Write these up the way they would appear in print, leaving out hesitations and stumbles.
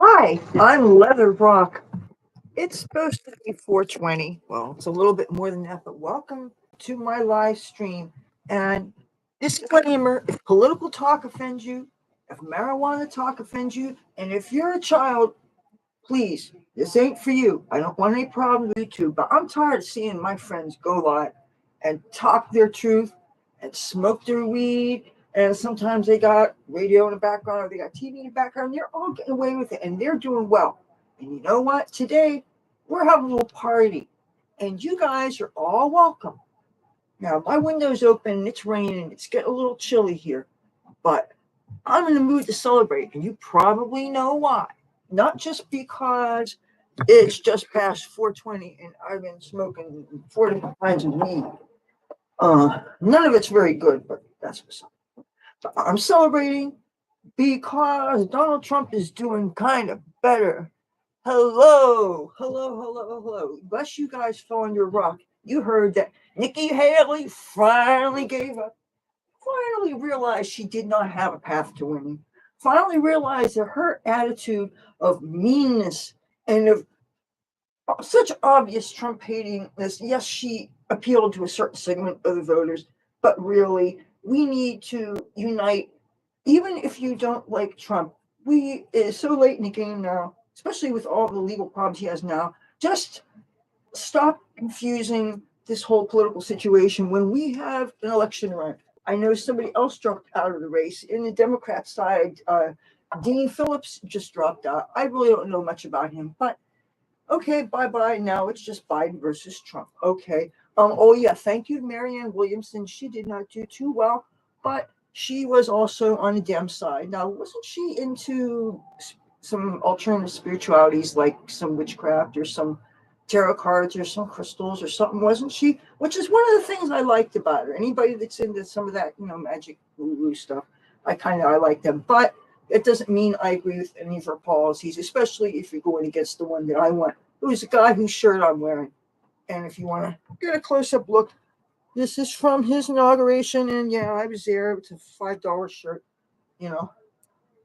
Hi, I'm Leather Rokk. It's supposed to be 4:20. Well, it's a little bit more than that, but welcome to my live stream. And disclaimer, if political talk offends you, if marijuana talk offends you, and if you're a child, please, this ain't for you. I don't want any problems with YouTube, but I'm tired of seeing my friends go live and talk their truth and smoke their weed. And sometimes they got radio in the background or they got TV in the background. They're all getting away with it and they're doing well. And you know what? Today, we're having a little party. And you guys are all welcome. Now, my window's open and it's raining. It's getting a little chilly here. But I'm in the mood to celebrate. And you probably know why. Not just because it's just past 4:20 and I've been smoking 4 different kinds of weed. None of it's very good, but that's what's up. But I'm celebrating because Donald Trump is doing kind of better. Hello, hello, hello, hello. Bless you guys fell on your rock. You heard that Nikki Haley finally gave up. Finally realized she did not have a path to winning. Finally realized that her attitude of meanness and of such obvious Trump hatingness, yes, she appealed to a certain segment of the voters, but really, we need to unite. Even if you don't like Trump, it's so late in the game now, especially with all the legal problems he has now. Just stop confusing this whole political situation when we have an election run. I know somebody else dropped out of the race in the Democrat side. Dean Phillips just dropped out. I really don't know much about him, but okay, bye bye. Now it's just Biden versus Trump. Okay. Oh yeah, thank you to Marianne Williamson. She did not do too well, but she was also on the Dem side. Now, wasn't she into some alternative spiritualities like some witchcraft or some tarot cards or some crystals or something? Wasn't she? Which is one of the things I liked about her. Anybody that's into some of that, magic woo stuff, I like them. But it doesn't mean I agree with any of her policies, especially if you're going against the one that I want, who's the guy whose shirt I'm wearing. And if you want to get a close-up look, this is from his inauguration, and yeah, I was there. It's a $5 shirt, you know.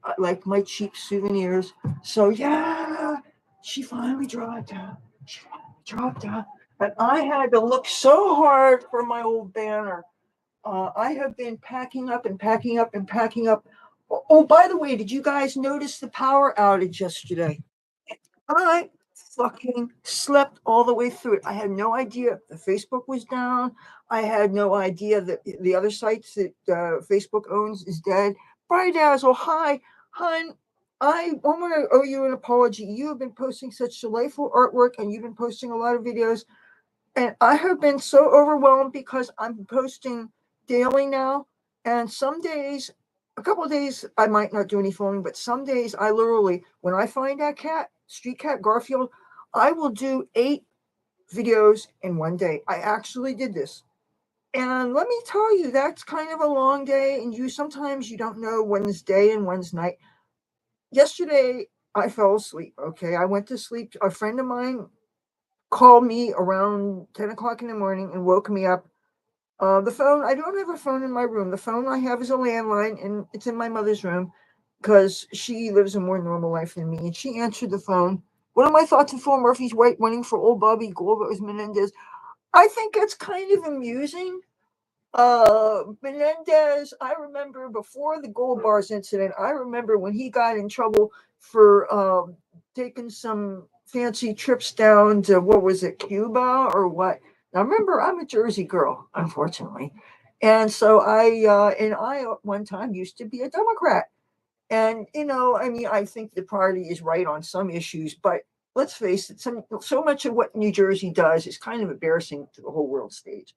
I like my cheap souvenirs. So yeah, she finally dropped out. She finally dropped out. And I had to look so hard for my old banner. I have been packing up and packing up and packing up. Oh, by the way, did you guys notice the power outage yesterday? I fucking slept all the way through it. I had no idea the Facebook was down. I had no idea that the other sites that Facebook owns is dead. Bright Dazzle, hi, hun. I want to owe you an apology. You have been posting such delightful artwork and you've been posting a lot of videos. And I have been so overwhelmed because I'm posting daily now. And some days, a couple of days, I might not do any filming, but some days I literally, when I find that cat, street cat Garfield, I will do 8 videos in one day. I actually did this. And let me tell you, that's kind of a long day. And sometimes you don't know when's day and when's night. Yesterday, I fell asleep. Okay. I went to sleep. A friend of mine called me around 10 o'clock in the morning and woke me up. The phone, I don't have a phone in my room. The phone I have is a landline, and it's in my mother's room because she lives a more normal life than me. And she answered the phone. What are my thoughts on Phil Murphy's White winning for old Bobby Goldberg Menendez? I think it's kind of amusing. Menendez, I remember before the gold bars incident, I remember when he got in trouble for taking some fancy trips down to, what was it, Cuba or what? Now remember, I'm a Jersey girl, unfortunately. And so I one time used to be a Democrat. And, I think the party is right on some issues, but let's face it, so much of what New Jersey does is kind of embarrassing to the whole world stage.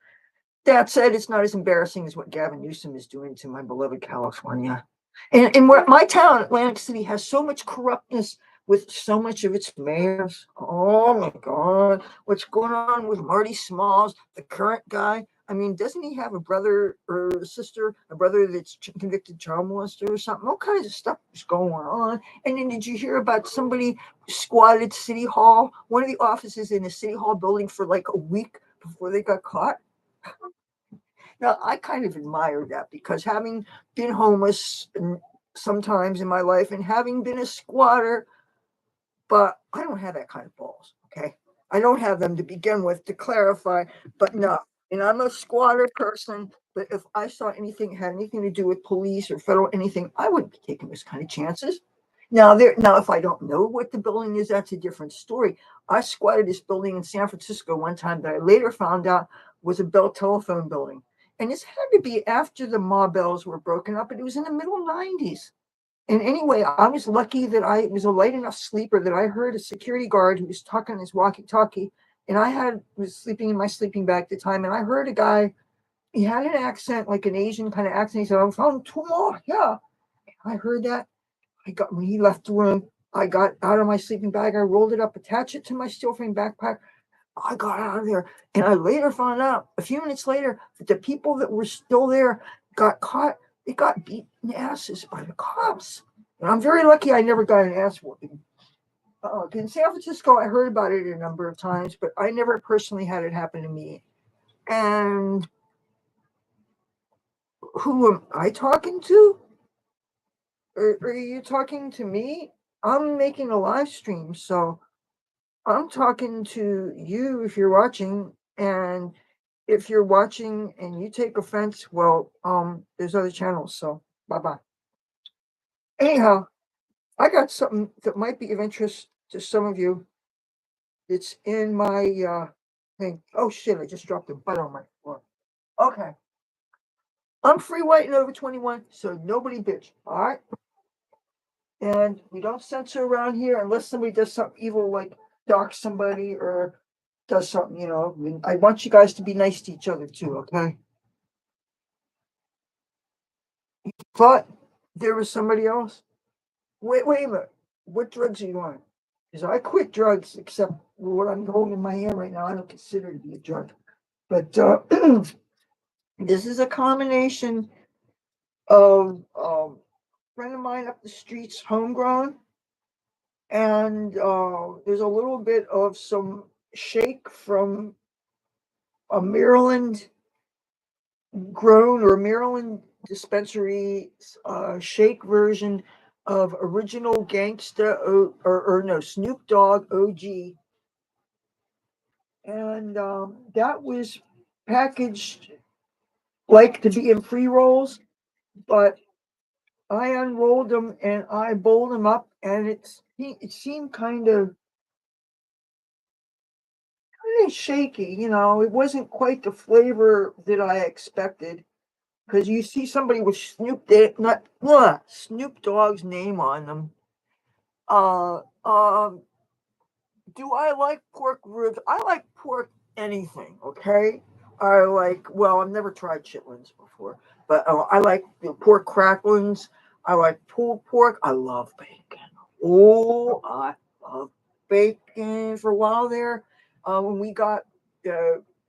That said, it's not as embarrassing as what Gavin Newsom is doing to my beloved California. And where my town, Atlantic City, has so much corruptness with so much of its mayors. Oh my God, what's going on with Marty Smalls, the current guy? I mean, doesn't he have a brother or a sister, a brother that's convicted child molester or something? All kinds of stuff is going on. And then did you hear about somebody squatted City Hall, one of the offices in the City Hall building for like a week before they got caught? Now, I kind of admire that because having been homeless sometimes in my life and having been a squatter, but I don't have that kind of balls. Okay. I don't have them to begin with, to clarify, but no. And I'm a squatter person, but if I saw anything had anything to do with police or federal anything, I wouldn't be taking this kind of chances. Now, if I don't know what the building is, that's a different story. I squatted this building in San Francisco one time that I later found out was a Bell Telephone building. And this had to be after the Ma Bells were broken up, and it was in the middle 90s. And anyway, I was lucky that I was a light enough sleeper that I heard a security guard who was talking on his walkie-talkie, and was sleeping in my sleeping bag at the time, and I heard a guy. He had an accent, like an Asian kind of accent. He said, "I'm from Tumor." Yeah, I heard that. When he left the room, I got out of my sleeping bag. I rolled it up, attached it to my steel frame backpack. I got out of there, and I later found out a few minutes later that the people that were still there got caught. They got beaten asses by the cops, and I'm very lucky I never got an ass whooping. In San Francisco, I heard about it a number of times, but I never personally had it happen to me. And who am I talking to? Are you talking to me? I'm making a live stream, so I'm talking to you if you're watching, and if you're watching and you take offense, well, there's other channels, so bye-bye. Anyhow, I got something that might be of interest to some of you. It's in my thing. Oh shit, I just dropped a butt on my floor. Okay. I'm free, white, and over 21, so nobody bitch, all right? And we don't censor around here unless somebody does something evil, like dox somebody or does something, I want you guys to be nice to each other too, okay? But there was somebody else. Wait a minute. What drugs are you on? Because I quit drugs, except what I'm holding in my hand right now. I don't consider it to be a drug. But this is a combination of a friend of mine up the streets, homegrown, and there's a little bit of some shake from a Maryland grown or Maryland dispensary shake version of original gangsta or no Snoop Dogg OG, and that was packaged like to be in pre-rolls, but I unrolled them and I bowled them up, and it seemed kind of shaky. It wasn't quite the flavor that I expected. Because you see somebody with Snoop Dogg's name on them. Uh, um, do I like pork ribs? I like pork anything. Okay, I've never tried chitlins before, but I like pork cracklings. I like pulled pork. I love bacon. Oh, I love bacon. For a while there, when we got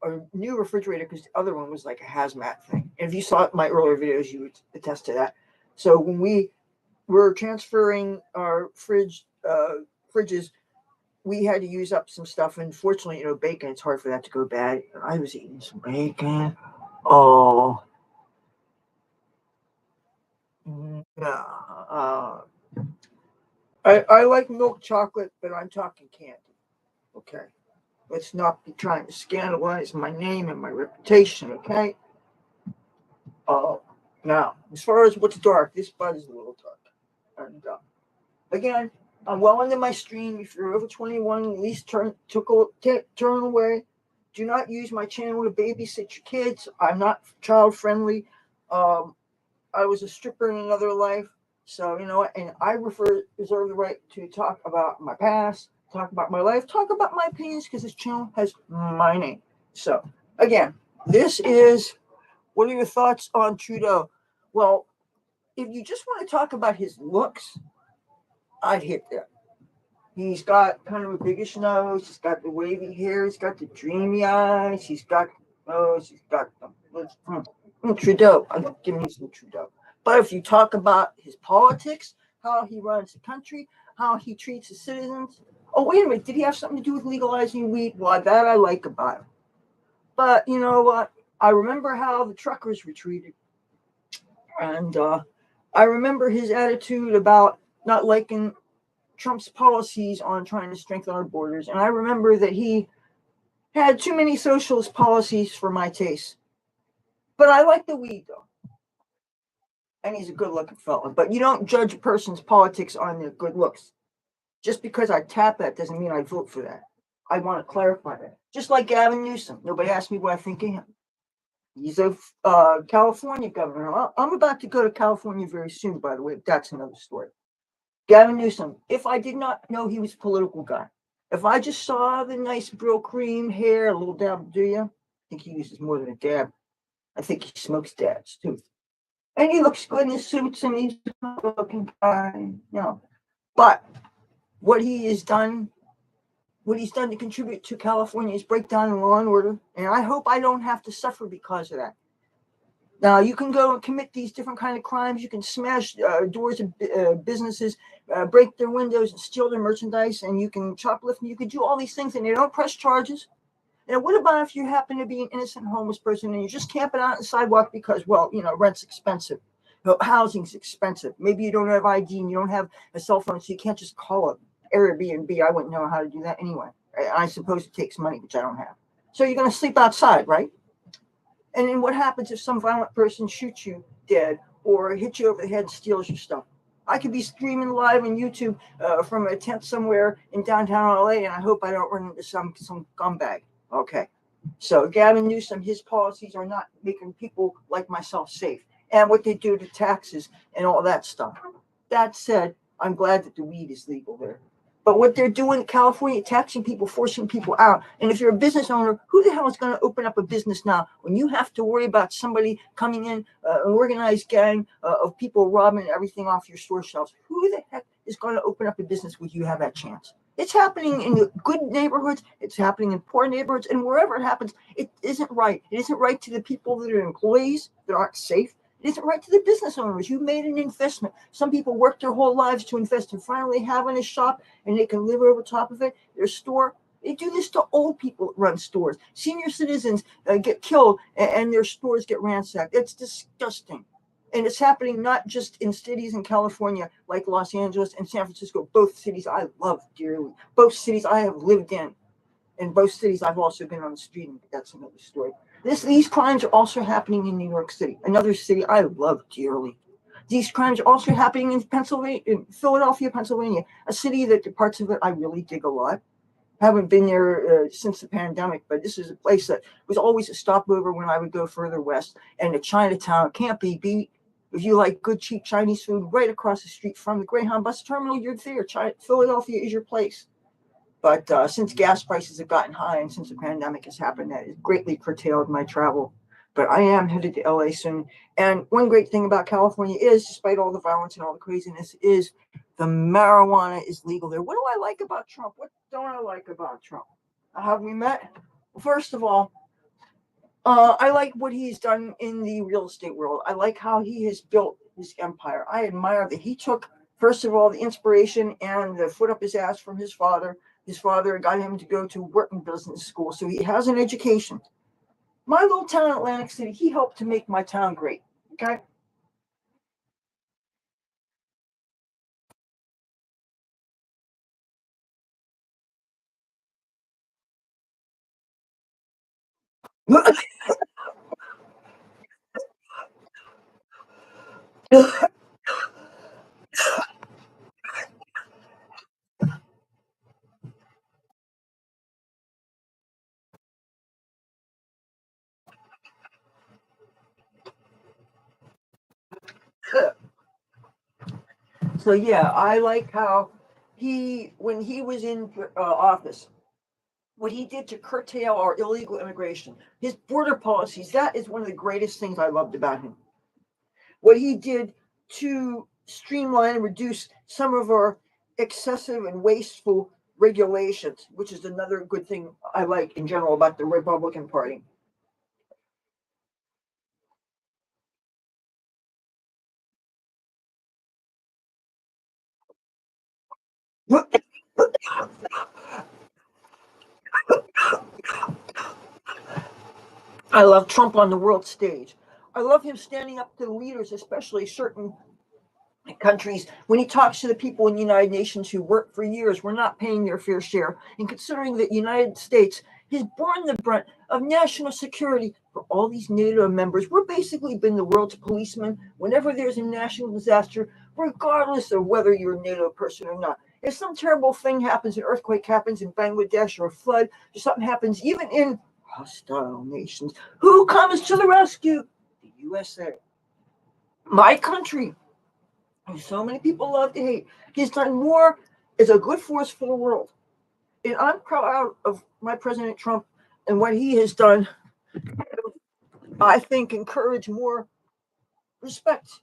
a new refrigerator, because the other one was like a hazmat thing. And if you saw my earlier videos, you would attest to that. So when we were transferring our fridges, we had to use up some stuff. And fortunately, bacon, it's hard for that to go bad. I was eating some bacon. Oh, yeah. I like milk chocolate, but I'm talking candy. Okay. Let's not be trying to scandalize my name and my reputation, okay? Now, as far as what's dark, this bud is a little dark. And again, I'm well into my stream. If you're over 21, at least turn away. Do not use my channel to babysit your kids. I'm not child friendly. I was a stripper in another life. So, and I reserve the right to talk about my past, talk about my life, talk about my opinions, because this channel has my name. So, again, what are your thoughts on Trudeau? Well, if you just want to talk about his looks, I'd hit that. He's got kind of a biggish nose. He's got the wavy hair. He's got the dreamy eyes. He's got nose. He's got Trudeau. Give me some Trudeau. But if you talk about his politics, how he runs the country, how he treats his citizens. Oh, wait a minute. Did he have something to do with legalizing weed? Well, that I like about him. But you know what? I remember how the truckers retreated, and I remember his attitude about not liking Trump's policies on trying to strengthen our borders, and I remember that he had too many socialist policies for my taste. But I like the weed though, and he's a good-looking fella. But you don't judge a person's politics on their good looks. Just because I tap that doesn't mean I vote for that. I want to clarify that. Just like Gavin Newsom, nobody asked me what I think of him. He's a California governor. I'm about to go to California very soon, by the way. That's another story. Gavin Newsom, if I did not know he was a political guy, if I just saw the nice Brill cream hair, a little dab, do you? I think he uses more than a dab. I think he smokes dabs too. And he looks good in his suits and he's a looking guy, But what he has done, what he's done to contribute to California's breakdown in law and order, and I hope I don't have to suffer because of that. Now, you can go and commit these different kind of crimes. You can smash doors of businesses, break their windows and steal their merchandise, and you can shoplift, and you can do all these things, and they don't press charges. And what about if you happen to be an innocent homeless person and you're just camping out on the sidewalk because, well, rent's expensive, housing's expensive. Maybe you don't have ID and you don't have a cell phone, so you can't just call it Airbnb. I wouldn't know how to do that anyway. I suppose it takes money, which I don't have. So you're going to sleep outside, right? And then what happens if some violent person shoots you dead or hits you over the head and steals your stuff? I could be streaming live on YouTube from a tent somewhere in downtown LA, and I hope I don't run into some scumbag. Okay. So Gavin Newsom, his policies are not making people like myself safe. And what they do to taxes and all that stuff. That said, I'm glad that the weed is legal there. But what they're doing in California, taxing people, forcing people out. And if you're a business owner, who the hell is going to open up a business now when you have to worry about somebody coming in, an organized gang of people robbing everything off your store shelves? Who the heck is going to open up a business when you have that chance? It's happening in the good neighborhoods. It's happening in poor neighborhoods. And wherever it happens, it isn't right. It isn't right to the people that are employees that aren't safe. It isn't right to the business owners. You made an investment. Some people work their whole lives to invest and finally having a shop and they can live over top of it, their store. They do this to old people that run stores. Senior citizens get killed and their stores get ransacked. It's disgusting. And it's happening not just in cities in California like Los Angeles and San Francisco, both cities I love dearly. Both cities I have lived in. In both cities, I've also been on the street, and that's another story. These crimes are also happening in New York City, another city I love dearly. These crimes are also happening in Pennsylvania, in Philadelphia, Pennsylvania, a city that parts of it I really dig a lot. Haven't been there since the pandemic, but this is a place that was always a stopover when I would go further west. And the Chinatown can't be beat. If you like good, cheap Chinese food right across the street from the Greyhound bus terminal, you're there. Philadelphia is your place. But since gas prices have gotten high and since the pandemic has happened, that has greatly curtailed my travel. But I am headed to LA soon. And one great thing about California is, despite all the violence and all the craziness, is the marijuana is legal there. What do I like about Trump? What don't I like about Trump? Have we met? First of all, I like what he's done in the real estate world. I like how he has built his empire. I admire that he took, first of all, the inspiration and the foot up his ass from his father. His father got him to go to Wharton Business School, so he has an education. My little town, Atlantic City, he helped to make my town great. Okay. So yeah, I like how when he was in office, what he did to curtail our illegal immigration, his border policies, that is one of the greatest things I loved about him. What he did to streamline and reduce some of our excessive and wasteful regulations, which is another good thing I like in general about the Republican Party. I love Trump on the world stage. I love him standing up to the leaders, especially certain countries, when he talks to the people in the United Nations who worked for years, were not paying their fair share. And considering that the United States has borne the brunt of national security for all these NATO members, we're basically been the world's policemen whenever there's a national disaster, regardless of whether you're a NATO person or not. If some terrible thing happens, an earthquake happens in Bangladesh or a flood, or something happens even in hostile nations, who comes to the rescue? The USA. My country, who so many people love to hate. He's done more as a good force for the world. And I'm proud of my President Trump and what he has done. I think encourage more respect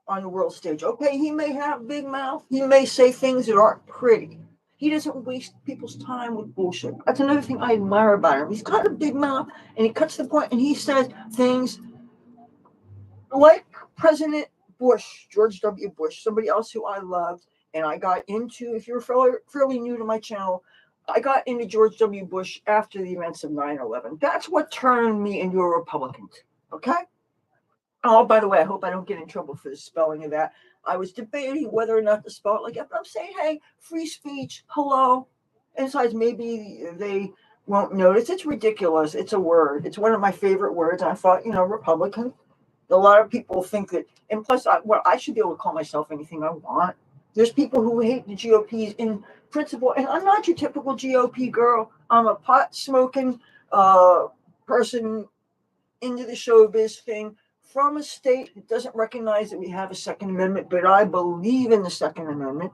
on the world stage. Okay, he may have a big mouth. He may say things that aren't pretty. He doesn't waste people's time with bullshit. That's another thing I admire about him. He's got a big mouth and he cuts the point and he says things like President Bush, George W. Bush, somebody else who I loved, and I got into, if you're fairly new to my channel, I got into George W. Bush after the events of 9/11. That's what turned me into a Republican. Okay? Oh, by the way, I hope I don't get in trouble for the spelling of that. I was debating whether or not to spell it like that, but I'm saying, hey, free speech, hello. And besides, maybe they won't notice. It's ridiculous. It's a word. It's one of my favorite words. I thought, Republican. A lot of people think that, and plus, I should be able to call myself anything I want. There's people who hate the GOP in principle, and I'm not your typical GOP girl. I'm a pot smoking person into the showbiz thing from a state that doesn't recognize that we have a Second Amendment, but I believe in the Second Amendment.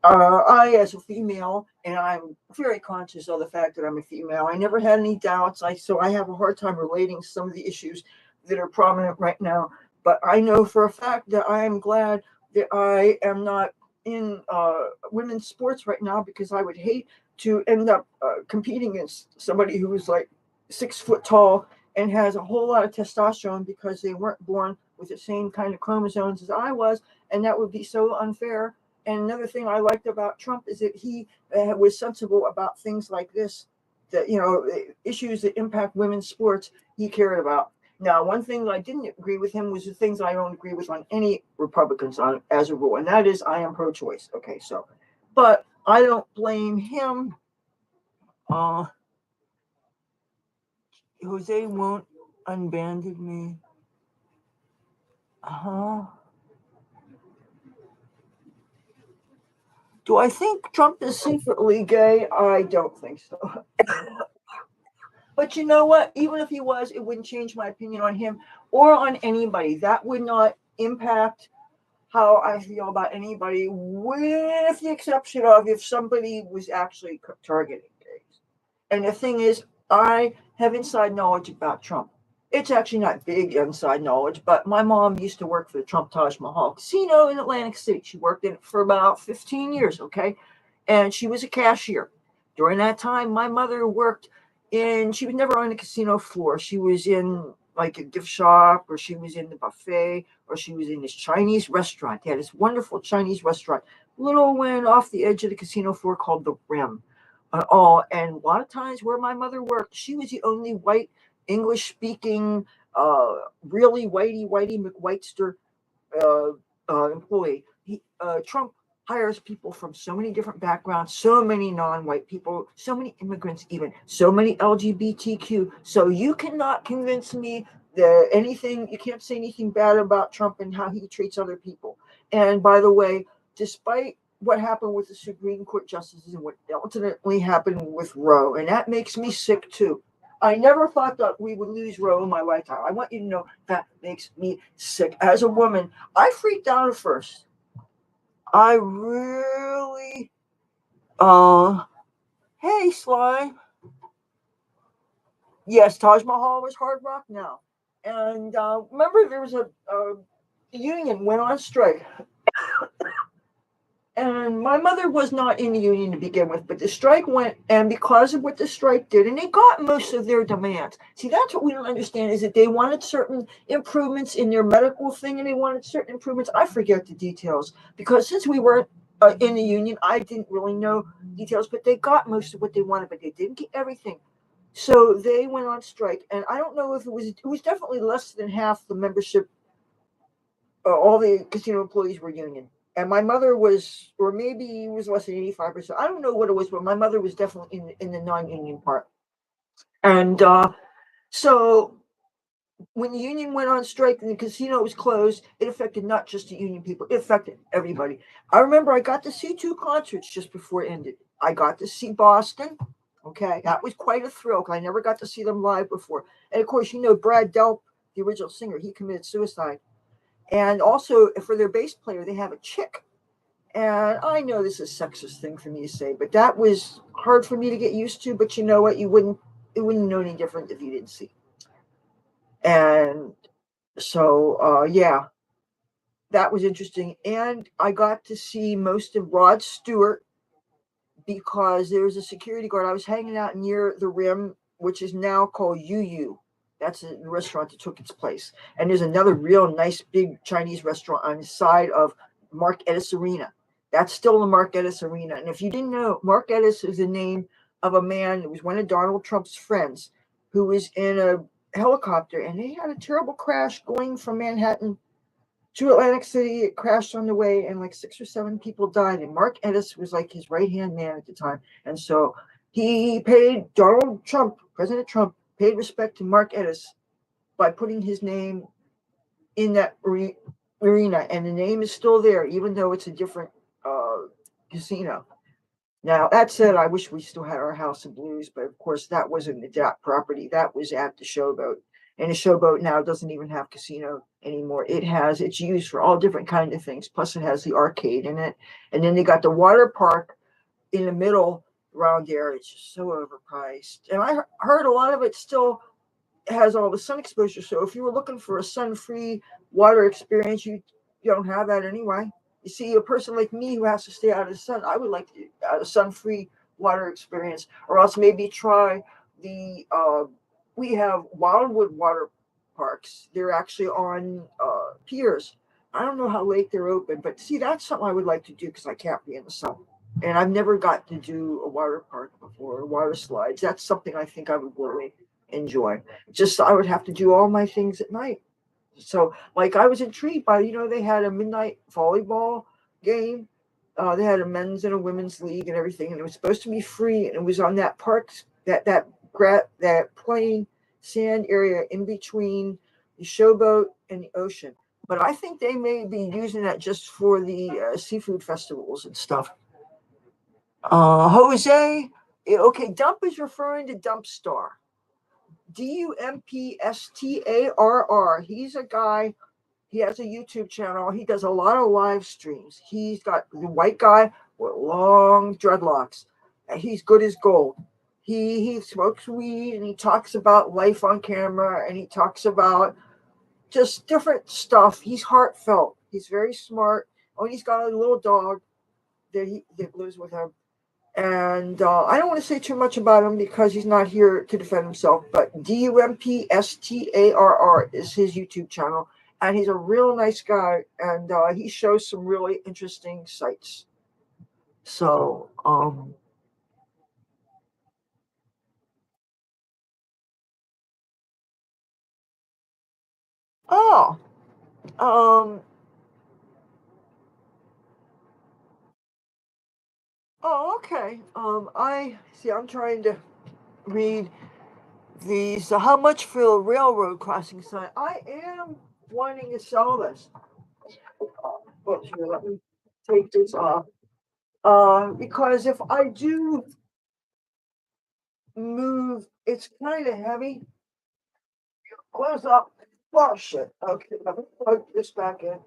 I, as a female, and I'm very conscious of the fact that I'm a female, I never had any doubts. So I have a hard time relating to some of the issues that are prominent right now. But I know for a fact that I am glad that I am not in women's sports right now, because I would hate to end up competing against somebody who is like 6 foot tall and has a whole lot of testosterone because they weren't born with the same kind of chromosomes as I was, and that would be so unfair. And another thing I liked about Trump is that he was sensible about things like this, that, issues that impact women's sports, he cared about. Now, one thing that I didn't agree with him was the things I don't agree with on any Republicans on as a rule, and that is I am pro-choice. Okay, so, but I don't blame him. Jose won't unbanded me. Do I think Trump is secretly gay? I don't think so. But you know what? Even if he was, it wouldn't change my opinion on him or on anybody. That would not impact how I feel about anybody, with the exception of if somebody was actually targeting gays. And the thing is, I have inside knowledge about Trump. It's actually not big inside knowledge, but my mom used to work for the Trump Taj Mahal Casino in Atlantic City. She worked in it for about 15 years, okay? And she was a cashier. During that time, my mother worked she was never on the casino floor. She was in like a gift shop, or she was in the buffet, or she was in this Chinese restaurant. They had this wonderful Chinese restaurant, little one off the edge of the casino floor called the Rim. And a lot of times where my mother worked, she was the only white English speaking, really whitey McWhitester employee. Trump hires people from so many different backgrounds, so many non-white people, so many immigrants, even so many LGBTQ. So you cannot convince me that you can't say anything bad about Trump and how he treats other people. And by the way, despite what happened with the Supreme Court justices and what ultimately happened with Roe, and that makes me sick too. I never thought that we would lose Roe in my lifetime. I want you to know that makes me sick. As a woman, I freaked out at first. I really, hey, Sly. Yes, Taj Mahal was Hard Rock now. And remember, there was a union went on strike. And my mother was not in the union to begin with, but the strike went, and because of what the strike did, and they got most of their demands. See, that's what we don't understand, is that they wanted certain improvements in their medical thing, and they wanted certain improvements. I forget the details, because since we weren't in the union, I didn't really know details, but they got most of what they wanted, but they didn't get everything. So they went on strike, and I don't know if it was definitely less than half the membership. All the casino employees were union, and my mother was, or maybe it was less than 85%. I don't know what it was, but my mother was definitely in the non-union part. And so when the union went on strike and the casino was closed, it affected not just the union people, it affected everybody. I remember I got to see two concerts just before it ended. I got to see Boston. Okay, that was quite a thrill because I never got to see them live before. And of course, Brad Delp, the original singer, he committed suicide. And also for their bass player, they have a chick. And I know this is a sexist thing for me to say, but that was hard for me to get used to. But you know what? It wouldn't know any different if you didn't see. And so yeah, that was interesting. And I got to see most of Rod Stewart because there was a security guard. I was hanging out near the Rim, which is now called Yu. That's the restaurant that took its place. And there's another real nice big Chinese restaurant on the side of Mark Edis Arena. That's still the Mark Edis Arena. And if you didn't know, Mark Edis is the name of a man who was one of Donald Trump's friends who was in a helicopter, and they had a terrible crash going from Manhattan to Atlantic City. It crashed on the way, and like 6 or 7 people died. And Mark Edis was like his right hand man at the time. And so he paid President Trump, paid respect to Mark Edis by putting his name in that arena. And the name is still there, even though it's a different casino. Now, that said, I wish we still had our House of Blues, but of course, that wasn't the DAP property. That was at the Showboat. And the Showboat now doesn't even have casino anymore. It's used for all different kinds of things. Plus, it has the arcade in it. And then they got the water park in the middle around there. It's just so overpriced. And I heard a lot of it still has all the sun exposure. So if you were looking for a sun-free water experience, you don't have that anyway. You see, a person like me who has to stay out of the sun, I would like to a sun-free water experience, or else maybe try the. We have Wildwood water parks. They're actually on piers. I don't know how late they're open, but see, that's something I would like to do because I can't be in the sun. And I've never got to do a water park before, water slides. That's something I think I would really enjoy. Just I would have to do all my things at night. So, like, I was intrigued by, they had a midnight volleyball game. They had a men's and a women's league and everything, and it was supposed to be free. And it was on that park, that plain sand area in between the Showboat and the ocean. But I think they may be using that just for the seafood festivals and stuff. Jose, okay, dump is referring to Dump Star. Dumpstarr. He's a guy. He has a YouTube channel. He does a lot of live streams. He's got the white guy with long dreadlocks. And he's good as gold. He smokes weed and he talks about life on camera and he talks about just different stuff. He's heartfelt. He's very smart. Oh, he's got a little dog that lives with him. And I don't want to say too much about him because he's not here to defend himself. But Dumpstarr is his YouTube channel, and he's a real nice guy, and he shows some really interesting sights. So, oh, um, oh, okay. I see. I'm trying to read these. How much for a railroad crossing sign? I am wanting to sell this. Oops, here, let me take this off. Because if I do move, it's kind of heavy. Close up. Oh shit. Okay, let me plug this back in.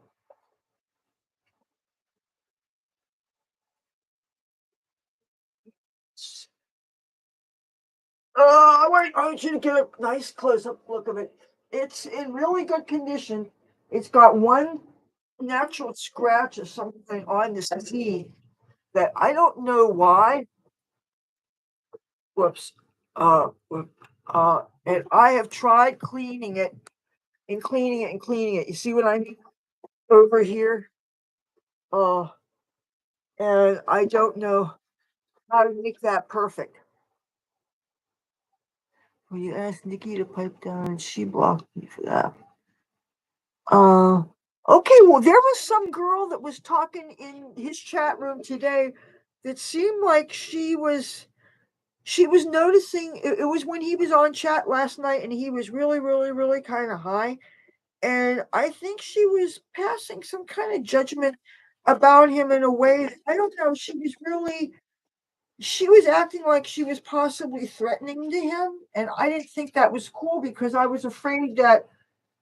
I want you to get a nice close up look of it. It's in really good condition. It's got one natural scratch or something on the seat that I don't know why. Whoops. And I have tried cleaning it and cleaning it and cleaning it. You see what I mean over here? Uh, and I don't know how to make that perfect. Well, you asked Nikki to pipe down, and she blocked me for that. Okay, well, there was some girl that was talking in his chat room today that seemed like she was noticing it was when he was on chat last night and he was really, really, really kind of high. And I think she was passing some kind of judgment about him in a way that, I don't know, she was acting like she was possibly threatening to him. And I didn't think that was cool because I was afraid that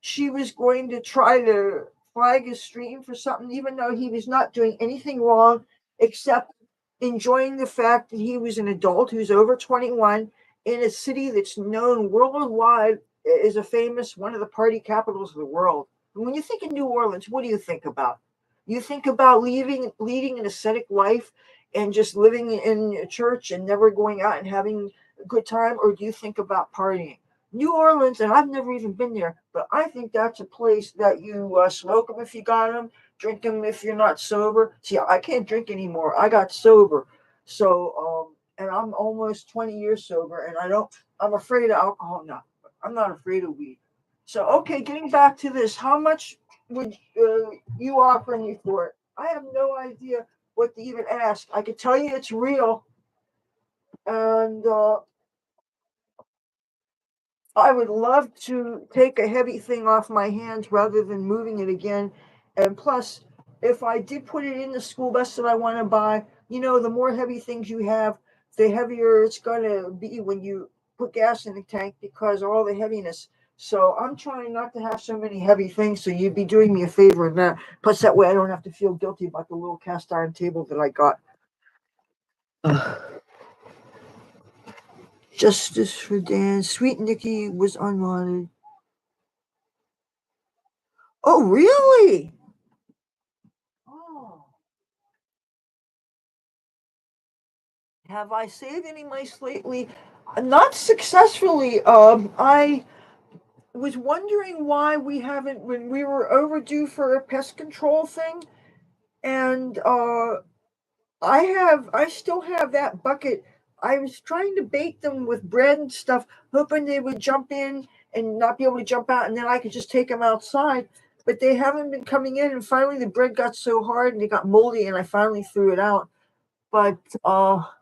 she was going to try to flag his stream for something, even though he was not doing anything wrong except enjoying the fact that he was an adult who's over 21 in a city that's known worldwide as a famous one of the party capitals of the world. And when you think of New Orleans, what do you think about? You think about leading an ascetic life and just living in a church and never going out and having a good time, or do you think about partying? New Orleans, and I've never even been there, but I think that's a place that you smoke them if you got them, drink them if you're not sober. See, I can't drink anymore. I got sober, so and I'm almost 20 years sober, and I'm afraid of alcohol now. I'm not afraid of weed. So okay, getting back to this, how much would you offer me for it? I have no idea what to even ask. I could tell you it's real, and I would love to take a heavy thing off my hands rather than moving it again. And plus, if I did put it in the school bus that I want to buy, the more heavy things you have, the heavier it's going to be when you put gas in the tank because of all the heaviness. So I'm trying not to have so many heavy things. So you'd be doing me a favor in that. Plus, that way I don't have to feel guilty about the little cast iron table that I got. Justice for Dan. Sweet Nikki was unwanted. Oh, really? Oh. Have I saved any mice lately? Not successfully. I was wondering why we haven't, when we were overdue for a pest control thing, and I still have that bucket. I was trying to bait them with bread and stuff, hoping they would jump in and not be able to jump out, and then I could just take them outside. But they haven't been coming in, and finally the bread got so hard and it got moldy, and I finally threw it out. But oh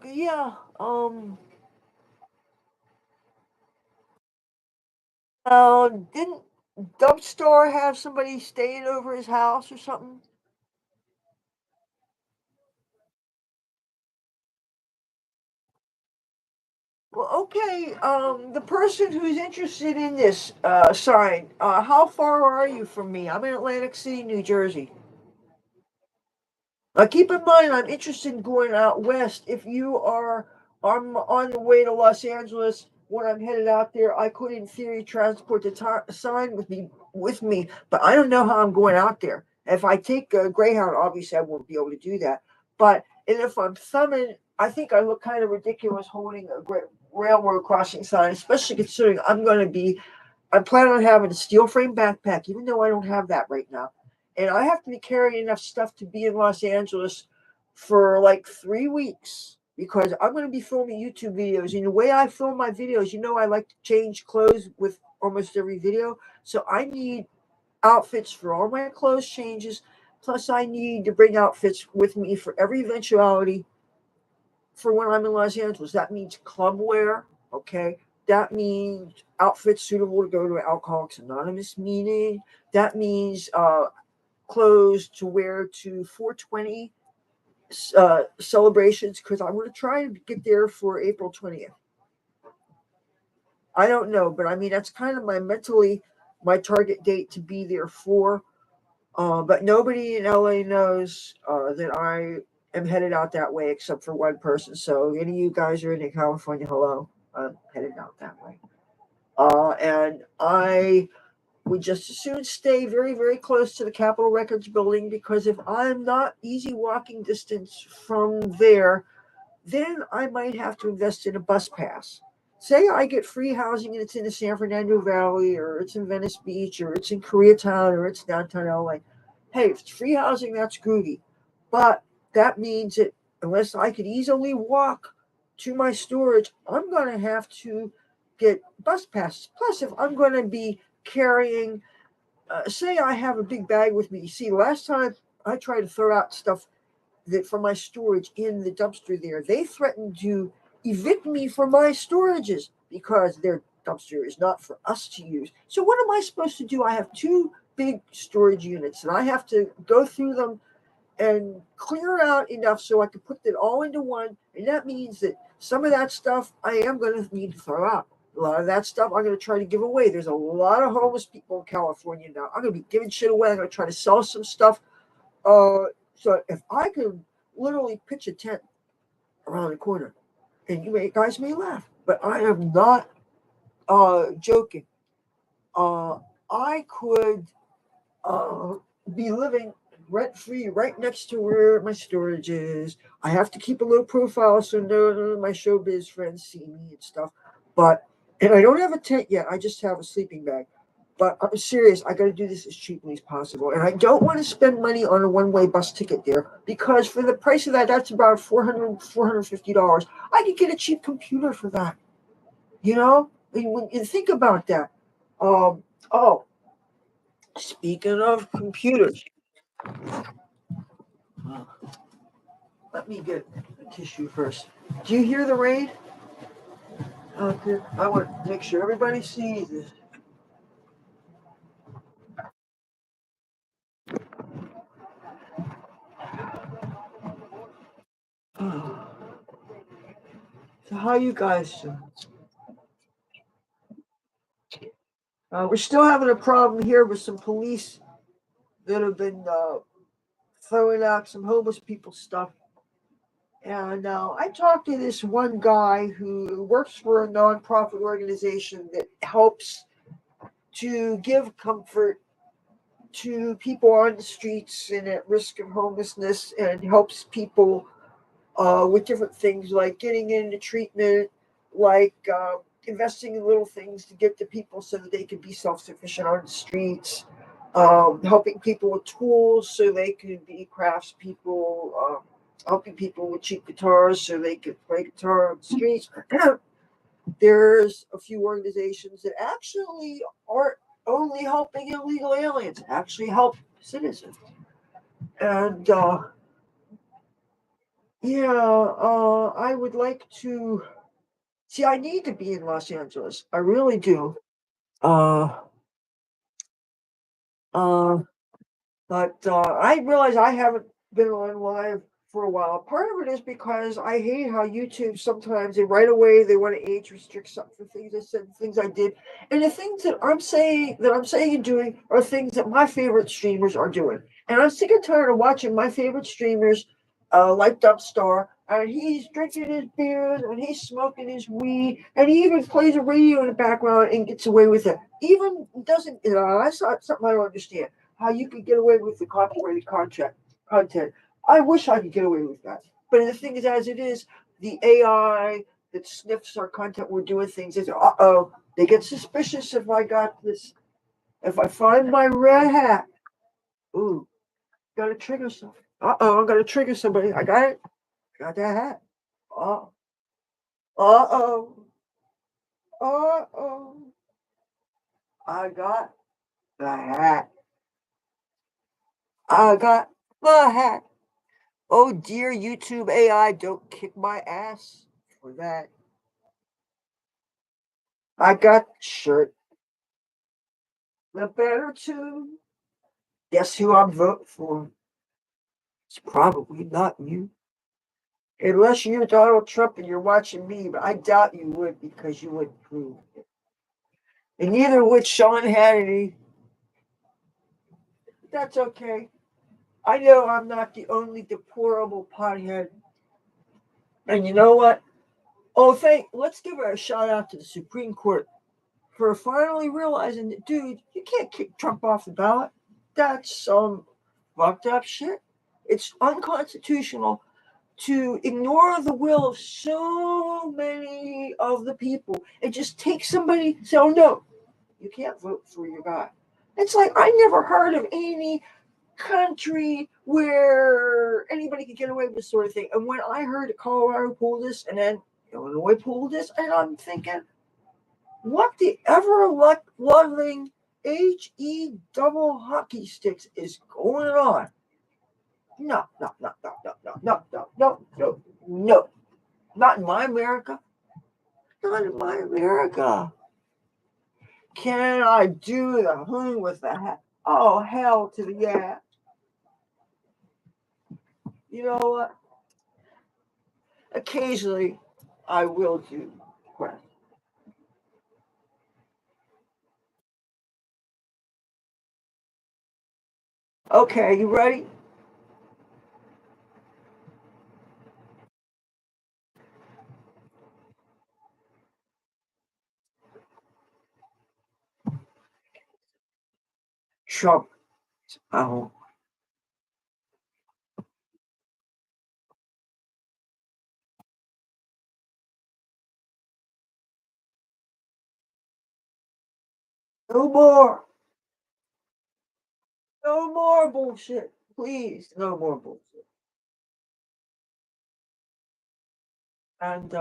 yeah, didn't Dump Store have somebody staying over his house or something? Well, okay. The person who's interested in this sign, how far are you from me? I'm in Atlantic City, New Jersey. Keep in mind, I'm interested in going out west. If you are, I'm on the way to Los Angeles. When I'm headed out there, I could, in theory, transport the sign with me, but I don't know how I'm going out there. If I take a Greyhound, obviously I won't be able to do that. But and if I'm thumbing, I think I look kind of ridiculous holding a railroad crossing sign, especially considering I plan on having a steel frame backpack, even though I don't have that right now. And I have to be carrying enough stuff to be in Los Angeles for like 3 weeks because I'm going to be filming YouTube videos. And the way I film my videos, I like to change clothes with almost every video. So I need outfits for all my clothes changes. Plus, I need to bring outfits with me for every eventuality for when I'm in Los Angeles. That means club wear, okay? That means outfits suitable to go to an Alcoholics Anonymous meeting. That means clothes to wear to 420 celebrations because I want to try and get there for April 20th. I don't know, but I mean, that's kind of my target date to be there for. But nobody in LA knows that I am headed out that way except for one person. So any of you guys are in California, hello, I'm headed out that way. And I would just as soon stay very, very close to the Capitol Records building because if I'm not easy walking distance from there, then I might have to invest in a bus pass. Say I get free housing and it's in the San Fernando Valley or it's in Venice Beach or it's in Koreatown or it's downtown LA. Hey, if it's free housing, that's groovy. But that means that unless I could easily walk to my storage, I'm going to have to get bus passes. Plus, if I'm going to be carrying, say I have a big bag with me. You see, last time I tried to throw out stuff that from my storage in the dumpster there, they threatened to evict me from my storages because their dumpster is not for us to use. So what am I supposed to do? I have two big storage units and I have to go through them and clear out enough so I can put it all into one. And that means that some of that stuff I am going to need to throw out. A lot of that stuff I'm going to try to give away. There's a lot of homeless people in California now. I'm going to be giving shit away. I'm going to try to sell some stuff. So if I could literally pitch a tent around the corner, and guys may laugh, but I am not joking. I could be living rent free right next to where my storage is. I have to keep a low profile so none of my showbiz friends see me and stuff. And I don't have a tent yet. I just have a sleeping bag. But I'm serious. I got to do this as cheaply as possible. And I don't want to spend money on a one-way bus ticket there because for the price of that, that's about $450. I could get a cheap computer for that. I mean, when you think about that. Oh, speaking of computers, let me get a tissue first. Do you hear the rain out there? I want to make sure everybody sees this. So how you guys doing? We're still having a problem here with some police that have been throwing out some homeless people stuff. And I talked to this one guy who works for a nonprofit organization that helps to give comfort to people on the streets and at risk of homelessness and helps people with different things like getting into treatment, like investing in little things to get to people so that they can be self-sufficient on the streets, helping people with tools so they can be craftspeople, helping people with cheap guitars so they could play guitar on the streets. There's a few organizations that actually aren't only helping illegal aliens, actually help citizens. And I would like to see. I need to be in Los Angeles. I really do. Uh, uh, but I realize I haven't been on live for a while. Part of it is because I hate how YouTube sometimes they right away they want to age restrict something for things I said, things I did, and the things that I'm saying and doing are things that my favorite streamers are doing, and I'm sick and tired of watching my favorite streamers, like Dubstar, and he's drinking his beers and he's smoking his weed, and he even plays a radio in the background and gets away with it. Even doesn't, that's not something I don't understand. How you could get away with the copyrighted content. I wish I could get away with that. But the thing is, as it is, the AI that sniffs our content, we're doing things. Is they get suspicious if I got this. If I find my red hat, ooh, gotta trigger something. I'm gonna trigger somebody. I got it. I got that hat. Oh, oh, oh. I got the hat. I got the hat. Oh dear, YouTube AI, don't kick my ass for that. I got the shirt. The better too. Guess who I'm voting for? It's probably not you. Unless you're Donald Trump and you're watching me, but I doubt you would because you wouldn't prove it. And neither would Sean Hannity. That's okay. I know I'm not the only deplorable pothead. And you know what? Let's give a shout out to the Supreme Court for finally realizing that, dude, you can't kick Trump off the ballot. That's some fucked up shit. It's unconstitutional to ignore the will of so many of the people and just take somebody, say, oh no, you can't vote for your guy. It's like I never heard of any country where anybody could get away with this sort of thing. And when I heard Colorado pull this and then Illinois pulled this, and I'm thinking, what the ever loving HE double hockey sticks is going on? No, no, no, no, no, no, no, no, no, no, no. Not in my America. Not in my America. Can I do the hunting with the hat? Oh, hell to the yeah. You know what? Occasionally, I will do quest. Okay, you ready? Trump. Oh, no more. No more bullshit. Please, no more bullshit. And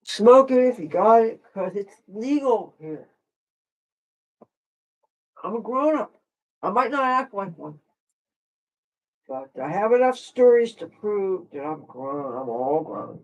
smoke it if you got it, because it's legal here. I'm a grown up. I might not act like one, but I have enough stories to prove that I'm grown. I'm all grown.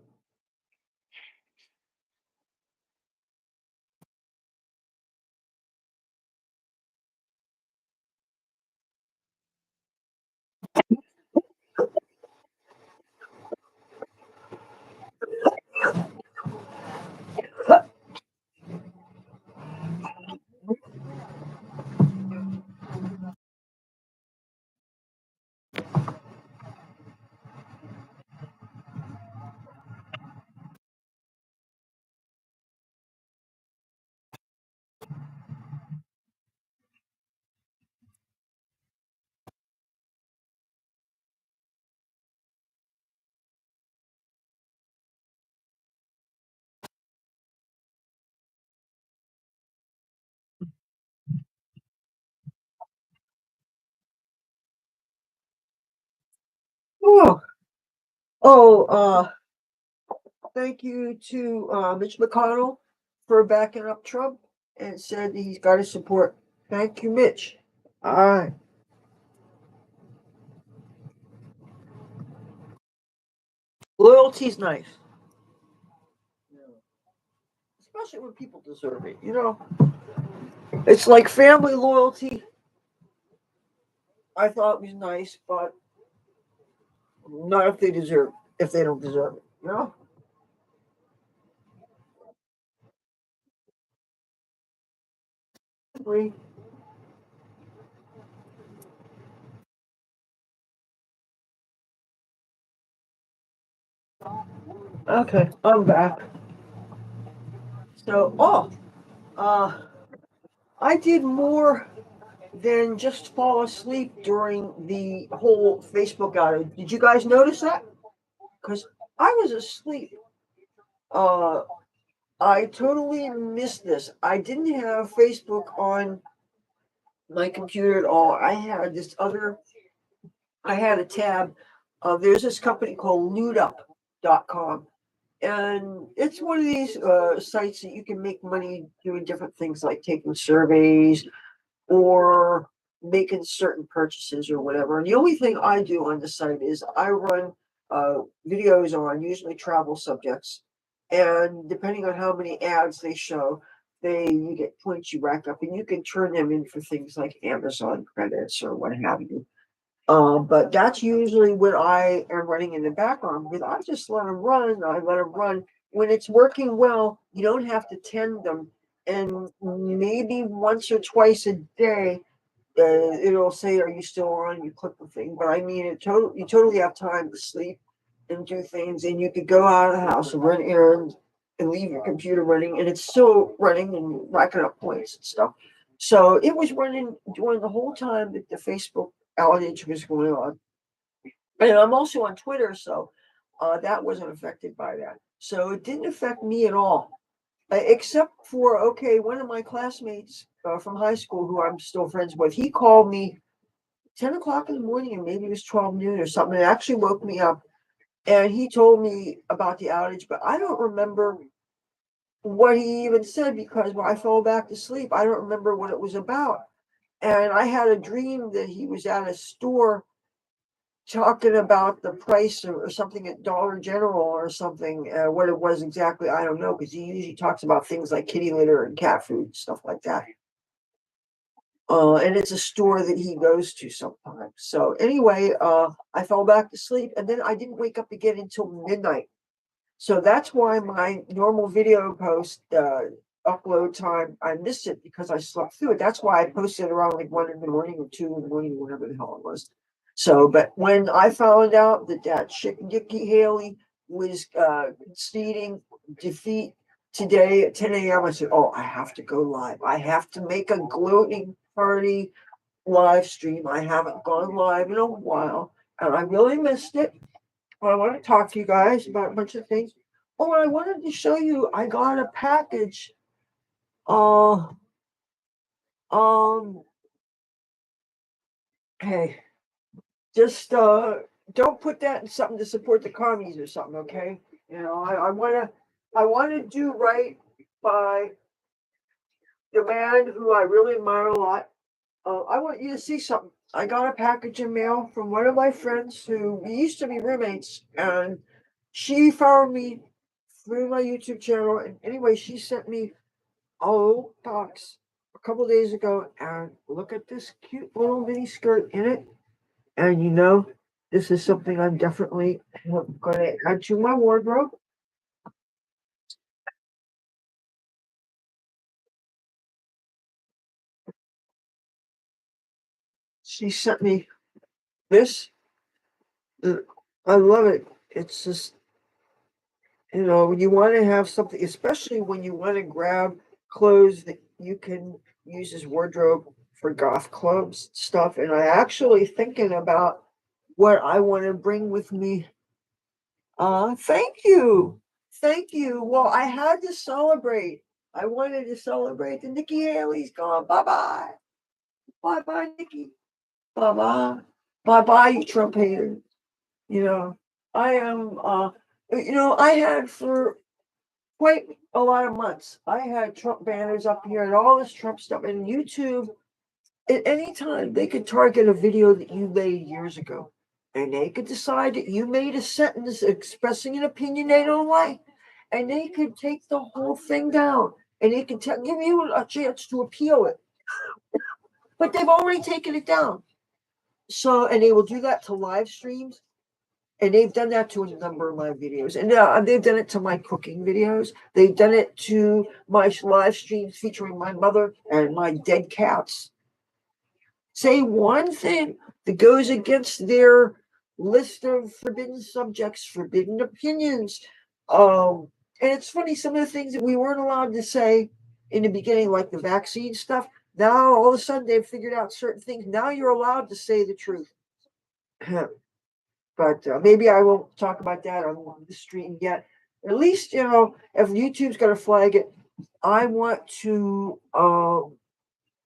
Oh, oh, thank you to Mitch McConnell for backing up Trump and said that he's got his support. Thank you, Mitch. All right. Loyalty's nice, especially when people deserve it. It's like family loyalty. I thought was nice, but not if they don't deserve it. Agree. Okay, I'm back. So, uh, I did more than just fall asleep during the whole Facebook outage. Did you guys notice that? Because I was asleep. Uh, I totally missed this. I didn't have Facebook on my computer at all. I had a tab. There's this company called lootup.com. And it's one of these sites that you can make money doing different things like taking surveys or making certain purchases or whatever. And the only thing I do on the site is I run videos on usually travel subjects, and depending on how many ads they show, you get points you rack up, and you can turn them in for things like Amazon credits or what have you. But that's usually what I am running in the background because I just let them run. I let them run. When it's working well, you don't have to tend them. And maybe once or twice a day, it'll say, "Are you still on?" You click the thing. But I mean, you totally have time to sleep and do things, and you could go out of the house and run errands and leave your computer running, and it's still running and racking up points and stuff. So it was running during the whole time that the Facebook outage was going on. And I'm also on Twitter, so that wasn't affected by that. So it didn't affect me at all, except for, okay, one of my classmates from high school who I'm still friends with, he called me 10 o'clock in the morning, and maybe it was 12 noon or something. It actually woke me up, and he told me about the outage, but I don't remember what he even said, because when I fell back to sleep, I don't remember what it was about. And I had a dream that he was at a store talking about the price or something at Dollar General or something. What it was exactly, I don't know, because he usually talks about things like kitty litter and cat food, stuff like that. And it's a store that he goes to sometimes. So anyway, I fell back to sleep, and then I didn't wake up again until midnight. So that's why my normal video post upload time, I missed it because I slept through it. That's why I posted around like 1 in the morning or 2 in the morning, whatever the hell it was. So, but when I found out that chick Nikki Haley was conceding defeat today at 10 a.m., I said, "Oh, I have to go live. I have to make a gloating party live stream. I haven't gone live in a while, and I really missed it. I want to talk to you guys about a bunch of things. Oh, I wanted to show you, I got a package. Uh, um, hey, just don't put that in something to support the commies or something, okay? You know, I wanna do right by the man who I really admire a lot. I want you to see something. I got a package in mail from one of my friends who we used to be roommates, and she found me through my YouTube channel. And anyway, she sent me a little box a couple days ago, and look at this cute little mini skirt in it. And this is something I'm definitely going to add to my wardrobe. She sent me this. I love it. It's just, when you want to have something, especially when you want to grab clothes that you can use as wardrobe for goth clubs stuff. And I actually thinking about what I want to bring with me. Thank you. Thank you. Well, I had to celebrate. I wanted to celebrate the Nikki Haley's gone. Bye bye. Bye bye, Nikki. Bye bye. Bye bye, you Trump haters. You know, I am, I had for quite a lot of months, I had Trump banners up here and all this Trump stuff. And YouTube, at any time, they could target a video that you made years ago. And they could decide that you made a sentence expressing an opinion they don't like. And they could take the whole thing down. And they could give you a chance to appeal it. But they've already taken it down. So, and they will do that to live streams. And they've done that to a number of my videos. And they've done it to my cooking videos. They've done it to my live streams featuring my mother and my dead cats. Say one thing that goes against their list of forbidden subjects, forbidden opinions. And it's funny, some of the things that we weren't allowed to say in the beginning, like the vaccine stuff, now all of a sudden they've figured out certain things. Now you're allowed to say the truth. But maybe I won't talk about that on the stream yet. At least, if YouTube's going to flag it, I want to,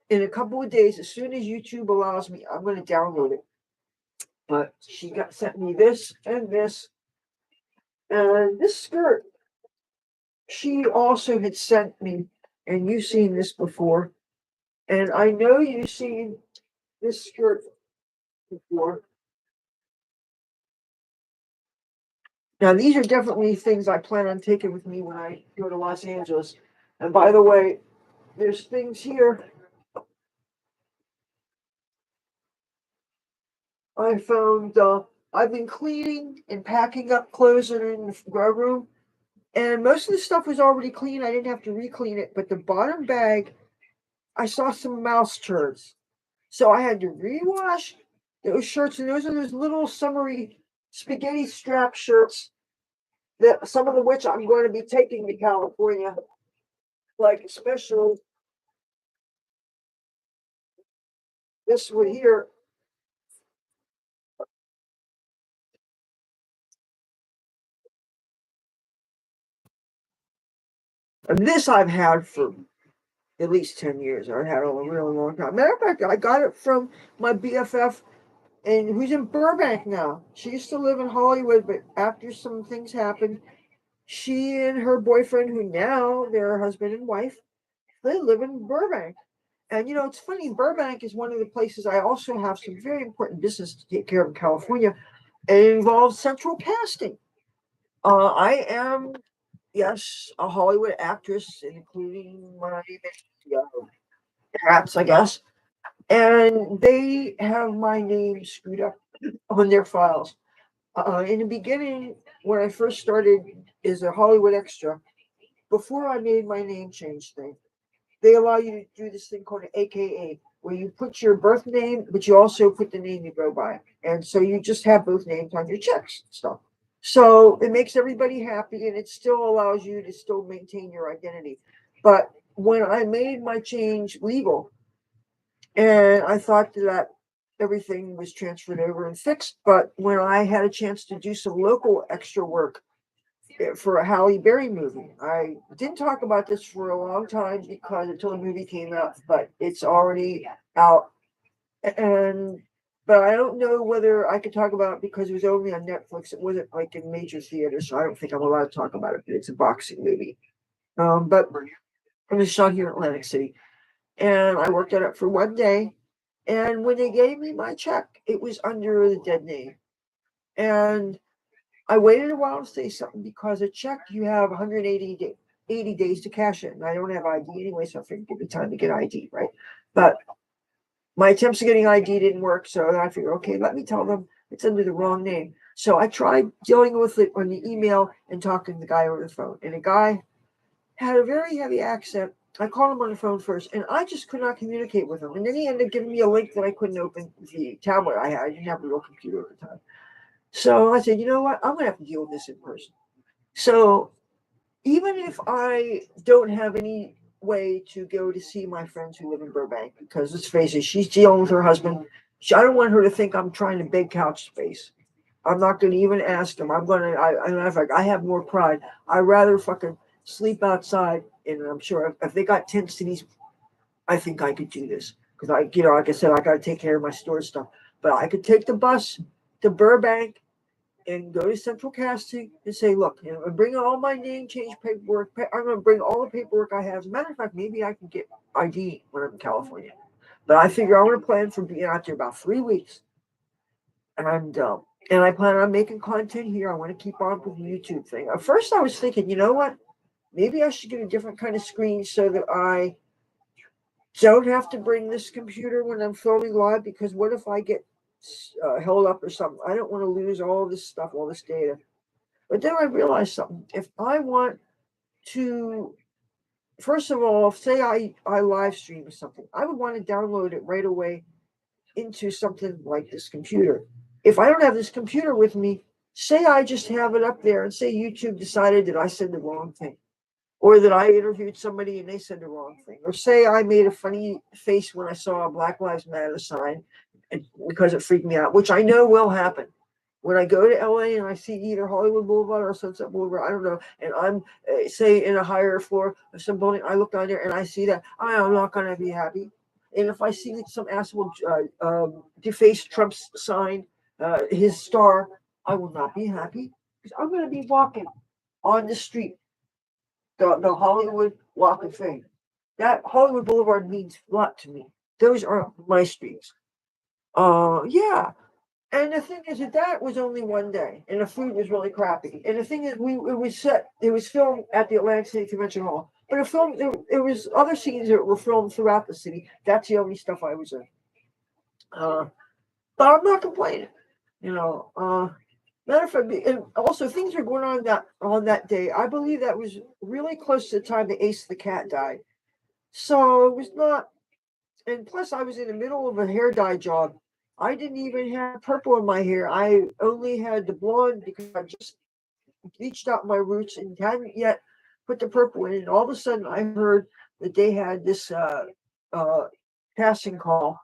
in a couple of days, as soon as YouTube allows me, I'm going to download it. But she sent me this and this. And this skirt, she also had sent me, and you've seen this before. And I know you've seen this skirt before. Now, these are definitely things I plan on taking with me when I go to Los Angeles. And by the way, there's things here I found. I've been cleaning and packing up clothes that are in the grow room, and most of the stuff was already clean. I didn't have to re-clean it, but the bottom bag, I saw some mouse turds, so I had to rewash those shirts. And those are those little summery spaghetti strap shirts that some of the which I'm going to be taking to California, like especially this one here. And this I've had for at least 10 years. I've had it a really long time. Matter of fact, I got it from my BFF and who's in Burbank now. She used to live in Hollywood, but after some things happened, she and her boyfriend, who now they're husband and wife, they live in Burbank. And it's funny, Burbank is one of the places I also have some very important business to take care of in California. It involves central casting. I am, yes, a Hollywood actress, including my hats, I guess. And they have my name screwed up on their files. In the beginning, when I first started as a Hollywood extra, before I made my name change thing, they allow you to do this thing called an AKA, where you put your birth name, but you also put the name you go by. And so you just have both names on your checks and stuff. So it makes everybody happy, and it still allows you to still maintain your identity. But when I made my change legal, and I thought that everything was transferred over and fixed, but when I had a chance to do some local extra work for a Halle Berry movie. I didn't talk about this for a long time because until the movie came out, but it's already out. And but I don't know whether I could talk about it because it was only on Netflix. It wasn't like in major theaters, so I don't think I'm allowed to talk about it. But it's a boxing movie. But it was shot here in Atlantic City, and I worked on it for one day. And when they gave me my check, it was under the dead name. And I waited a while to say something because a check you have 80 days to cash it. And I don't have ID anyway, so I figured give me time to get ID, right? But my attempts at getting ID didn't work. So then I figured, okay, let me tell them it's under the wrong name. So I tried dealing with it on the email and talking to the guy over the phone. And the guy had a very heavy accent. I called him on the phone first, and I just could not communicate with him. And then he ended up giving me a link that I couldn't open the tablet I had. I didn't have a real computer at the time. So I said, you know what? I'm going to have to deal with this in person. So even if I don't have any way to go to see my friends who live in Burbank, because let's face it, she's dealing with her husband. I don't want her to think I'm trying to beg couch space. I'm not going to even ask him. I'm going to, in fact, I have more pride. I'd rather fucking sleep outside. And I'm sure if they got 10 cities, I think I could do this. Because like I said, I got to take care of my store stuff. But I could take the bus to Burbank and go to central casting and say, look, I'm bringing all my name change paperwork. I'm going to bring all the paperwork I have. As a matter of fact, maybe I can get ID when I'm in California. But I figure I'm going to plan for being out there about 3 weeks. And I plan on making content here. I want to keep on with the YouTube thing. At first, I was thinking, you know what? Maybe I should get a different kind of screen so that I don't have to bring this computer when I'm filming live. Because what if I get held up or something? I don't want to lose all this stuff, all this data. But then I realized something. If I want to, first of all, say I live stream something, I would want to download it right away into something like this computer. If I don't have this computer with me, say I just have it up there and say YouTube decided that I said the wrong thing, or that I interviewed somebody and they said the wrong thing, or say I made a funny face when I saw a Black Lives Matter sign because it freaked me out, which I know will happen. When I go to LA and I see either Hollywood Boulevard or Sunset Boulevard, I don't know, and I'm say in a higher floor of some building, I look down there and I see that, I'm not going to be happy. And if I see some asshole deface Trump's sign, his star, I will not be happy because I'm going to be walking on the street, the Hollywood Walk of Fame. That Hollywood Boulevard means a lot to me. Those are my streets. Yeah. And the thing is that was only one day, and the food was really crappy. And the thing is, it was filmed at the Atlantic City Convention Hall, but there was other scenes that were filmed throughout the city. That's the only stuff I was in. But I'm not complaining, you know. Matter of fact, and also things were going on that day. I believe that was really close to the time that Ace the Cat died. So it was not, and plus I was in the middle of a hair dye job. I didn't even have purple in my hair. I only had the blonde because I just bleached out my roots and hadn't yet put the purple in. And all of a sudden, I heard that they had this casting call.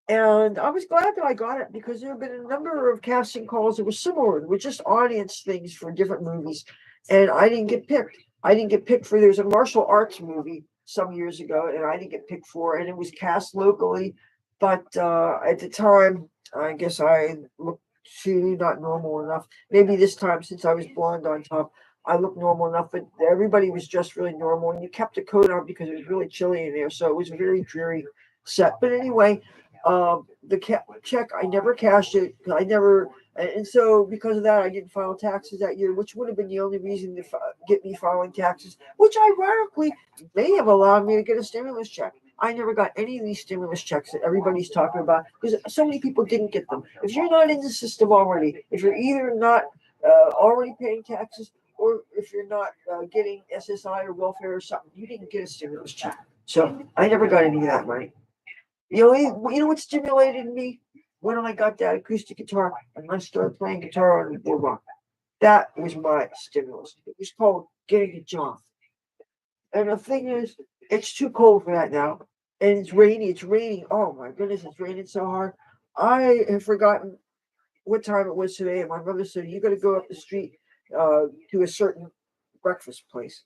And I was glad that I got it because there have been a number of casting calls that were similar. They were just audience things for different movies. And I didn't get picked. I didn't get picked for, there's a martial arts movie some years ago, and I didn't get picked for, and it was cast locally. But at the time, I guess I look too not normal enough. Maybe this time, since I was blonde on top, I looked normal enough, but everybody was just really normal. And you kept the coat on because it was really chilly in there, so it was a very dreary set. But anyway, the check, I never cashed it. I never, and so because of that, I didn't file taxes that year, which would have been the only reason to get me filing taxes, which ironically may have allowed me to get a stimulus check. I never got any of these stimulus checks that everybody's talking about because so many people didn't get them. If you're not in the system already, if you're either not already paying taxes or if you're not getting SSI or welfare or something, you didn't get a stimulus check. So I never got any of that money. You know what stimulated me? When I got that acoustic guitar and I started playing guitar on the boardwalk. That was my stimulus. It was called getting a job. And the thing is, it's too cold for that now. And it's rainy. It's raining. Oh my goodness, it's raining so hard. I have forgotten what time it was today. And my mother said, you got to go up the street to a certain breakfast place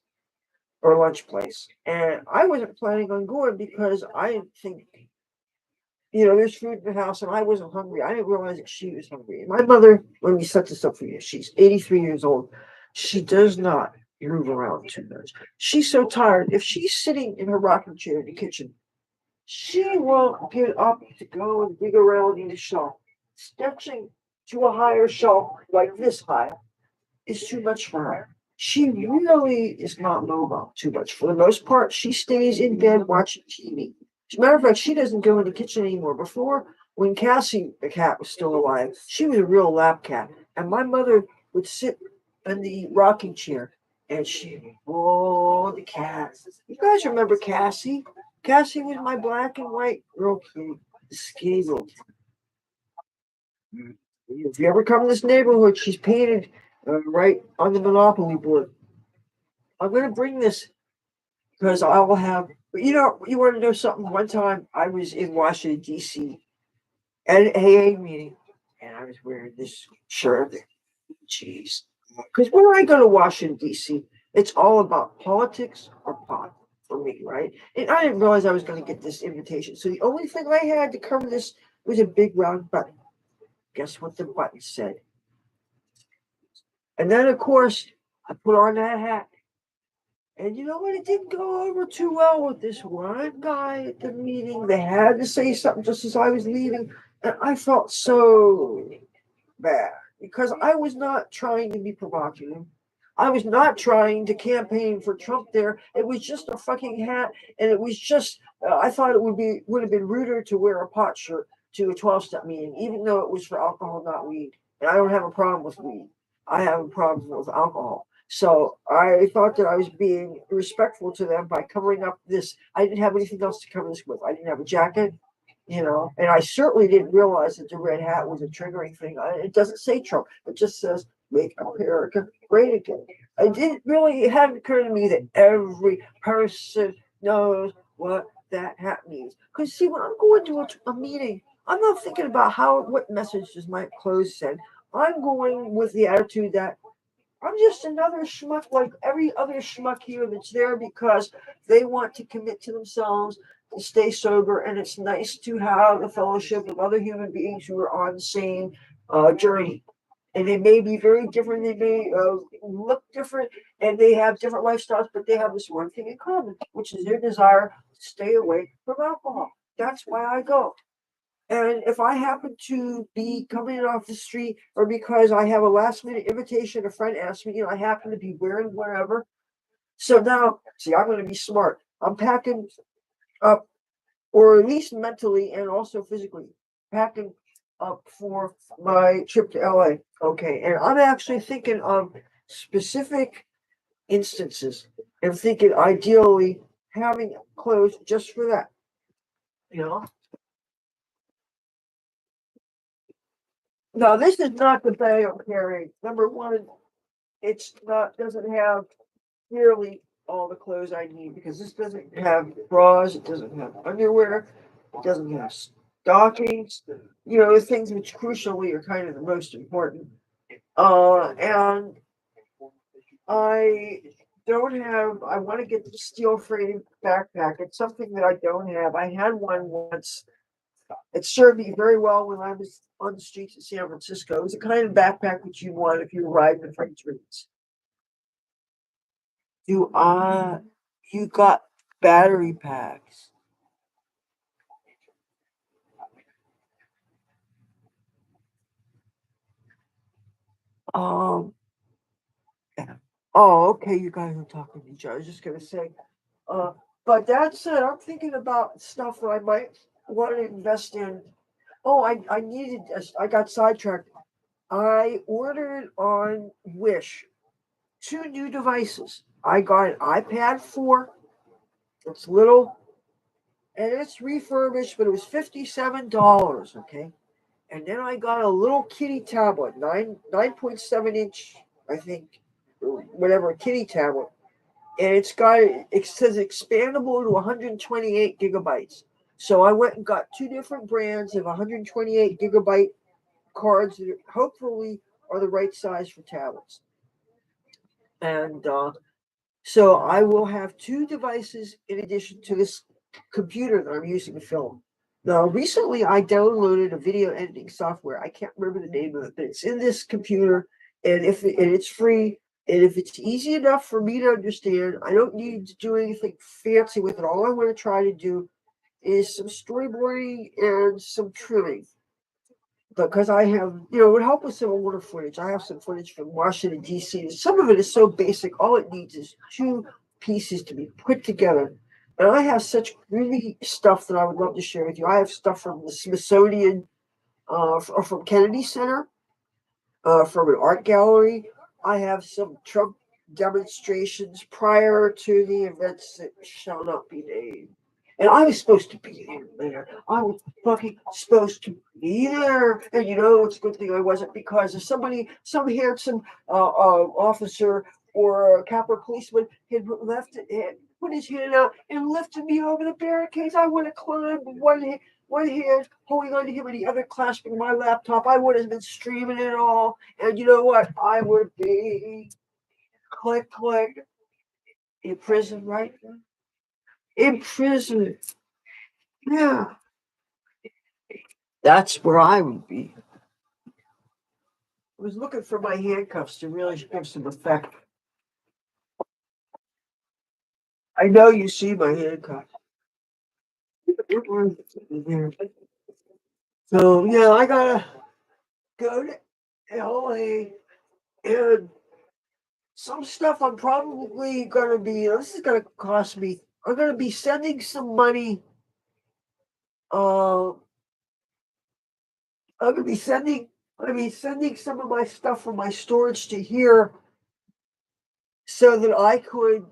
or lunch place. And I wasn't planning on going because I didn't think, there's food in the house and I wasn't hungry. I didn't realize that she was hungry. And my mother, let me set this up for you. She's 83 years old. She does not move around too much. She's so tired. If she's sitting in her rocking chair in the kitchen, she won't get up to go and dig around in the shelf. Stretching to a higher shelf like this high is too much for her. She really is not mobile too much. For the most part, she stays in bed watching TV. As a matter of fact, she doesn't go in the kitchen anymore. Before, when Cassie, the cat, was still alive, she was a real lap cat. And my mother would sit in the rocking chair and she would, oh, the cat. You guys remember Cassie? Cassie was my black and white real cute, skinny little. If you ever come to this neighborhood, she's painted right on the Monopoly board. I'm going to bring this because I will have, you want to know something? One time I was in Washington, D.C. at an AA meeting and I was wearing this shirt. Jeez. Because when I go to Washington, D.C., it's all about politics or pot for me, right? And I didn't realize I was going to get this invitation. So the only thing I had to cover this was a big round button. Guess what the button said? And then, of course, I put on that hat. And you know what? It didn't go over too well with this one guy at the meeting. They had to say something just as I was leaving. And I felt so bad because I was not trying to be provocative. I was not trying to campaign for Trump there. It was just a fucking hat. And it was just, I thought it would have been ruder to wear a pot shirt to a 12-step meeting, even though it was for alcohol, not weed. And I don't have a problem with weed. I have a problem with alcohol. So I thought that I was being respectful to them by covering up this. I didn't have anything else to cover this with. I didn't have a jacket, and I certainly didn't realize that the red hat was a triggering thing. It doesn't say Trump. It just says make America great again. It hadn't occurred to me that every person knows what that hat means. Because see, when I'm going to a meeting, I'm not thinking about what message does my clothes send. I'm going with the attitude that I'm just another schmuck like every other schmuck here that's there because they want to commit to themselves to stay sober. And it's nice to have a fellowship of other human beings who are on the same journey. And they may be very different. They may look different and they have different lifestyles, but they have this one thing in common, which is their desire to stay away from alcohol. That's why I go. And if I happen to be coming off the street or because I have a last minute invitation, a friend asked me, I happen to be wearing whatever. So now, see, I'm going to be smart. I'm packing up, or at least mentally and also physically, packing up for my trip to LA. Okay. And I'm actually thinking of specific instances and thinking ideally having clothes just for that, you know? No, this is not the bag I'm carrying. Number one, doesn't have nearly all the clothes I need because this doesn't have bras, it doesn't have underwear, it doesn't have stockings, the things which crucially are kind of the most important. And I want to get the steel frame backpack. It's something that I don't have. I had one once It served me very well when I was on the streets of San Francisco. It was the kind of backpack that you want if you arrived in French streets. You got battery packs. Um, oh, okay, you guys are talking to each other. I was just gonna say, uh, but that said, I'm thinking about stuff that I might want to invest in. Oh, I got sidetracked. I ordered on Wish 2 new devices. I got an iPad 4. It's little and it's refurbished, but it was $57. Okay. And then I got a little kitty tablet, 9.7 inch, I think, whatever, kitty tablet. And it says expandable to 128 gigabytes. So I went and got 2 different brands of 128 gigabyte cards that hopefully are the right size for tablets. And so I will have 2 devices in addition to this computer that I'm using to film. Now, recently I downloaded a video editing software. I can't remember the name of it, but it's in this computer, and it's free. And if it's easy enough for me to understand, I don't need to do anything fancy with it. All I want to try to do is some storyboarding and some trimming, because I have, it would help with some older footage. I have some footage from Washington, D.C. Some of it is so basic. All it needs is 2 pieces to be put together. And I have such really stuff that I would love to share with you. I have stuff from the Smithsonian, or from Kennedy Center, from an art gallery. I have some Trump demonstrations prior to the events that shall not be named. And I was supposed to be there. I was fucking supposed to be there. And it's a good thing I wasn't, because if some handsome officer or a Capitol policeman had put his hand out and lifted me over the barricades, I would have climbed one hand holding onto him and the other clasping my laptop. I would have been streaming it all. And you know what? I would be click, click, in prison, right? In prison. Yeah. That's where I would be. I was looking for my handcuffs to really give some effect. I know you see my handcuffs. So yeah, I gotta go to LA, and some stuff I'm probably gonna be. This is gonna cost me. I'm gonna be sending some money. Uh, I'm gonna be sending. Sending some of my stuff from my storage to here, so that I could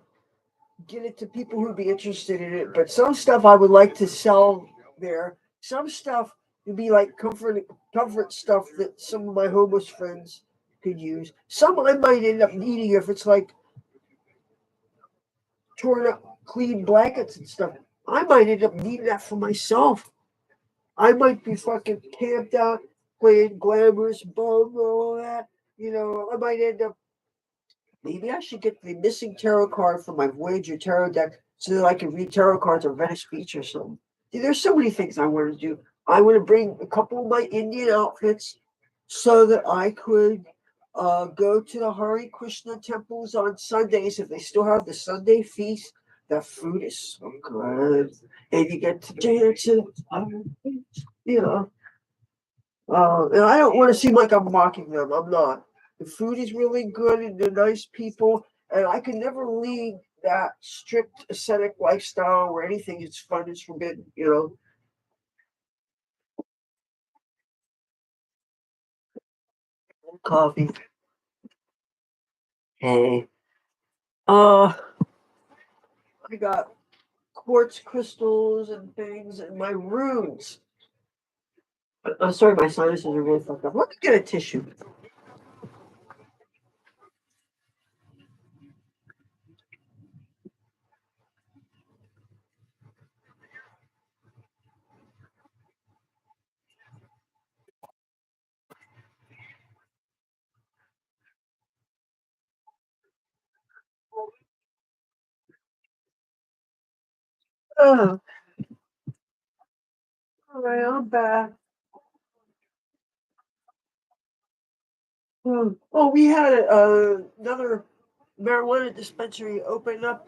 get it to people who'd be interested in it. But some stuff I would like to sell there. Some stuff would be like comfort stuff that some of my homeless friends could use. Some I might end up needing if it's like torn up clean blankets and stuff. I might end up needing that for myself. I might be fucking camped out playing glamorous bum and all that. I might end up. Maybe I should get the missing tarot card from my Voyager tarot deck so that I can read tarot cards on Venice Beach or something. See, there's so many things I want to do. I want to bring a couple of my Indian outfits so that I could go to the Hare Krishna temples on Sundays if they still have the Sunday feast. The food is so good, and you get to dance and you know. And I don't want to seem like I'm mocking them. I'm not. The food is really good and they're nice people. And I can never lead that strict ascetic lifestyle where anything is fun is forbidden. Coffee. Hey. Uh, I got quartz crystals and things and my runes. I'm sorry, my sinuses are really fucked up. Let me get a tissue. Uh, All right, I'm back. Oh, we had another marijuana dispensary open up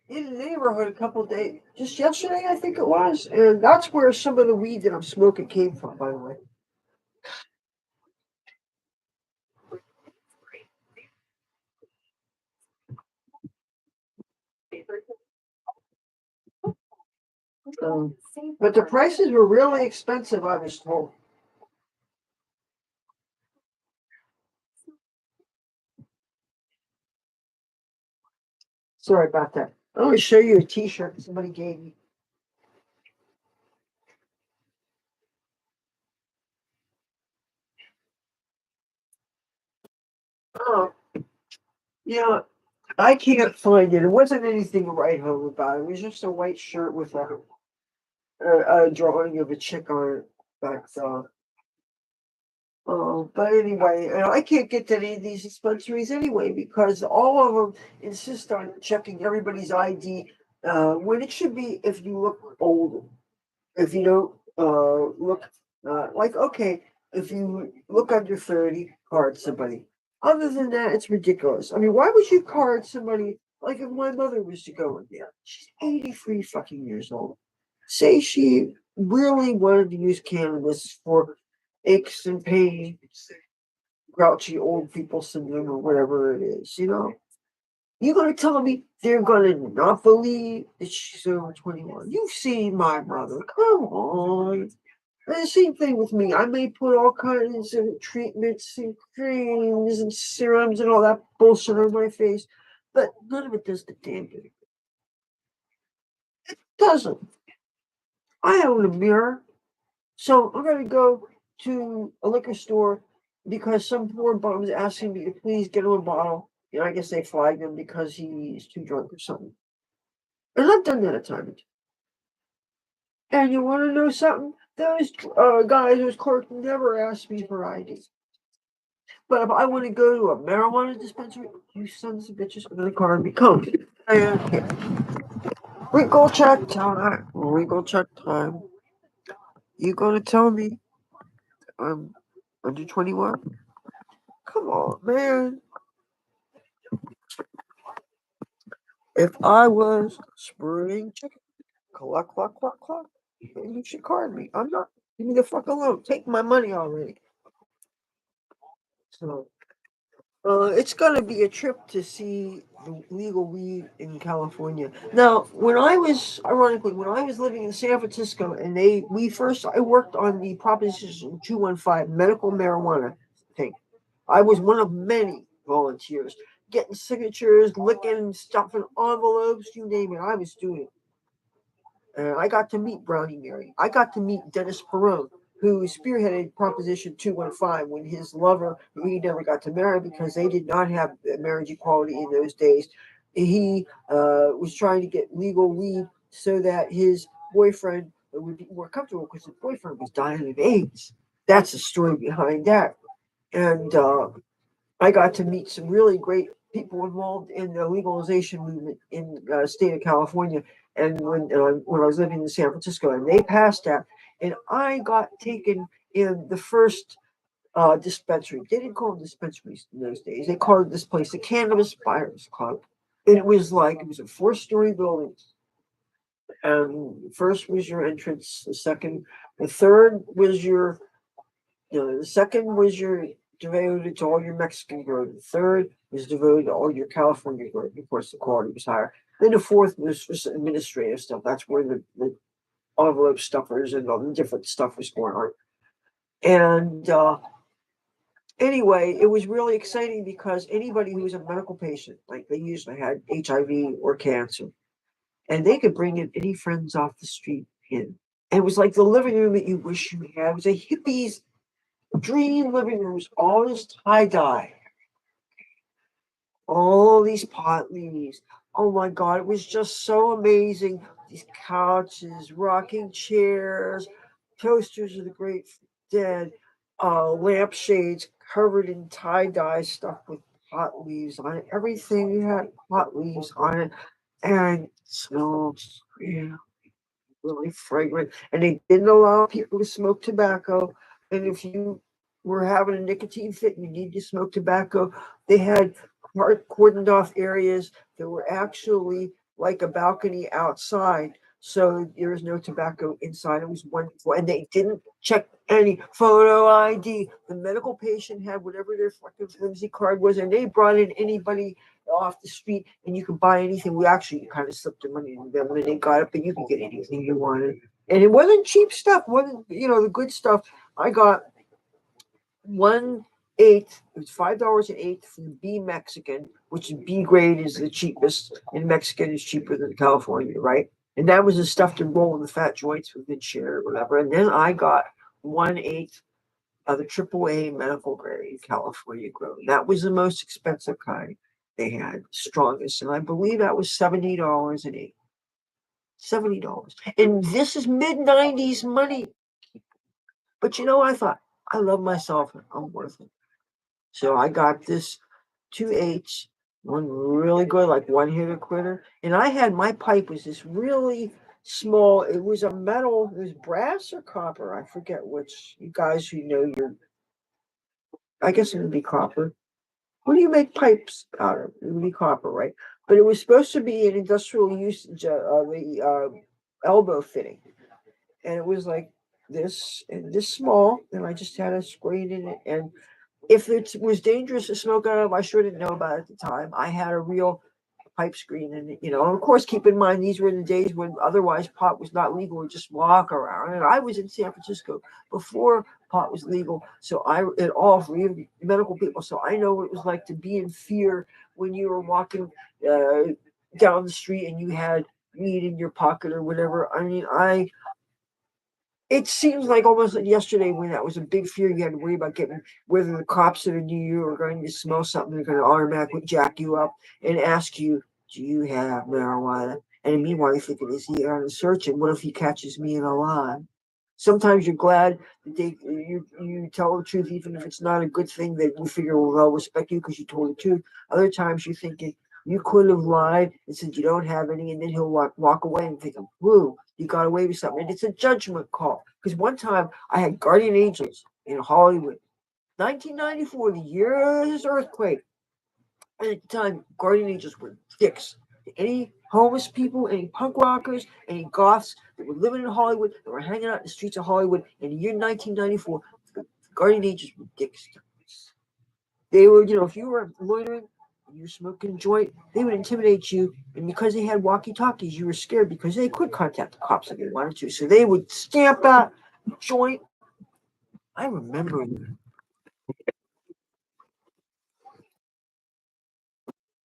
in the neighborhood a couple days, just yesterday, I think it was, and that's where some of the weed that I'm smoking came from, by the way. Um, but the prices were really expensive, I was told. Sorry about that. I'm going to show you a T-shirt somebody gave me. Oh, yeah, I can't find it. It wasn't anything to write home about. It was just a white shirt with a drawing of a chick on it. But anyway, I can't get to any of these dispensaries anyway because all of them insist on checking everybody's ID when it should be if you look old. If you don't look like okay, if you look under 30, card somebody. Other than that, it's ridiculous. I mean, why would you card somebody like if my mother was to go in there? She's 83 fucking years old. Say she really wanted to use cannabis for aches and pains, grouchy old people syndrome or whatever it is, you know? You gonna tell me they're gonna not believe that she's over 21? You've seen my mother. Come on. And the same thing with me. I may put all kinds of treatments and creams and serums and all that bullshit on my face, but none of it does the damn thing. It doesn't. I own a mirror. So I'm gonna go to a liquor store because some poor bum is asking me to please get him a bottle. You know, I guess they flagged him because he's too drunk or something. And I've done that a time or two. And you want to know something? Those guys, those clerks never asked me for ID. But if I want to go to a marijuana dispensary, you sons of bitches are gonna card me. Come. And wrinkle check time. Wrinkle check time. You gonna tell me I'm under 21? Come on, man. If I was spring chicken, cluck, cluck, cluck, cluck, then you should card me. I'm not. Leave me the fuck alone. Take my money already. So, it's gonna be a trip to see the legal weed in California. Now, ironically, when I was living in San Francisco, and I worked on the Proposition 215 medical marijuana thing. I was one of many volunteers getting signatures, licking, stuffing envelopes, you name it. I was doing it. I got to meet Brownie Mary. I got to meet Dennis Perone, who spearheaded Proposition 215 when his lover, who he never got to marry because they did not have marriage equality in those days, he was trying to get legal weed so that his boyfriend would be more comfortable because his boyfriend was dying of AIDS. That's the story behind that. And I got to meet some really great people involved in the legalization movement in the state of California. And when I was living in San Francisco, and they passed that, and I got taken in the first dispensary. They didn't call them dispensaries in those days. They called this place the Cannabis Buyers Club. And it was a 4-story building. First was your entrance. The third was the second was your devoted to all your Mexican growth. The third was devoted to all your California growth. Of course, the quality was higher. Then the fourth was for some administrative stuff. That's where the envelope stuffers and all the different stuff was going on. And anyway, it was really exciting because anybody who was a medical patient, like they usually had HIV or cancer, and they could bring in any friends off the street in. And it was like the living room that you wish you had. It was a hippie's dream living rooms, all this tie dye, all these pot leaves. Oh my God, it was just so amazing. These couches, rocking chairs, posters of the great dead, lampshades covered in tie dye stuff with pot leaves on it. Everything had pot leaves on it, and it smelled, yeah. really fragrant, and they didn't allow people to smoke tobacco. And if you were having a nicotine fit and you need to smoke tobacco, they had cordoned off areas that were actually like a balcony outside. So there was no tobacco inside. It was wonderful. And they didn't check any photo ID. The medical patient had whatever their fucking flimsy card was, and they brought in anybody off the street and you could buy anything. We actually kind of slipped the money to them and they got it, but you could get anything you wanted. And it wasn't cheap stuff, wasn't the good stuff. I got 1/8. It was $5 an eighth for the B Mexican, which is B grade is the cheapest, and Mexican is cheaper than California, right? And that was the stuff to roll in the fat joints within share or whatever. And then I got 1/8 of the AAA medical grade California grown. That was the most expensive kind they had, strongest, and I believe that was $70 an eighth. $70, and this is mid-90s money. But I thought, I love myself and I'm worth it. So I got this 2/8, one really good, like one hitter quitter. And I had my pipe was this really small, it was a metal, it was brass or copper. I forget which. You guys who know I guess it would be copper. What do you make pipes out of? It would be copper, right? But it was supposed to be an industrial usage of the elbow fitting. And it was like this and this small, and I just had a screen in it. And if it was dangerous to smoke out of, I sure didn't know about it at the time. I had a real pipe screen, and and of course, keep in mind these were the days when otherwise pot was not legal or just walk around. And I was in San Francisco before pot was legal, so it all for medical people. So I know what it was like to be in fear when you were walking down the street and you had weed in your pocket or whatever. I mean, it seems like almost like yesterday when that was a big fear. You had to worry about getting whether the cops that are near you are going to smell something. They're going to automatically jack you up and ask you, "Do you have marijuana?" And meanwhile, you thinking, "Is he on a search? And what if he catches me in a lie?" Sometimes you're glad that you tell the truth, even if it's not a good thing. That you figure, well, they'll respect you because you told the truth. Other times you're thinking you could have lied and said you don't have any, and then he'll walk away and think, "Woo, you got away with something." And it's a judgment call. Because one time I had guardian angels in Hollywood, 1994, the year of his earthquake. And at the time, guardian angels were dicks. Any homeless people, any punk rockers, any goths that were living in Hollywood, that were hanging out in the streets of Hollywood in the year 1994, the guardian angels were dicks. They were, if you were loitering, you were smoking a joint, they would intimidate you. And because they had walkie-talkies, you were scared because they could contact the cops if they wanted to. So they would stamp out the joint. I remember.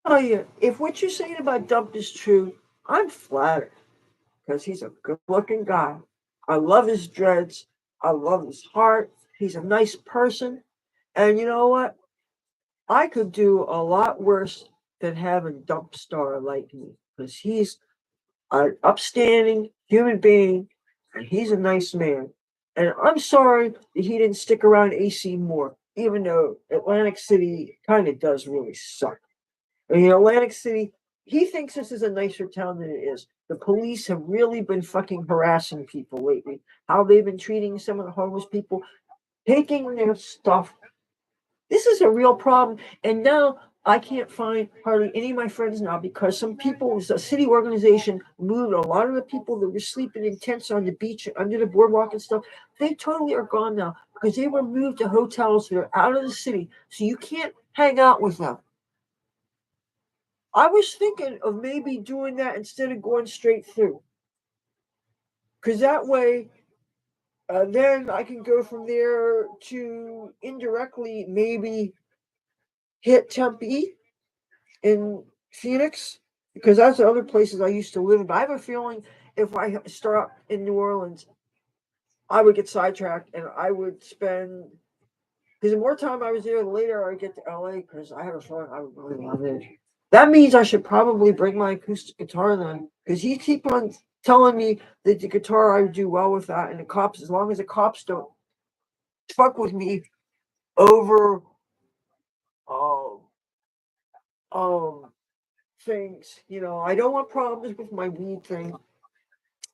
Oh yeah, if what you're saying about Dump is true, I'm flattered because he's a good-looking guy. I love his dreads. I love his heart. He's a nice person. And you know what? I could do a lot worse than having Dump Star like me because he's an upstanding human being and he's a nice man. And I'm sorry that he didn't stick around AC more, even though Atlantic City kind of does really suck. Atlantic City, he thinks this is a nicer town than it is. The police have really been fucking harassing people lately. How they've been treating some of the homeless people, taking their stuff. This is a real problem. And now I can't find hardly any of my friends now because some people, a city organization, moved a lot of the people that were sleeping in tents on the beach under the boardwalk and stuff. They totally are gone now because they were moved to hotels that are out of the city. So you can't hang out with them. I was thinking of maybe doing that instead of going straight through. Because that way, then I can go from there to indirectly maybe hit Tempe in Phoenix. Because that's the other places I used to live in. But I have a feeling if I start in New Orleans, I would get sidetracked and I would spend. Because the more time I was there, the later I get to LA. Because I have a feeling I would really love it. That means I should probably bring my acoustic guitar then, because he keep on telling me that the guitar I would do well with that, and the cops, as long as the cops don't fuck with me over um um things, I don't want problems with my weed thing.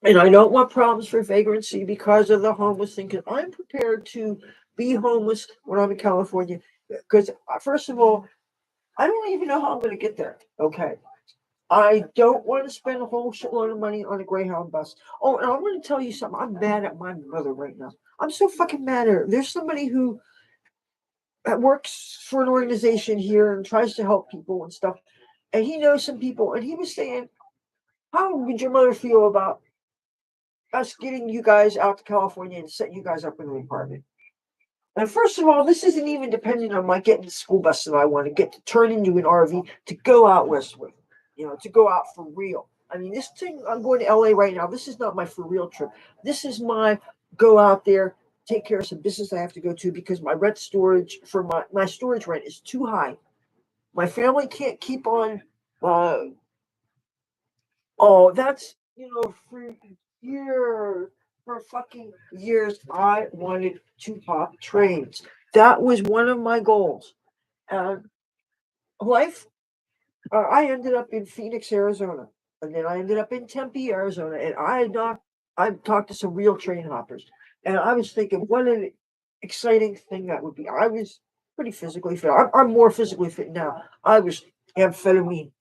And I don't want problems for vagrancy because of the homeless thing, because I'm prepared to be homeless when I'm in California. Because, first of all, I don't even know how I'm going to get there. Okay. I don't want to spend a whole shitload of money on a Greyhound bus. Oh, and I'm going to tell you something. I'm mad at my mother right now. I'm so fucking mad at her. There's somebody who works for an organization here and tries to help people and stuff. And he knows some people. And he was saying, how would your mother feel about us getting you guys out to California and set you guys up in an apartment? And first of all, this isn't even dependent on my getting the school bus that I want to get to turn into an RV to go out west with, to go out for real. I mean, this thing, I'm going to LA right now. This is not my for real trip. This is my go out there, take care of some business I have to go to because my rent storage for my storage rent is too high. My family can't keep on, uh, oh, that's, for years, for fucking years, I wanted to hop trains. That was one of my goals. And life, I ended up in Phoenix, Arizona, and then I ended up in Tempe, Arizona, and I talked to some real train hoppers, and I was thinking, what an exciting thing that would be. I was pretty physically fit. I'm more physically fit now. I was amphetamine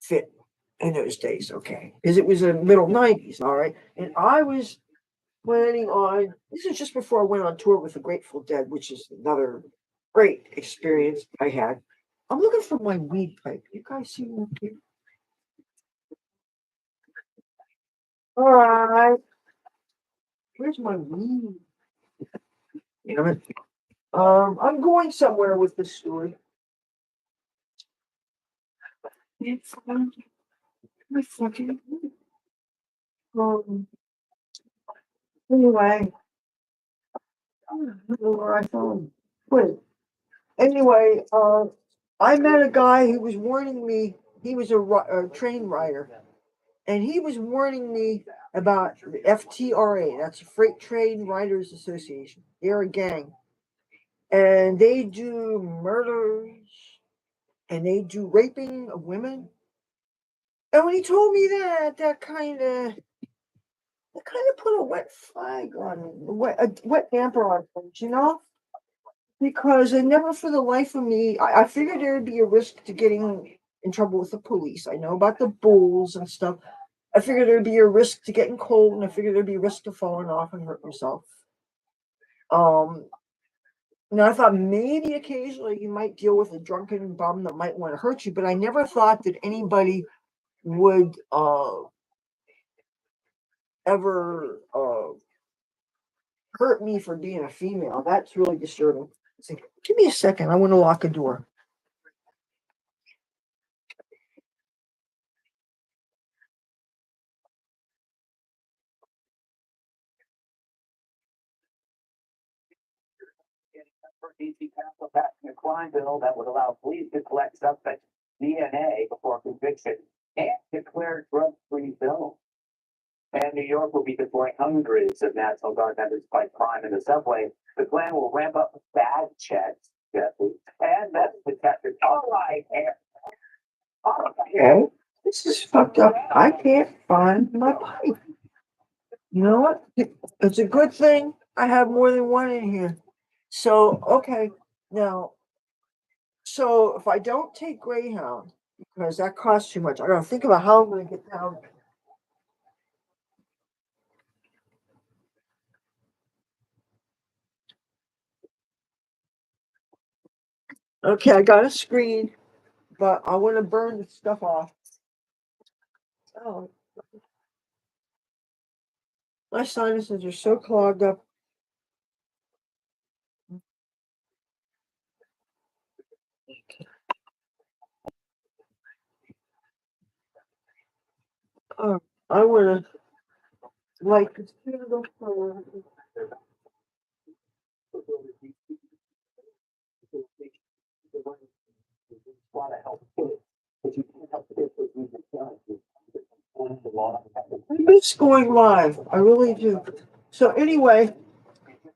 fit in those days, okay, because it was the middle '90s, all right, and I was planning on. This is just before I went on tour with the Grateful Dead, which is another great experience I had. I'm looking for my weed pipe. You guys see one here? All right. Where's my weed? Damn it. I'm going somewhere with this story. Can't find my fucking weed. Um, anyway, I don't know where I found. Wait. Anyway, I met a guy who was warning me. He was a train rider, and he was warning me about the FTRA. That's the Freight Train Riders Association. They're a gang, and they do murders and they do raping of women. And when he told me that, that kind of put a wet flag on a wet damper on things. Because I never, for the life of me, I figured there would be a risk to getting in trouble with the police. I know about the bulls and stuff. I figured there'd be a risk to getting cold, and I figured there'd be a risk to falling off and hurt myself. Um, and I thought maybe occasionally you might deal with a drunken bum that might want to hurt you, but I never thought that anybody would ever hurt me for being a female. That's really disturbing. Give me a second. I want to lock a door. DC Council passing a crime bill that would allow police to collect suspects' DNA before conviction and declare drug-free zones. And New York will be deploying hundreds of National Guard members to fight crime in the subway. The plan will ramp up bag checks, Jesse, and metal detectors. All right, Okay, this is fucked up. I can't find my pipe. You know what? It's a good thing I have more than one in here. So, okay, now, so if I don't take Greyhound, because that costs too much, I gotta think about how I'm gonna get down. Okay, I got a screen, but I want to burn the stuff off. Oh, my sinuses are so clogged up. Oh, I want to light this candle for. want to help kids, but you can't help kids with these challenges. I miss going live. I really do. So anyway,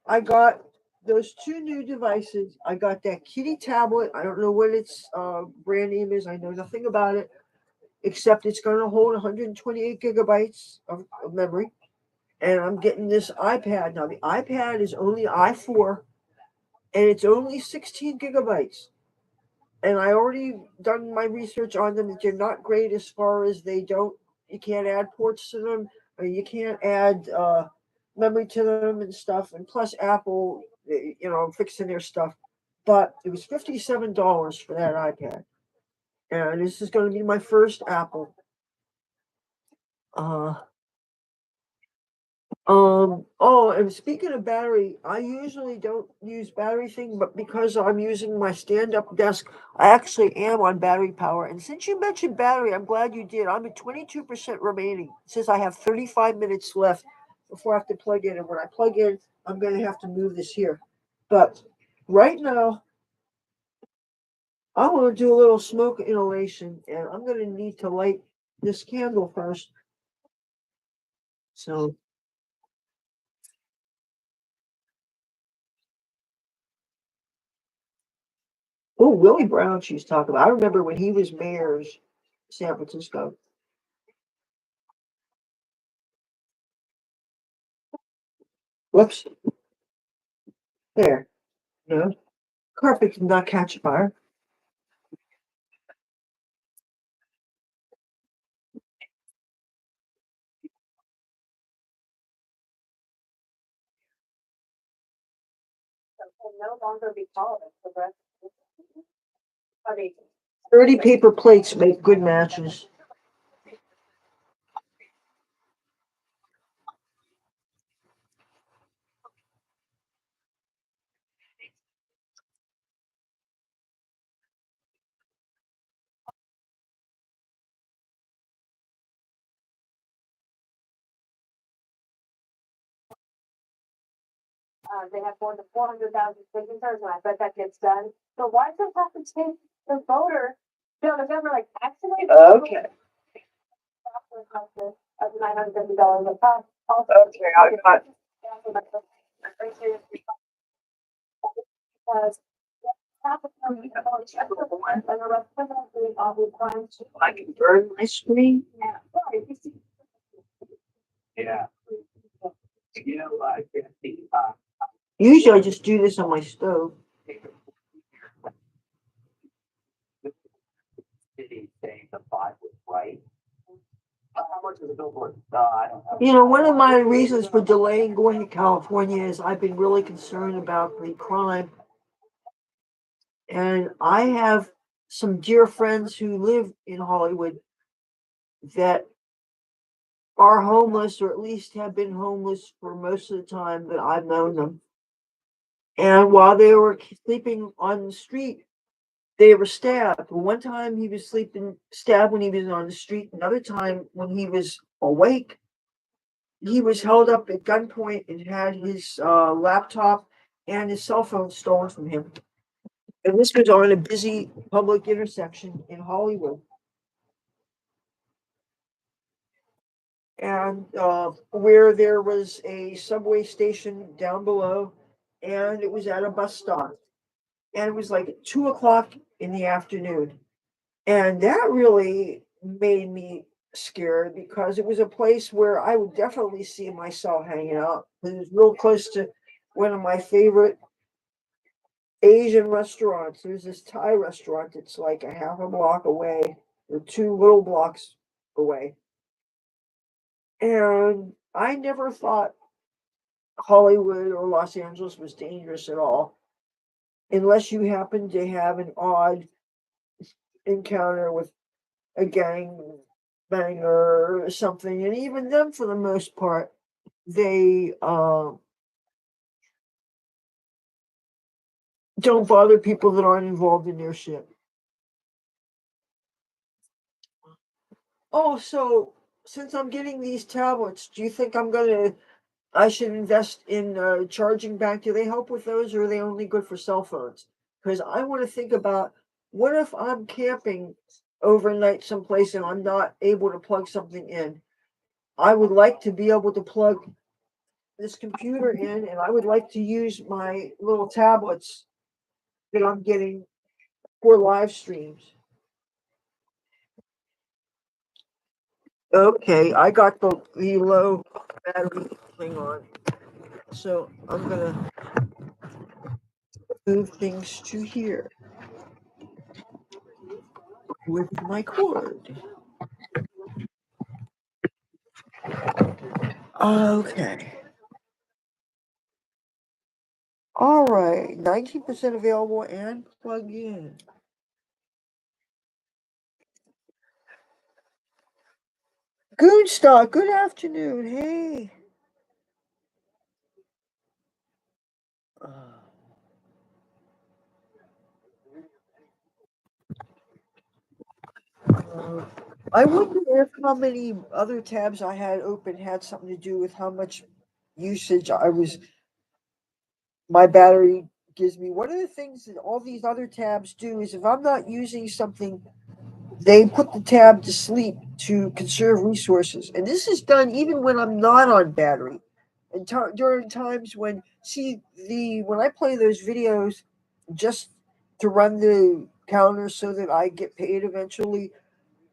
I got those two new devices. I got that kitty tablet. I don't know what its brand name is. I know nothing about it. except it's going to hold 128 gigabytes of memory. And I'm getting this iPad. Now, the iPad is only i4, and it's only 16 gigabytes. And I already done my research on them. They're not great as far as you can't add ports to them, or you can't add memory to them and stuff. And plus, Apple, fixing their stuff. But it was $57 for that iPad. And this is going to be my first Apple. And speaking of battery, I usually don't use battery thing, but because I'm using my stand-up desk, I actually am on battery power. And since you mentioned battery, I'm glad you did. I'm at 22% remaining. It says I have 35 minutes left before I have to plug in. And when I plug in, I'm going to have to move this here. But right now, I want to do a little smoke inhalation, and I'm going to need to light this candle first. So, oh, Willie Brown, she's talking about. I remember when he was mayor of San Francisco. Whoops. There. No. Carpet did not catch fire. No longer be called the rest. 30 paper plates make good matches. They have more than 400,000 signatures, and I bet that gets done. So why does it have to take the voter till November, like, actually? Okay. Of $950 a pop. Okay, I got. Because half of them, and the rest of them doing all the crimes. I can burn my screen. Yeah, sorry, you see. Yeah. I can't see, Usually I just do this on my stove. city saying the five was right. How much is the billboard? I don't know. You know, one of my reasons for delaying going to California is I've been really concerned about the crime. And I have some dear friends who live in Hollywood that are homeless, or at least have been homeless for most of the time that I've known them. And while they were sleeping on the street, they were stabbed. One time he was stabbed when he was on the street. Another time when he was awake, he was held up at gunpoint and had his laptop and his cell phone stolen from him. And this was on a busy public intersection in Hollywood. And where there was a subway station down below, and it was at a bus stop. And it was like 2 o'clock in the afternoon. And that really made me scared because it was a place where I would definitely see myself hanging out. It was real close to one of my favorite Asian restaurants. There's this Thai restaurant that's like a half a block away, or 2 little blocks away. And I never thought Hollywood or Los Angeles was dangerous at all, unless you happen to have an odd encounter with a gang banger or something. And even them, for the most part, they don't bother people that aren't involved in their shit. Oh, so since I'm getting these tablets, do you think I should invest in charging back? Do they help with those, or are they only good for cell phones? Because I want to think about, what if I'm camping overnight someplace and I'm not able to plug something in? I would like to be able to plug this computer in, and I would like to use my little tablets that I'm getting for live streams. Okay, I got the low battery thing on. So I'm gonna move things to here with my cord. Okay. All right, 19% available and plug in. Goonstock, good afternoon. Hey. Uh, I wonder if how many other tabs I had open had something to do with how much usage my battery gives me. One of the things that all these other tabs do is if I'm not using something, they put the tab to sleep to conserve resources. And this is done even when I'm not on battery. And during times when, when I play those videos just to run the counter so that I get paid eventually,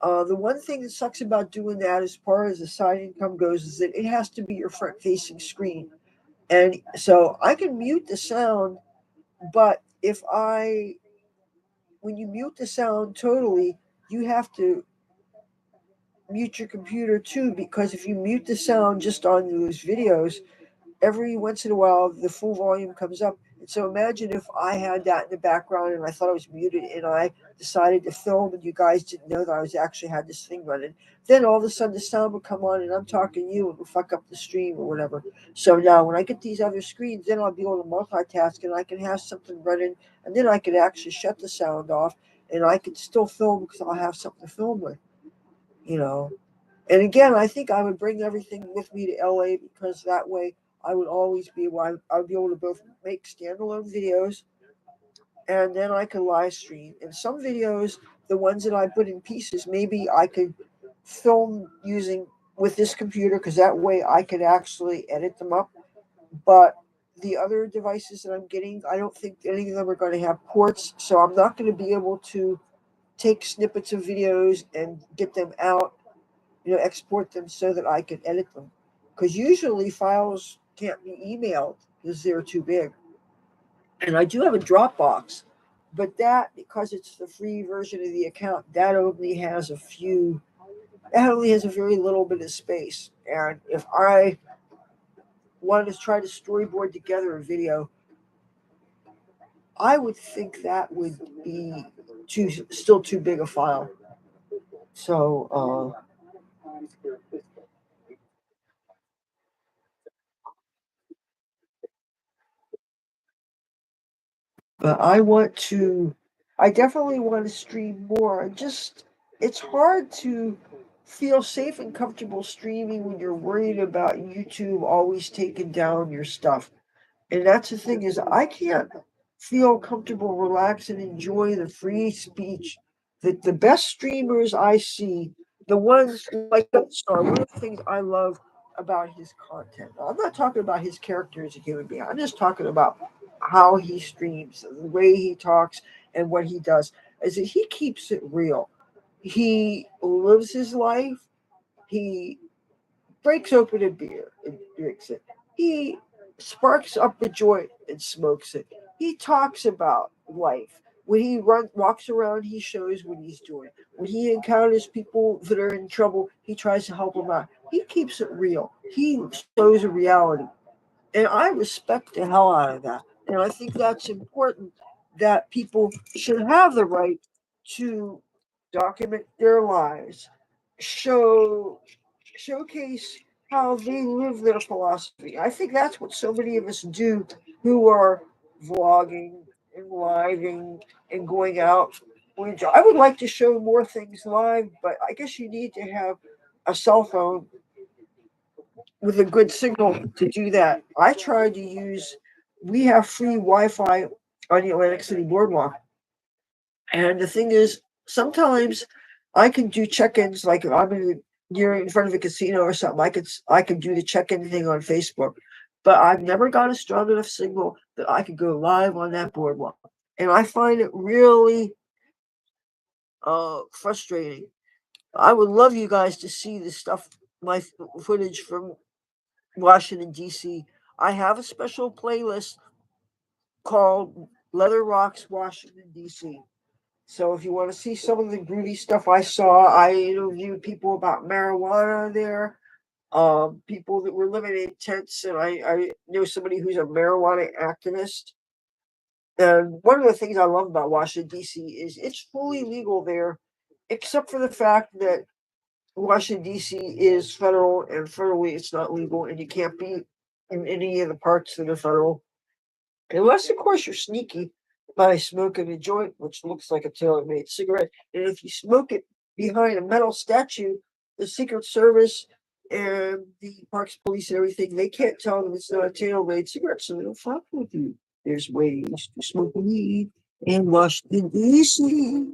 the one thing that sucks about doing that as far as the side income goes is that it has to be your front facing screen. And so I can mute the sound, but when you mute the sound totally, you have to mute your computer too, because if you mute the sound just on those videos, every once in a while the full volume comes up. And so imagine if I had that in the background and I thought I was muted and I decided to film and you guys didn't know that I was actually had this thing running. Then all of a sudden the sound would come on and I'm talking to you and will fuck up the stream or whatever. So now when I get these other screens, then I'll be able to multitask and I can have something running and then I could actually shut the sound off and I could still film because I'll have something to film with, you know. And again, I think I would bring everything with me to LA because that way I would always be I would be able to both make standalone videos and then I could live stream. And some videos, the ones that I put in pieces, maybe I could film using with this computer because that way I could actually edit them up. But the other devices that I'm getting, I don't think any of them are going to have ports, so I'm not going to be able to take snippets of videos and get them out, export them so that I can edit them. Because usually files can't be emailed because they're too big. And I do have a Dropbox, but that, because it's the free version of the account, that only has a very little bit of space. And if I wanted to try to storyboard together a video, I would think that would be still too big a file. So, but I definitely want to stream more. It's hard to feel safe and comfortable streaming when you're worried about YouTube always taking down your stuff. And that's the thing is I can't feel comfortable, relax, and enjoy the free speech that the best streamers I see, the ones like Star, one of the things I love about his content. I'm not talking about his character as a human being. I'm just talking about how he streams, the way he talks, and what he does. Is that he keeps it real. He lives his life. He breaks open a beer and drinks it. He sparks up a joint and smokes it. He talks about life. When he walks around, he shows what he's doing. When he encounters people that are in trouble, he tries to help them out. He keeps it real. He shows a reality. And I respect the hell out of that. And I think that's important that people should have the right to document their lives, show showcase how they live their philosophy. I think that's what so many of us do who are vlogging and living and going out. I would like to show more things live, but I guess you need to have a cell phone with a good signal to do that. We have free Wi Fi on the Atlantic City Boardwalk. And the thing is, sometimes I can do check-ins like if I'm near in front of a casino or something. I could do the check-in thing on Facebook, but I've never got a strong enough signal that I could go live on that boardwalk, and I find it really frustrating I would love you guys to see the stuff, my footage from Washington, D.C. I have a special playlist called Leather Rocks Washington, D.C. So if you want to see some of the groovy stuff I saw, I interviewed people about marijuana there, people that were living in tents, and I know somebody who's a marijuana activist. And one of the things I love about Washington, D.C. is it's fully legal there, except for the fact that Washington, D.C. is federal, and federally it's not legal, and you can't be in any of the parts that are federal. Unless, of course, you're sneaky by smoking a joint, which looks like a tailor-made cigarette. And if you smoke it behind a metal statue, the Secret Service and the Parks Police and everything, they can't tell them it's not a tailor-made cigarette, so they don't fuck with you. There's ways to smoke weed in Washington, D.C.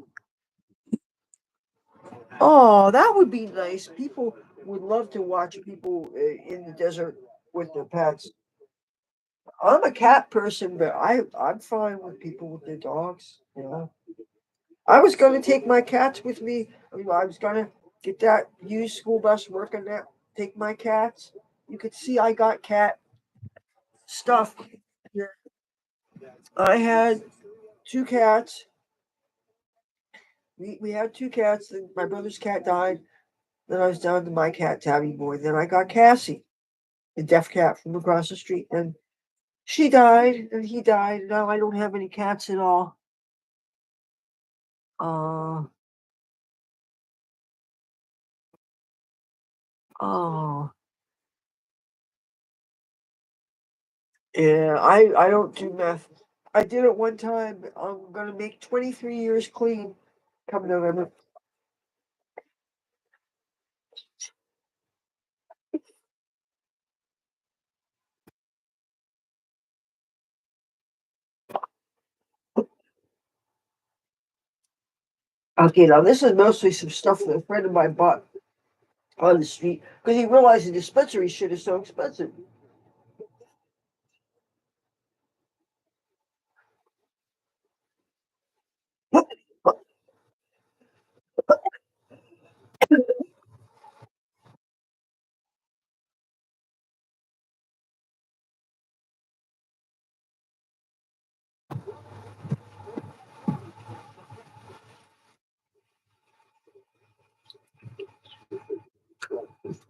Oh, that would be nice. People would love to watch people in the desert with their pets. I'm a cat person, but I'm fine with people with their dogs. I was going to take my cats with me. I was going to get that used school bus, work on that, take my cats. You could see I got cat stuff here. I had two cats. We had two cats. My brother's cat died. Then I was down to my cat, Tabby Boy. Then I got Cassie, the deaf cat from across the street. And she died, and he died. Now I don't have any cats at all. Uh, oh, yeah. I don't do meth. I did it one time. I'm gonna make 23 years clean come November. Okay, now this is mostly some stuff that a friend of mine bought on the street because he realized the dispensary shit is so expensive.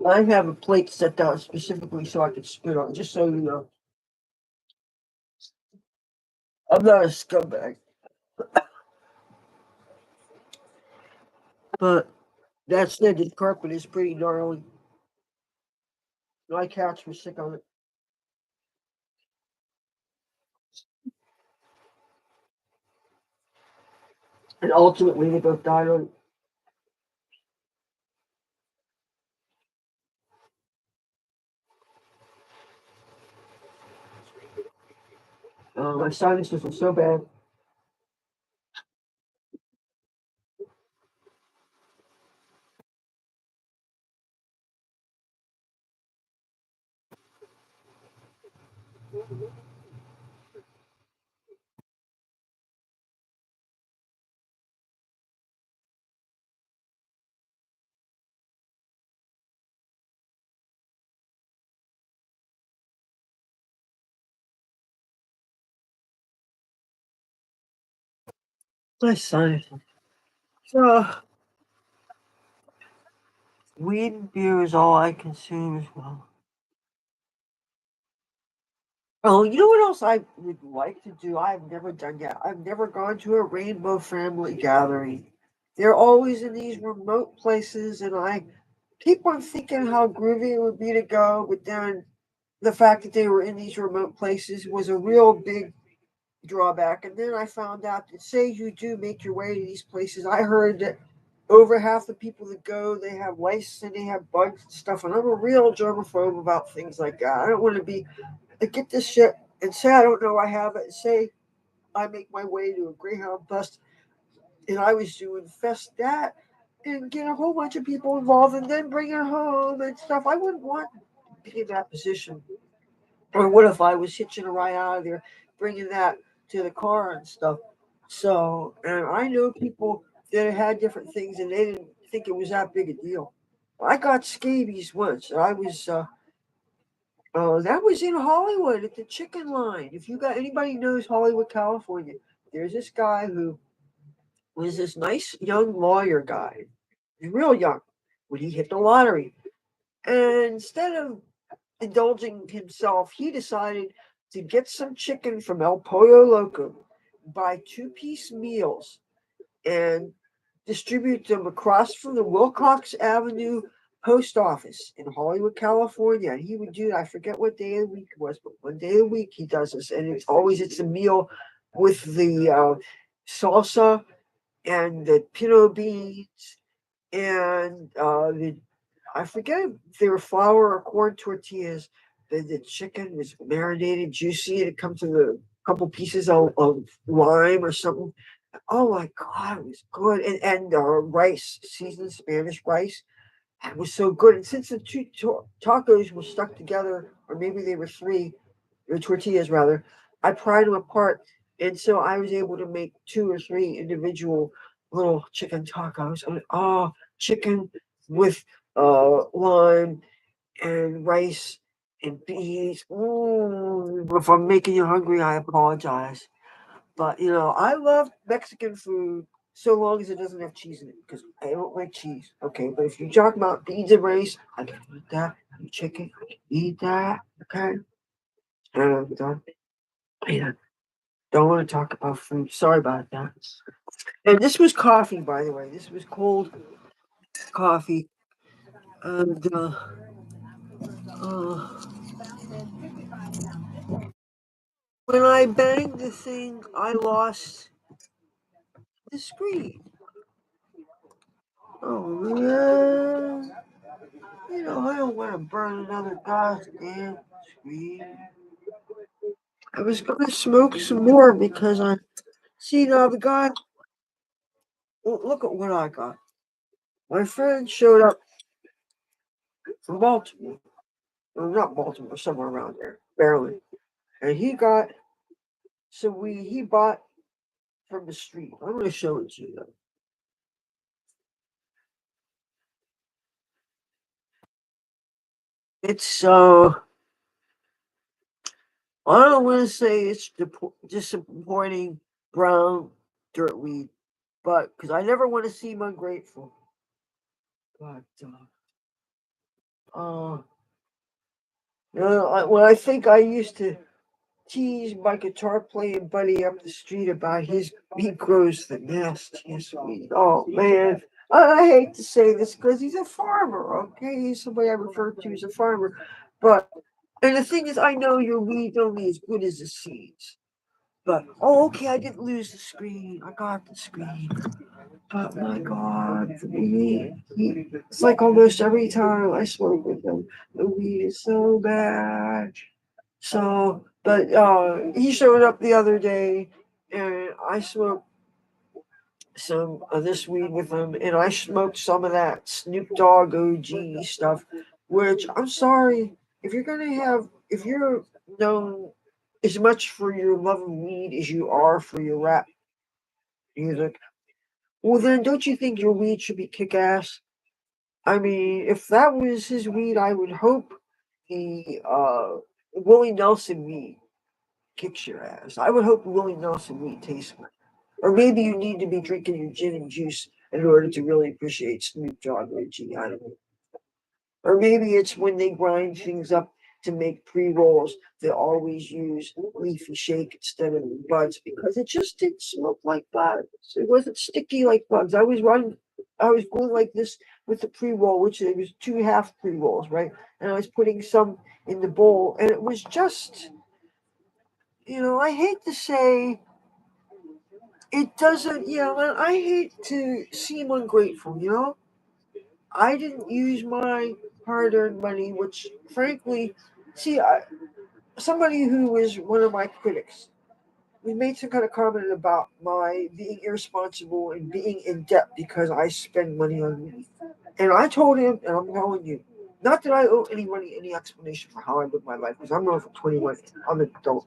I have a plate set down specifically so I can spit on, just so you know. I'm not a scumbag. But that scented carpet is pretty gnarly. My cats were sick on it. And ultimately they both died on it. My sinuses were so bad. My sinuses. So, weed and beer is all I consume as well. Oh, you know what else I would like to do? I've never done yet. I've never gone to a rainbow family gathering. They're always in these remote places, and I keep on thinking how groovy it would be to go, but then the fact that they were in these remote places was a real big drawback. And then I found out that say you do make your way to these places, I heard that over half the people that go, they have lice and they have bugs and stuff. And I'm a real germaphobe about things like that. I don't want to be to get this shit and say I don't know I have it. And say I make my way to a Greyhound bus and I was to infest that and get a whole bunch of people involved and then bring it home and stuff. I wouldn't want to be in that position. Or what if I was hitching a ride out of there, bringing that to the car and stuff? So, and I know people that had different things and they didn't think it was that big a deal. I got scabies once. I was that was in Hollywood at the chicken line. If you got anybody knows Hollywood, California, there's this guy who was this nice young lawyer guy, real young, when he hit the lottery. And instead of indulging himself, he decided to get some chicken from El Pollo Loco, buy 2-piece meals, and distribute them across from the Wilcox Avenue post office in Hollywood, California. And he would do that. I forget what day of the week it was, but one day a week he does this. And it's a meal with the salsa and the pinto beans and I forget if they were flour or corn tortillas. The chicken was marinated, juicy, and it comes with a couple pieces of lime or something. Oh my God, it was good. And rice, seasoned Spanish rice. It was so good. And since the two tacos were stuck together, or maybe they were three, or tortillas rather, I pried them apart. And so I was able to make 2 or 3 individual little chicken tacos. Chicken with lime and rice and beans. If I'm making you hungry, I apologize. But I love Mexican food so long as it doesn't have cheese in it, because I don't like cheese. Okay, but if you talk about beans and rice, I can eat that. And chicken, I can eat that. Okay, and yeah, don't want to talk about food. Sorry about that. And this was coffee, by the way. This was cold coffee, and when I banged the thing, I lost the screen. Oh man. I don't want to burn another goddamn screen. I was gonna smoke some more because I see now the guy. Look at what I got. My friend showed up from Baltimore, or not Baltimore, somewhere around there, barely, and he got some weed he bought from the street. I'm gonna show it to you. It's I don't want to say it's disappointing brown dirt weed, but because I never want to seem ungrateful. But when I think I used to tease my guitar playing buddy up the street about he grows the nastiest weed. Oh man, I hate to say this because he's a farmer. Okay, he's somebody I refer to as a farmer, but and the thing is, I know your weed's only as good as the seeds. But okay, I didn't lose the screen. I got the screen. But my God, it's like almost every time I smoke with him, the weed is so bad. So, but he showed up the other day, and I smoked some of this weed with him, and I smoked some of that Snoop Dogg OG stuff. Which I'm sorry, if you're known as much for your love of weed as you are for your rap music, well then don't you think your weed should be kick ass? I mean, if that was his weed, I would hope the Willie Nelson weed kicks your ass. I would hope Willie Nelson weed tastes good. Or maybe you need to be drinking your gin and juice in order to really appreciate Snoop Dogg OG. I don't know. Or maybe it's when they grind things up to make pre-rolls, they always use leafy shake instead of buds because it just didn't smoke like buds. It wasn't sticky like buds. I was going like this with the pre-roll, which it was 2 half pre-rolls, right? And I was putting some in the bowl, and it was just, I hate to say it doesn't, and I hate to seem ungrateful. I didn't use my hard-earned money, which, frankly, see, somebody who was one of my critics, we made some kind of comment about my being irresponsible and being in debt because I spend money on weed. And I told him, and I'm telling you, not that I owe anybody any explanation for how I live my life, because I'm known for 21. I'm an adult.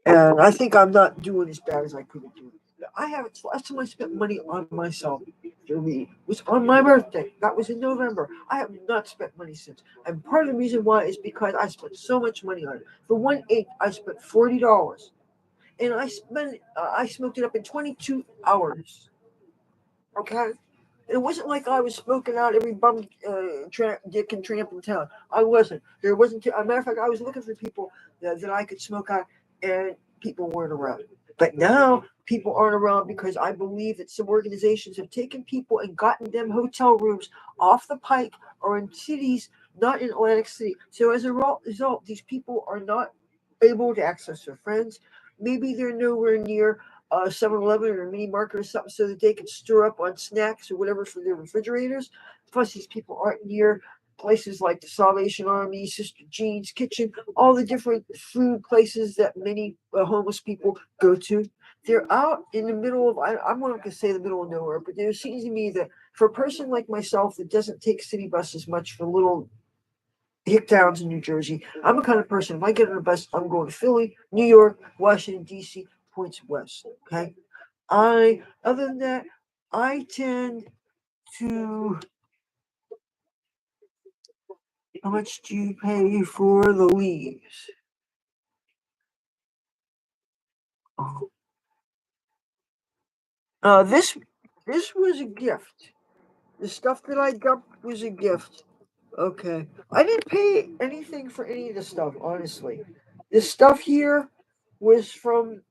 And I think I'm not doing as bad as I could have done. I haven't. Last time I spent money on myself for me was on my birthday. That was in November. I have not spent money since. And part of the reason why is because I spent so much money on it. For 1/8, I spent $40, and I smoked it up in 22 hours. Okay. It wasn't like I was smoking out every bum, dick and tramp in town. I wasn't. There wasn't. A matter of fact, I was looking for people that I could smoke out, and people weren't around. But now people aren't around because I believe that some organizations have taken people and gotten them hotel rooms off the pike or in cities, not in Atlantic City. So as a result, these people are not able to access their friends. Maybe they're nowhere near 7-Eleven or a mini market or something so that they can stir up on snacks or whatever for their refrigerators. Plus, these people aren't near places like the Salvation Army, Sister Jean's Kitchen, all the different food places that many homeless people go to. They're out in the middle of, I'm not going to say the middle of nowhere, but there seems to me that for a person like myself that doesn't take city buses much for little hick towns in New Jersey, I'm the kind of person, if I get on a bus, I'm going to Philly, New York, Washington, D.C., points west. Okay. Other than that, I tend to, how much do you pay for the leaves? Oh. This was a gift. The stuff that I got was a gift. Okay. I didn't pay anything for any of the stuff, honestly. This stuff here was from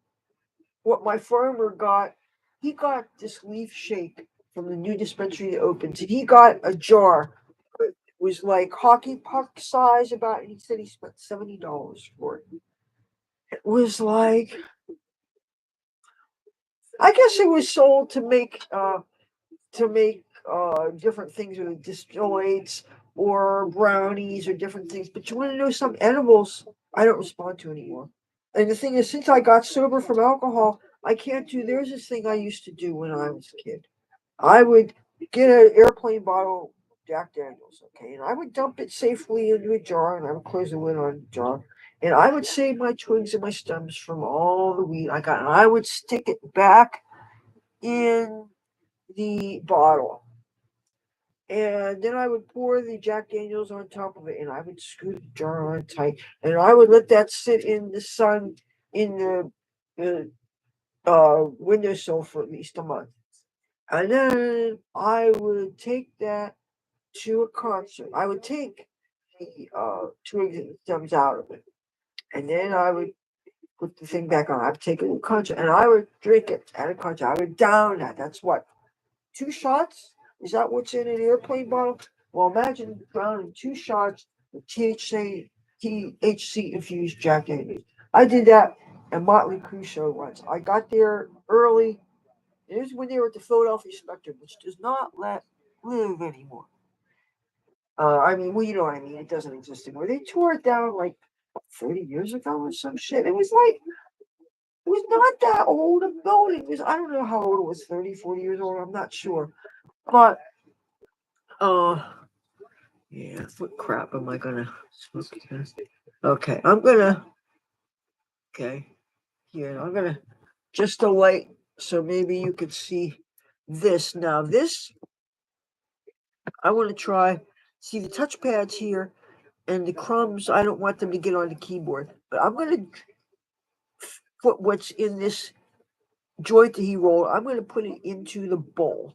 what my farmer got. He got this leaf shake from the new dispensary that opens, and he got a jar. It was like hockey puck size about, and he said he spent $70 for it. It was like, I guess it was sold to make different things with distillates or brownies or different things. But you want to know some edibles I don't respond to anymore. And the thing is, since I got sober from alcohol, I can't do. There's this thing I used to do when I was a kid. I would get an airplane bottle Jack Daniels, okay, and I would dump it safely into a jar, and I would close the lid on the jar, and I would save my twigs and my stems from all the weed I got, and I would stick it back in the bottle. And then I would pour the Jack Daniels on top of it, and I would screw the jar on tight, and I would let that sit in the sun in the windowsill for at least a month. And then I would take that to a concert. I would take the twigs and stems out of it, and then I would put the thing back on. I would take it to a concert, and I would drink it at a concert. I would down that. That's what, 2 shots? Is that what's in an airplane bottle? Well, imagine drowning 2 shots of THC infused Jack Daniels. I did that at Motley Crue show once. I got there early. It was when they were at the Philadelphia Spectrum, which does not let live anymore. I mean, well, you know what I mean. It doesn't exist anymore. They tore it down like 30 years ago or some shit. It was like, it was not that old a building. It was, I don't know how old it was, 30, 40 years old. I'm not sure. But uh, yeah, what crap am I gonna smoke again? Okay, okay, here, I'm gonna, just a light, so maybe you could see this. Now, this, I want to try, see the touchpads here, and the crumbs, I don't want them to get on the keyboard, but I'm gonna put what's in this joint that he rolled, I'm gonna put it into the bowl.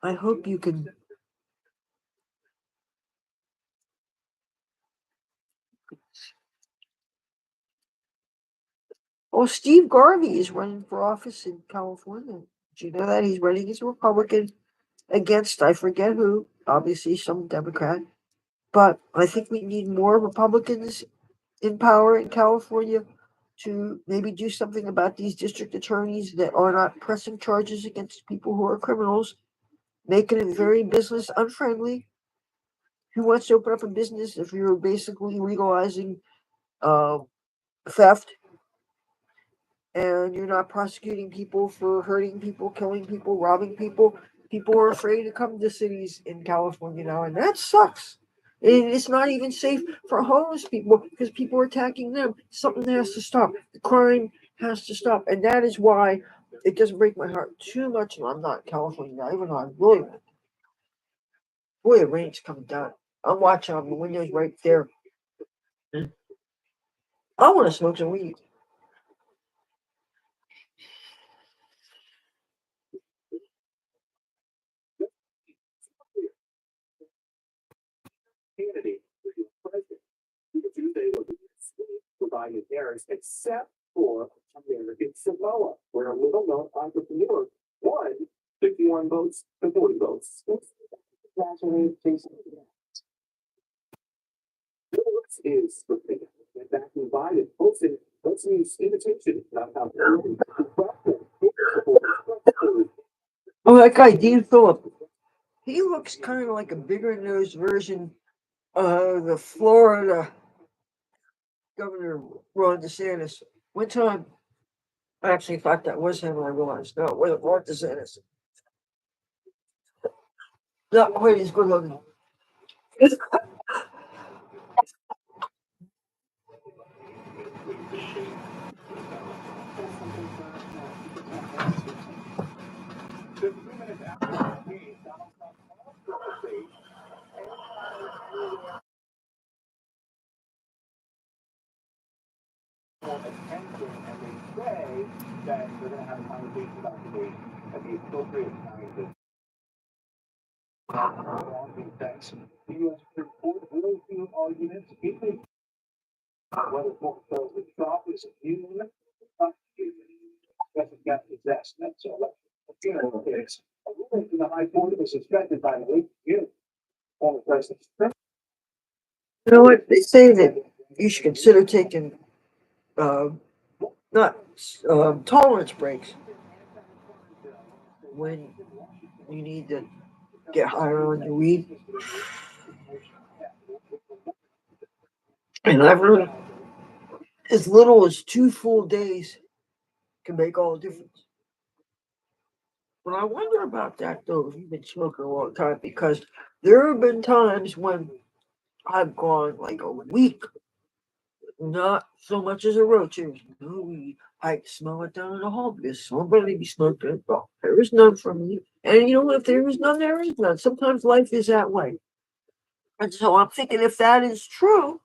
I hope you can. Oh, Steve Garvey is running for office in California. Did you know that? He's running as a Republican against, I forget who, obviously some Democrat. But I think we need more Republicans in power in California to maybe do something about these district attorneys that are not pressing charges against people who are criminals, making it very business unfriendly. Who wants to open up a business if you're basically legalizing uh, theft and you're not prosecuting people for hurting people, killing people, robbing people? People are afraid to come to cities in California now, and that sucks. And it's not even safe for homeless people because people are attacking them. Something has to stop. The crime has to stop. And that is why it doesn't break my heart too much when I'm not in California now, even though I really want. Boy, the rain's coming down. I'm watching on the windows right there. I want to smoke some weed. Candidate for president. Tuesday was provided theirs, except for American Samoa, where a little known entrepreneur won 51 votes to 40 votes. Congratulations. Is in fact invited, posted, let's use invitation. Oh, that guy, Dean Phillip. He looks kind of like a bigger nosed version of the Florida Governor Ron DeSantis. One time, I actually thought that was him, and I realized no, it wasn't Ron DeSantis. Not quite as good looking. Attention, and they say that they're going to have a conversation about debate at the appropriate time. The U.S. Supreme Court will hear arguments if they whether court tells the Trump is immune, doesn't get possessed. That's all. You know, it's a ruling from the High Court was suspended by the way you former president. You know what? They say that you should consider taking uh, not tolerance breaks when you need to get higher on your weed. And I've heard as little as 2 full days can make all the difference. But I wonder about that though, if you've been smoking a long time, because there have been times when I've gone like a week, not so much as a roaches. No weed. I smell it down in the hall because somebody be smoking it. Well, there is none for me. And you know what? If there is none, there is none. Sometimes life is that way. And so I'm thinking if that is true,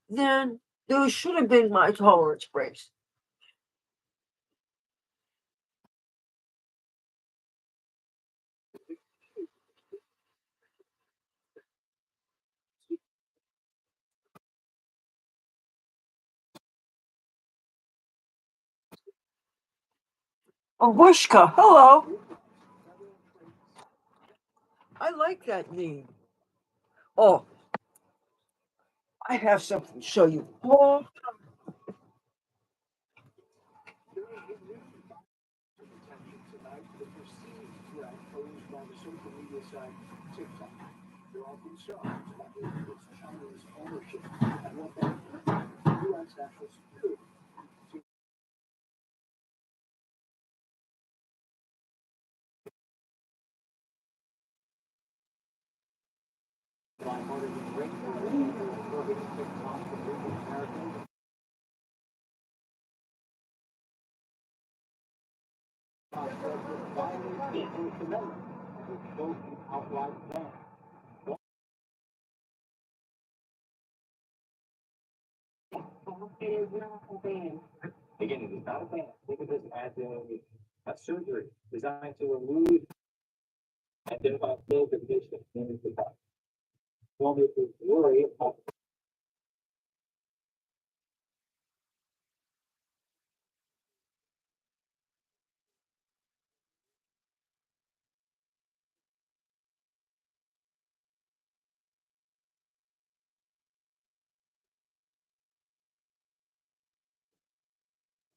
then those should have been my tolerance breaks. Oh, Wishka, hello. I like that name. Oh, I have something to show you. Oh, Again, it is not a ban. Think of this as a surgery designed to remove identify the condition in the body. Don't need to worry about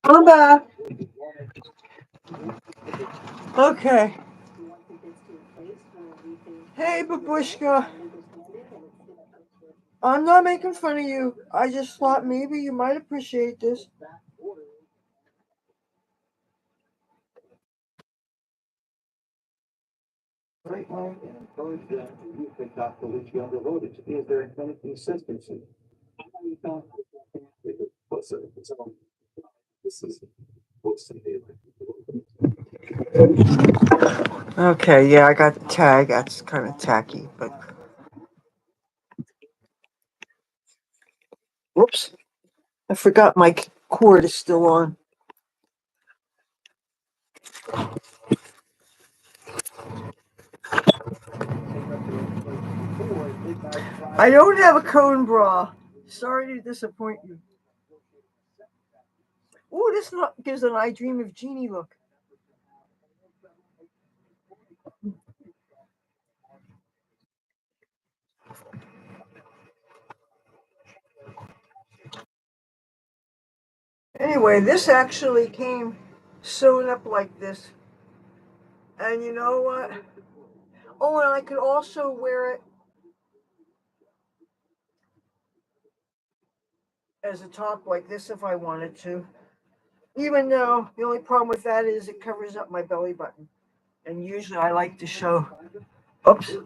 I'm back. Okay. Hey, Babushka. I'm not making fun of you. I just thought maybe you might appreciate this. right mind and encourage them to use the top for which younger voters. Is there any consistency? This is what's Okay, yeah, I got the tag. That's kind of tacky, but whoops, I forgot my cord is still on. I don't have a cone bra. Sorry to disappoint you. Oh, this gives an I Dream of Jeannie look. Anyway, this actually came sewn up like this. And you know what? Oh, and I could also wear it as a top like this if I wanted to. Even though the only problem with that is it covers up my belly button. And usually I like to show. Oops.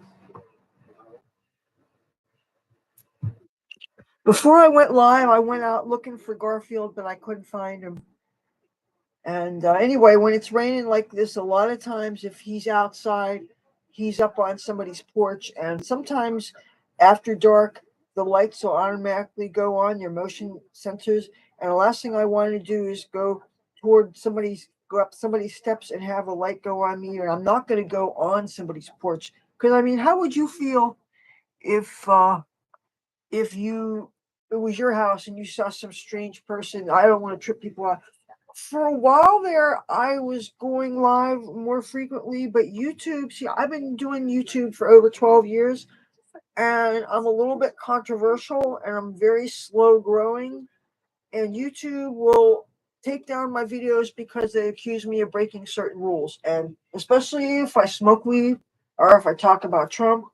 Before I went live, I went out looking for Garfield, but I couldn't find him. And anyway, when it's raining like this, a lot of times if he's outside, he's up on somebody's porch. And sometimes after dark, the lights will automatically go on, your motion sensors. And the last thing I want to do is go up somebody's steps and have a light go on me. And I'm not going to go on somebody's porch. Because, I mean, how would you feel if it was your house and you saw some strange person? I don't want to trip people out. For a while there, I was going live more frequently, but YouTube, see, I've been doing YouTube for over 12 years, and I'm a little bit controversial and I'm very slow growing. And YouTube will take down my videos because they accuse me of breaking certain rules. And especially if I smoke weed, or if I talk about Trump,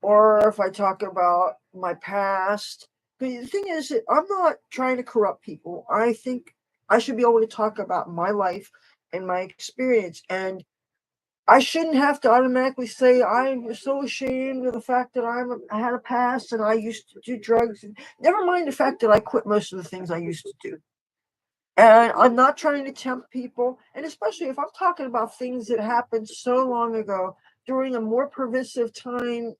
or if I talk about my past. But the thing is, I'm not trying to corrupt people. I think I should be able to talk about my life and my experience. And I shouldn't have to automatically say I'm so ashamed of the fact that I had a past and I used to do drugs. And never mind the fact that I quit most of the things I used to do. And I'm not trying to tempt people. And especially if I'm talking about things that happened so long ago during a more pervasive time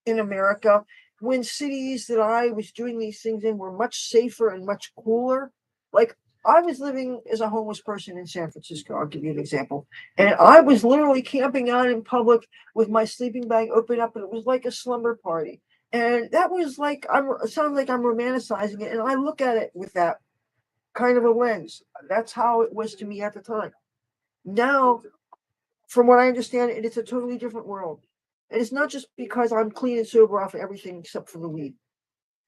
in America, when cities that I was doing these things in were much safer and much cooler. Like I was living as a homeless person in San Francisco. I'll give you an example. And I was literally camping out in public with my sleeping bag open up, and it was like a slumber party. And that was like, it sounds like I'm romanticizing it. And I look at it with that kind of a lens. That's how it was to me at the time. Now, from what I understand, it's a totally different world. And it's not just because I'm clean and sober off of everything except for the weed.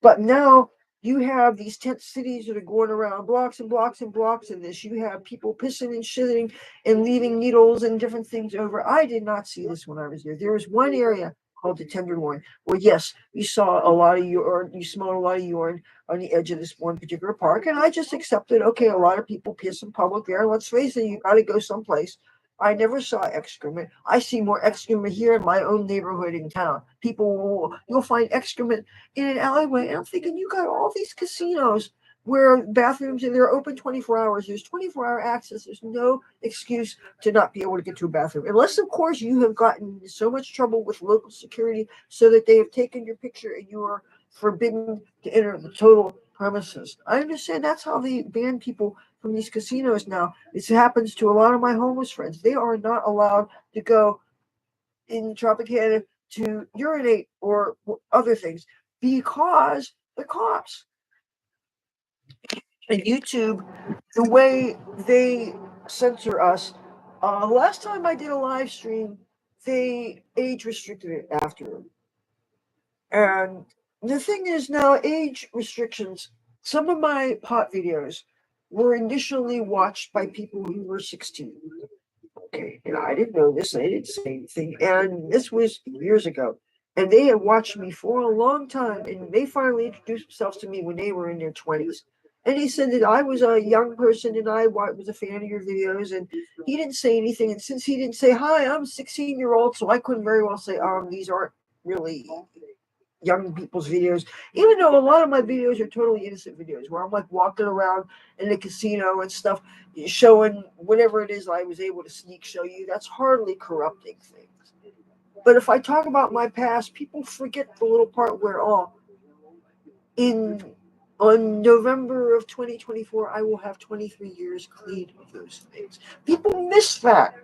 But now you have these tent cities that are going around blocks and blocks and blocks of this. You have people pissing and shitting and leaving needles and different things over. I did not see this when I was there. There was one area called the Tenderloin where, yes, you saw a lot of urine, you smelled a lot of urine on the edge of this one particular park. And I just accepted, okay, a lot of people piss in public there. Let's face it, you got to go someplace. I never saw excrement. I see more excrement here in my own neighborhood in town. You'll find excrement in an alleyway. And I'm thinking, you got all these casinos where bathrooms and they're open 24 hours. There's 24-hour access. There's no excuse to not be able to get to a bathroom. Unless, of course, you have gotten in so much trouble with local security so that they have taken your picture and you are forbidden to enter the total premises. I understand that's how they ban people from these casinos now. This happens to a lot of my homeless friends. They are not allowed to go in Tropicana to urinate or other things because the cops and YouTube, the way they censor us. Last time I did a live stream, they age restricted it after. And the thing is now, age restrictions, some of my pot videos were initially watched by people who were 16. Okay, and I didn't know this. I didn't say anything, and this was years ago. And they had watched me for a long time, and they finally introduced themselves to me when they were in their 20s. And he said that I was a young person and I was a fan of your videos, and he didn't say anything. And since he didn't say hi, I'm a 16-year-old, so I couldn't very well say, these aren't really young people's videos, even though a lot of my videos are totally innocent videos where I'm like walking around in the casino and stuff, showing whatever it is I was able to sneak show you. That's hardly corrupting things. But if I talk about my past, people forget the little part where, in on November of 2024, I will have 23 years clean of those things. People miss that.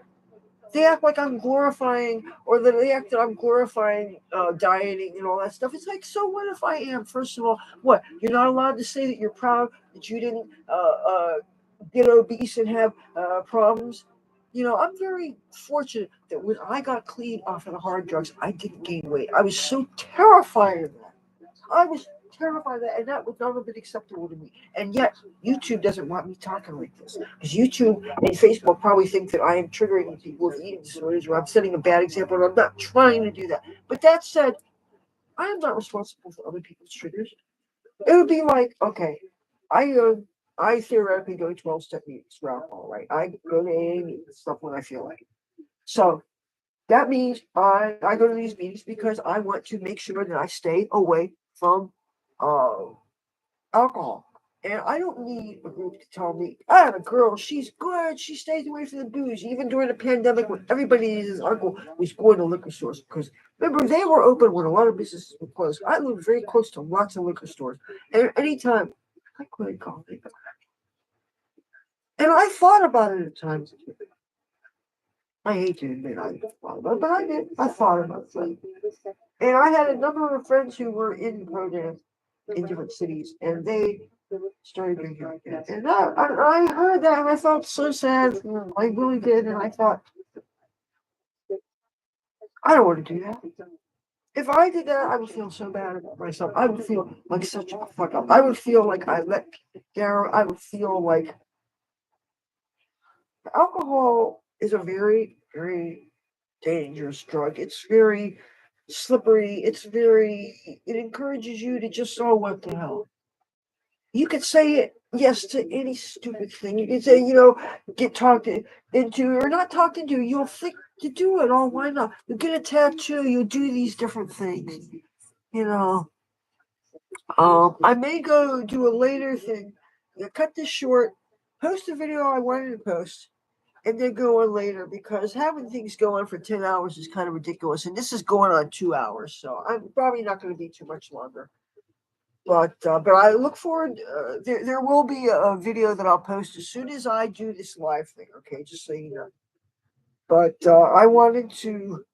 They act like I'm glorifying, or that they act that I'm glorifying dieting and all that stuff. It's like, so what if I am? First of all, what? You're not allowed to say that you're proud that you didn't get obese and have problems. I'm very fortunate that when I got clean off of the hard drugs, I didn't gain weight. I was so terrified of that. I was terrified of that, and that would not have been acceptable to me. And yet, YouTube doesn't want me talking like this because YouTube and Facebook probably think that I am triggering people with eating disorders or I'm setting a bad example, and I'm not trying to do that. But that said, I am not responsible for other people's triggers. It would be like, okay, I theoretically go to 12-step meetings for alcohol, right? I go to AA meetings and stuff when I feel like it. So that means I go to these meetings because I want to make sure that I stay away from uh, alcohol. And I don't need a group to tell me, I have a girl, she's good, she stays away from the booze. Even during the pandemic when everybody and his uncle was going to liquor stores. Because remember, they were open when a lot of businesses were closed. I live very close to lots of liquor stores. And anytime, I couldn't call it. And I thought about it at times. I hate to admit I thought about it, but I did. I thought about it. And I had a number of friends who were in programs in different cities, and they started drinking again. And I heard that, and I felt so sad. I really did, and I thought, I don't want to do that. If I did that, I would feel so bad about myself. I would feel like such a fuck up. I would feel like I let down. I would feel like alcohol is a very, very dangerous drug. It's very slippery. It encourages you to just, oh, what the hell. You could say it, yes, to any stupid thing. You could say, get talked into or not talked into. You'll think to do it. Oh, why not? You get a tattoo. You do these different things. You know. I may go do a later thing. Cut this short. Post a video I wanted to post, and then go on later because having things go on for 10 hours is kind of ridiculous. And this is going on 2 hours, so I'm probably not going to be too much longer. But I look forward. There will be a video that I'll post as soon as I do this live thing. Okay, just so you know. But I wanted to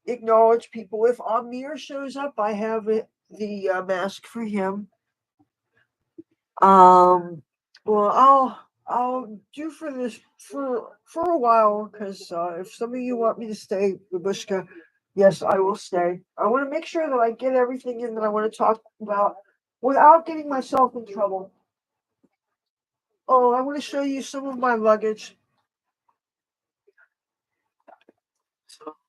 acknowledge people. If Amir shows up, I have the mask for him. Well, I'll do for this for a while because if some of you want me to stay, Babushka, yes, I will stay. I want to make sure that I get everything in that I want to talk about without getting myself in trouble. Oh, I want to show you some of my luggage.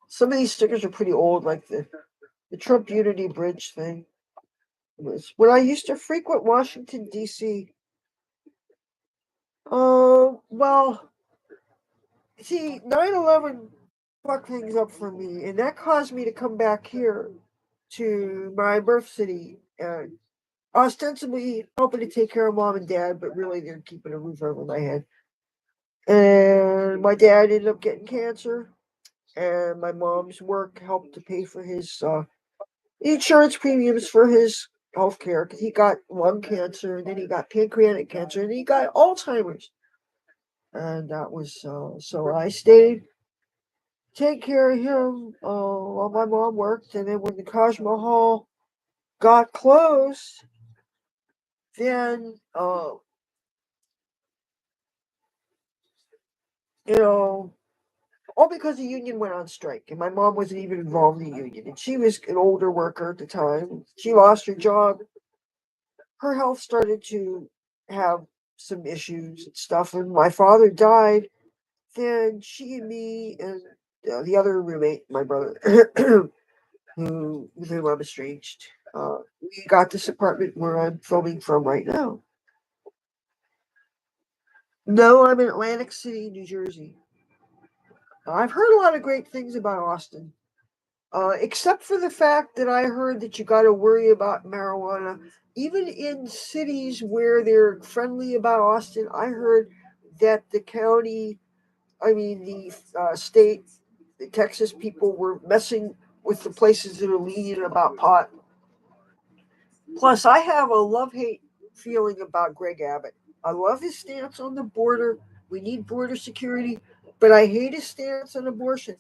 Some of these stickers are pretty old, like the Trump Unity Bridge thing. It was when I used to frequent Washington, D.C. Well, see, 9/11 fucked things up for me, and that caused me to come back here to my birth city and ostensibly hoping to take care of mom and dad, but really they're keeping a roof over my head. And my dad ended up getting cancer, and my mom's work helped to pay for his insurance premiums for his health care because he got lung cancer, and then he got pancreatic cancer, and he got Alzheimer's. And that was so I stayed take care of him while my mom worked. And then when the Taj Mahal got closed, then all because the union went on strike, and my mom wasn't even involved in the union, and she was an older worker at the time. She lost her job. Her health started to have some issues and stuff, and my father died. Then she and me and the other roommate, my brother, with whom I'm estranged, we got this apartment where I'm filming from right now. No, I'm in Atlantic City, New Jersey. I've heard a lot of great things about Austin. except for the fact that I heard that you got to worry about marijuana. Even in cities where they're friendly about Austin, I heard that the county, I mean, the state, the Texas people were messing with the places that are lenient about pot. Plus, I have a love hate feeling about Greg Abbott. I love his stance on the border. We need border security, but I hate his stance on abortion.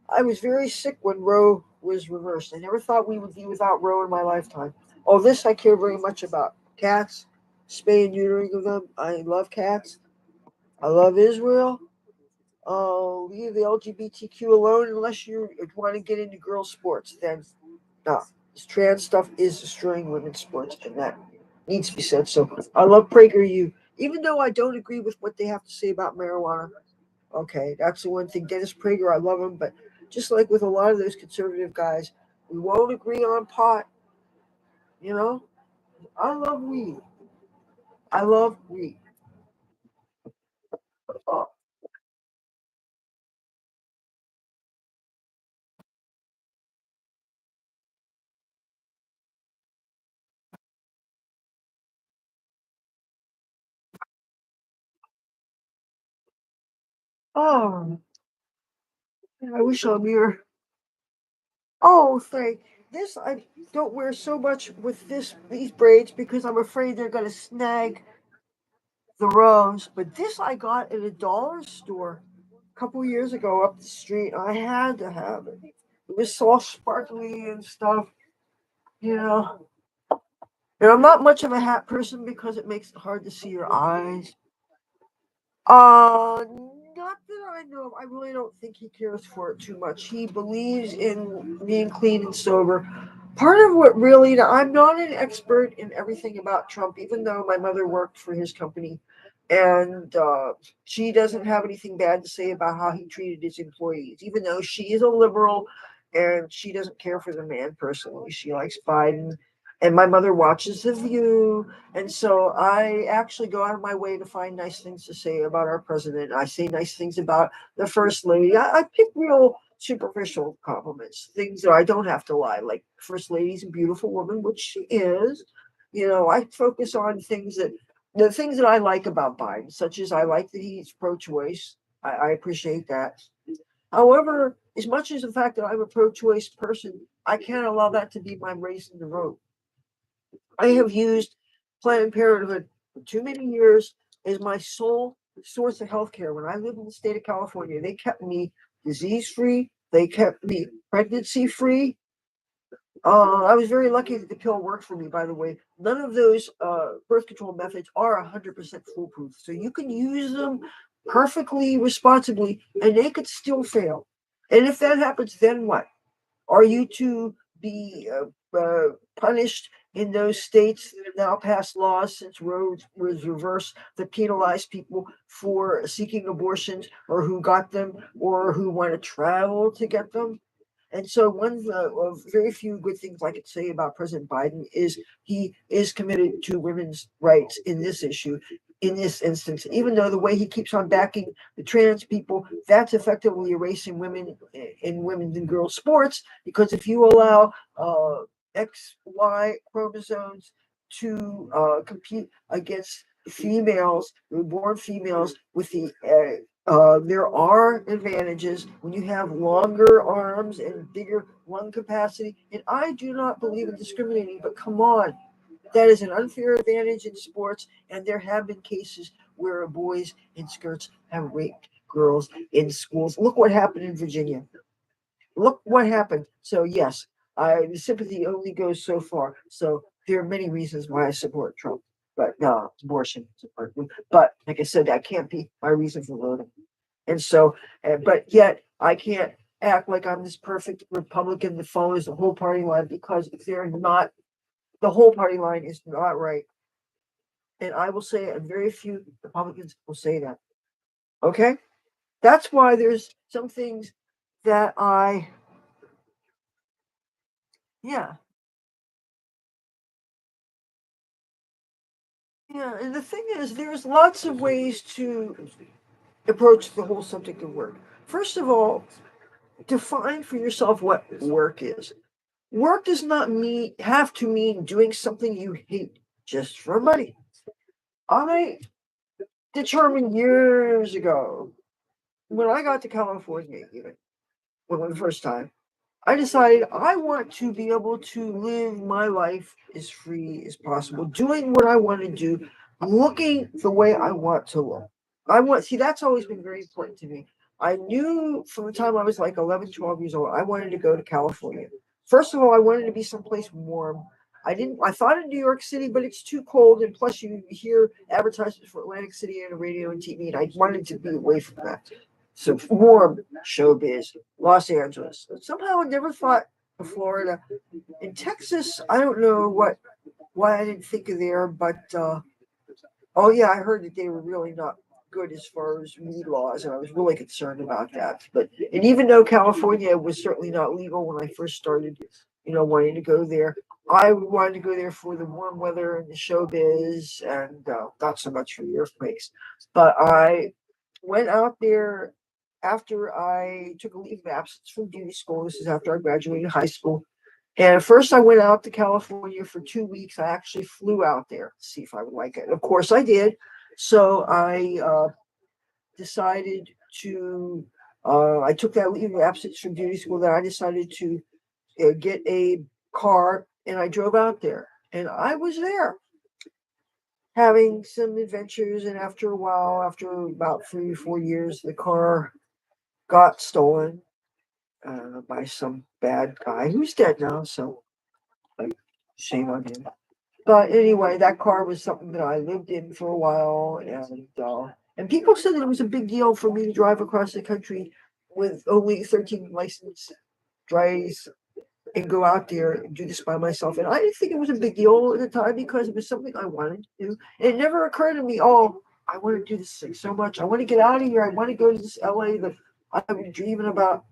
I was very sick when Roe was reversed. I never thought we would be without Roe in my lifetime. Oh, this I care very much about. Cats, spay and neutering of them. I love cats. I love Israel. Leave the LGBTQ alone unless you want to get into girl sports. Then, no. This trans stuff is destroying women's sports, and that needs to be said. So, I love PragerU, even though I don't agree with what they have to say about marijuana. Okay, that's the one thing. Dennis Prager, I love him, but just like with a lot of those conservative guys, we won't agree on pot. You know, I love weed. I love weed. Oh, oh, I wish I'm here. Oh, thank this. I don't wear so much with these braids because I'm afraid they're gonna snag the rows. But this I got at a dollar store a couple years ago up the street. I had to have it. It was all sparkly and stuff. You know. And I'm not much of a hat person because it makes it hard to see your eyes. Not that I know of. I really don't think he cares for it too much. He believes in being clean and sober. Part of what really, I'm not an expert in everything about Trump, even though my mother worked for his company. And she doesn't have anything bad to say about how he treated his employees, even though she is a liberal and she doesn't care for the man personally. She likes Biden. And my mother watches The View, and so I actually go out of my way to find nice things to say about our president. I say nice things about the first lady. I pick real superficial compliments, things that I don't have to lie. Like first lady's a beautiful woman, which she is. You know, I focus on the things that I like about Biden, such as I like that he's pro-choice. I appreciate that. However, as much as the fact that I'm a pro-choice person, I can't allow that to be my reason to vote. I have used Planned Parenthood for too many years as my sole source of health care. When I lived in the state of California, they kept me disease free, they kept me pregnancy free. I was very lucky that the pill worked for me, by the way. None of those birth control methods are 100% foolproof. So you can use them perfectly responsibly and they could still fail. And if that happens, then what? Are you to be punished in those states that have now passed laws since Roe was reversed that penalize people for seeking abortions or who got them or who want to travel to get them? And so, one of very few good things I could say about President Biden is he is committed to women's rights in this issue, in this instance, even though the way he keeps on backing the trans people, that's effectively erasing women in women's and girls' sports. Because if you allow XY chromosomes to compete against females, born females, with there are advantages when you have longer arms and bigger lung capacity. And I do not believe in discriminating, but come on, that is an unfair advantage in sports. And there have been cases where boys in skirts have raped girls in schools. Look what happened in Virginia. Look what happened. So, yes, the sympathy only goes so far. So, there are many reasons why I support Trump. But no, abortion support. But like I said, that can't be my reason for voting. And so, but yet I can't act like I'm this perfect Republican that follows the whole party line because if they're not, the whole party line is not right. And I will say it, and very few Republicans will say that. Okay? That's why there's some things that yeah, yeah. And the thing is, there's lots of ways to approach the whole subject of work. First of all, define for yourself what work is. Work does not have to mean doing something you hate just for money. I determined years ago, when I got to California, even when the first time, I decided I want to be able to live my life as free as possible, doing what I want to do, looking the way I want to look. See, that's always been very important to me. I knew from the time I was like 11, 12 years old, I wanted to go to California. First of all, I wanted to be someplace warm. I thought of New York City, but it's too cold. And plus, you hear advertisements for Atlantic City on the radio and TV, and I wanted to be away from that. So warm showbiz, Los Angeles. Somehow I never thought of Florida. In Texas, I don't know why I didn't think of there, but oh yeah, I heard that they were really not good as far as weed laws, and I was really concerned about that. But and even though California was certainly not legal when I first started, wanting to go there, I wanted to go there for the warm weather and the showbiz, and not so much for the earthquakes. But I went out there after I took a leave of absence from beauty school. This is after I graduated high school. And at first, I went out to California for 2 weeks. I actually flew out there to see if I would like it. Of course, I did. So I decided to, I took that leave of absence from beauty school. Then I decided to get a car and I drove out there. And I was there having some adventures. And after a while, after about 3 or 4 years, the car got stolen by some bad guy who's dead now. So, like, shame on him. But anyway, that car was something that I lived in for a while, and people said that it was a big deal for me to drive across the country with only 13 license drives and go out there and do this by myself. And I didn't think it was a big deal at the time because it was something I wanted to do. And it never occurred to me, oh, I want to do this thing so much. I want to get out of here. I want to go to this LA that I've been dreaming about.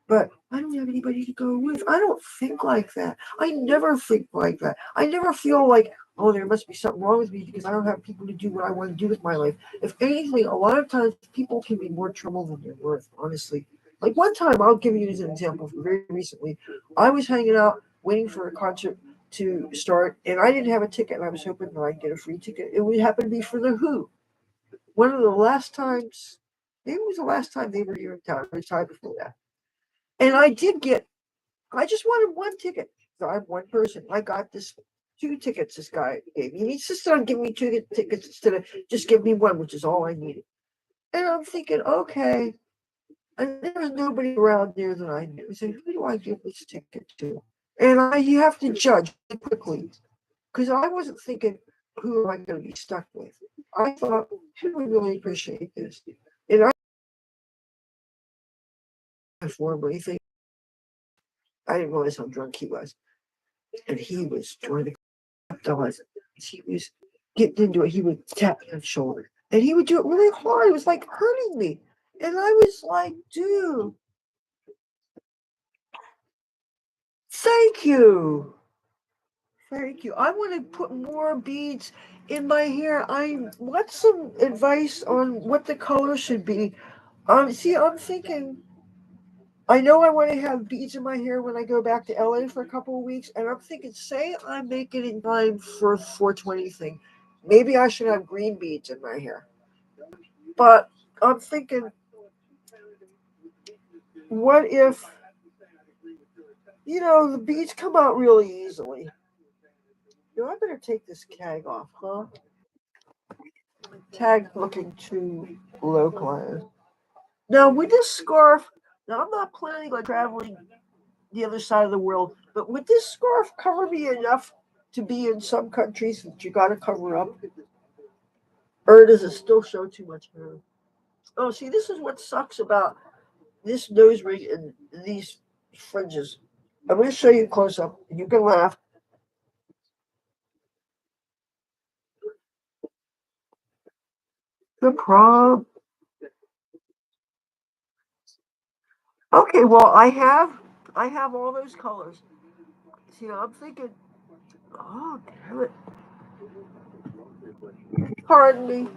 But I don't have anybody to go with. I don't think like that. I never think like that. I never feel like, oh, there must be something wrong with me because I don't have people to do what I want to do with my life. If anything, a lot of times people can be more trouble than they're worth, honestly. Like one time, I'll give you as an example from very recently. I was hanging out waiting for a concert to start, and I didn't have a ticket, and I was hoping that I'd get a free ticket. It would happen to be for the Who. One of the last times, maybe it was the last time they were here in town, or the time before that. And I just wanted one ticket. So I'm one person. I got this 2 tickets this guy gave me. He insisted on giving me 2 tickets instead of just give me one, which is all I needed. And I'm thinking, okay. And there was nobody around there that I knew. So who do I give this ticket to? And you have to judge quickly because I wasn't thinking, who am I going to be stuck with? I thought, who would really appreciate this? And I formed anything. I didn't realize how drunk he was. And he was trying to dollars. He was getting into it. He would tap me on the shoulder. And he would do it really hard. It was like hurting me. And I was like, dude, thank you. Thank you. I want to put more beads in my hair. I want some advice on what the color should be. See, I'm thinking, I know I want to have beads in my hair when I go back to LA for a couple of weeks, and I'm thinking, say I make it in time for 420 thing. Maybe I should have green beads in my hair. But I'm thinking, what if, the beads come out really easily? I better take this tag off, huh? Tag looking too localized. Now, with this scarf, now I'm not planning on traveling the other side of the world, but would this scarf cover me enough to be in some countries that you got to cover up? Or does it still show too much hair? Oh, see, this is what sucks about this nose ring and these fringes. I'm going to show you close up, and you can laugh. The prom. Okay, well, I have all those colors. See, I'm thinking, oh, damn it. Pardon me.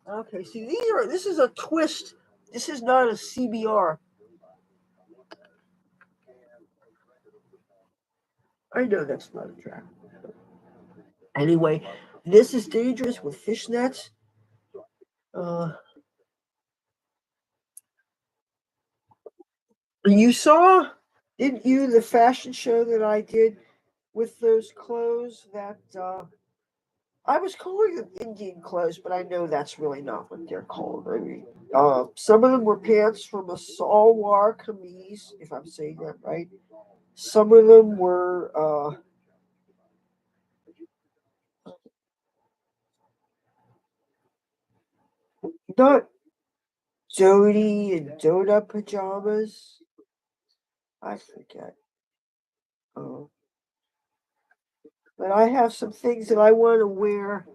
Okay, see, this is a twist. This is not a CBR. I know that's not a trap. Anyway, this is dangerous with fishnets. Uh, you saw, didn't you, the fashion show that I did with those clothes that I was calling them Indian clothes, but I know that's really not what they're called. I mean, some of them were pants from a salwar kameez, if I'm saying that right. Some of them were not Dodie and Doda pajamas. I forget. Uh, but I have some things that I want to wear.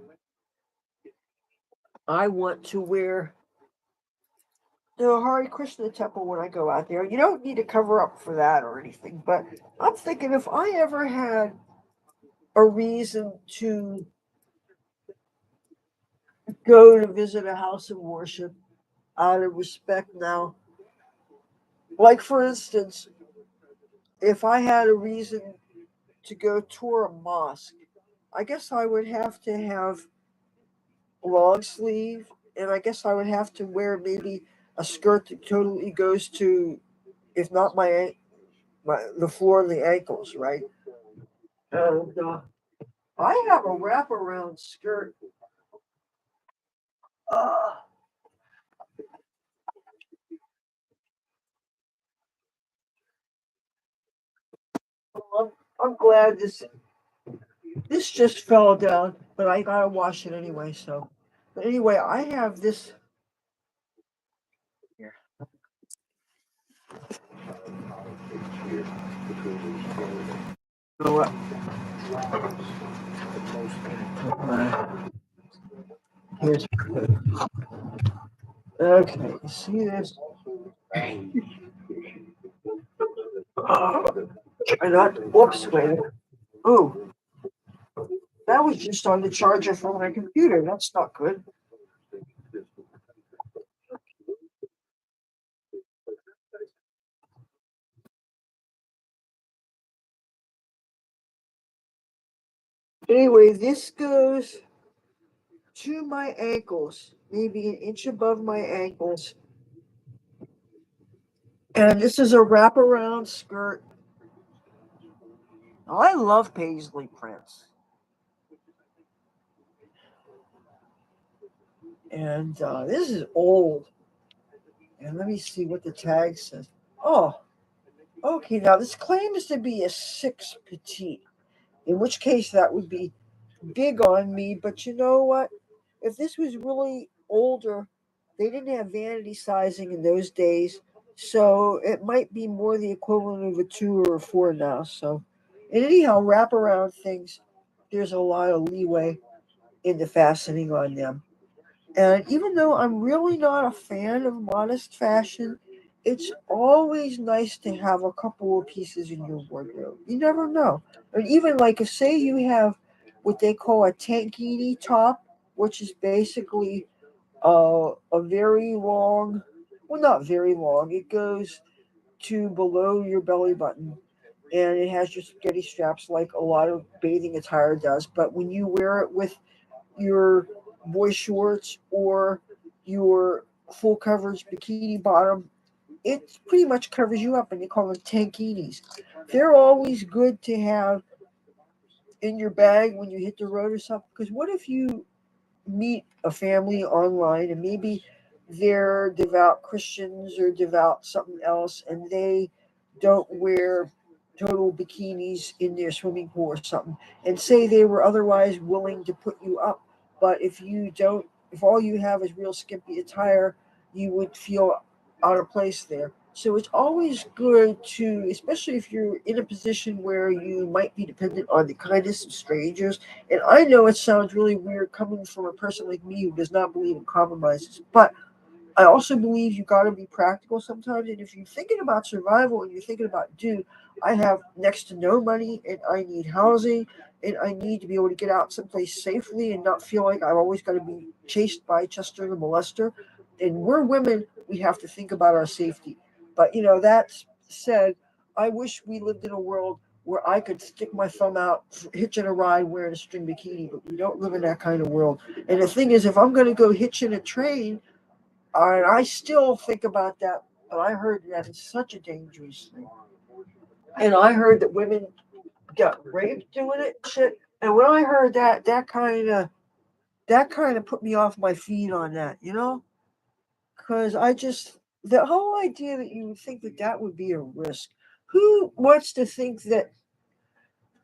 I want to wear the Hare Krishna temple when I go out there. You don't need to cover up for that or anything, but I'm thinking if I ever had a reason to go to visit a house of worship out of respect now, like for instance, if I had a reason to go tour a mosque, I guess I would have to have long sleeve, and I guess I would have to wear maybe a skirt that totally goes to, if not my the floor of the ankles, right? And I have a wraparound skirt. Uh, I'm, I'm glad this just fell down, but I gotta wash it anyway. So, but anyway, I have this here. You know what? Here's okay. You see this? Try not. Whoops! Wait. Oh, that was just on the charger for my computer. That's not good. Anyway, this goes to my ankles, maybe an inch above my ankles. And this is a wraparound skirt. I love paisley prints. And this is old. And let me see what the tag says. Oh, okay. Now this claims to be a 6 petite, in which case that would be big on me. But you know what? If this was really older, they didn't have vanity sizing in those days. So it might be more the equivalent of a 2 or a 4 now. So, and anyhow, wraparound things, there's a lot of leeway in the fastening on them. And even though I'm really not a fan of modest fashion, it's always nice to have a couple of pieces in your wardrobe. You never know. And even like if say you have what they call a tankini top, which is basically a very long, well not very long, it goes to below your belly button and it has your spaghetti straps like a lot of bathing attire does. But when you wear it with your boy shorts or your full coverage bikini bottom, it pretty much covers you up, and they call them tankinis. They're always good to have in your bag when you hit the road or something. Because what if you meet a family online and maybe they're devout Christians or devout something else and they don't wear total bikinis in their swimming pool or something and say they were otherwise willing to put you up, but if you don't, if all you have is real skimpy attire, you would feel out of place there. So it's always good to, especially if you're in a position where you might be dependent on the kindness of strangers, and I know it sounds really weird coming from a person like me who does not believe in compromises, but I also believe you got to be practical sometimes. And if you're thinking about survival and you're thinking about, dude, I have next to no money and I need housing and I need to be able to get out someplace safely and not feel like I've always got to be chased by Chester the molester. And we're women, we have to think about our safety. But, that said, I wish we lived in a world where I could stick my thumb out, hitching a ride wearing a string bikini, but we don't live in that kind of world. And the thing is, if I'm going to go hitching a train, I still think about that, but I heard that it's such a dangerous thing. And I heard that women got raped doing it, shit. And when I heard that, that kind of put me off my feet on that. Because the whole idea that you would think that that would be a risk. Who wants to think that?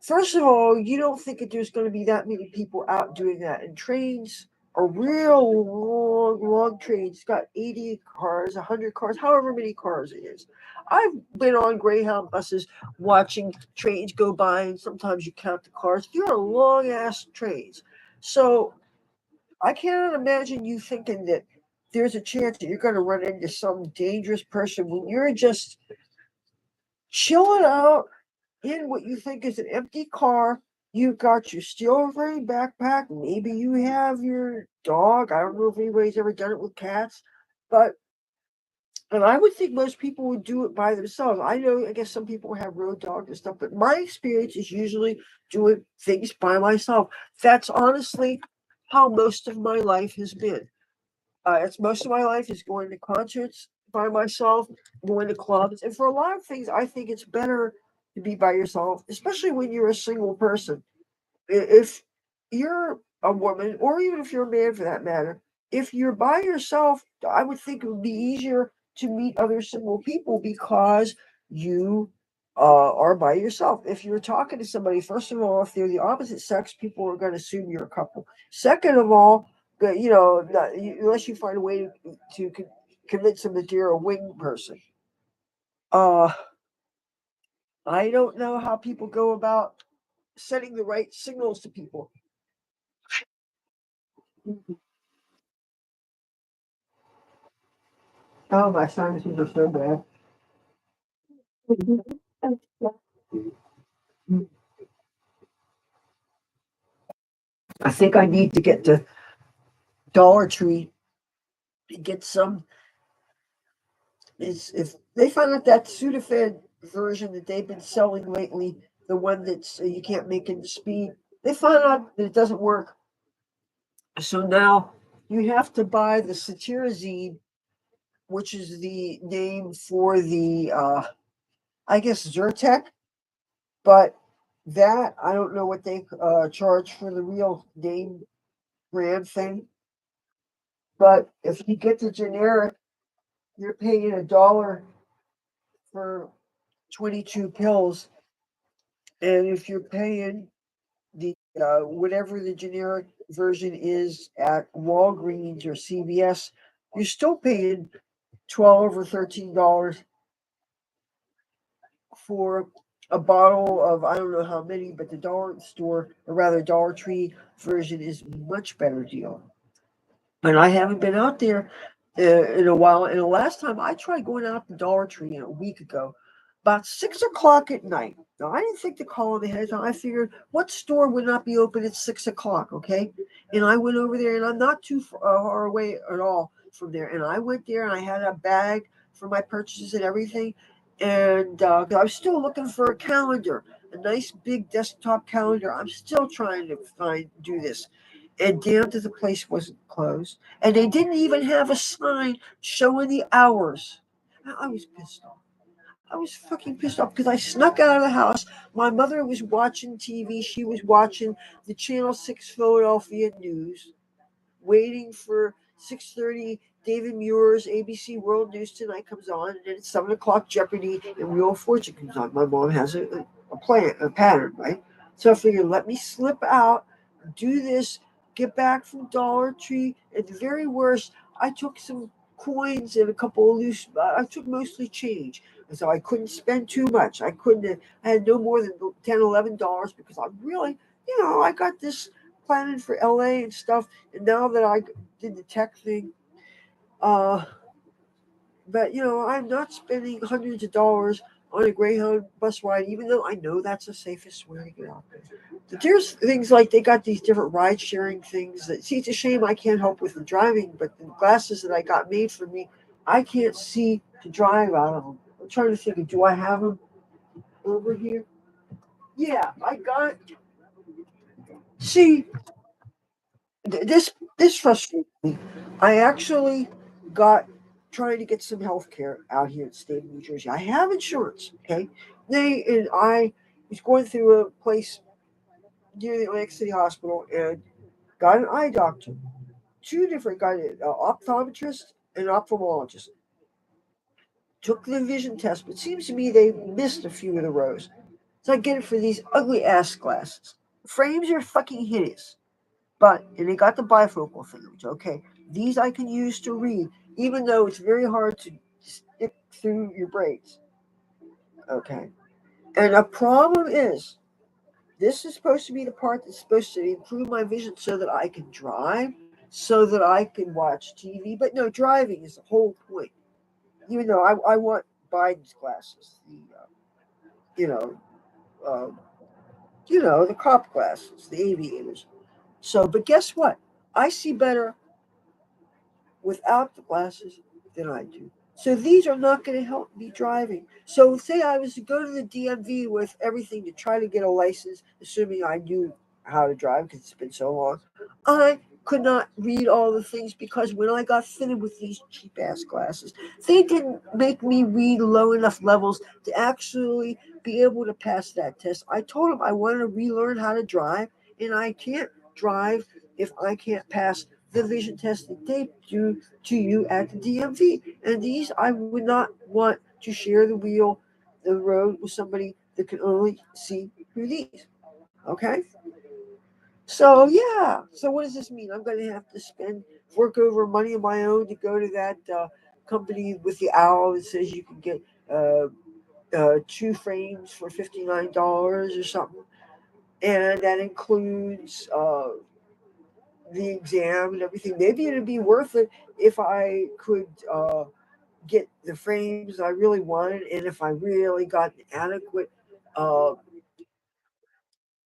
First of all, you don't think that there's going to be that many people out doing that. And trains are real long, long trains. It's got 80 cars, 100 cars, however many cars it is. I've been on Greyhound buses watching trains go by, and sometimes you count the cars. They're long ass trains. So I cannot imagine you thinking that there's a chance that you're going to run into some dangerous person when you're just chilling out in what you think is an empty car. You've got your steel frame backpack. Maybe you have your dog. I don't know if anybody's ever done it with cats, but and I would think most people would do it by themselves. I know, I guess some people have road dogs and stuff, but my experience is usually doing things by myself. That's honestly how most of my life has been. It's most of my life is going to concerts by myself, going to clubs, and for a lot of things, I think it's better to be by yourself, especially when you're a single person. If you're a woman, or even if you're a man for that matter, if you're by yourself, I would think it would be easier to meet other single people because you are by yourself. If you're talking to somebody, first of all, if they're the opposite sex, people are going to assume you're a couple. Second of all, unless you find a way to convince them that you're a wing person. Uh, I don't know how people go about setting the right signals to people. Oh, my sinuses are so bad. I think I need to get to Dollar Tree and get some. Is if they find out that Sudafed version that they've been selling lately, the one that's you can't make it speed, they find out that it doesn't work. So now you have to buy the cetirizine, which is the name for the, I guess, Zyrtec, but that I don't know what they charge for the real name brand thing. But if you get the generic, you're paying $1 for 22 pills. And if you're paying the whatever the generic version is at Walgreens or CVS, you're still paying $12 or $13 for a bottle of I don't know how many, but the dollar store, or rather Dollar Tree version is much better deal. And I haven't been out there in a while. And the last time I tried going out to Dollar Tree a week ago, about 6 o'clock at night. Now I didn't think to call them ahead of time. I figured what store would not be open at 6 o'clock, okay? And I went over there, and I'm not too far away at all from there. And I went there, and I had a bag for my purchases and everything. And I was still looking for a calendar, a nice big desktop calendar. I'm still trying to do this, and damn that the place wasn't closed. And they didn't even have a sign showing the hours. I was pissed off. I was fucking pissed off because I snuck out of the house. My mother was watching TV. She was watching the Channel 6 Philadelphia News, waiting for 6:30. David Muir's ABC World News Tonight comes on, and then at 7 o'clock Jeopardy and Wheel of Fortune comes on. My mom has a pattern, right? So I figured, let me slip out, do this, get back from Dollar Tree. At the very worst, I took some coins and a couple of loose. I took mostly change, and so I couldn't spend too much. I couldn't. I had no more than $10, $11 because I really, I got this planning for LA and stuff. And now that I did the tech thing, But I'm not spending hundreds of dollars on a Greyhound bus ride, even though I know that's the safest way to get out there. But there's things like they got these different ride sharing things that, see, it's a shame I can't help with the driving, but the glasses that I got made for me, I can't see to drive out of them. I'm trying to think of, do I have them over here? Yeah, I got. See, this frustrates me. I actually got trying to get some health care out here in the state of New Jersey. I have insurance, okay? I was going through a place near the Atlantic City Hospital and got an eye doctor. Two different guys, an optometrist and an ophthalmologist. Took the vision test, but it seems to me they missed a few of the rows. So I get it for these ugly ass glasses. Frames are fucking hideous. And they got the bifocal thing, which, okay, these I can use to read, even though it's very hard to stick through your braids. Okay. And the problem is, this is supposed to be the part that's supposed to improve my vision so that I can drive, so that I can watch TV. But no, driving is the whole point. Even though I want Biden's glasses, you know, uh, the cop glasses, the aviators. So, but guess what? I see better without the glasses than I do. So these are not going to help me driving. So say I was to go to the DMV with everything to try to get a license, assuming I knew how to drive because it's been so long. I could not read all the things because when I got fitted with these cheap ass glasses, they didn't make me read low enough levels to actually be able to pass that test. I told them I wanted to relearn how to drive, and I can't drive if I can't pass the vision test that they do to you at the DMV. And these, I would not want to share the road with somebody that can only see through these. Okay? So, yeah. So, what does this mean? I'm going to have to work over money of my own to go to that company with the owl that says you can get two frames for $59 or something. And that includes the exam and everything. Maybe it'd be worth it if I could get the frames I really wanted, and if I really got an adequate, uh,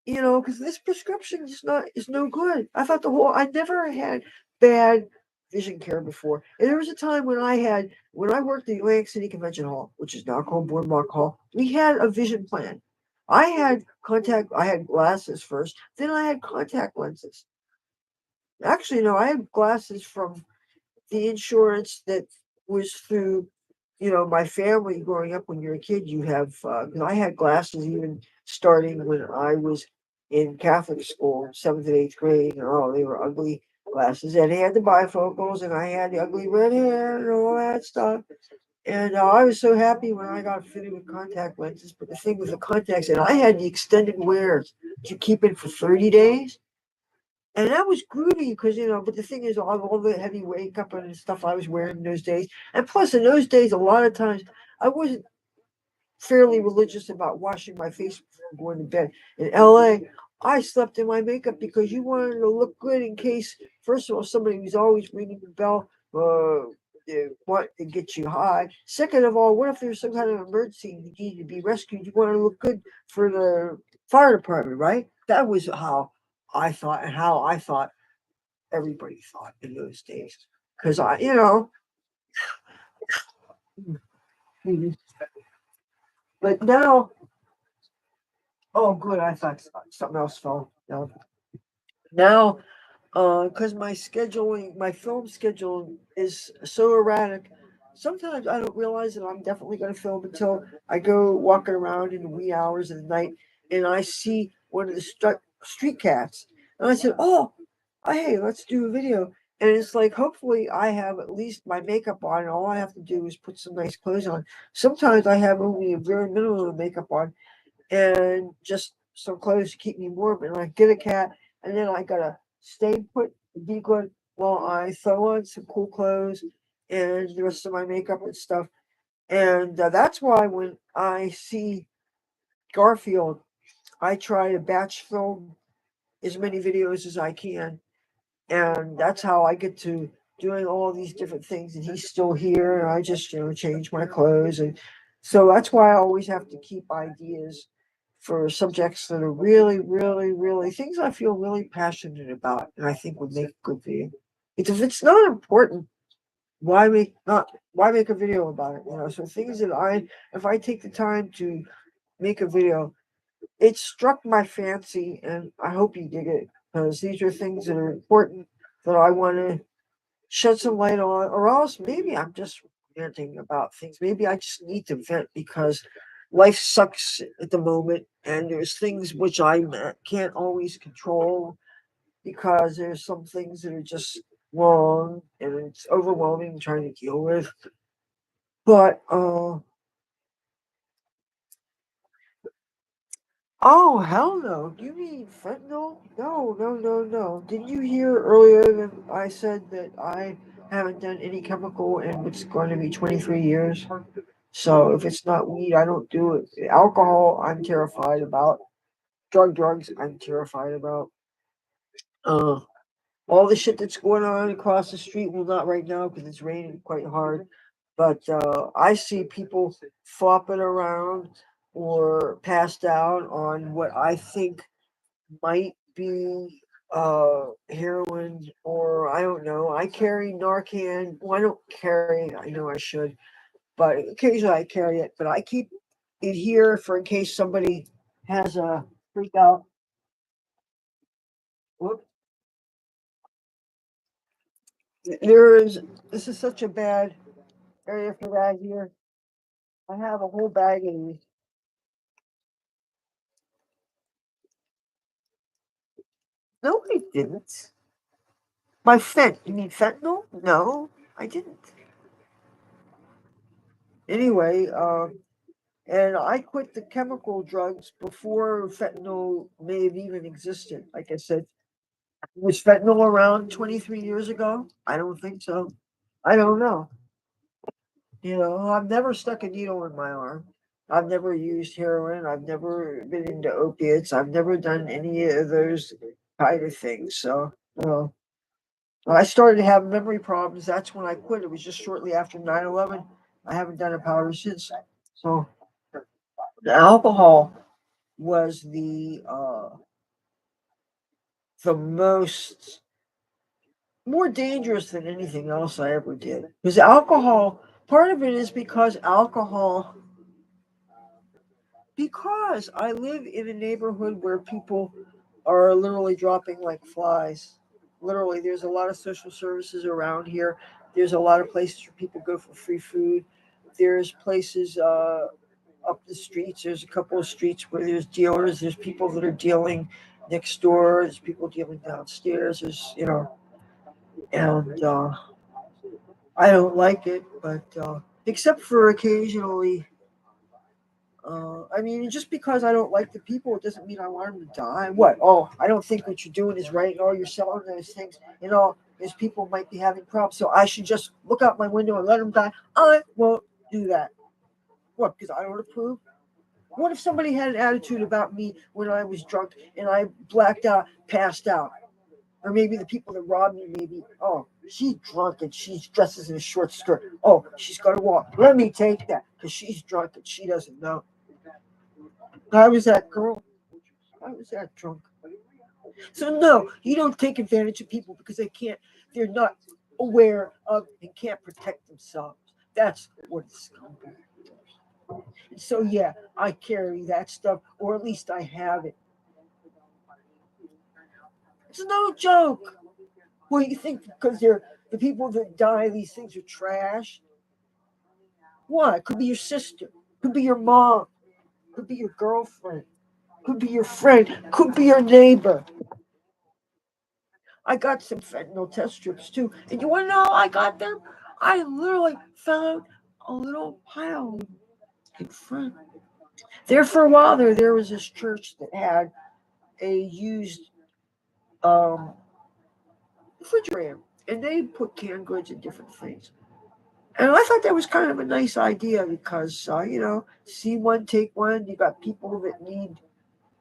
because this prescription is no good. I never had bad vision care before, and there was a time when I worked at the Atlantic City Convention Hall, which is now called Boardwalk Hall. We had a vision plan. I had glasses first, then I had contact lenses. Actually, no, I had glasses from the insurance that was through, my family growing up. When you're a kid, you have, 'cause I had glasses even starting when I was in Catholic school, seventh and eighth grade. And oh, they were ugly glasses. And they had the bifocals, and I had the ugly red hair and all that stuff. And I was so happy when I got fitted with contact lenses. But the thing with the contacts, and I had the extended wears to keep it for 30 days. And that was groovy because, but the thing is, all the heavy makeup and stuff I was wearing in those days. And plus, in those days, a lot of times I wasn't fairly religious about washing my face before going to bed. In LA, I slept in my makeup because you wanted to look good in case, first of all, somebody was always ringing the bell, they want to get you high. Second of all, what if there's some kind of emergency and you need to be rescued? You want to look good for the fire department, right? That was how I thought, and how I thought everybody thought in those days. Because but now, oh, good, I thought something else fell down. Now, because my film schedule is so erratic. Sometimes I don't realize that I'm definitely going to film until I go walking around in the wee hours of the night and I see one of the street cats. And I said, "Oh, hey, let's do a video." And it's like, hopefully, I have at least my makeup on, and all I have to do is put some nice clothes on. Sometimes I have only a very minimal of makeup on and just some clothes to keep me warm. And I get a cat, and then I gotta stay put, be good while I throw on some cool clothes and the rest of my makeup and stuff. And that's why when I see Garfield, I try to batch film as many videos as I can, and that's how I get to doing all these different things, and he's still here, and I just, change my clothes. And so that's why I always have to keep ideas for subjects that are really, really, really things I feel really passionate about, and I think would make a good video. If it's not important, why make a video about it? So things that if I take the time to make a video, it struck my fancy, and I hope you dig it, because these are things that are important that I want to shed some light on, or else maybe I'm just ranting about things. Maybe I just need to vent because life sucks at the moment, and there's things which I can't always control because there's some things that are just wrong, and it's overwhelming trying to deal with. But oh, hell no. You mean fentanyl? No, no, no, no. Didn't you hear earlier that I said that I haven't done any chemical and it's going to be 23 years? So if it's not weed, I don't do it. Alcohol, I'm terrified about. Drugs, I'm terrified about. Uh, all the shit that's going on across the street, well, not right now because it's raining quite hard. But I see people flopping around or passed out on what I think might be heroin, or I don't know. I carry Narcan. Well, I don't carry it. I know I should, but occasionally I carry it. But I keep it here for in case somebody has a freak out. Whoop. There is. This is such a bad area for that here. I have a whole bag of these. No, I didn't. You mean fentanyl? No, I didn't. Anyway, and I quit the chemical drugs before fentanyl may have even existed. Like I said, was fentanyl around 23 years ago? I don't think so. I don't know. I've never stuck a needle in my arm. I've never used heroin. I've never been into opiates. I've never done any of those kind of things. So, when I started to have memory problems, that's when I quit. It was just shortly after 9/11. I haven't done it ever since. So, the alcohol was the most more dangerous than anything else I ever did. Because alcohol, part of it is because I live in a neighborhood where people are literally dropping like flies. Literally, there's a lot of social services around here. There's a lot of places where people go for free food. There's places up the streets. There's a couple of streets where there's dealers. There's people that are dealing next door. There's people dealing downstairs. And I don't like it, but except for occasionally. I mean, just because I don't like the people, it doesn't mean I want them to die. What? Oh, I don't think what you're doing is right. Oh, you're selling those things. Those people might be having problems, so I should just look out my window and let them die. I won't do that. What? Because I don't approve? What if somebody had an attitude about me when I was drunk and I blacked out, passed out? Or maybe the people that robbed me, maybe, oh, she's drunk and she dresses in a short skirt. Oh, she's going to walk. Let me take that because she's drunk and she doesn't know. I was that girl. I was that drunk. So, no, you don't take advantage of people because they're not aware of and can't protect themselves. That's what it's scumbag. So, yeah, I carry that stuff, or at least I have it. It's no joke. Well, you think because they're the people that die, these things are trash? What? It could be your sister, could be your mom, could be your girlfriend, could be your friend, could be your neighbor. I got some fentanyl test strips too. And you want to know how I got them? I literally found a little pile in front. There for a while there was this church that had a used um, refrigerator. And they put canned goods and different things. And I thought that was kind of a nice idea because, see one, take one. You got people that need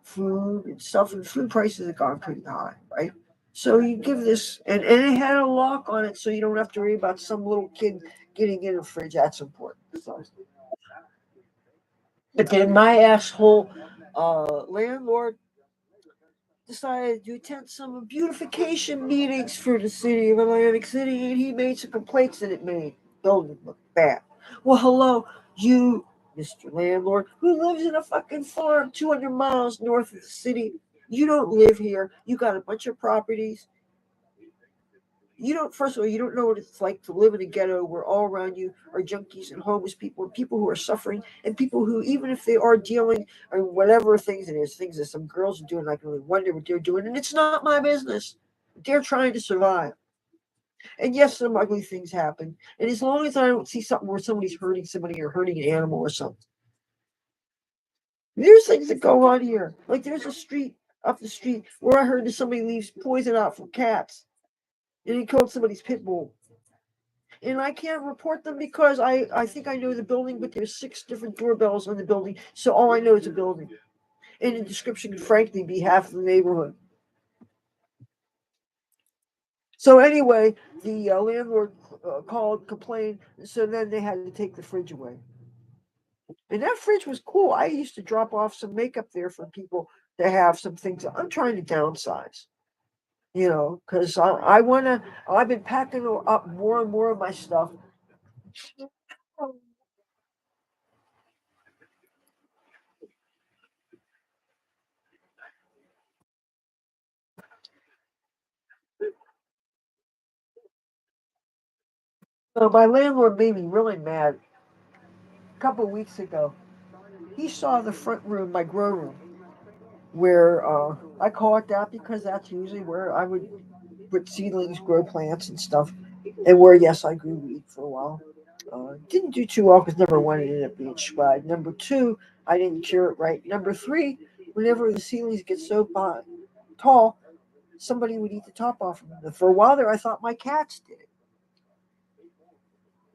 food and stuff, and food prices have gone pretty high, right? So you give this, and it had a lock on it, so you don't have to worry about some little kid getting in a fridge. That's important. So, but then my asshole landlord decided to attend some beautification meetings for the city of Atlantic City, and he made some complaints that it made building look bad. Well, hello, you, Mr. Landlord, who lives in a fucking farm 200 miles north of the city. You don't live here. You got a bunch of properties. You don't, first of all, you don't know what it's like to live in a ghetto where all around you are junkies and homeless people and people who are suffering and people who, even if they are dealing or whatever things it is, things that some girls are doing, I can only wonder what they're doing. And it's not my business. They're trying to survive. And yes, some ugly things happen. And as long as I don't see something where somebody's hurting somebody or hurting an animal or something, there's things that go on here. Like there's a street up the street where I heard that somebody leaves poison out for cats and he killed somebody's pit bull. And I can't report them because I think I know the building, but there's 6 different doorbells on the building, so all I know is a building. And the description could frankly be half the neighborhood. So anyway, the landlord called, complained, so then they had to take the fridge away. And that fridge was cool. I used to drop off some makeup there for people to have some things. I'm trying to downsize, because I want to. I've been packing up more and more of my stuff. So my landlord made me really mad a couple of weeks ago. He saw the front room, my grow room, where I call it that because that's usually where I would put seedlings, grow plants and stuff, and where yes, I grew weed for a while. Didn't do too well because number one, it ended up being shwag. Number two, I didn't cure it right. Number three, whenever the seedlings get so tall, somebody would eat the top off of them. For a while there, I thought my cats did it.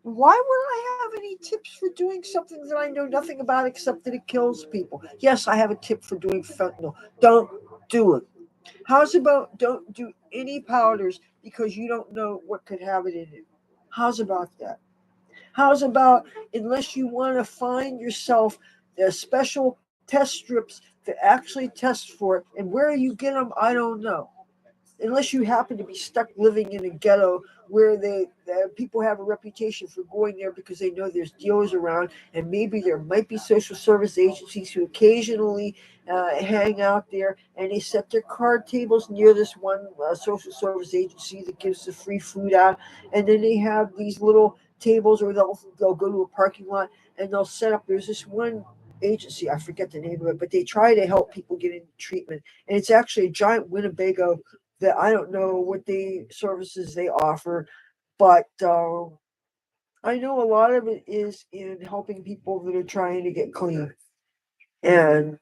Why would I have any tips for doing something that I know nothing about except that it kills people? Yes, I have a tip for doing fentanyl. Don't do it. How's about don't do any powders because you don't know what could have it in it? How's about that? How's about unless you want to find yourself the special test strips to actually test for it, and where you get them, I don't know, unless you happen to be stuck living in a ghetto where the people have a reputation for going there because they know there's dealers around, and maybe there might be social service agencies who occasionally hang out there, and they set their card tables near this one social service agency that gives the free food out, and then they have these little tables, or they'll go to a parking lot and they'll set up. There's this one agency, I forget the name of it, but they try to help people get into treatment, and it's actually a giant Winnebago that I don't know what the services they offer, but I know a lot of it is in helping people that are trying to get clean, and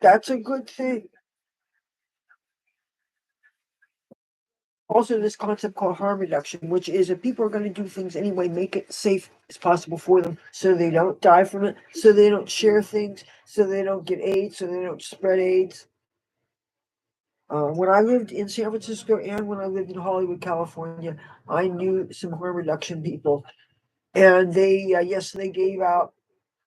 that's a good thing. Also, this concept called harm reduction, which is if people are going to do things anyway, make it safe as possible for them so they don't die from it, so they don't share things, so they don't get AIDS, so they don't spread AIDS. When I lived in San Francisco and when I lived in Hollywood, California, I knew some harm reduction people, and yes, they gave out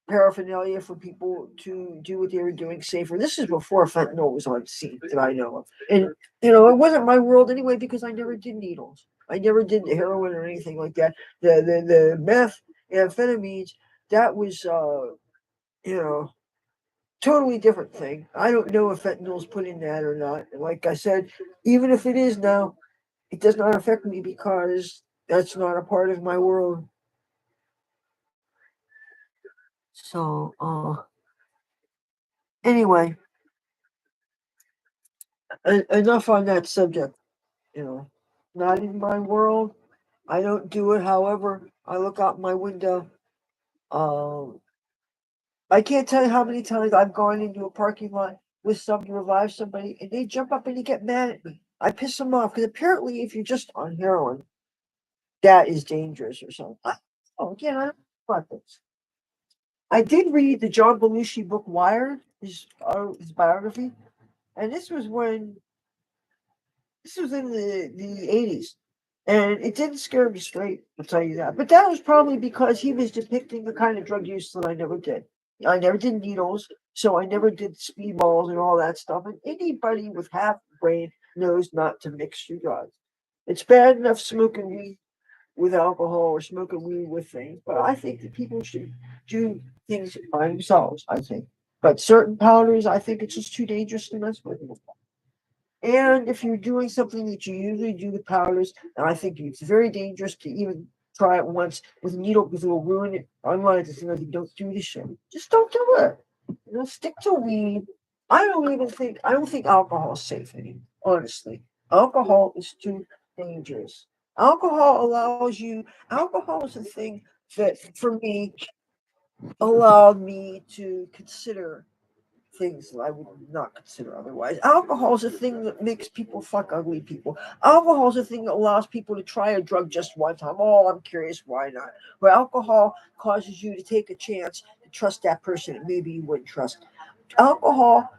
paraphernalia for people to do what they were doing safer. This is before fentanyl was on the scene that I know of, and it wasn't my world anyway because I never did needles. I never did the heroin or anything like that. The meth, amphetamines, that was you know totally different thing. I don't know if fentanyl's put in that or not. And like I said, even if it is now, it does not affect me because that's not a part of my world. So, anyway, enough on that subject. You know, not in my world. I don't do it. However, I look out my window. Um, I can't tell you how many times I've gone into a parking lot with some to revive somebody, and they jump up and they get mad at me. I piss them off because apparently, if you're just on heroin, that is dangerous or something. Again, I don't know about this. I did read the John Belushi book Wired, his biography, and this This was in the 80s. And it didn't scare me straight, I'll tell you that. But that was probably because he was depicting the kind of drug use that I never did. I never did needles, so I never did speedballs and all that stuff. And anybody with half a brain knows not to mix your drugs. It's bad enough smoking weed with alcohol or smoking weed with things, but I think that people should do things by themselves, I think. But certain powders, I think it's just too dangerous to mess with. And if you're doing something that you usually do with powders, and I think it's very dangerous to even try it once with a needle because it will ruin it. I'm like, don't do this shit. Just don't do it. Stick to weed. I don't think alcohol is safe anymore, honestly. Alcohol is too dangerous. Alcohol is a thing that for me allowed me to consider things that I would not consider otherwise. Alcohol is a thing that makes people fuck ugly people. Alcohol is a thing that allows people to try a drug just one time. Oh, I'm curious, why not? Where alcohol causes you to take a chance to trust that person that maybe you wouldn't trust. Alcohol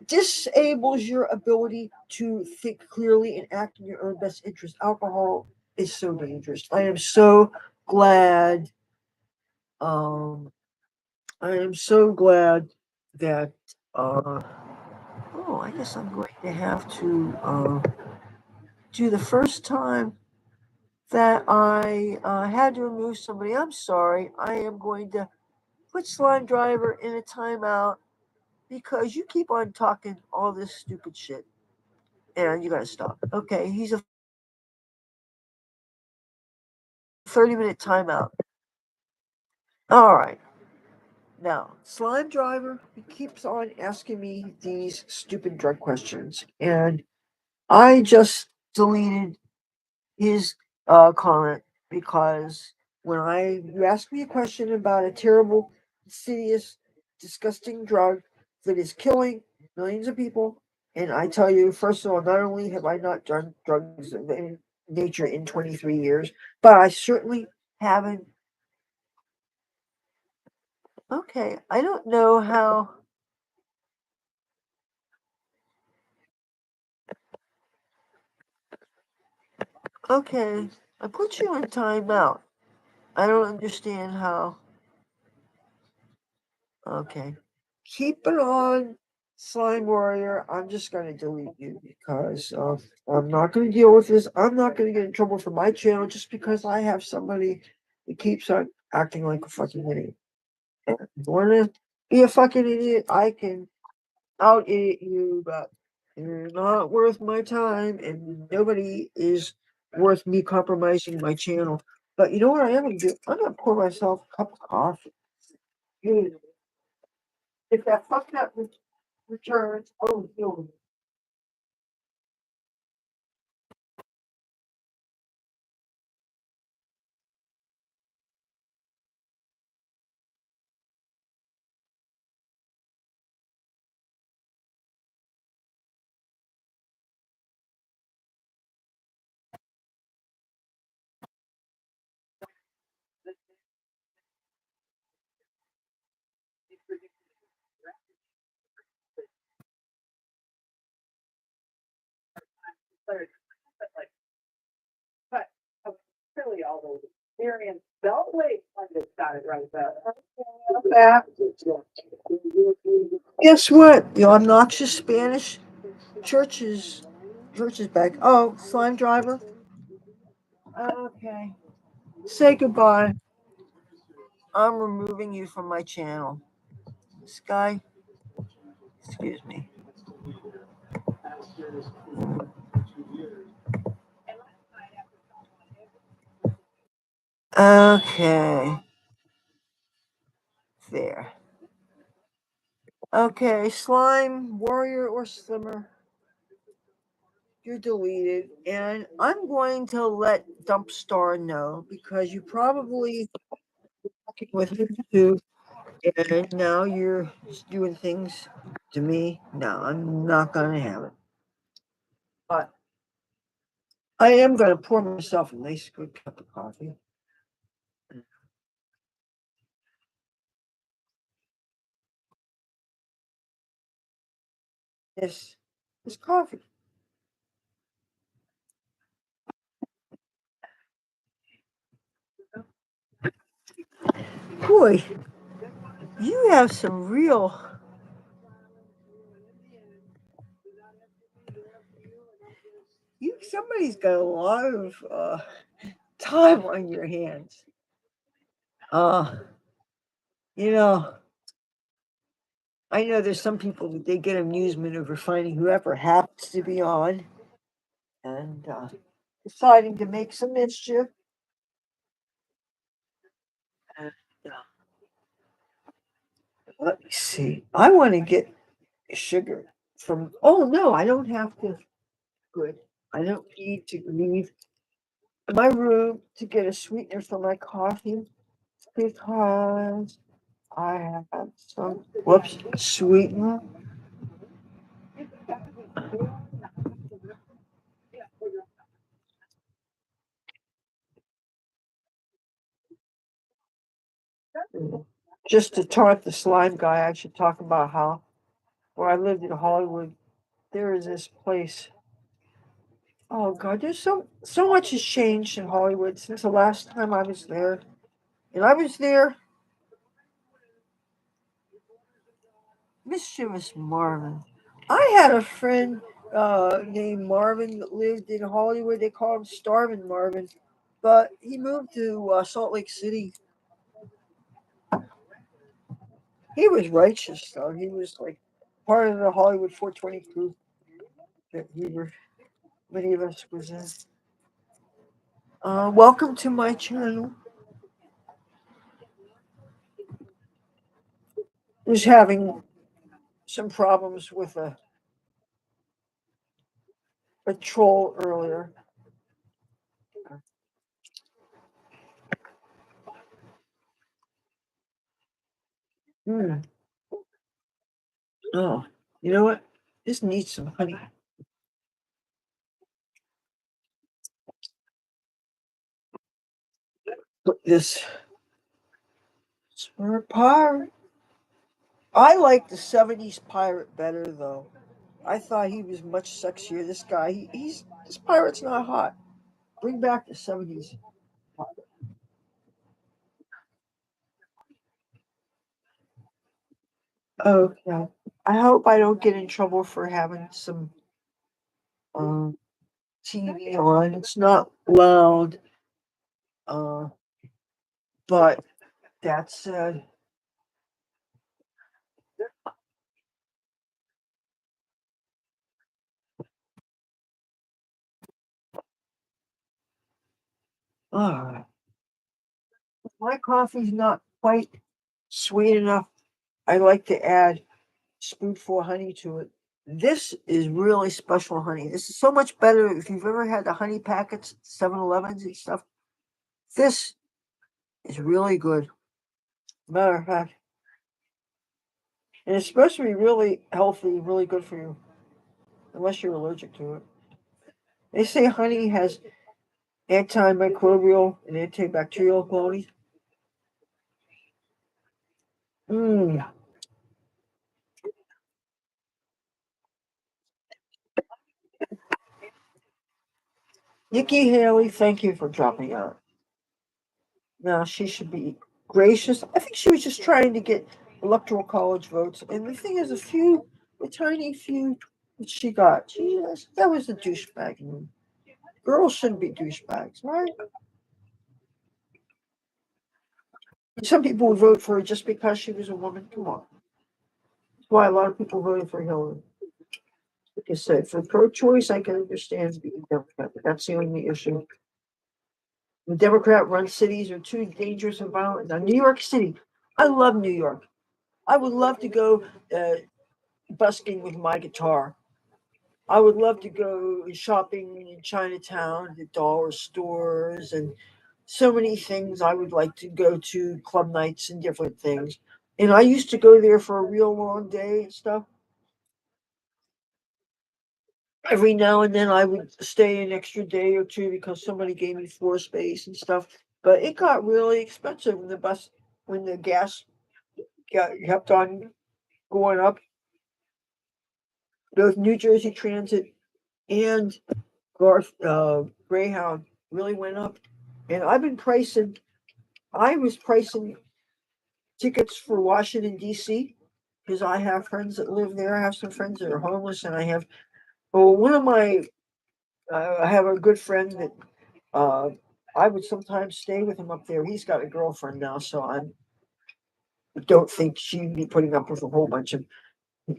disables your ability to think clearly and act in your own best interest. Alcohol is so dangerous. I am so glad. Um, I am so glad that I guess I'm going to have to do the first time that I had to remove somebody. I'm sorry. I am going to put Slime Driver in a timeout because you keep on talking all this stupid shit. And you gotta stop. Okay, he's a 30-minute timeout. All right. Now, Slime Driver keeps on asking me these stupid drug questions. And I just deleted his comment because you ask me a question about a terrible, insidious, disgusting drug that is killing millions of people, and I tell you, first of all, not only have I not done drugs of any nature in 23 years, but I certainly haven't. Okay, I don't know how. Okay, I put you in timeout. I don't understand how. Okay. Keep it on, Slime Warrior. I'm just going to delete you because I'm not going to deal with this. I'm not going to get in trouble for my channel just because I have somebody that keeps on acting like a fucking idiot. And if you want to be a fucking idiot, I can out idiot you, but you're not worth my time, and nobody is worth me compromising my channel. But you know what I am going to do? I'm going to pour myself a cup of coffee. Dude, if that fucking up returns, oh, no. But really all those experience Beltway kind of got it right there. Guess what? The obnoxious Spanish church is back. Oh, Slime Driver. Okay. Say goodbye. I'm removing you from my channel. This guy, excuse me. Okay. There. Okay, Slime, Warrior, or Slimmer, you're deleted. And I'm going to let Dumpstar know because you probably fucking with him too. And now you're doing things to me. No, I'm not gonna have it. But I am gonna pour myself a nice good cup of coffee. This coffee. Boy, you have some real. Somebody's got a lot of time on your hands. You know, I know there's some people that they get amusement over finding whoever happens to be on and deciding to make some mischief. And, let me see. I want to get sugar from. Oh no, I don't have to. Good. I don't need to leave my room to get a sweetener for my coffee because I have some. Whoops, sweetener. Just to taunt the slime guy, I should talk about how where I lived in Hollywood, there is this place. Oh God, there's so much has changed in Hollywood since the last time I was there. And I was there, mischievous Marvin. I had a friend named Marvin that lived in Hollywood. They called him Starvin' Marvin, but he moved to Salt Lake City. He was righteous though. He was like part of the Hollywood 420 crew that we were many of us was in. Welcome to my channel. Was having some problems with a troll earlier. Mm. Oh, you know what? This needs some honey. Put this smart pirate. I like the 70s pirate better though. I thought he was much sexier. This guy, he's this pirate's not hot. Bring back the 70s. Okay. I hope I don't get in trouble for having some um, TV on. It's not loud. Uh, but that said, uh, my coffee's not quite sweet enough. I like to add spoonful of honey to it. This is really special honey. This is so much better if you've ever had the honey packets, 7-Elevens and stuff. This is really good. Matter of fact, and it's supposed to be really healthy, really good for you, unless you're allergic to it. They say honey has antimicrobial and antibacterial qualities. Mm. Nikki Haley, thank you for dropping out. Now she should be gracious. I think she was just trying to get electoral college votes. And the thing is, a tiny few that she got. Jesus, that was a douchebag. Girls shouldn't be douchebags, right? Some people would vote for her just because she was a woman. Come on. That's why a lot of people voted for Hillary. Like I said, for pro-choice, I can understand being Democrat, but that's the only issue. The Democrat-run cities are too dangerous and violent. Now, New York City, I love New York. I would love to go busking with my guitar. I would love to go shopping in Chinatown, the dollar stores, and so many things. I would like to go to club nights and different things. And I used to go there for a real long day and stuff. Every now and then I would stay an extra day or two because somebody gave me floor space and stuff. But it got really expensive when the gas kept on going up. Both New Jersey Transit and Greyhound really went up. And I was pricing tickets for Washington, D.C., because I have friends that live there. I have some friends that are homeless, and I have, one of my, I have a good friend that I would sometimes stay with him up there. He's got a girlfriend now, so I don't think she'd be putting up with a whole bunch of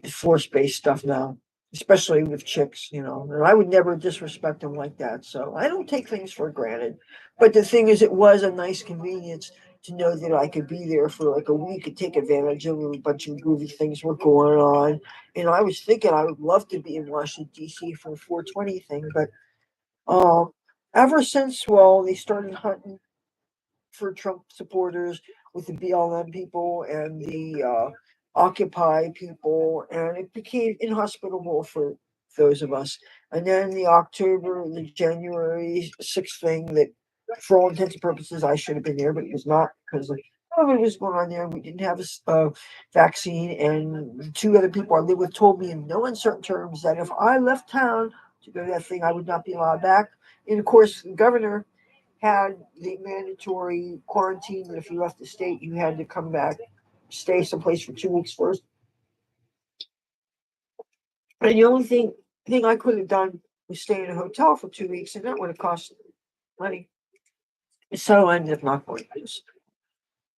force-based stuff now, especially with chicks, and I would never disrespect them like that. So I don't take things for granted. But the thing is, it was a nice convenience to know that I could be there for like a week and take advantage of a bunch of groovy things were going on. And I was thinking I would love to be in Washington, D.C. for the 420 thing, but um, ever since, well, they started hunting for Trump supporters with the BLM people and the Occupy people, and it became inhospitable for those of us. And then the January 6th thing that, for all intents and purposes, I should have been there, but it was not because of what was going on there. We didn't have a vaccine, and two other people I live with told me in no uncertain terms that if I left town to go to that thing, I would not be allowed back. And of course, the governor had the mandatory quarantine that if you left the state, you had to come back, stay someplace for 2 weeks first. And the only thing I could have done was stay in a hotel for 2 weeks, and that would have cost money. So I ended up not going to this.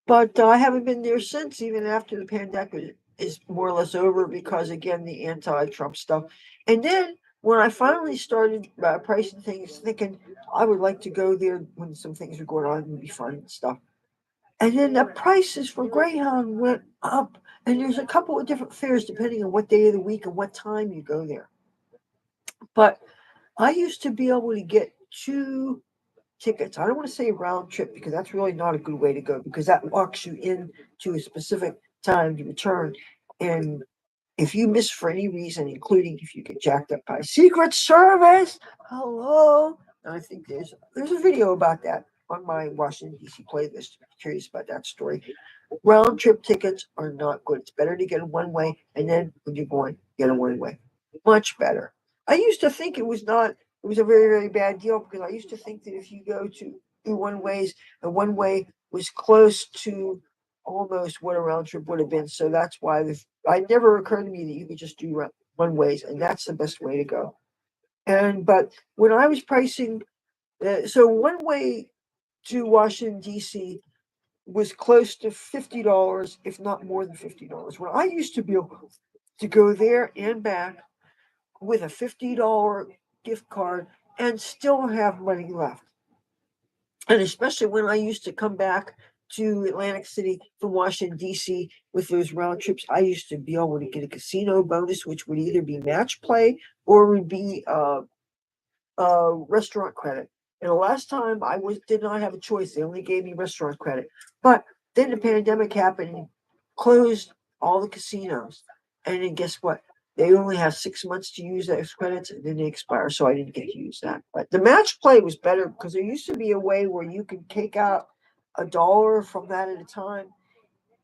But I haven't been there since, even after the pandemic is more or less over, because again, the anti-Trump stuff. And then when I finally started pricing things, thinking I would like to go there when some things were going on, it would be fun and stuff. And then the prices for Greyhound went up. And there's a couple of different fares depending on what day of the week and what time you go there. But I used to be able to get 2 tickets. I don't want to say round trip because that's really not a good way to go, because that locks you in to a specific time to return. And if you miss for any reason, including if you get jacked up by Secret Service, hello. And I think there's a video about that on my Washington, D.C. playlist. If you're curious about that story. Round trip tickets are not good. It's better to get a one way, and then when you're going, get a one way. Much better. I used to think it was a very, very bad deal, because I used to think that if you go to do one ways, the one way was close to almost what a round trip would have been. So that's why it never occurred to me that you could just do one ways, and that's the best way to go. But when I was pricing, so one way to Washington, D.C. was close to $50, if not more than $50. When I used to be able to go there and back with a $50 gift card and still have money left. And especially when I used to come back to Atlantic City from Washington, D.C. with those round trips, I used to be able to get a casino bonus, which would either be match play or would be restaurant credit. And the last time did not have a choice. They only gave me restaurant credit. But then the pandemic happened and closed all the casinos. And then guess what? They only have 6 months to use those credits, and then they expire. So I didn't get to use that. But the match play was better because there used to be a way where you could take out $1 from that at a time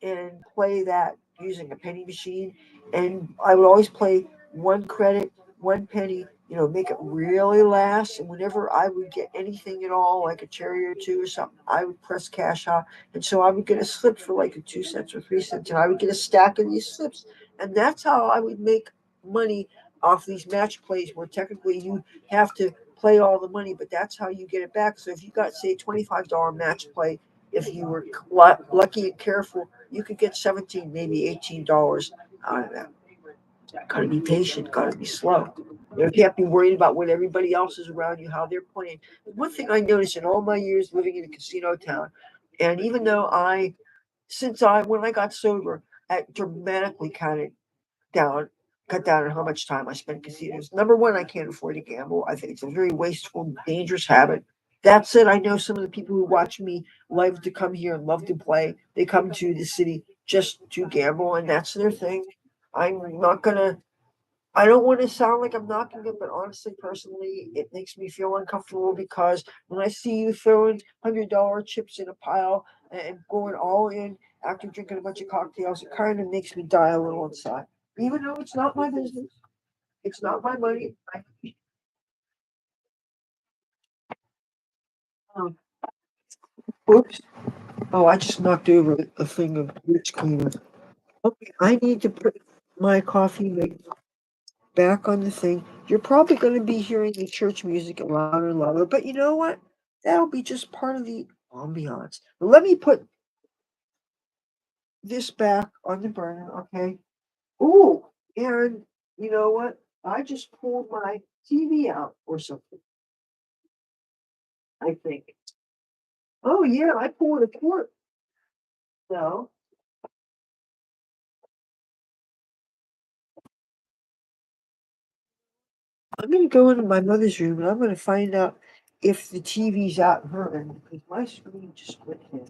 and play that using a penny machine. And I would always play 1 credit, 1 penny, make it really last. And whenever I would get anything at all, like a cherry or two or something, I would press cash out. And so I would get a slip for like 2 cents or 3 cents, and I would get a stack of these slips. And that's how I would make money off these match plays, where technically you have to play all the money, but that's how you get it back. So if you got, say, $25 match play, if you were lucky and careful, you could get $17, maybe $18 out of that. Gotta be patient, gotta be slow. You can't be worried about what everybody else is around you, how they're playing. One thing I noticed in all my years living in a casino town, and even though when I got sober, I dramatically cut down on how much time I spent in casinos. Number one, I can't afford to gamble. I think it's a very wasteful, dangerous habit. That said, I know some of the people who watch me love to come here and love to play. They come to the city just to gamble, and that's their thing. I'm not gonna. I don't want to sound like I'm knocking it, but honestly, personally, it makes me feel uncomfortable, because when I see you throwing $100 chips in a pile and going all in after drinking a bunch of cocktails, it kind of makes me die a little inside. Even though it's not my business, it's not my money. Um, Oops. Oh, I just knocked over a thing of bleach cleaner. Okay, I need to put my coffee maker back on the thing. You're probably going to be hearing the church music louder and louder, but you know what? That'll be just part of the ambiance. Let me put this back on the burner, okay? Ooh, and you know what? I just pulled my TV out or something, I think. Oh, yeah, I pulled a port. No. I'm gonna go into my mother's room and I'm gonna find out if the TV's out in her end because my screen just went in.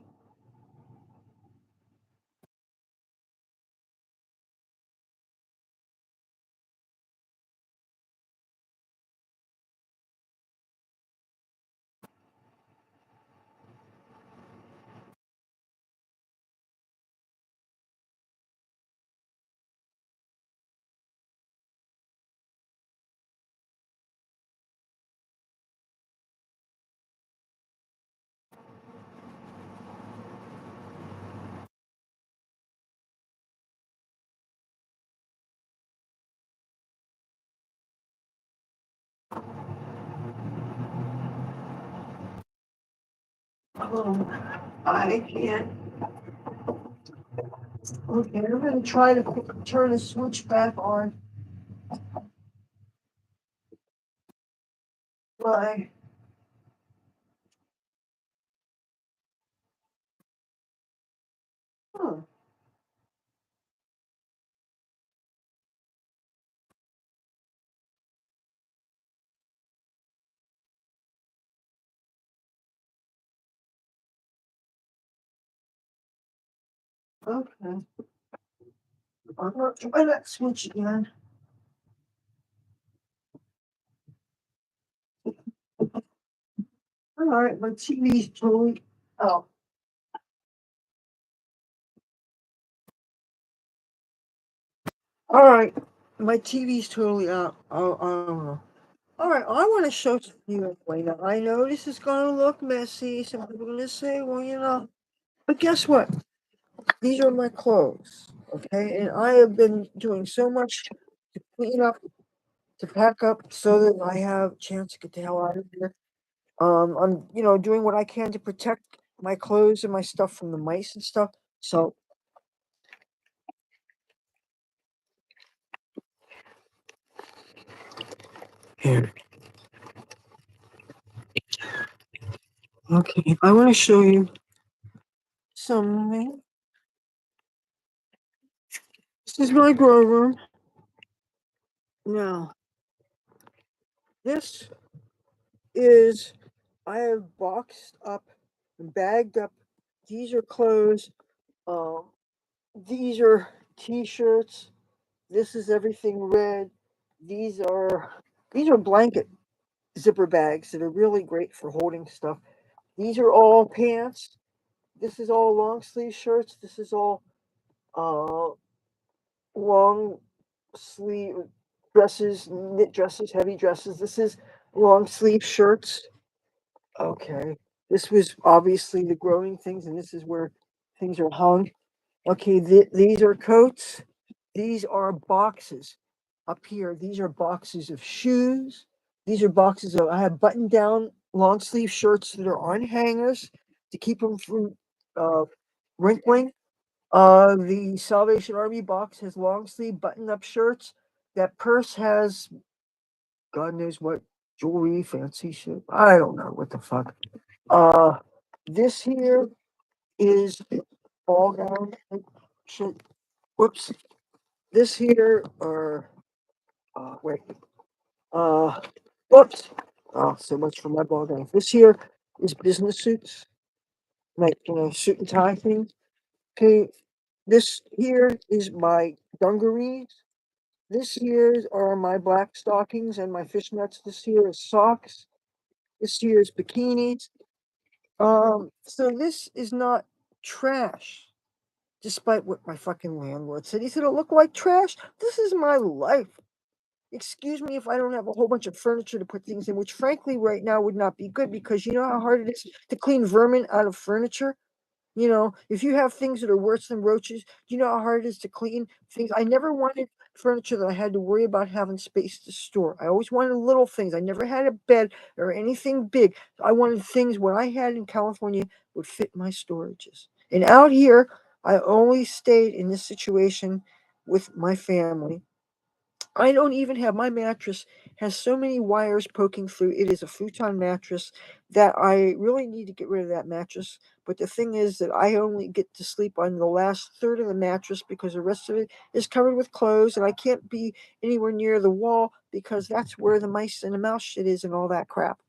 Oh, I can't. Okay, I'm gonna try to turn the switch back on. My huh, okay. I'm gonna try that switch again. All right, my TV's totally out. All right, my TV's totally out. Oh. All right, I want to show you anyway. Now, I know this is going to look messy. Some people are going to say, well, but guess what? These are my clothes, okay? And I have been doing so much to clean up, to pack up so that I have a chance to get the hell out of here. I'm, doing what I can to protect my clothes and my stuff from the mice and stuff. So, here, okay, I want to show you something. This is my grow room. Now, this is I have boxed up and bagged up. These are clothes. Um, these are t-shirts. This is everything red. These are these are blanket zipper bags that are really great for holding stuff. These are all pants. This is all long sleeve shirts. This is all uh long sleeve dresses, knit dresses, heavy dresses. This is long sleeve shirts. Okay. This was obviously the growing things, and this is where things are hung. Okay, these are coats. These are boxes up here. These are boxes of shoes. These are boxes of, I have button down long sleeve shirts that are on hangers to keep them from wrinkling. The Salvation Army box has long sleeve button up shirts. That purse has God knows what jewelry, fancy shit. I don't know what the fuck. Uh, this here is ball gown. Shit. Whoops. This here are wait. Uh, whoops. Oh, so much for my ball gown. This here is business suits, like suit and tie thing. Okay. This here is my dungarees. This here are my black stockings and my fishnets. This here is socks. This here is bikinis. So this is not trash, despite what my fucking landlord said. He said it'll look like trash. This is my life. Excuse me if I don't have a whole bunch of furniture to put things in, which frankly right now would not be good because you know how hard it is to clean vermin out of furniture? You know, if you have things that are worse than roaches, do you know how hard it is to clean things? I never wanted furniture that I had to worry about having space to store. I always wanted little things. I never had a bed or anything big. I wanted things what I had in California would fit my storages. And out here, I only stayed in this situation with my family. I don't even have my mattress has so many wires poking through. It is a futon mattress that I really need to get rid of that mattress. But the thing is that I only get to sleep on the last third of the mattress because the rest of it is covered with clothes, and I can't be anywhere near the wall because that's where the mice and the mouse shit is and all that crap.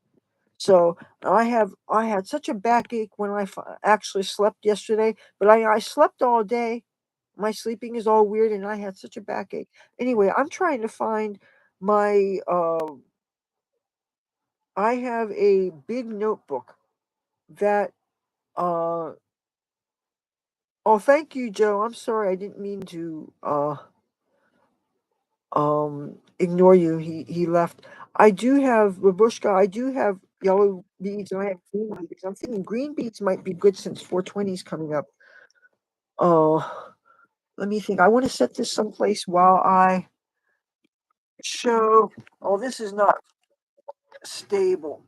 So I had such a backache when I actually slept yesterday, but I slept all day. My sleeping is all weird, and I had such a backache. Anyway, I'm trying to find my. I have a big notebook that. Uh, oh, thank you, Joe. I'm sorry, I didn't mean to. Ignore you. He left. I do have babushka. I do have yellow beads, and I have green beads. I'm thinking green beads might be good since 420 is coming up. Oh, let me think. I want to set this someplace while I show. Oh, this is not stable.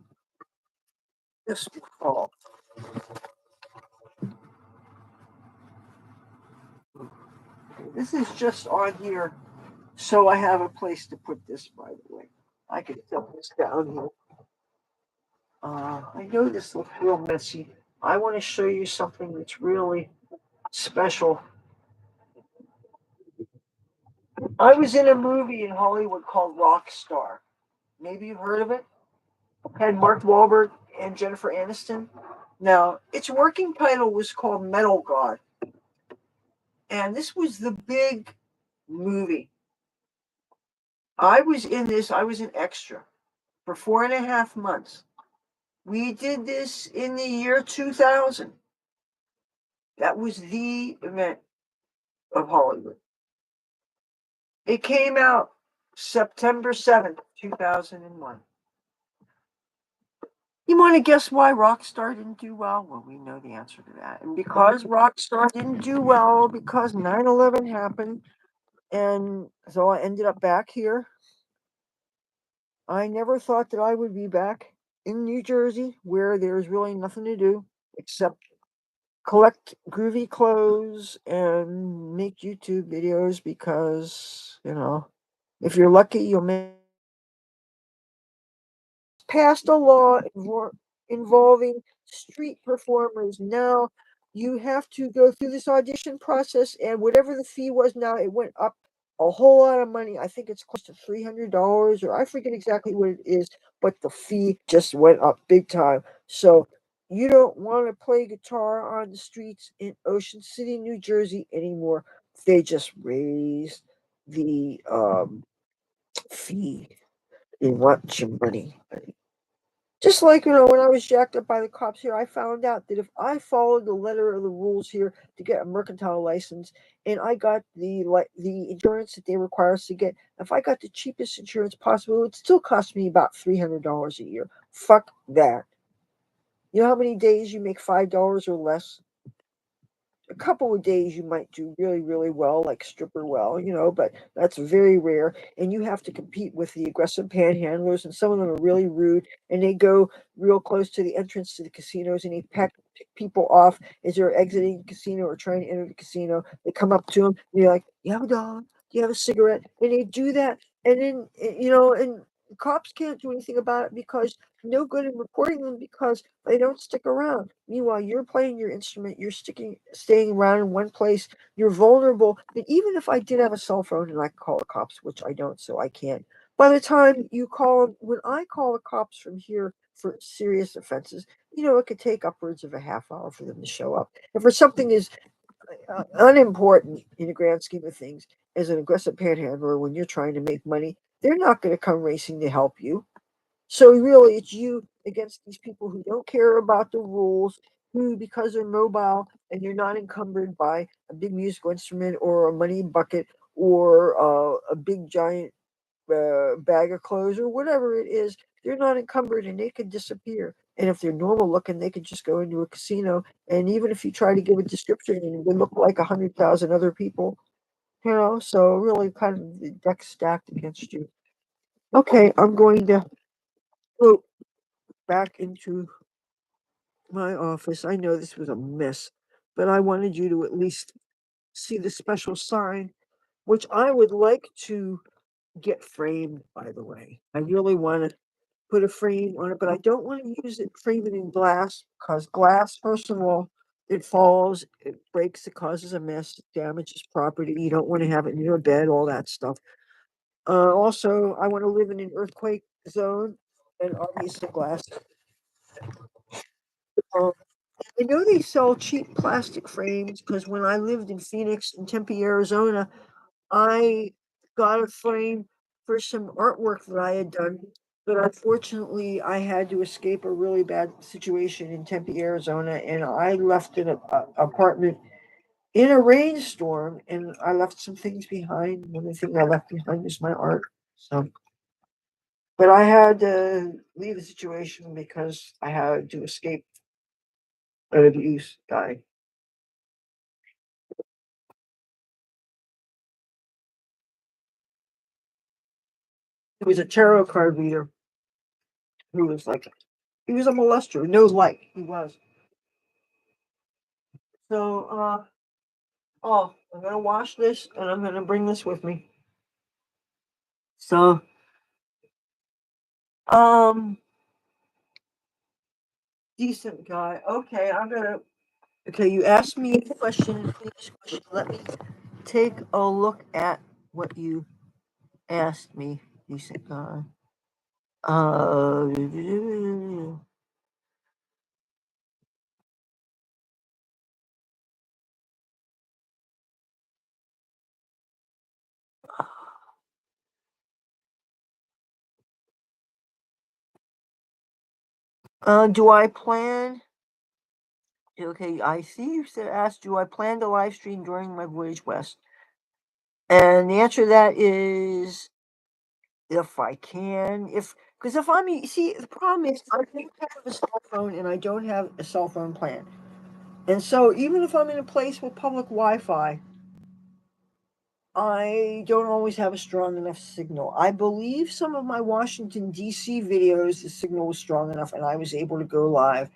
This will fall. This is just on here, so I have a place to put this. By the way, I could dump this down here. I know this looks real messy. I want to show you something that's really special. I was in a movie in Hollywood called Rockstar. Maybe you've heard of it. Had Mark Wahlberg and Jennifer Aniston. Now, its working title was called Metal God, and this was the big movie. I was in this. I was an extra for 4.5 months. We did this in the year 2000. That was the event of Hollywood. It came out September 7th, 2001. You want to guess why Rockstar didn't do well? Well, we know the answer to that. And because Rockstar didn't do well, because 9/11 happened, and so I ended up back here. I never thought that I would be back in New Jersey, where there's really nothing to do except collect groovy clothes and make YouTube videos because, if you're lucky, you'll make passed a law involving street performers. Now you have to go through this audition process, and whatever the fee was, now it went up a whole lot of money. I think it's close to $300, or I forget exactly what it is, but the fee just went up big time. So you don't want to play guitar on the streets in Ocean City, New Jersey anymore. They just raised the fee. They want your money. Just like, when I was jacked up by the cops here, I found out that if I followed the letter of the rules here to get a mercantile license, and I got the insurance that they require us to get, if I got the cheapest insurance possible, it would still cost me about $300 a year. Fuck that. You know how many days you make $5 or less? A couple of days you might do really, really well, like stripper well, but that's very rare. And you have to compete with the aggressive panhandlers, and some of them are really rude, and they go real close to the entrance to the casinos, and they pick people off as they're exiting the casino or trying to enter the casino. They come up to them, and you're like, "You have a dog? Do you have a cigarette?" And they do that, and then and cops can't do anything about it because no good in reporting them because they don't stick around. Meanwhile, you're playing your instrument, you're staying around in one place, you're vulnerable. And even if I did have a cell phone and I could call the cops, which I don't, so I can't. By the time you call them, when I call the cops from here for serious offenses, it could take upwards of a half hour for them to show up. And for something as unimportant in the grand scheme of things as an aggressive panhandler, when you're trying to make money, they're not going to come racing to help you. So really, it's you against these people who don't care about the rules, who, because they're mobile and you're not encumbered by a big musical instrument or a money bucket or a big giant bag of clothes or whatever it is, they're not encumbered and they could disappear. And if they're normal looking, they could just go into a casino. And even if you try to give a description, it would look like 100,000 other people, so really kind of the deck stacked against you. Okay, I'm going to go back into my office. I know this was a mess, but I wanted you to at least see the special sign, which I would like to get framed, by the way. I really want to put a frame on it, but I don't want to use it, frame it in glass, because glass, first of all, it falls, it breaks, it causes a mess, it damages property. You don't want to have it in your bed, all that stuff. Also, I want to live in an earthquake zone, and obviously glass. Um, I know they sell cheap plastic frames because when I lived in Phoenix and Tempe, Arizona, I got a frame for some artwork that I had done, but unfortunately, I had to escape a really bad situation in Tempe, Arizona, and I left an apartment in a rainstorm, and I left some things behind. One of the things I left behind is my art. So, but I had to leave the situation because I had to escape an abuse guy. He was a tarot card reader who was like, he was a molester, no like he was. So, oh, I'm gonna wash this and I'm gonna bring this with me. So, um, decent guy. Okay, okay, you asked me a question, please question. Let me take a look at what you asked me, decent guy. Uh, do I plan? Okay, I see you said asked, do I plan to live stream during my voyage west? And the answer to that is if I can, because if I'm, see, the problem is I don't have a cell phone and I don't have a cell phone plan. And so even if I'm in a place with public Wi-Fi, I don't always have a strong enough signal. I believe some of my Washington D.C. videos, the signal was strong enough and I was able to go live.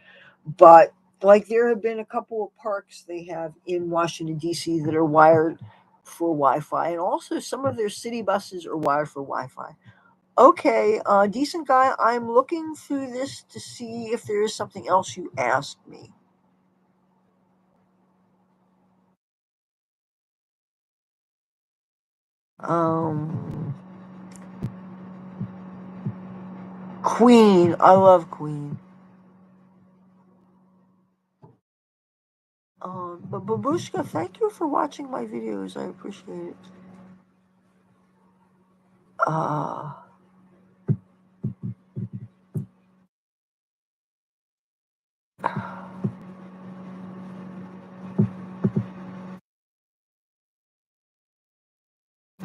But like there have been a couple of parks they have in Washington D.C. that are wired for Wi-Fi, and also some of their city buses are wired for Wi-Fi. Okay, decent guy. I'm looking through this to see if there is something else you asked me. Um, Queen. I love Queen. But Babushka, thank you for watching my videos. I appreciate it. Uh,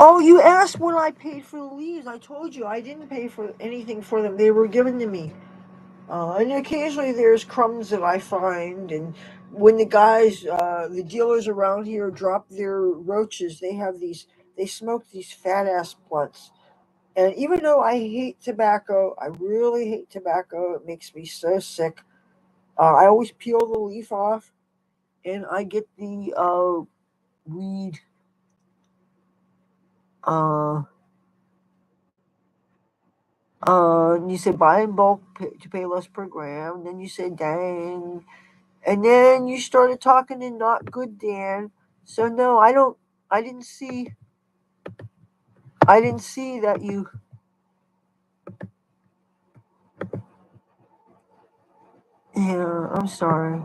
oh, you asked when I paid for the leaves. I told you I didn't pay for anything for them. They were given to me. And occasionally there's crumbs that I find. And when the guys, the dealers around here drop their roaches, they smoke these fat ass blunts. And even though I hate tobacco, I really hate tobacco. It makes me so sick. I always peel the leaf off and I get the weed. Uh, you said buy in bulk to pay less per gram. Then you said dang. And then you started talking to not good Dan. So no, I don't. I didn't see. I didn't see that you. Yeah, I'm sorry.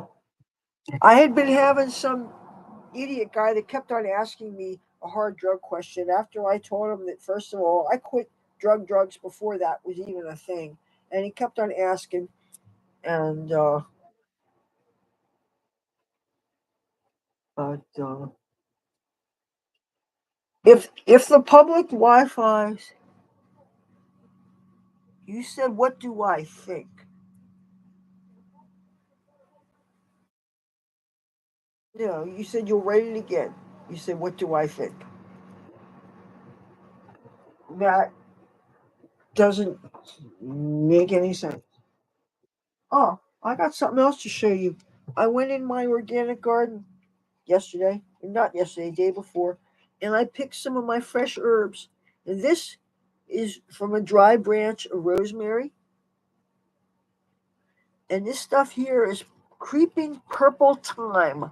I had been having some idiot guy that kept on asking me a hard drug question after I told him that first of all I quit drugs before that was even a thing, and he kept on asking. And but if the public Wi-Fi, You said, what do I think? No, you said you'll write it again. You said, what do I think? That doesn't make any sense. Oh, I got something else to show you. I went in my organic garden yesterday, not yesterday, day before, and I picked some of my fresh herbs. And this is from a dry branch of rosemary. And this stuff here is creeping purple thyme.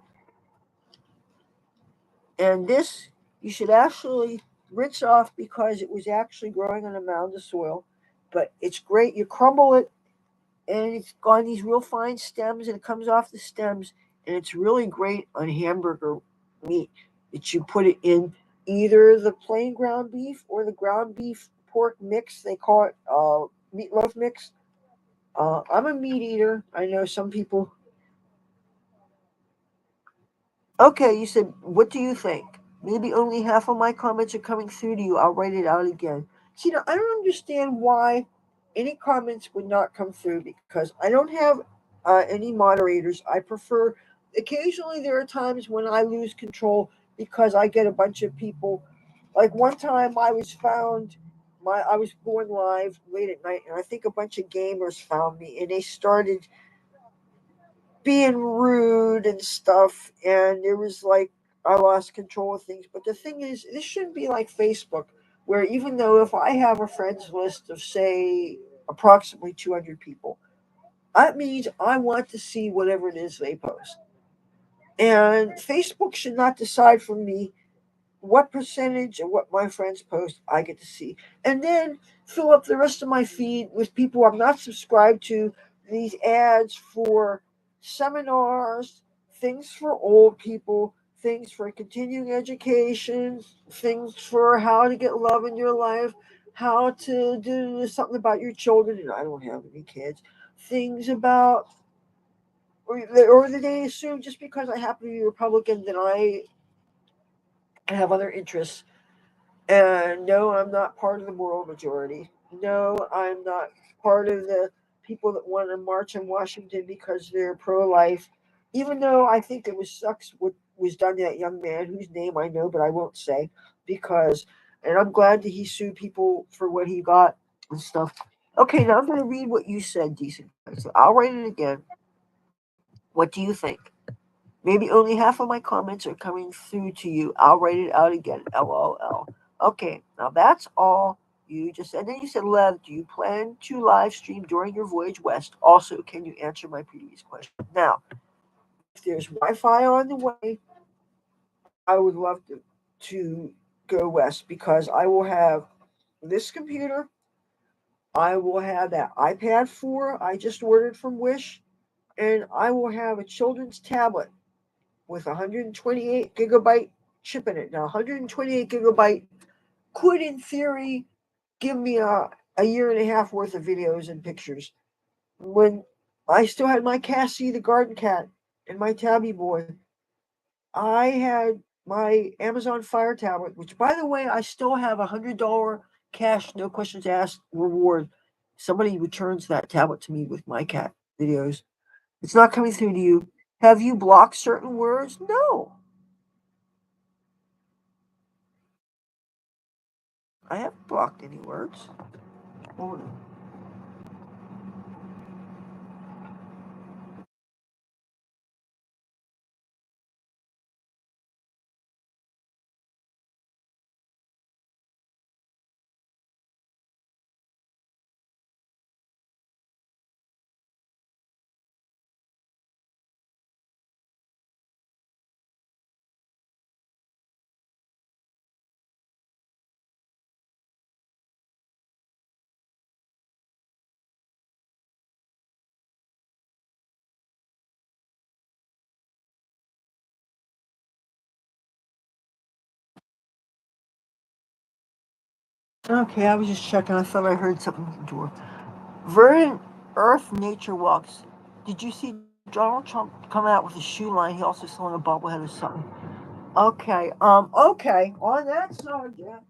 And this you should actually rinse off because it was actually growing on a mound of soil. But it's great. You crumble it and it's got these real fine stems and it comes off the stems and it's really great on hamburger meat that you put it in either the plain ground beef or the ground beef pork mix. They call it meatloaf mix. I'm a meat eater. I know some people. Okay, you said, what do you think? Maybe only half of my comments are coming through to you. I'll write it out again. See, now, I don't understand why any comments would not come through because I don't have any moderators. I prefer, occasionally, there are times when I lose control because I get a bunch of people. Like one time I was found. I was going live late at night, and I think a bunch of gamers found me, and they started being rude and stuff, and it was like I lost control of things. But the thing is, this shouldn't be like Facebook, where even though if I have a friends list of say approximately 200 people, that means I want to see whatever it is they post. And Facebook should not decide for me what percentage of what my friends post I get to see. And then fill up the rest of my feed with people I'm not subscribed to, these ads for seminars, things for old people, things for continuing education, things for how to get love in your life, how to do something about your children, and I don't have any kids, things about or they assume just because I happen to be Republican that I have other interests. And no, I'm not part of the moral majority. No, I'm not part of the people that want to march in Washington because they're pro-life. Even though I think it was sucks what was done to that young man, whose name I know, but I won't say because. And I'm glad that he sued people for what he got and stuff. Okay, now I'm going to read what you said, decent guy. So I'll write it again. What do you think? Maybe only half of my comments are coming through to you. I'll write it out again. LOL. Okay, now that's all you just said. Then you said, Lev, do you plan to live stream during your voyage west? Also, can you answer my previous question? Now, if there's Wi Fi on the way, I would love to go west because I will have this computer. I will have that iPad 4 I just ordered from Wish, and I will have a children's tablet with 128 gigabyte chip in it. Now, 128 gigabyte could, in theory, give me a year and a half worth of videos and pictures. When I still had my Cassie, the garden cat, and my Tabby boy, I had my Amazon Fire tablet, which, by the way, I still have $100 cash, no questions asked reward. Somebody returns that tablet to me with my cat videos. It's not coming through to you. Have you blocked certain words? No. I haven't blocked any words. Hold on. Okay, I was just checking. I thought I heard something at the door. Verdant Earth Nature Walks. Did you see Donald Trump come out with a shoe line? He also selling a bobblehead or something. Okay. Okay. On that subject.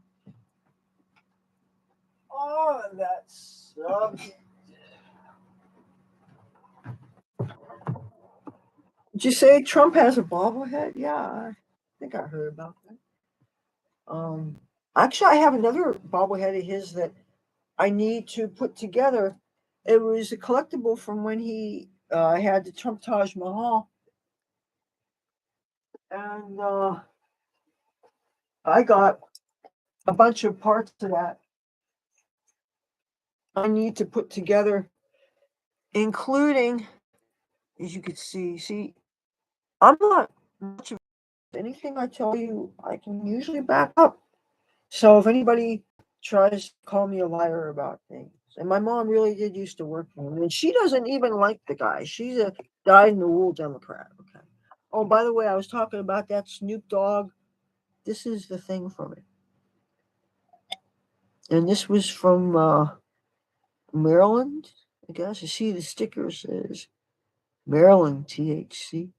on that subject. Did you say Trump has a bobblehead? Yeah, I think I heard about that. Actually, I have another bobblehead of his that I need to put together. It was a collectible from when he had the Trump Taj Mahal, and I got a bunch of parts of that I need to put together, including, as you can see, I'm not much of anything I tell you, I can usually back up. So if anybody tries to call me a liar about things, and my mom really did used to work for him, and she doesn't even like the guy. She's a dyed-in-the-wool Democrat. Okay. Oh, by the way, I was talking about that Snoop Dogg. This is the thing from it, and this was from Maryland. I guess you see the sticker says Maryland THC.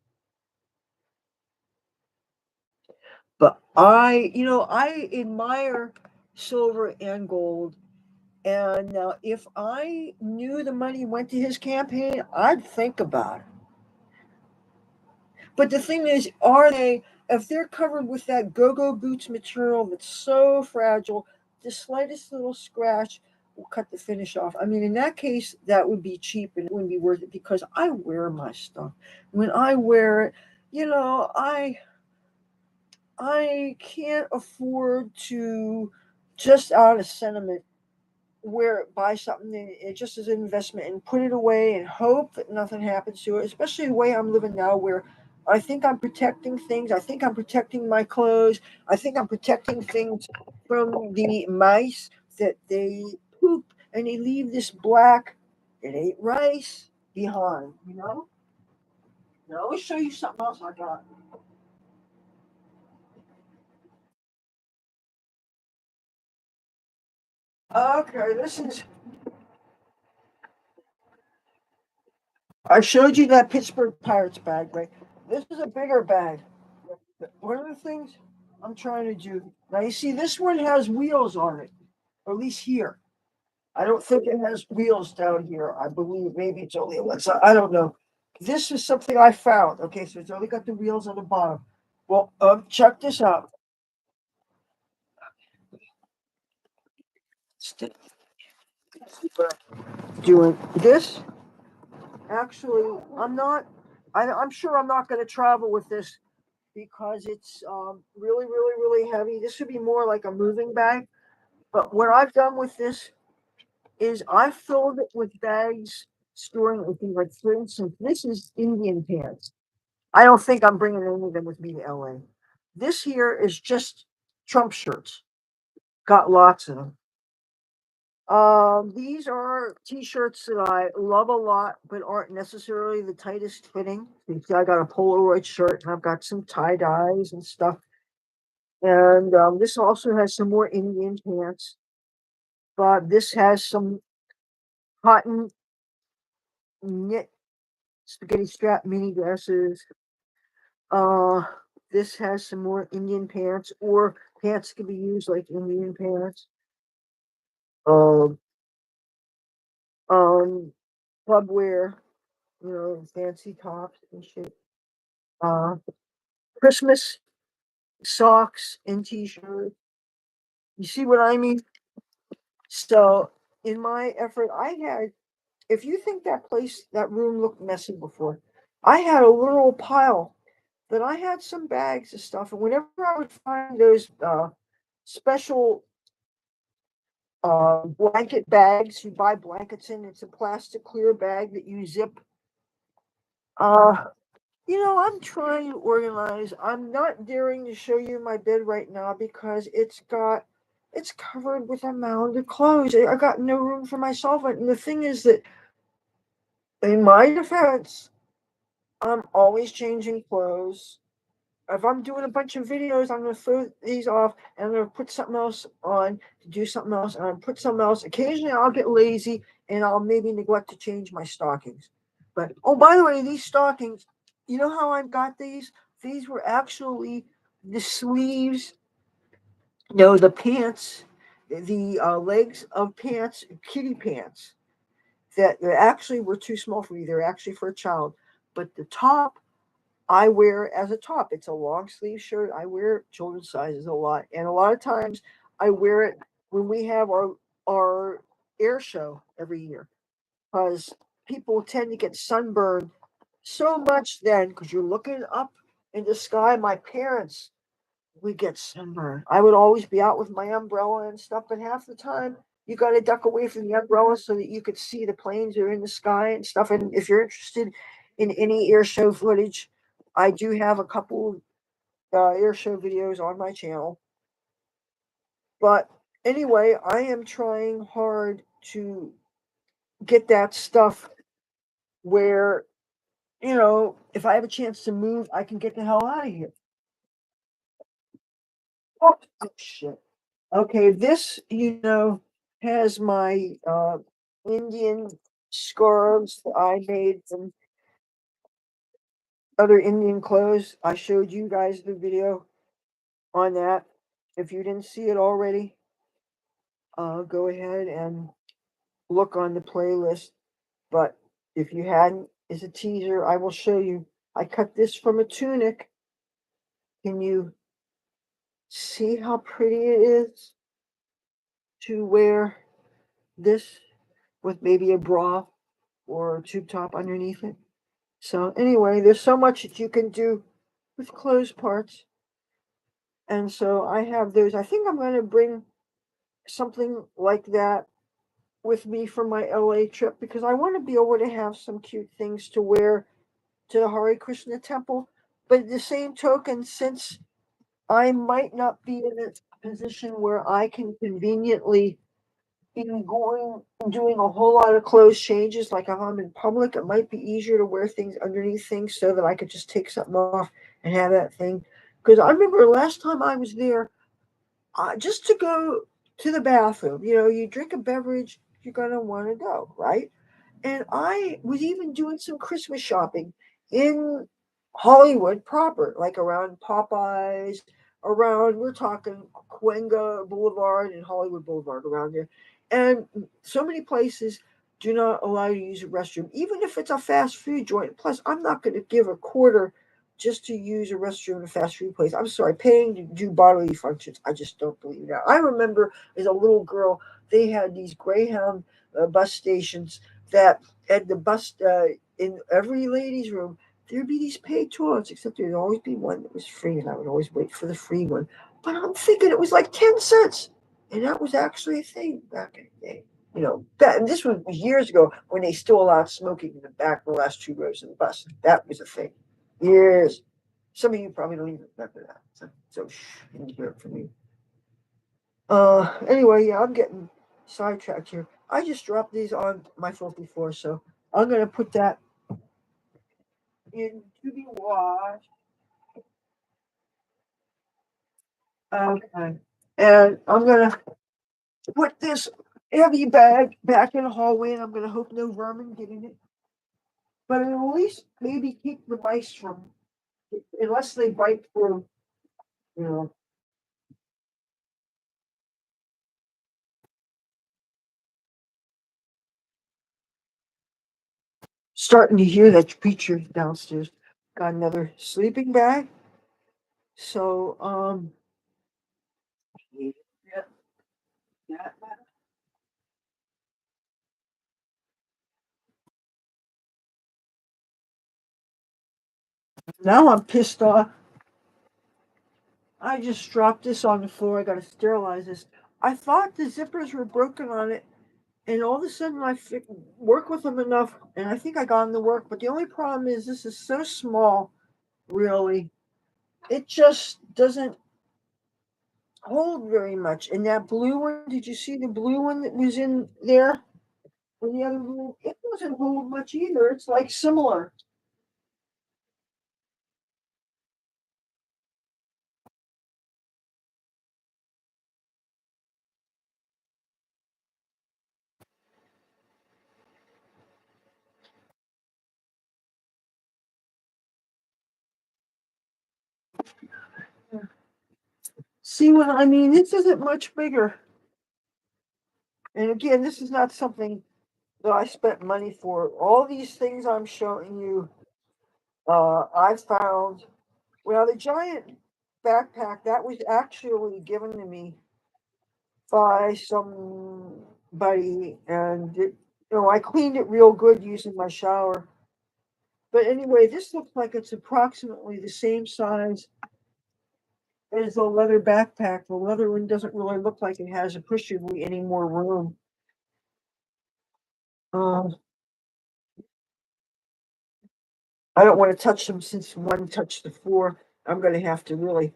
But I admire silver and gold. And if I knew the money went to his campaign, I'd think about it. But the thing is, if they're covered with that go-go boots material that's so fragile, the slightest little scratch will cut the finish off. I mean, in that case, that would be cheap and it wouldn't be worth it because I wear my stuff. When I wear it, I can't afford to, just out of sentiment, buy something it just as an investment and put it away and hope that nothing happens to it, especially the way I'm living now where I think I'm protecting things. I think I'm protecting my clothes. I think I'm protecting things from the mice that they poop and they leave this black, it ain't rice behind, Now, let me show you something else I got. Okay, I showed you that Pittsburgh Pirates bag, right? This is a bigger bag. One of the things I'm trying to do now, you see, this one has wheels on it, or at least here. I don't think it has wheels down here. I believe maybe it's only a one side. I don't know. This is something I found. Okay, so it's only got the wheels on the bottom. Well, check this out. Doing this. Actually, I'm not. I'm sure I'm not going to travel with this because it's really, really, really heavy. This would be more like a moving bag. But what I've done with this is I filled it with bags storing things like, for instance, this is Indian pants. I don't think I'm bringing any of them with me to LA. This here is just Trump shirts. Got lots of them. These are t-shirts that I love a lot, but aren't necessarily the tightest fitting. You see, I got a Polaroid shirt and I've got some tie dyes and stuff. And this also has some more Indian pants, but this has some cotton knit spaghetti strap mini dresses. Uh, this has some more Indian pants, or pants can be used like Indian pants. Um, Club wear, fancy tops and shit. Uh, Christmas socks and t-shirts. You see what I mean? So, in my effort, if you think that room looked messy before, I had a little pile that I had some bags of stuff, and whenever I would find those special blanket bags, you buy blankets in. It's a plastic clear bag that you zip. Uh, I'm trying to organize. I'm not daring to show you my bed right now because it's covered with a mound of clothes. I got no room for myself. And the thing is that, in my defense, I'm always changing clothes. If I'm doing a bunch of videos, I'm going to throw these off and I'm going to put something else on to do something else. And I'll put something else. Occasionally, I'll get lazy and I'll maybe neglect to change my stockings. But, oh, by the way, these stockings, you know how I got these? These were actually the sleeves, the pants the legs of pants, kitty pants, that actually were too small for me. They're actually for a child. But the top I wear as a top. It's a long sleeve shirt. I wear children's sizes a lot. And a lot of times I wear it when we have our air show every year. Because people tend to get sunburned so much then because you're looking up in the sky. My parents we get sunburned. I would always be out with my umbrella and stuff, but half the time you got to duck away from the umbrella so that you could see the planes are in the sky and stuff. And if you're interested in any air show footage, I do have a couple air show videos on my channel. But anyway, I am trying hard to get that stuff where, if I have a chance to move, I can get the hell out of here. Oh, shit. Okay, this, has my Indian scarves that I made from other Indian clothes. I showed you guys the video on that. If you didn't see it already, go ahead and look on the playlist. But if you hadn't, as a teaser, I will show you. I cut this from a tunic. Can you see how pretty it is to wear this with maybe a bra or a tube top underneath it? So anyway, there's so much that you can do with clothes parts. And so I have those. I think I'm going to bring something like that with me for my LA trip because I want to be able to have some cute things to wear to the Hare Krishna temple. But at the same token, since I might not be in a position where I can conveniently be doing a whole lot of clothes changes, like if I'm in public, it might be easier to wear things underneath things so that I could just take something off and have that thing. Because I remember last time I was there, just to go to the bathroom, you drink a beverage, you're going to want to go, right? And I was even doing some Christmas shopping in Hollywood proper, like around Popeyes, we're talking Cahuenga Boulevard and Hollywood Boulevard around there. And so many places do not allow you to use a restroom, even if it's a fast food joint. Plus, I'm not going to give a quarter just to use a restroom in a fast food place. I'm sorry, paying to do bodily functions. I just don't believe that. I remember as a little girl, they had these Greyhound bus stations that at the bus in every ladies' room there'd be these paid toilets, except there'd always be one that was free, and I would always wait for the free one. But I'm thinking it was like 10 cents, and that was actually a thing back in the day. And this was years ago when they still allowed smoking in the back, the last two rows of the bus. That was a thing. Years. Some of you probably don't even remember that. So you can hear it from me. Anyway, yeah, I'm getting sidetracked here. I just dropped these on my phone before, so I'm gonna put that into the wash. Okay. And I'm gonna put this heavy bag back in the hallway, and I'm gonna hope no vermin get in it. But it'll at least maybe keep the mice from, unless they bite through, you know. Starting to hear that creature downstairs. Got another sleeping bag. So, yeah, yeah. Now I'm pissed off. I just dropped this on the floor. I got to sterilize this. I thought the zippers were broken on it, and all of a sudden I work with them enough, and I think I got them to work. But the only problem is this is so small, really. It just doesn't hold very much. And that blue one, did you see the blue one that was in there? In the other room, it doesn't hold much either. It's like similar. See what I mean? This isn't much bigger. And again, this is not something that I spent money for. All these things I'm showing you, I found. Well, the giant backpack that was actually given to me by somebody, and I cleaned it real good using my shower. But anyway, this looks like it's approximately the same size as a leather backpack. The leather one doesn't really look like it has appreciably any more room. I don't want to touch them since one touched the floor. I'm going to have to really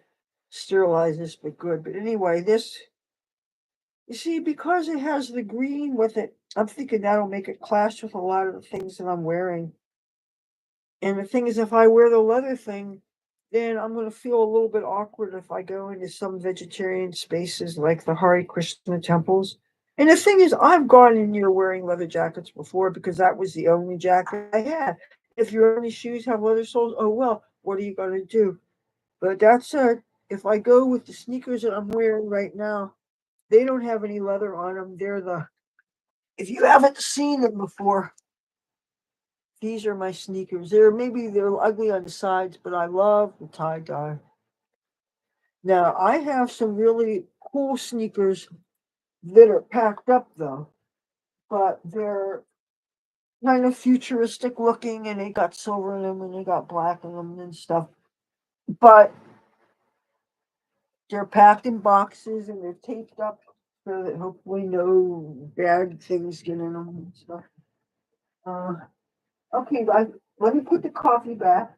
sterilize this, but good. But anyway, this, you see, because it has the green with it, I'm thinking that'll make it clash with a lot of the things that I'm wearing. And the thing is, if I wear the leather thing, then I'm going to feel a little bit awkward if I go into some vegetarian spaces like the Hare Krishna temples. And the thing is, I've gone in here wearing leather jackets before because that was the only jacket I had. If your only shoes have leather soles, oh well, what are you going to do? But that said, if I go with the sneakers that I'm wearing right now, they don't have any leather on them. If you haven't seen them before, these are my sneakers. They're ugly on the sides, but I love the tie dye. Now I have some really cool sneakers that are packed up though, but they're kind of futuristic looking and they got silver in them and they got black in them and stuff. But they're packed in boxes and they're taped up so that hopefully no bad things get in them and stuff. Uh, okay, let me put the coffee back.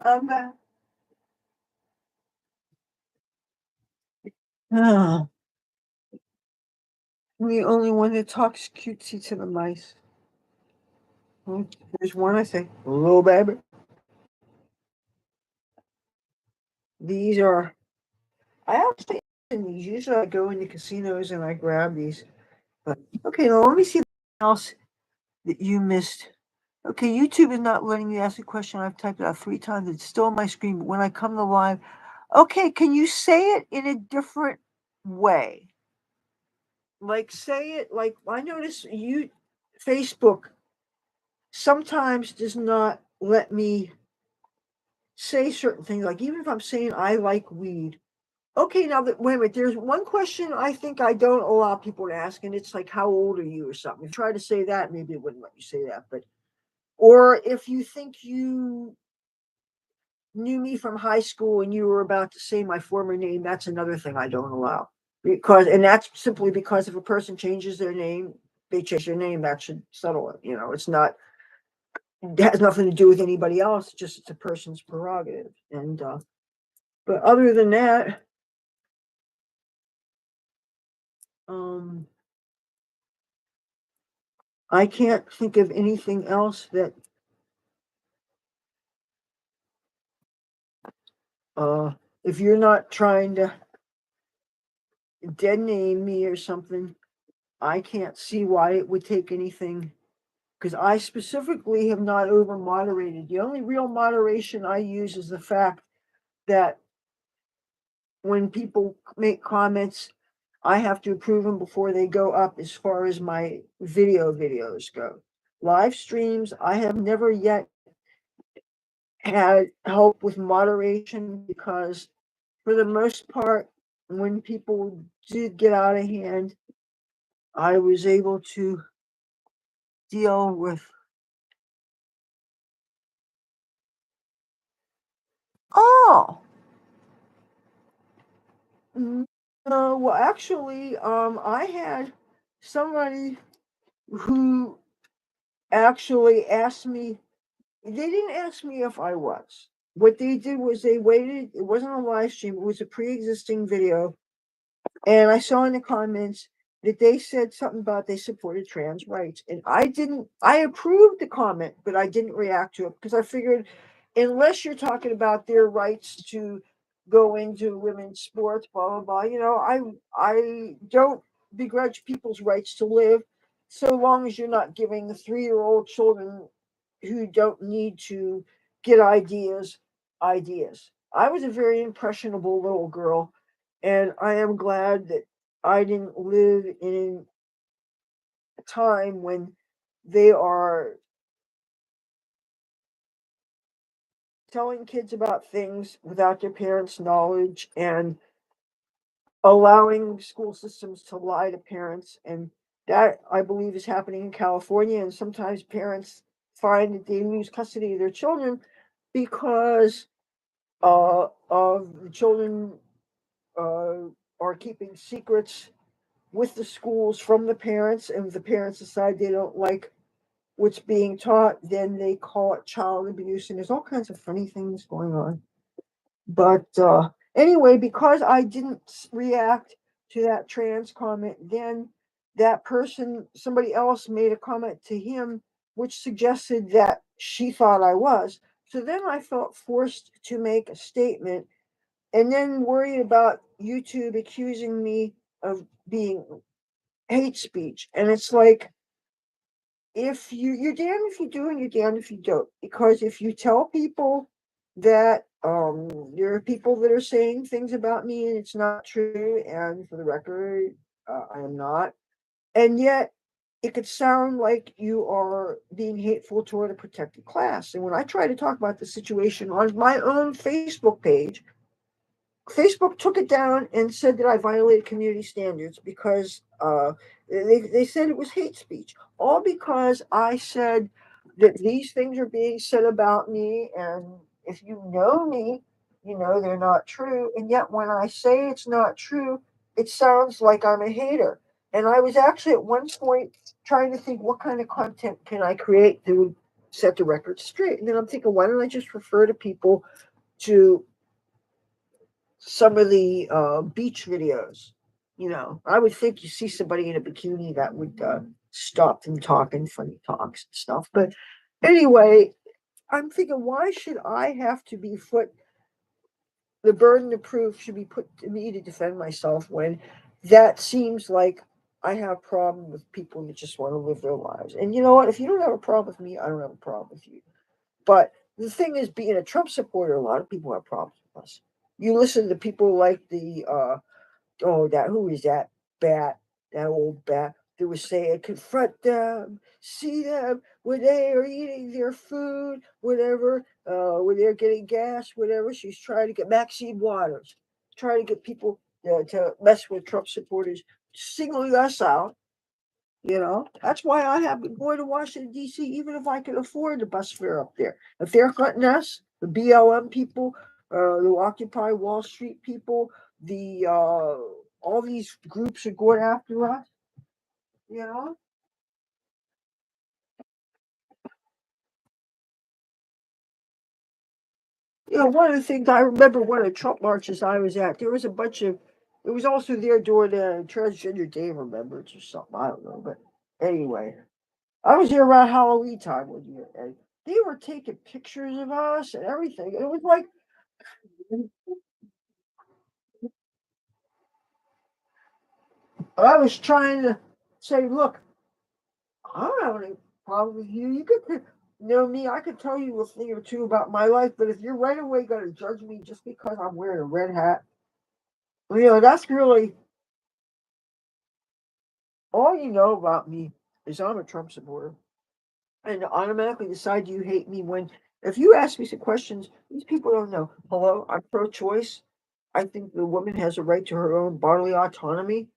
I'm back. Ah, I'm the only one that talks cutesy to the mice. There's one I say, hello, baby. These are, I actually, usually I go into casinos and I grab these. But okay, now let me see something else that you missed. Okay, YouTube is not letting me ask a question. I've typed it out 3 times. It's still on my screen. But when I come to live, okay, can you say it in a different way? Like say it like I notice Facebook sometimes does not let me say certain things. Like even if I'm saying I like weed. Okay, now that wait a minute, there's one question I think I don't allow people to ask, and it's like, how old are you or something? If you try to say that, maybe it wouldn't let you say that. But or if you think you knew me from high school and you were about to say my former name, that's another thing I don't allow. And that's simply because if a person changes their name, they change their name, that should settle it. It's not, it has nothing to do with anybody else, just it's a person's prerogative. And but other than that, um I can't think of anything else that if you're not trying to dead name me or something, I can't see why it would take anything because I specifically have not over moderated. The only real moderation I use is the fact that when people make comments, I have to approve them before they go up as far as my videos go. Live streams, I have never yet had help with moderation because for the most part, when people did get out of hand, I was able to deal with. Oh, no, well, actually, I had somebody who actually asked me. They didn't ask me if I was. What they did was they waited. It wasn't a live stream. It was a pre-existing video. And I saw in the comments that they said something about they supported trans rights. And I approved the comment, but I didn't react to it because I figured unless you're talking about their rights to go into women's sports, blah, blah, blah, I don't begrudge people's rights to live, so long as you're not giving the 3-year-old children who don't need to get ideas. I was a very impressionable little girl, and I am glad that I didn't live in a time when they are telling kids about things without their parents' knowledge and allowing school systems to lie to parents. And that, I believe, is happening in California. And sometimes parents find that they lose custody of their children because of the children are keeping secrets with the schools from the parents, and if the parents decide they don't like what's being taught, then they call it child abuse, and there's all kinds of funny things going on. But anyway, because I didn't react to that trans comment, then that person, somebody else made a comment to him, which suggested that she thought I was. So then I felt forced to make a statement, and then worried about YouTube accusing me of being hate speech. And it's like, if you're damned if you do and you're damned if you don't, because if you tell people that there are people that are saying things about me and it's not true, and for the record, I am not, and yet it could sound like you are being hateful toward a protected class. And when I try to talk about the situation on my own Facebook page, Facebook took it down and said that I violated community standards because they said it was hate speech, all because I said that these things are being said about me, and if you know me, you know they're not true. And yet, when I say it's not true, it sounds like I'm a hater. And I was actually at one point trying to think, what kind of content can I create that would set the record straight? And then I'm thinking, why don't I just refer to people to some of the beach videos? I would think you see somebody in a bikini that would stop them talking funny talks and stuff. But anyway, I'm thinking, why should I have to be the burden of proof should be put to me to defend myself, when that seems like I have a problem with people that just want to live their lives. And you know what? If you don't have a problem with me, I don't have a problem with you. But the thing is, being a Trump supporter, a lot of people have problems with us. You listen to people like the who is that bat, that old bat that was saying, confront them, see them when they are eating their food, whatever, when they're getting gas, whatever. She's trying to get Maxine Waters, trying to get people to mess with Trump supporters, singling us out. That's why I have been going to Washington, D.C., even if I can afford the bus fare up there. If they're hunting us, the BLM people, the Occupy Wall Street people, the all these groups are going after us, you know? One of the things I remember, one of the Trump marches I was at, there was a bunch of, it was also there during the Transgender Day of Remembrance or something, I don't know. But anyway, I was there around Halloween time one year, and they were taking pictures of us and everything. It was like, I was trying to say, look, I don't have any problem with you. You could know me. I could tell you a thing or two about my life, but if you're right away going to judge me just because I'm wearing a red hat, that's really all you know about me is I'm a Trump supporter. And automatically decide you hate me when, if you ask me some questions, these people don't know. Hello, I'm pro choice. I think the woman has a right to her own bodily autonomy,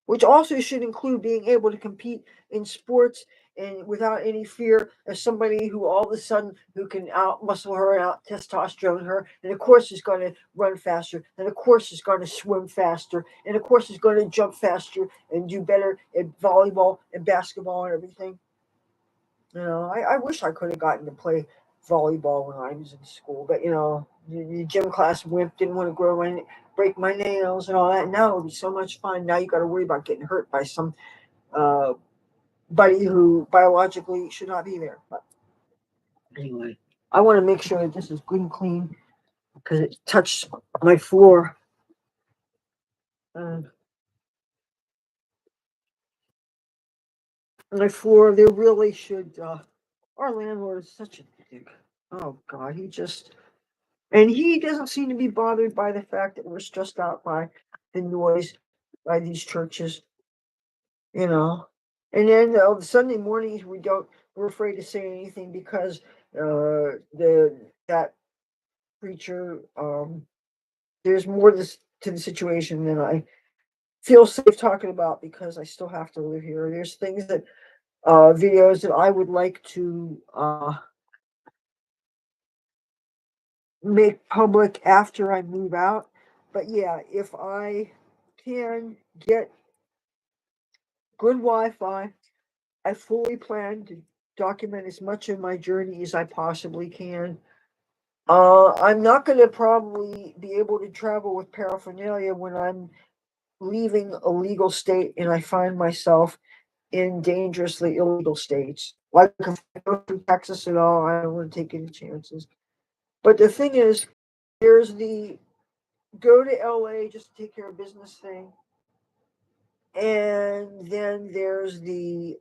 which also should include being able to compete in sports and without any fear of somebody who all of a sudden who can out muscle her and out testosterone her, and of course is going to run faster, and of course is going to swim faster, and of course is going to jump faster and do better at volleyball and basketball and everything. I wish I could have gotten to play volleyball when I was in school, but the gym class wimp didn't want to break my nails and all that. Now it would be so much fun. Now you got to worry about getting hurt by some uh, buddy who biologically should not be there. But anyway, I want to make sure that this is good and clean because it touched my floor. Uh, my floor. They really should. Our landlord is such a dick. Oh God, and he doesn't seem to be bothered by the fact that we're stressed out by the noise by these churches, you know. And then the Sunday mornings we're afraid to say anything because the that preacher there's more to the situation than I feel safe talking about because I still have to live here. There's things that videos that I would like to make public after I move out. But yeah, if I can get good Wi-Fi, I fully plan to document as much of my journey as I possibly can. I'm not going to probably be able to travel with paraphernalia when I'm leaving a legal state and I find myself in dangerously illegal states. Like if I go through Texas at all, I don't want to take any chances. But the thing is, there's the go to LA just to take care of business thing. And then there's the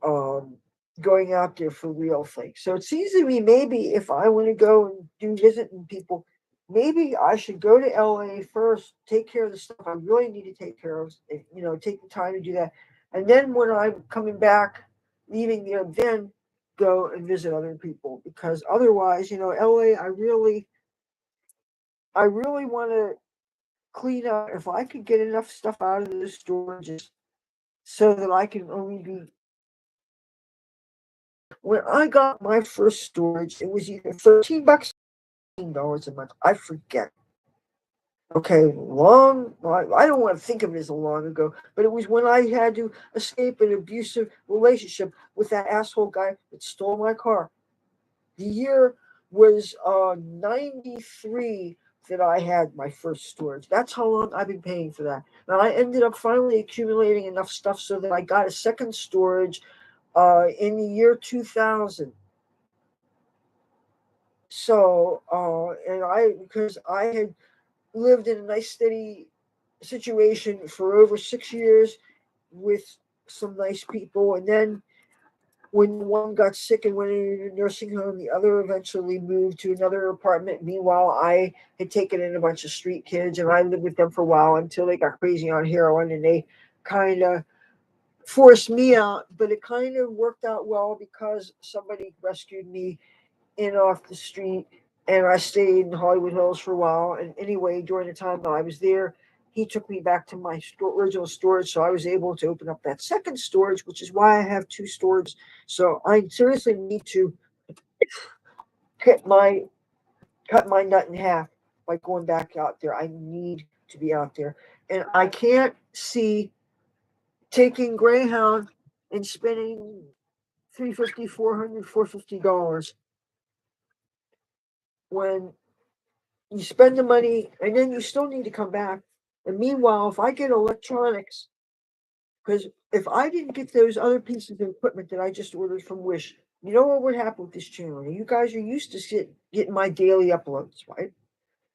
going out there for real thing. So it seems to me maybe if I want to go and do visiting people, maybe I should go to LA first, take care of the stuff I really need to take care of, take the time to do that. And then when I'm coming back, leaving there, then go and visit other people because otherwise, LA, I really want to clean up. If I could get enough stuff out of the storages so that I can only be. When I got my first storage, it was either $13, $15 a month. I forget. Okay, I don't want to think of it as a long ago, but it was when I had to escape an abusive relationship with that asshole guy that stole my car. The year was 93 that I had my first storage. That's how long I've been paying for that. Now I ended up finally accumulating enough stuff so that I got a second storage in the year 2000. So, because I had lived in a nice steady situation for over 6 years with some nice people, and then when one got sick and went into a nursing home, the other eventually moved to another apartment. Meanwhile, I had taken in a bunch of street kids, and I lived with them for a while until they got crazy on heroin, and they kind of forced me out. But it kind of worked out well because somebody rescued me in off the street, and I stayed in Hollywood Hills for a while. And anyway, during the time that I was there, he took me back to my original storage, so I was able to open up that second storage, which is why I have two storages. So I seriously need to cut my cut my nut in half by going back out there. I need to be out there, and I can't see taking Greyhound and spending 350, 400, $450 when you spend the money and then you still need to come back. And meanwhile, if I get electronics, because if I didn't get those other pieces of equipment that I just ordered from Wish, you know what would happen with this channel? You guys are used to getting my daily uploads, right?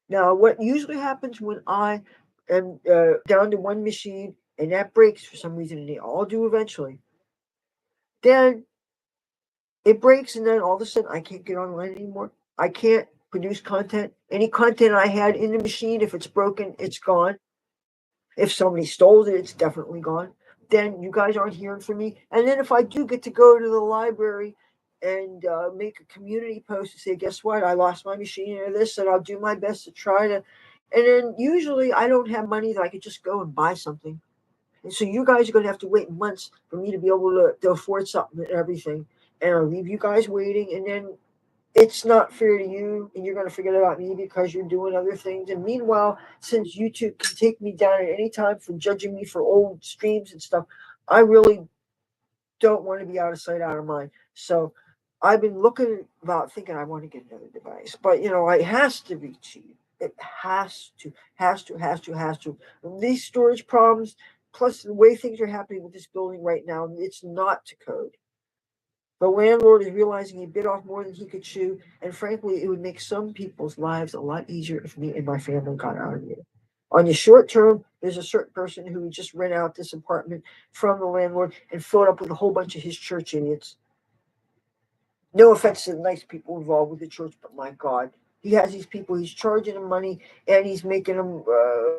Now, what usually happens when I am down to one machine and that breaks for some reason, and they all do eventually, then it breaks, and then all of a sudden I can't get online anymore. I can't produce content. Any content I had in the machine, if it's broken, it's gone. If somebody stole it, it's definitely gone. Then you guys aren't hearing from me. And then if I do get to go to the library and make a community post and say, guess what? I lost my machine or this, and I'll do my best to try to. And then usually I don't have money that I could just go and buy something. And so you guys are going to have to wait months for me to be able to afford something and everything. And I'll leave you guys waiting. And then it's not fair to you, and you're going to forget about me because you're doing other things. And meanwhile, since YouTube can take me down at any time for judging me for old streams and stuff, I really don't want to be out of sight, out of mind. So I've been looking about thinking I want to get another device, but it has to be cheap. It has to. And these storage problems, plus the way things are happening with this building right now, it's not to code. The landlord is realizing he bit off more than he could chew, and frankly, it would make some people's lives a lot easier if me and my family got out of here. On the short term, there's a certain person who just rent out this apartment from the landlord and fill it up with a whole bunch of his church idiots. No offense to the nice people involved with the church, but my God, he has these people. He's charging them money and he's making them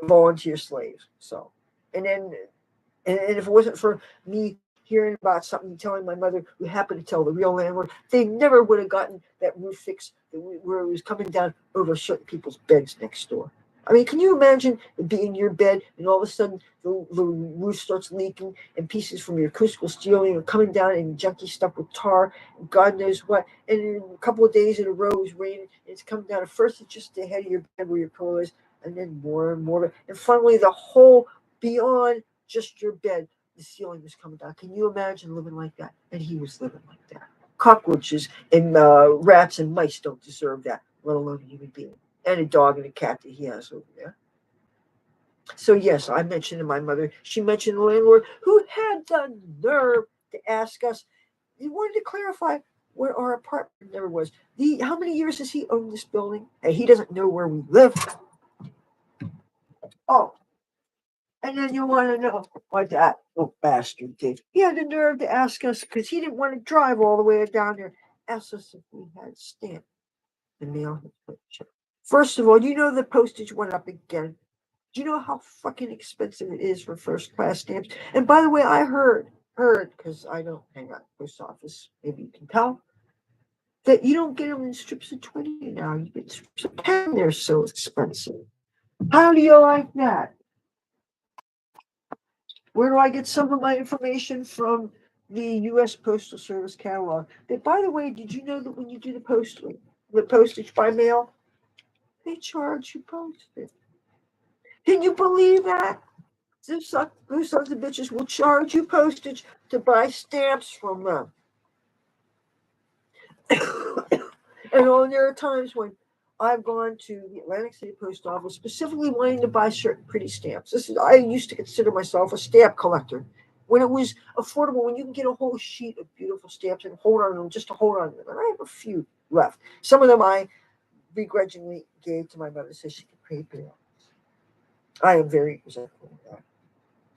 volunteer slaves. So, and then, and if it wasn't for me hearing about something, telling my mother, who happened to tell the real landlord, they never would have gotten that roof fixed where it was coming down over certain people's beds next door. I mean, can you imagine being in your bed and all of a sudden the roof starts leaking and pieces from your acoustical ceiling are coming down and junky stuff with tar and God knows what. And in a couple of days in a row it's raining and it's coming down. At first it's just the head of your bed where your pillow is, and then more and more. And finally the whole beyond just your bed, the ceiling was coming down. Can you imagine living like that? And he was living like that. Cockroaches and rats and mice don't deserve that, let alone a human being. And a dog and a cat that he has over there. So yes, I mentioned to my mother. She mentioned the landlord who had the nerve to ask us. He wanted to clarify where our apartment never was. How many years has he owned this building? And he doesn't know where we live. Oh, and then you want to know what that little bastard did. He had the nerve to ask us because he didn't want to drive all the way down there. Asked us if we had stamp the mail. First of all, you know the postage went up again. Do you know how fucking expensive it is for first class stamps? And by the way, I heard, because I don't hang out at the post office, maybe you can tell, that you don't get them in strips of 20 now. You get strips of 10. They're so expensive. How do you like that? Where do I get some of my information from? The U.S. Postal Service catalog. That, by the way, did you know that when you do the postage by mail, they charge you postage? Can you believe that? Those sons of bitches will charge you postage to buy stamps from them. And there are times when I've gone to the Atlantic City Post Office specifically wanting to buy certain pretty stamps. I used to consider myself a stamp collector. When it was affordable, when you can get a whole sheet of beautiful stamps and hold on to them just to hold on to them. And I have a few left. Some of them I begrudgingly gave to my mother so she could pay bills. I am very resentful of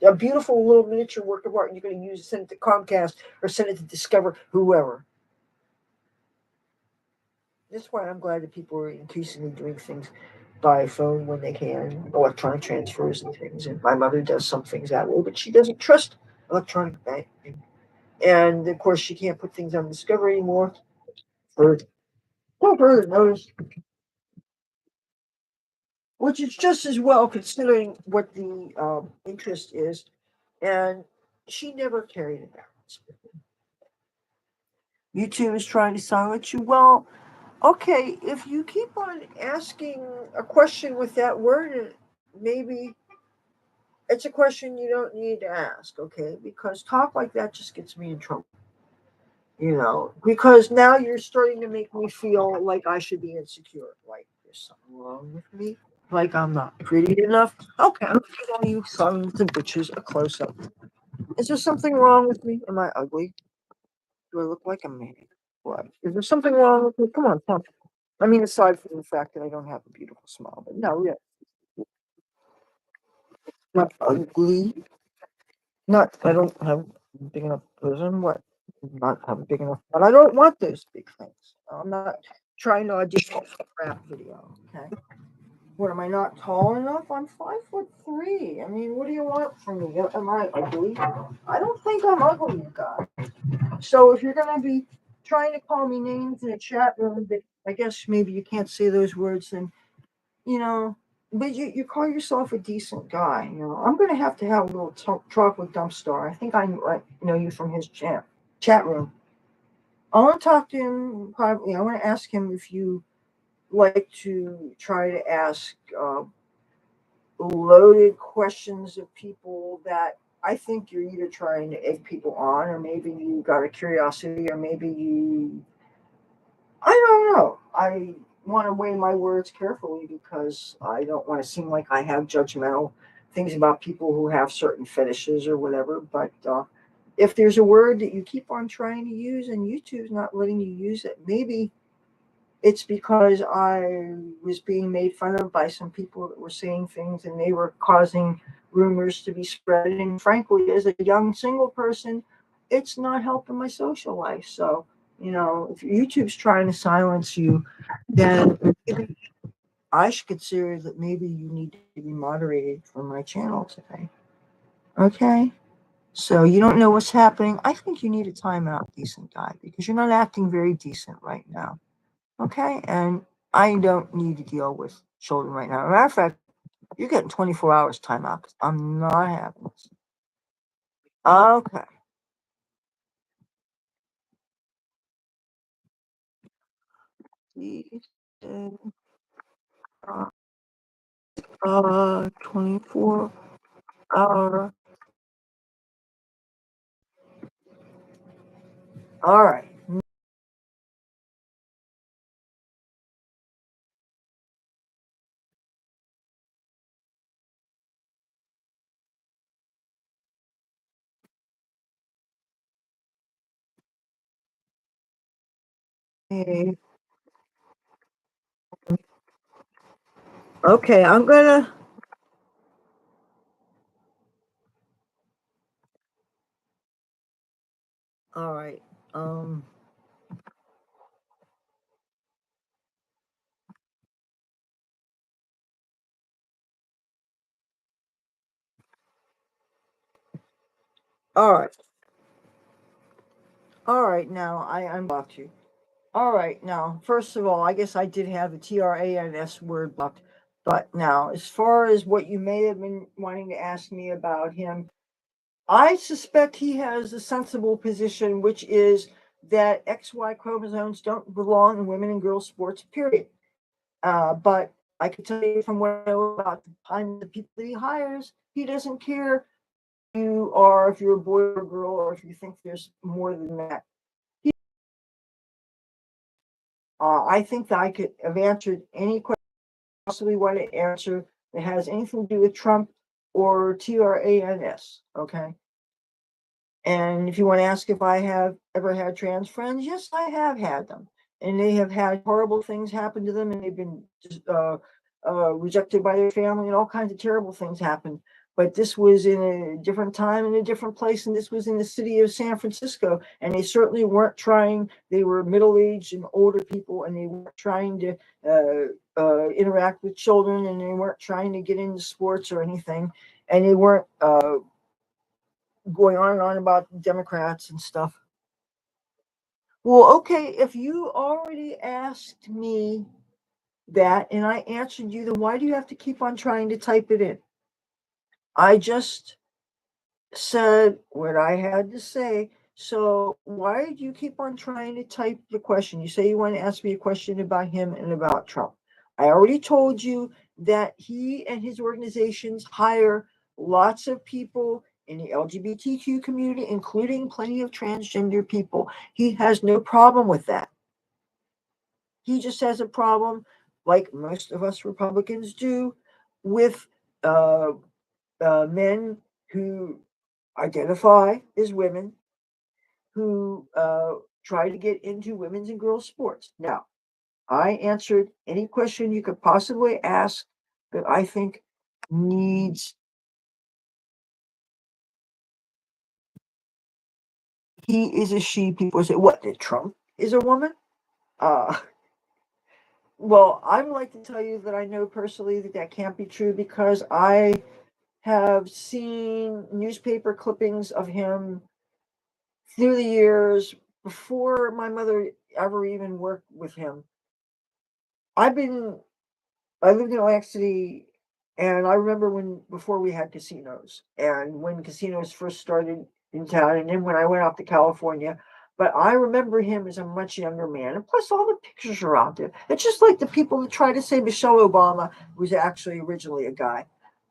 that. A beautiful little miniature work of art, and you're going to use it, send it to Comcast or send it to Discover, whoever. That's why I'm glad that people are increasingly doing things by phone when they can, electronic transfers and things. And my mother does some things that way, but she doesn't trust electronic banking. And of course, she can't put things on Discover anymore for no further notice, which is just as well considering what the interest is. And she never carried it out. YouTube is trying to silence you. Well, okay, if you keep on asking a question with that word in it, maybe it's a question you don't need to ask, okay? Because talk like that just gets me in trouble. Because now you're starting to make me feel like I should be insecure, like there's something wrong with me, like I'm not pretty enough. Okay, I'm giving you sons and bitches a close up. Is there something wrong with me? Am I ugly? Do I look like a man? What? Is there something wrong with me? Come on, tell me. I mean, aside from the fact that I don't have a beautiful smile, but no, yeah, not ugly. Not, I don't have big enough bosom. What? Not have a big enough, but I don't want those big things. I'm not trying to audition for a rap video. Okay. What, am I not tall enough? I'm 5'3". I mean, what do you want from me? Am I ugly? I don't think I'm ugly, you guys. So if you're gonna be trying to call me names in a chat room, that I guess maybe you can't say those words, then you know, but you call yourself a decent guy. I'm going to have a little talk with Dumpstar. I think I know you from his chat room. I want to talk to him privately. I want to ask him if you like to try to ask loaded questions of people that I think you're either trying to egg people on, or maybe you got a curiosity, or maybe I don't know. I want to weigh my words carefully because I don't want to seem like I have judgmental things about people who have certain fetishes or whatever. But if there's a word that you keep on trying to use and YouTube's not letting you use it, maybe It's because I was being made fun of by some people that were saying things and they were causing rumors to be spread. And frankly, as a young single person, it's not helping my social life. So, if YouTube's trying to silence you, then maybe I should consider that maybe you need to be moderated from my channel today. Okay? So you don't know what's happening. I think you need a timeout, decent guy, because you're not acting very decent right now. Okay? And I don't need to deal with children right now. As a matter of fact, you're getting 24 hours timeout because I'm not having this. Okay. He said, 24 hour. All right. Okay, I'm gonna. All right. Um. All right. All right. Now I unblocked you. All right. Now, first of all, I guess I did have the TRANS word blocked. But now, as far as what you may have been wanting to ask me about him, I suspect he has a sensible position, which is that XY chromosomes don't belong in women and girls sports, period. But I can tell you from what I know about the people that he hires, he doesn't care who you are, if you're a boy or a girl, or if you think there's more than that. I think that I could have answered any question I possibly want to answer that has anything to do with Trump or TRANS. Okay. And if you want to ask if I have ever had trans friends, yes, I have had them. And they have had horrible things happen to them, and they've been rejected by their family, and all kinds of terrible things happen. But this was in a different time and a different place, and this was in the city of San Francisco. And they certainly weren't trying, they were middle aged and older people, and they weren't trying to interact with children, and they weren't trying to get into sports or anything. And they weren't going on and on about Democrats and stuff. Well, okay, if you already asked me that and I answered you, then why do you have to keep on trying to type it in? I just said what I had to say. So why do you keep on trying to type the question? You say you want to ask me a question about him and about Trump. I already told you that he and his organizations hire lots of people in the LGBTQ community, including plenty of transgender people. He has no problem with that. He just has a problem, like most of us Republicans do, with uh, men who identify as women who try to get into women's and girls' sports. Now, I answered any question you could possibly ask that I think needs. He is a she. People say, what, did Trump is a woman? Uh, well, I would like to tell you that I know personally that that can't be true because I have seen newspaper clippings of him through the years before my mother ever even worked with him. I've been I lived in Atlantic City, and I remember when before we had casinos, and when casinos first started in town, and then when I went off to California. But I remember him as a much younger man, and plus all the pictures are out there. It's just like the people that try to say Michelle Obama was actually originally a guy.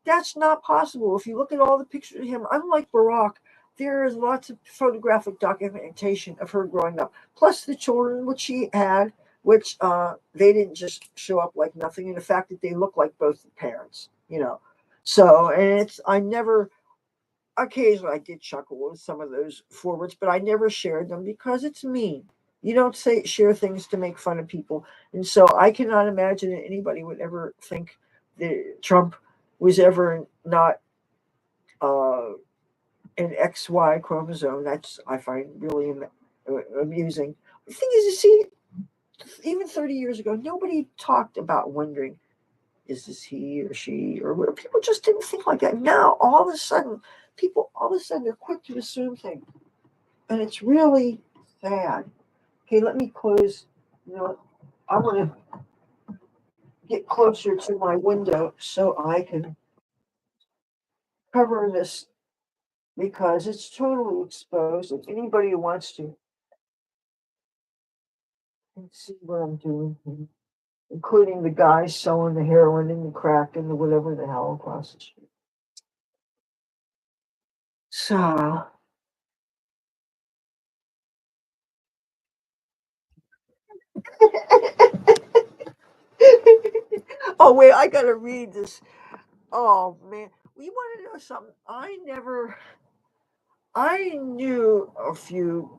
That's not possible. If you look at all the pictures of him, unlike Barack, there is lots of photographic documentation of her growing up, plus the children which she had, which they didn't just show up like nothing, and the fact that they look like both the parents. So, and I never, occasionally I did chuckle with some of those forwards, but I never shared them because it's mean. You don't share things to make fun of people. And so I cannot imagine that anybody would ever think that Trump was ever not uh, an XY chromosome. That's I find really amusing. The thing is, you see, even 30 years ago, nobody talked about wondering, is this he or she or whatever. People just didn't think like that. Now, all of a sudden, they're quick to assume things. And it's really sad. Okay, let me close. You know, I want to get closer to my window so I can cover this because it's totally exposed. If anybody who wants to can see what I'm doing here, including the guys selling the heroin and the crack and the whatever the hell across the street. So, oh wait, I gotta read this. Oh man, you want to know something? I knew a few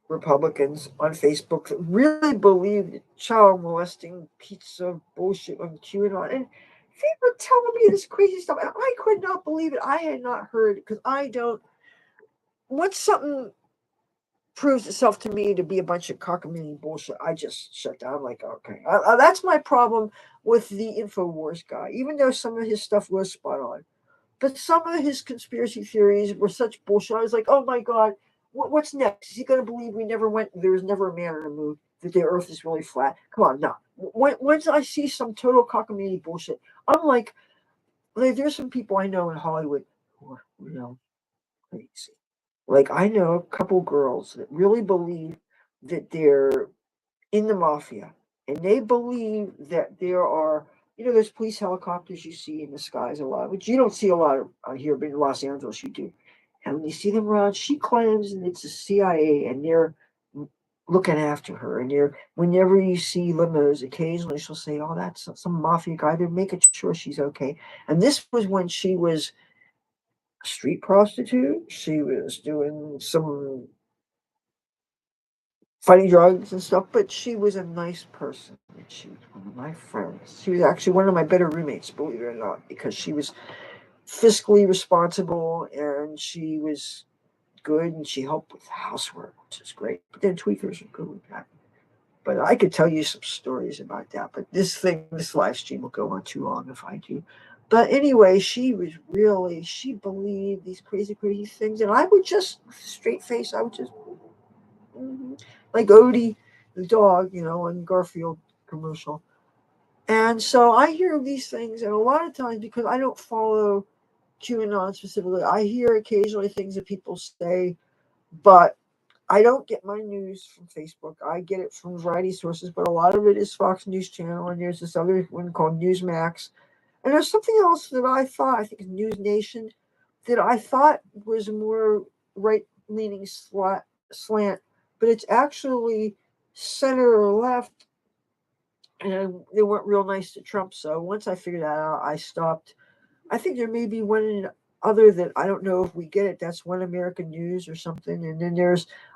Republicans on Facebook that really believed child molesting pizza bullshit on QAnon, and they were telling me this crazy stuff, and I could not believe it. I had not heard because I don't. Once something proves itself to me to be a bunch of cockamamie bullshit, I just shut down. I'm like, okay, that's my problem with the Infowars guy. Even though some of his stuff was spot on, but some of his conspiracy theories were such bullshit. I was like, oh my god, what's next? Is he going to believe we never went? There was never a man on the moon. That the Earth is really flat. Come on, no. Once I see some total cockamamie bullshit, I'm like, there's some people I know in Hollywood who are crazy. Like I know a couple girls that really believe that they're in the mafia, and they believe that there are, those police helicopters you see in the skies a lot, which you don't see a lot of here, but in Los Angeles you do. And when you see them around, she claims that it's the CIA, and they're looking after her. And whenever you see limos, occasionally she'll say, "Oh, that's some mafia guy. They're making sure she's okay." And this was when she was a street prostitute. She was doing some fighting drugs and stuff, but she was a nice person. And she was one of my friends. She was actually one of my better roommates, believe it or not, because she was fiscally responsible and she was good and she helped with housework, which is great. But then tweakers are good with that. But I could tell you some stories about that. But this live stream will go on too long if I do. But anyway, she believed these crazy, crazy things. And I would just, straight face, I would just like Odie, the dog, on Garfield commercial. And so I hear these things, and a lot of times because I don't follow QAnon specifically, I hear occasionally things that people say, but I don't get my news from Facebook. I get it from a variety of sources, but a lot of it is Fox News Channel, and there's this other one called Newsmax. And there's something else that I think it's News Nation, that I thought was more right leaning slant, but it's actually center or left, and they weren't real nice to Trump. So once I figured that out, I stopped. I think there may be one other that I don't know if we get it. That's One American News or something. And then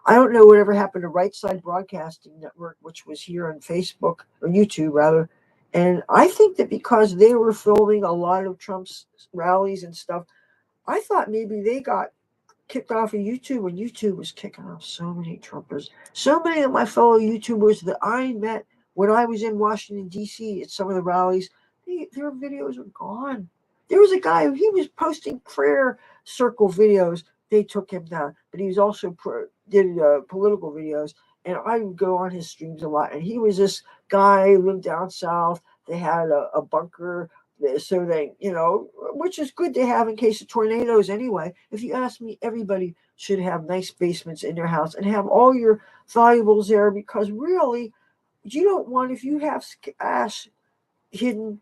I don't know whatever happened to Right Side Broadcasting Network, which was here on Facebook or YouTube rather. And I think that because they were filming a lot of Trump's rallies and stuff, I thought maybe they got kicked off of YouTube when YouTube was kicking off so many Trumpers. So many of my fellow YouTubers that I met when I was in Washington, D.C. at some of the rallies, their videos are gone. There was a guy who he was posting prayer circle videos. They took him down, but he was also did political videos. And I would go on his streams a lot. And he was this guy who lived down south. They had a bunker, so they, which is good to have in case of tornadoes anyway. If you ask me, everybody should have nice basements in their house and have all your valuables there, because really, you don't want, if you have cash hidden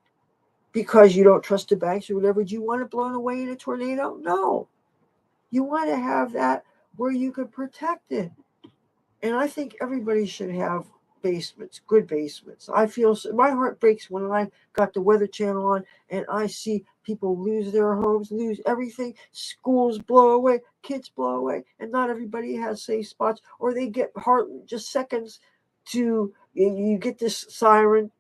because you don't trust the banks or whatever, do you want it blown away in a tornado? No. You want to have that where you could protect it. And I think everybody should have basements, good basements. I feel my heart breaks when I got the Weather Channel on and I see people lose their homes, lose everything, schools blow away, kids blow away, and not everybody has safe spots, or they get just seconds to you get this siren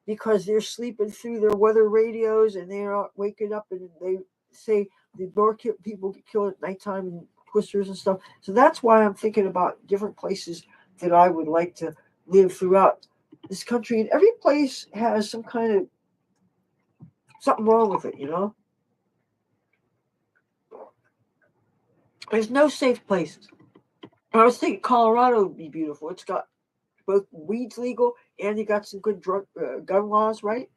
because they're sleeping through their weather radios and they're waking up and they say the more people get killed at nighttime and twisters and stuff. So that's why I'm thinking about different places that I would like to live throughout this country. And every place has some kind of something wrong with it, you know? There's no safe places. I was thinking Colorado would be beautiful. It's got both weeds legal and you got some good gun laws, right?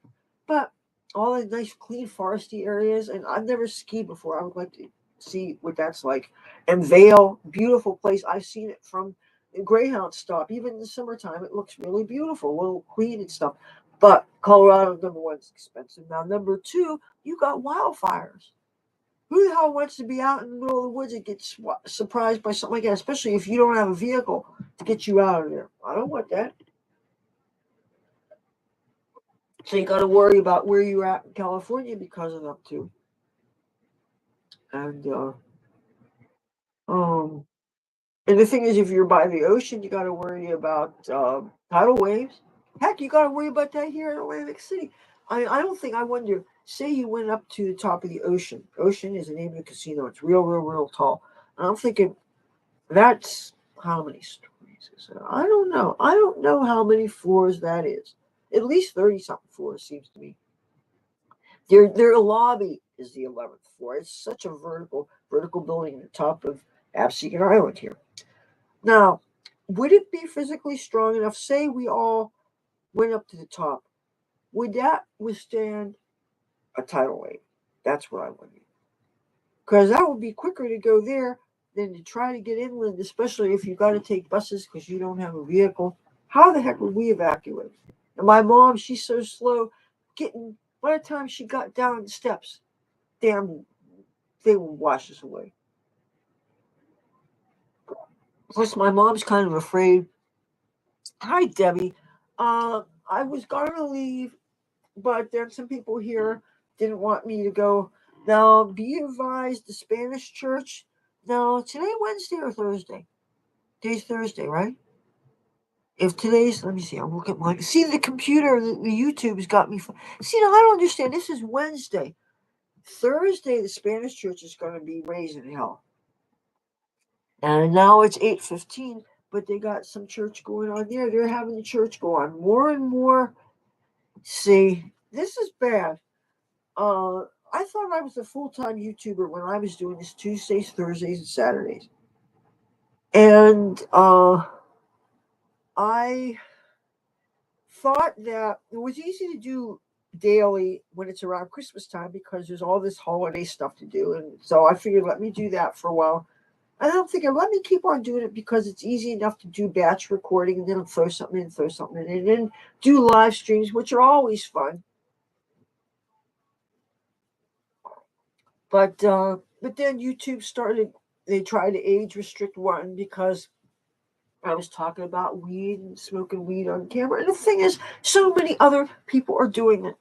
But all the nice, clean, foresty areas, and I've never skied before. I would like to see what that's like. And Vail, beautiful place. I've seen it from the Greyhound stop. Even in the summertime, it looks really beautiful, a little clean and stuff. But Colorado, number one, is expensive. Now, number two, you got wildfires. Who the hell wants to be out in the middle of the woods and get surprised by something like that, especially if you don't have a vehicle to get you out of there? I don't want that. So you got to worry about where you're at in California because of them too. And um, and the thing is, if you're by the ocean, you got to worry about tidal waves. Heck, you got to worry about that here in Atlantic City. I don't think I wonder. Say you went up to the top of the ocean. Ocean is the name of the casino. It's real, real, real tall. And I'm thinking that's how many stories is it? I don't know. I don't know how many floors that is. At least 30 something floors seems to me. Their lobby is the 11th floor. It's such a vertical building at the top of Absecon Island here. Now, would it be physically strong enough? Say we all went up to the top. Would that withstand a tidal wave? That's what I wonder. Because that would be quicker to go there than to try to get inland, especially if you got to take buses because you don't have a vehicle. How the heck would we evacuate? And my mom, she's so slow getting. By the time she got down the steps, damn, they will wash us away. Plus, my mom's kind of afraid. Hi, Debbie. I was going to leave, but then some people here didn't want me to go. Now, be advised, the Spanish church. Now, today Wednesday or Thursday? Today's Thursday, right? If today's, let me see. I'm looking at my. See, the computer, the YouTube's got me. See, now I don't understand. This is Wednesday. Thursday, the Spanish church is going to be raising hell. And now it's 8:15, but they got some church going on there. They're having the church go on more and more. See, this is bad. I thought I was a full-time YouTuber when I was doing this Tuesdays, Thursdays, and Saturdays. And I thought that it was easy to do daily when it's around Christmas time because there's all this holiday stuff to do. And so I figured, let me do that for a while. And I'm thinking, let me keep on doing it because it's easy enough to do batch recording and then throw something in, and then do live streams, which are always fun. But then YouTube started. They tried to age restrict one because I was talking about weed and smoking weed on camera. And the thing is, so many other people are doing it.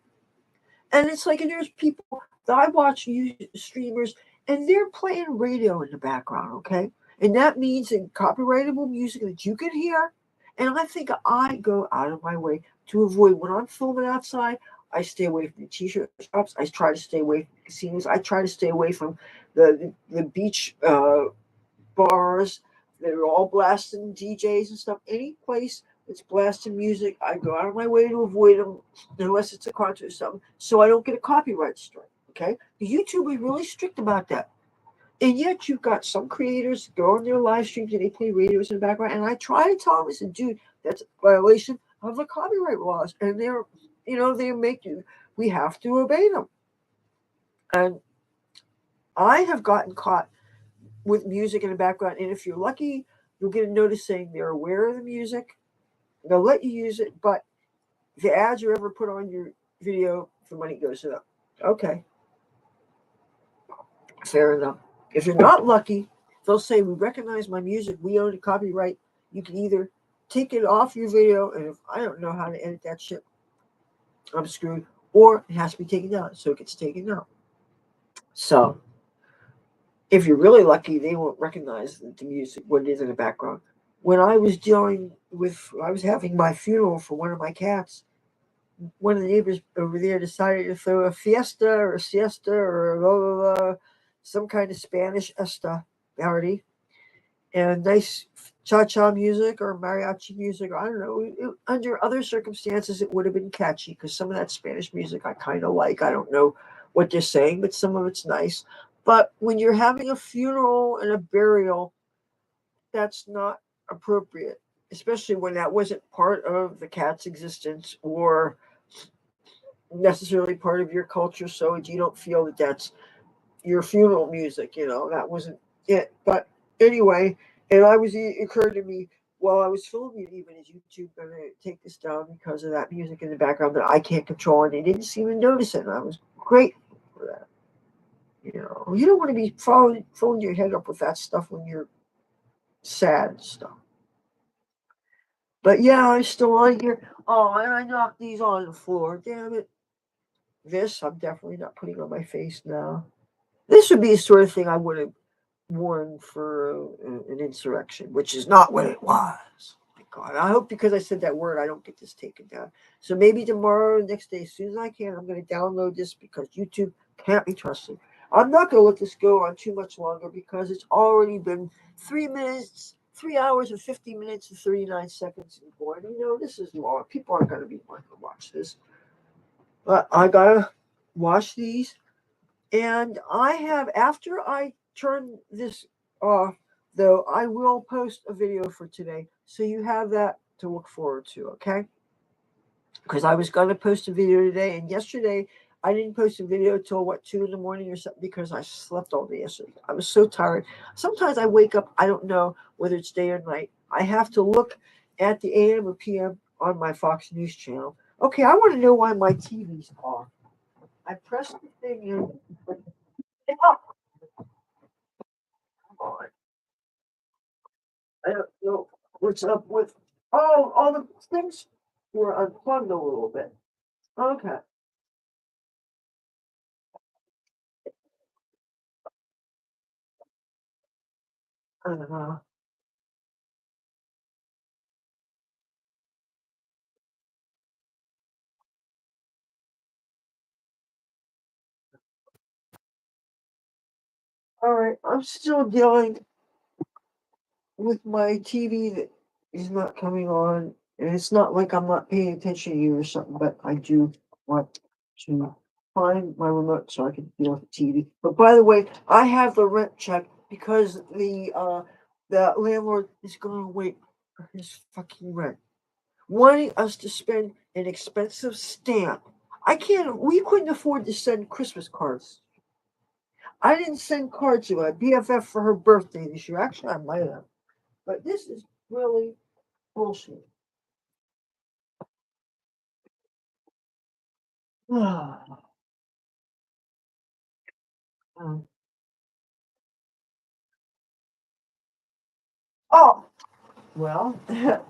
And it's like, and there's people that I watch streamers, and they're playing radio in the background, okay? And that means in copyrightable music that you can hear. And I think I go out of my way to avoid when I'm filming outside. I stay away from the t-shirt shops. I try to stay away from casinos. I try to stay away from the beach bars that are all blasting DJs and stuff. Any place that's blasting music, I go out of my way to avoid them unless it's a concert or something, so I don't get a copyright strike. Okay, YouTube is really strict about that. And yet you've got some creators go on their live streams and they play radios in the background. And I try to tell them, I said, dude, that's a violation of the copyright laws. And they make you, we have to obey them. And I have gotten caught with music in the background. And if you're lucky, you'll get a notice saying they're aware of the music. They'll let you use it, but if the ads are ever put on your video, the money goes to them. Okay. Fair enough. If you're not lucky, they'll say, we recognize my music. We own the copyright. You can either take it off your video, and if I don't know how to edit that shit, I'm screwed. Or it has to be taken down, so it gets taken out. So if you're really lucky, they won't recognize the music, what it is in the background. When I was having my funeral for one of my cats, one of the neighbors over there decided to throw a fiesta or a siesta or blah, blah, blah, some kind of Spanish esta party, and nice cha-cha music or mariachi music. I don't know. Under other circumstances, it would have been catchy because some of that Spanish music I kind of like. I don't know what they're saying, but some of it's nice. But when you're having a funeral and a burial, that's not appropriate, especially when that wasn't part of the cat's existence or necessarily part of your culture. So you don't feel that that's your funeral music, that wasn't it. But anyway, it occurred to me while I was filming it, even is YouTube going to take this down because of that music in the background that I can't control, and they didn't seem to notice it, and I was grateful for that. You don't want to be filling your head up with that stuff when you're sad and stuff. But yeah, I'm still on here. Oh, and I knocked these on the floor. Damn it. This I'm definitely not putting on my face now. This would be the sort of thing I would have worn for an insurrection, which is not what it was. My God, I hope because I said that word, I don't get this taken down. So maybe tomorrow, next day, as soon as I can, I'm going to download this because YouTube can't be trusted. I'm not going to let this go on too much longer because it's already been 3 hours and 50 minutes and 39 seconds. And boy, this is long. People aren't going to be wanting to watch this. But I got to wash these. And after I turn this off, though, I will post a video for today. So you have that to look forward to, okay? Because I was going to post a video today, and yesterday I didn't post a video till 2 in the morning or something because I slept all day yesterday. I was so tired. Sometimes I wake up, I don't know whether it's day or night. I have to look at the AM or PM on my Fox News channel. Okay, I want to know why my TV's off. I pressed the thing in. Oh, come on. I don't know what's up with all the things were unplugged a little bit. Okay. Uh, all right. I'm still dealing with my TV that is not coming on. And it's not like I'm not paying attention to you or something, but I do want to find my remote so I can deal with the TV. But by the way, I have the rent check because the landlord is going to wait for his fucking rent, wanting us to spend an expensive stamp. We couldn't afford to send Christmas cards. I didn't send cards to my BFF for her birthday this year. Actually, I might have. But this is really bullshit. Oh, well. But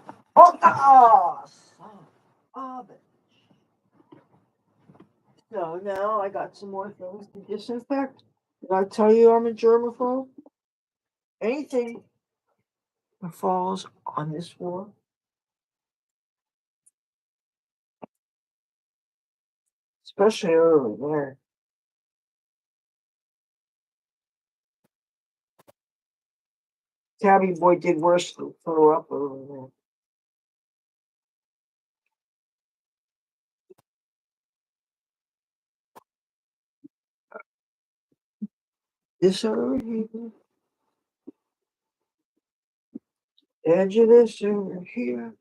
so now I got some more things to disinfect. Did I tell you I'm a germaphobe? Anything that falls on this floor, especially over there. Tabby boy did worse than throw up over there. This over here. Edge of this over here.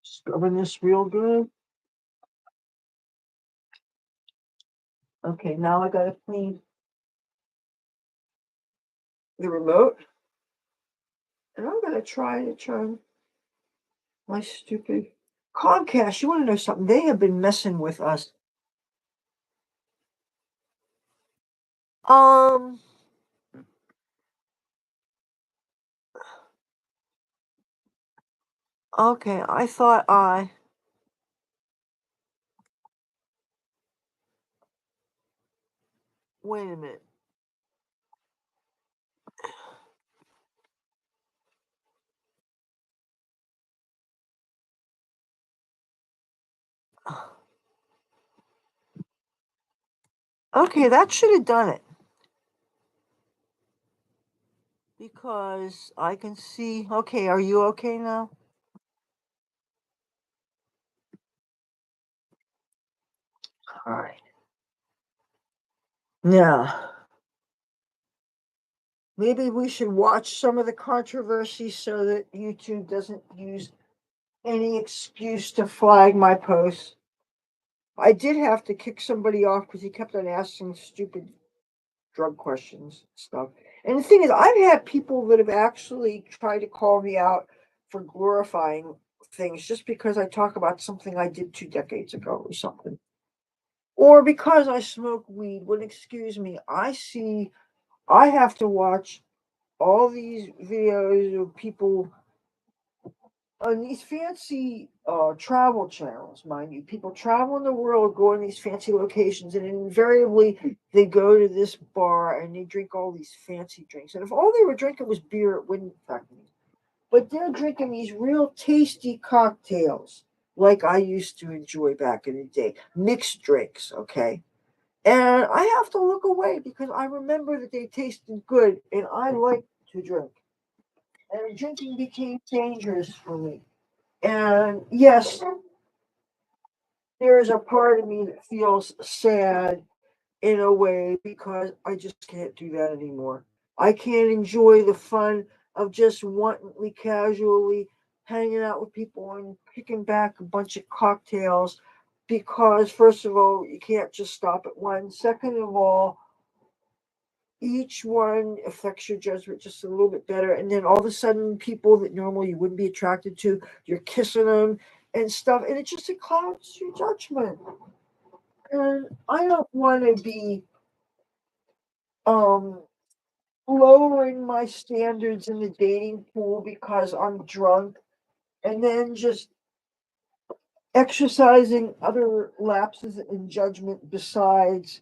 Scrubbing this real good. Okay, now I gotta clean the remote. And I'm going to try to turn my stupid Comcast. You want to know something? They have been messing with us. Okay, I thought wait a minute. Okay, that should have done it. Because I can see. Okay, are you okay now? All right. Now, maybe we should watch some of the controversy so that YouTube doesn't use any excuse to flag my posts. I did have to kick somebody off because he kept on asking stupid drug questions and stuff. And the thing is, I've had people that have actually tried to call me out for glorifying things just because I talk about something I did 2 decades ago or something. Or because I smoke weed. Well, excuse me, I have to watch all these videos of people on these fancy travel channels, mind you. People travel in the world, go in these fancy locations, and invariably they go to this bar and they drink all these fancy drinks. And if all they were drinking was beer, it wouldn't affect me. But they're drinking these real tasty cocktails, like I used to enjoy back in the day. Mixed drinks, okay? And I have to look away because I remember that they tasted good and I like to drink. And drinking became dangerous for me. And yes, there is a part of me that feels sad in a way because I just can't do that anymore. I can't enjoy the fun of just wantonly, casually hanging out with people and picking back a bunch of cocktails because, first of all, you can't just stop at one. Second of all, each one affects your judgment just a little bit better. And then all of a sudden, people that normally you wouldn't be attracted to, you're kissing them and stuff. And it just it clouds your judgment. And I don't want to be um, lowering my standards in the dating pool because I'm drunk and then just exercising other lapses in judgment besides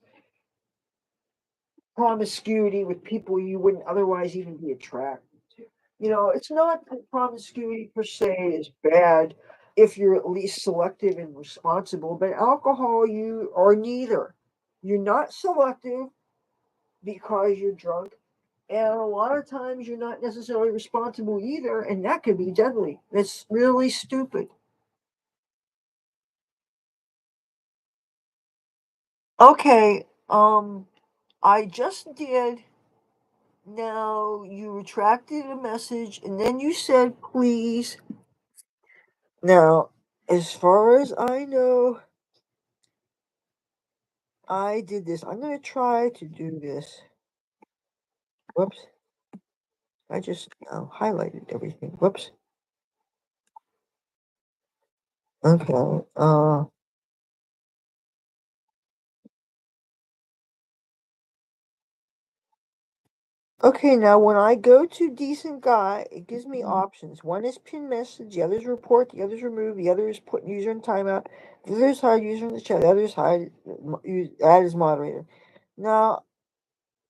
promiscuity with people you wouldn't otherwise even be attracted to. You know, it's not that promiscuity per se is bad if you're at least selective and responsible, but alcohol, you are neither. You're not selective because you're drunk, and a lot of times you're not necessarily responsible either, and that could be deadly. It's really stupid. Okay, I just did. Now you retracted a message and then you said please. Now, as far as I know, I did this. I'm going to try to do this. Whoops. I just highlighted everything. Whoops. Okay. Okay, now when I go to decent guy, it gives me options. One is pin message, the other is report, the other is remove, the other is put user in timeout, the other is hide user in the chat, the other is hide add as moderator. Now,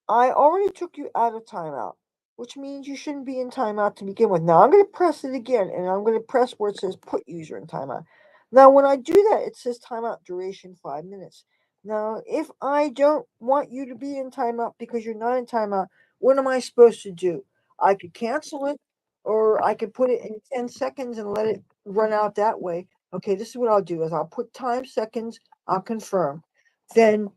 I already took you out of timeout, which means you shouldn't be in timeout to begin with. Now I'm going to press it again, and I'm going to press where it says put user in timeout. Now, when I do that, it says timeout duration 5 minutes. Now, if I don't want you to be in timeout because you're not in timeout, what am I supposed to do? I could cancel it, or I could put it in 10 seconds and let it run out that way. Okay, this is what I'll do is I'll put time seconds, I'll confirm. Then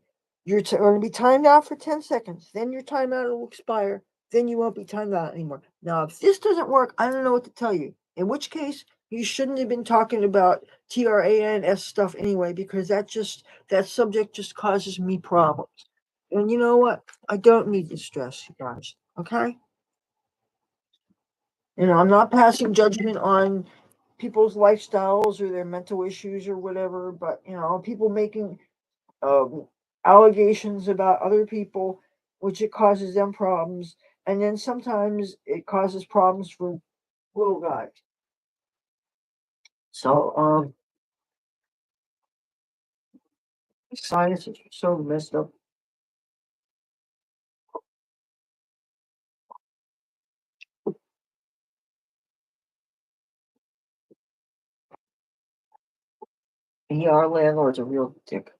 you're going to be timed out for 10 seconds. Then your timeout will expire. Then you won't be timed out anymore. Now, if this doesn't work, I don't know what to tell you. In which case, you shouldn't have been talking about TRANS stuff anyway, because that subject just causes me problems. And you know what? I don't need the stress, you guys. Okay? You know, I'm not passing judgment on people's lifestyles or their mental issues or whatever, but you know, people making um, allegations about other people, which it causes them problems, and then sometimes it causes problems for little guys. So, science is so messed up. Yeah, our landlord's a real dick.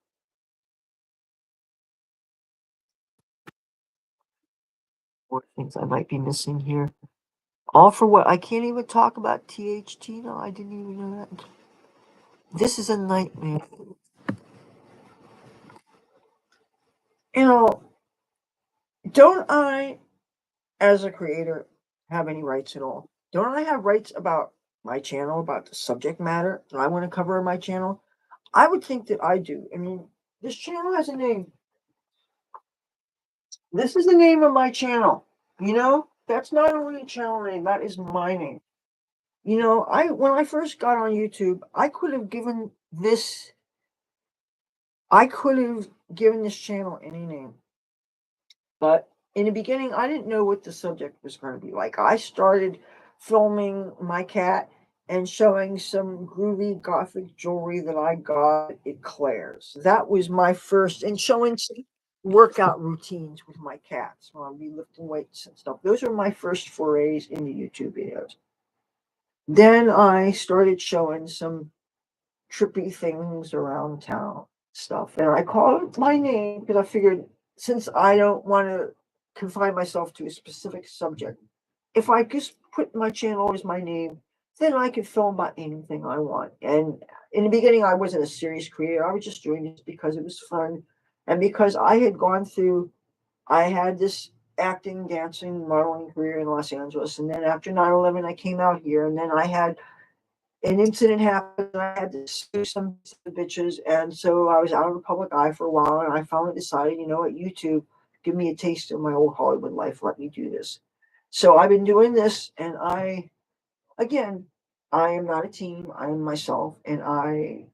What things I might be missing here? All for what? I can't even talk about THT now. I didn't even know that. This is a nightmare. You know, don't I, as a creator, have any rights at all? Don't I have rights about my channel, about the subject matter that I want to cover on my channel? I would think that I do. I mean, this channel has a name. This is the name of my channel. You know, that's not only a channel name, that is my name. You know, I when I first got on YouTube, I could have given this channel any name. But in the beginning, I didn't know what the subject was going to be like. I started filming my cat and showing some groovy gothic jewelry that I got at Claire's. That was my first, and showing some workout routines with my cats while I'll be lifting weights and stuff. Those are my first forays into YouTube videos. Then I started showing some trippy things around town stuff. And I called it my name because I figured since I don't want to confine myself to a specific subject, if I just put my channel as my name, then I could film about anything I want. And in the beginning, I wasn't a serious creator. I was just doing this because it was fun. And because I had this acting, dancing, modeling career in Los Angeles. And then after 9/11, I came out here. And then I had an incident happened. I had to sue some bitches, and so I was out of the public eye for a while. And I finally decided, you know what, YouTube, give me a taste of my old Hollywood life. Let me do this. So I've been doing this, and again, I am not a team. I am myself, and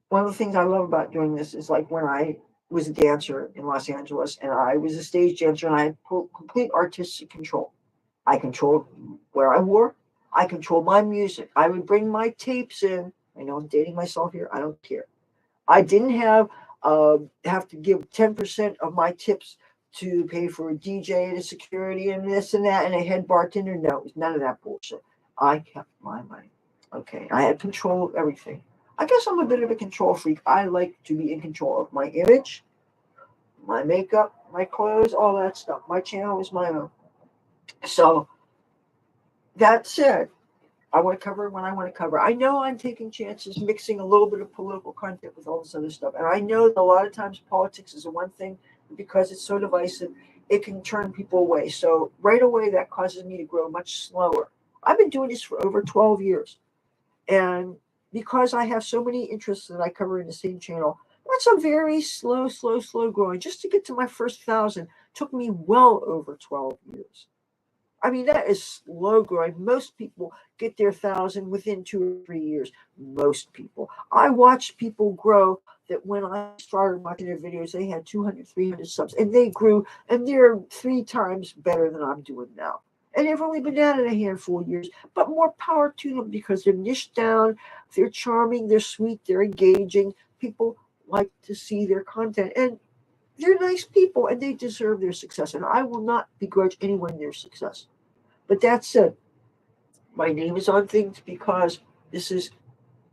one of the things I love about doing this is like when I was a dancer in Los Angeles, and I was a stage dancer, and I had complete artistic control. I controlled where I wore. I controlled my music. I would bring my tapes in. I know I'm dating myself here. I don't care. I didn't have to give 10% of my tips to pay for a DJ and a security and this and that and a head bartender. No, it was none of that bullshit. I kept my money. Okay. I had control of everything. I guess I'm a bit of a control freak. I like to be in control of my image, my makeup, my clothes, all that stuff. My channel is my own. So that said, I want to cover when I want to cover. I know I'm taking chances, mixing a little bit of political content with all this other stuff. And I know that a lot of times politics is the one thing, because it's so divisive, it can turn people away. So right away, that causes me to grow much slower. I've been doing this for over 12 years. And because I have so many interests that I cover in the same channel, that's a very slow growing. Just to get to my first 1,000 took me well over 12 years. I mean, that is slow growing. Most people get their 1,000 within 2 or 3 years. Most people. I watched people grow that when I started watching their videos, they had 200, 300 subs, and they grew, and they're 3 times better than I'm doing now. And they've only been at it a handful of years, but more power to them because they're niched down, they're charming, they're sweet, they're engaging. People like to see their content, and they're nice people, and they deserve their success. And I will not begrudge anyone their success. But that said, my name is on things because this is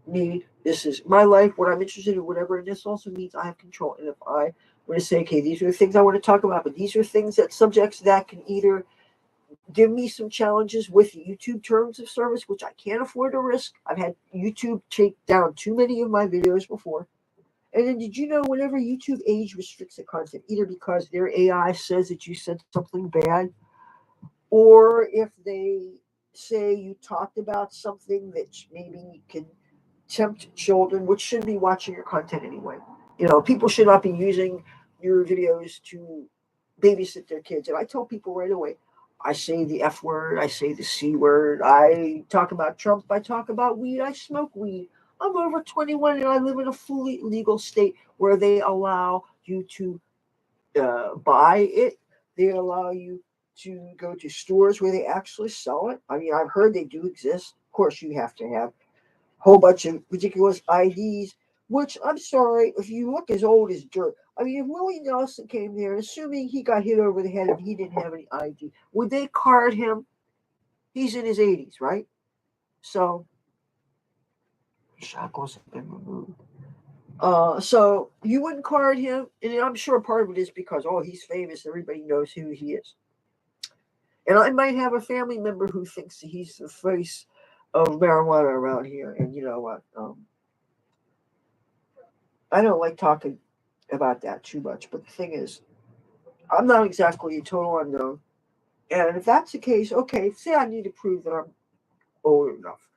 me. This is my life, what I'm interested in, whatever. And this also means I have control. And if I want to say, okay, these are the things I want to talk about, but these are things that subjects that can either give me some challenges with YouTube terms of service, which I can't afford to risk. I've had YouTube take down too many of my videos before. And then did you know whenever YouTube age restricts the content, either because their AI says that you said something bad, or if they say you talked about something that maybe can tempt children, which should be watching your content anyway. You know, people should not be using your videos to babysit their kids. And I tell people right away, I say the F word, I say the C word, I talk about Trump, I talk about weed, I smoke weed. I'm over 21 and I live in a fully legal state where they allow you to buy it. They allow you to go to stores where they actually sell it. I mean, I've heard they do exist. Of course, you have to have a whole bunch of ridiculous IDs, which I'm sorry, if you look as old as dirt. I mean, if Willie Nelson came there, assuming he got hit over the head and he didn't have any ID, would they card him? He's in his 80s, right? So, shackles have been removed. So you wouldn't card him, and I'm sure part of it is because he's famous, everybody knows who he is. And I might have a family member who thinks he's the face of marijuana around here, and you know what? I don't like talking about that too much, but the thing is, I'm not exactly a total unknown, and if that's the case, okay, say I need to prove that I'm old enough.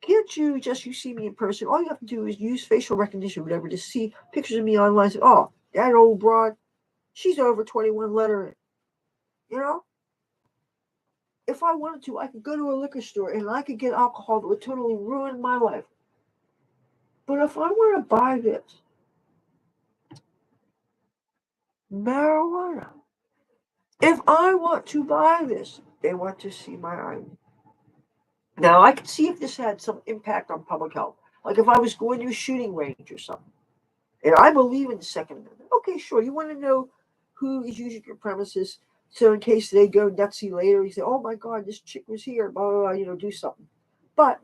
Can't you see me in person? All you have to do is use facial recognition, whatever, to see pictures of me online. Say, oh, that old broad, she's over 21, let her in. You know? If I wanted to, I could go to a liquor store and I could get alcohol that would totally ruin my life. But if I want to buy this marijuana, if I want to buy this, they want to see my ID. Now, I could see if this had some impact on public health. Like if I was going to a shooting range or something. And I believe in the Second Amendment. Okay, sure. You want to know who is using your premises, so in case they go nutsy later, you say, "Oh my God, this chick was here." Blah blah blah. Do something. But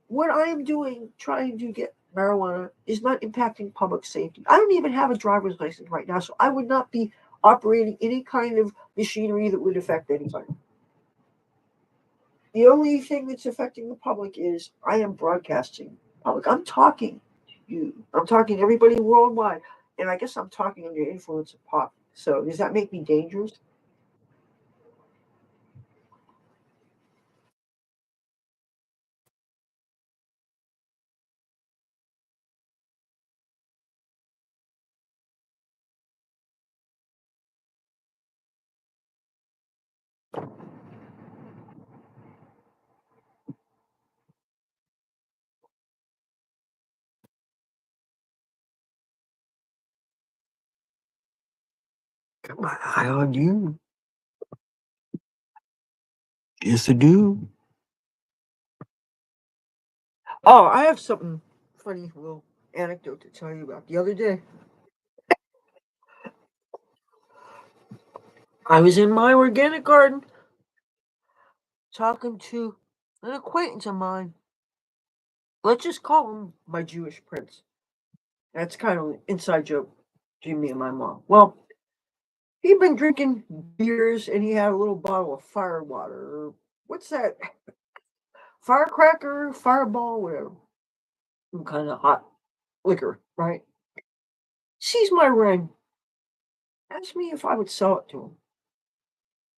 what I am doing, trying to get marijuana, is not impacting public safety. I don't even have a driver's license right now, so I would not be operating any kind of machinery that would affect anybody. The only thing that's affecting the public is I am broadcasting public. I'm talking to you. I'm talking to everybody worldwide. And I guess I'm talking under influence of pop. So does that make me dangerous? Got my eye on you. Yes, I do. Oh, I have something funny little anecdote to tell you about. The other day, I was in my organic garden talking to an acquaintance of mine. Let's just call him my Jewish prince. That's kind of an inside joke between me and my mom. Well, he'd been drinking beers and he had a little bottle of fire water. Or what's that? Firecracker, fireball, whatever. Some kind of hot liquor, right? Sees my ring, asks me if I would sell it to him.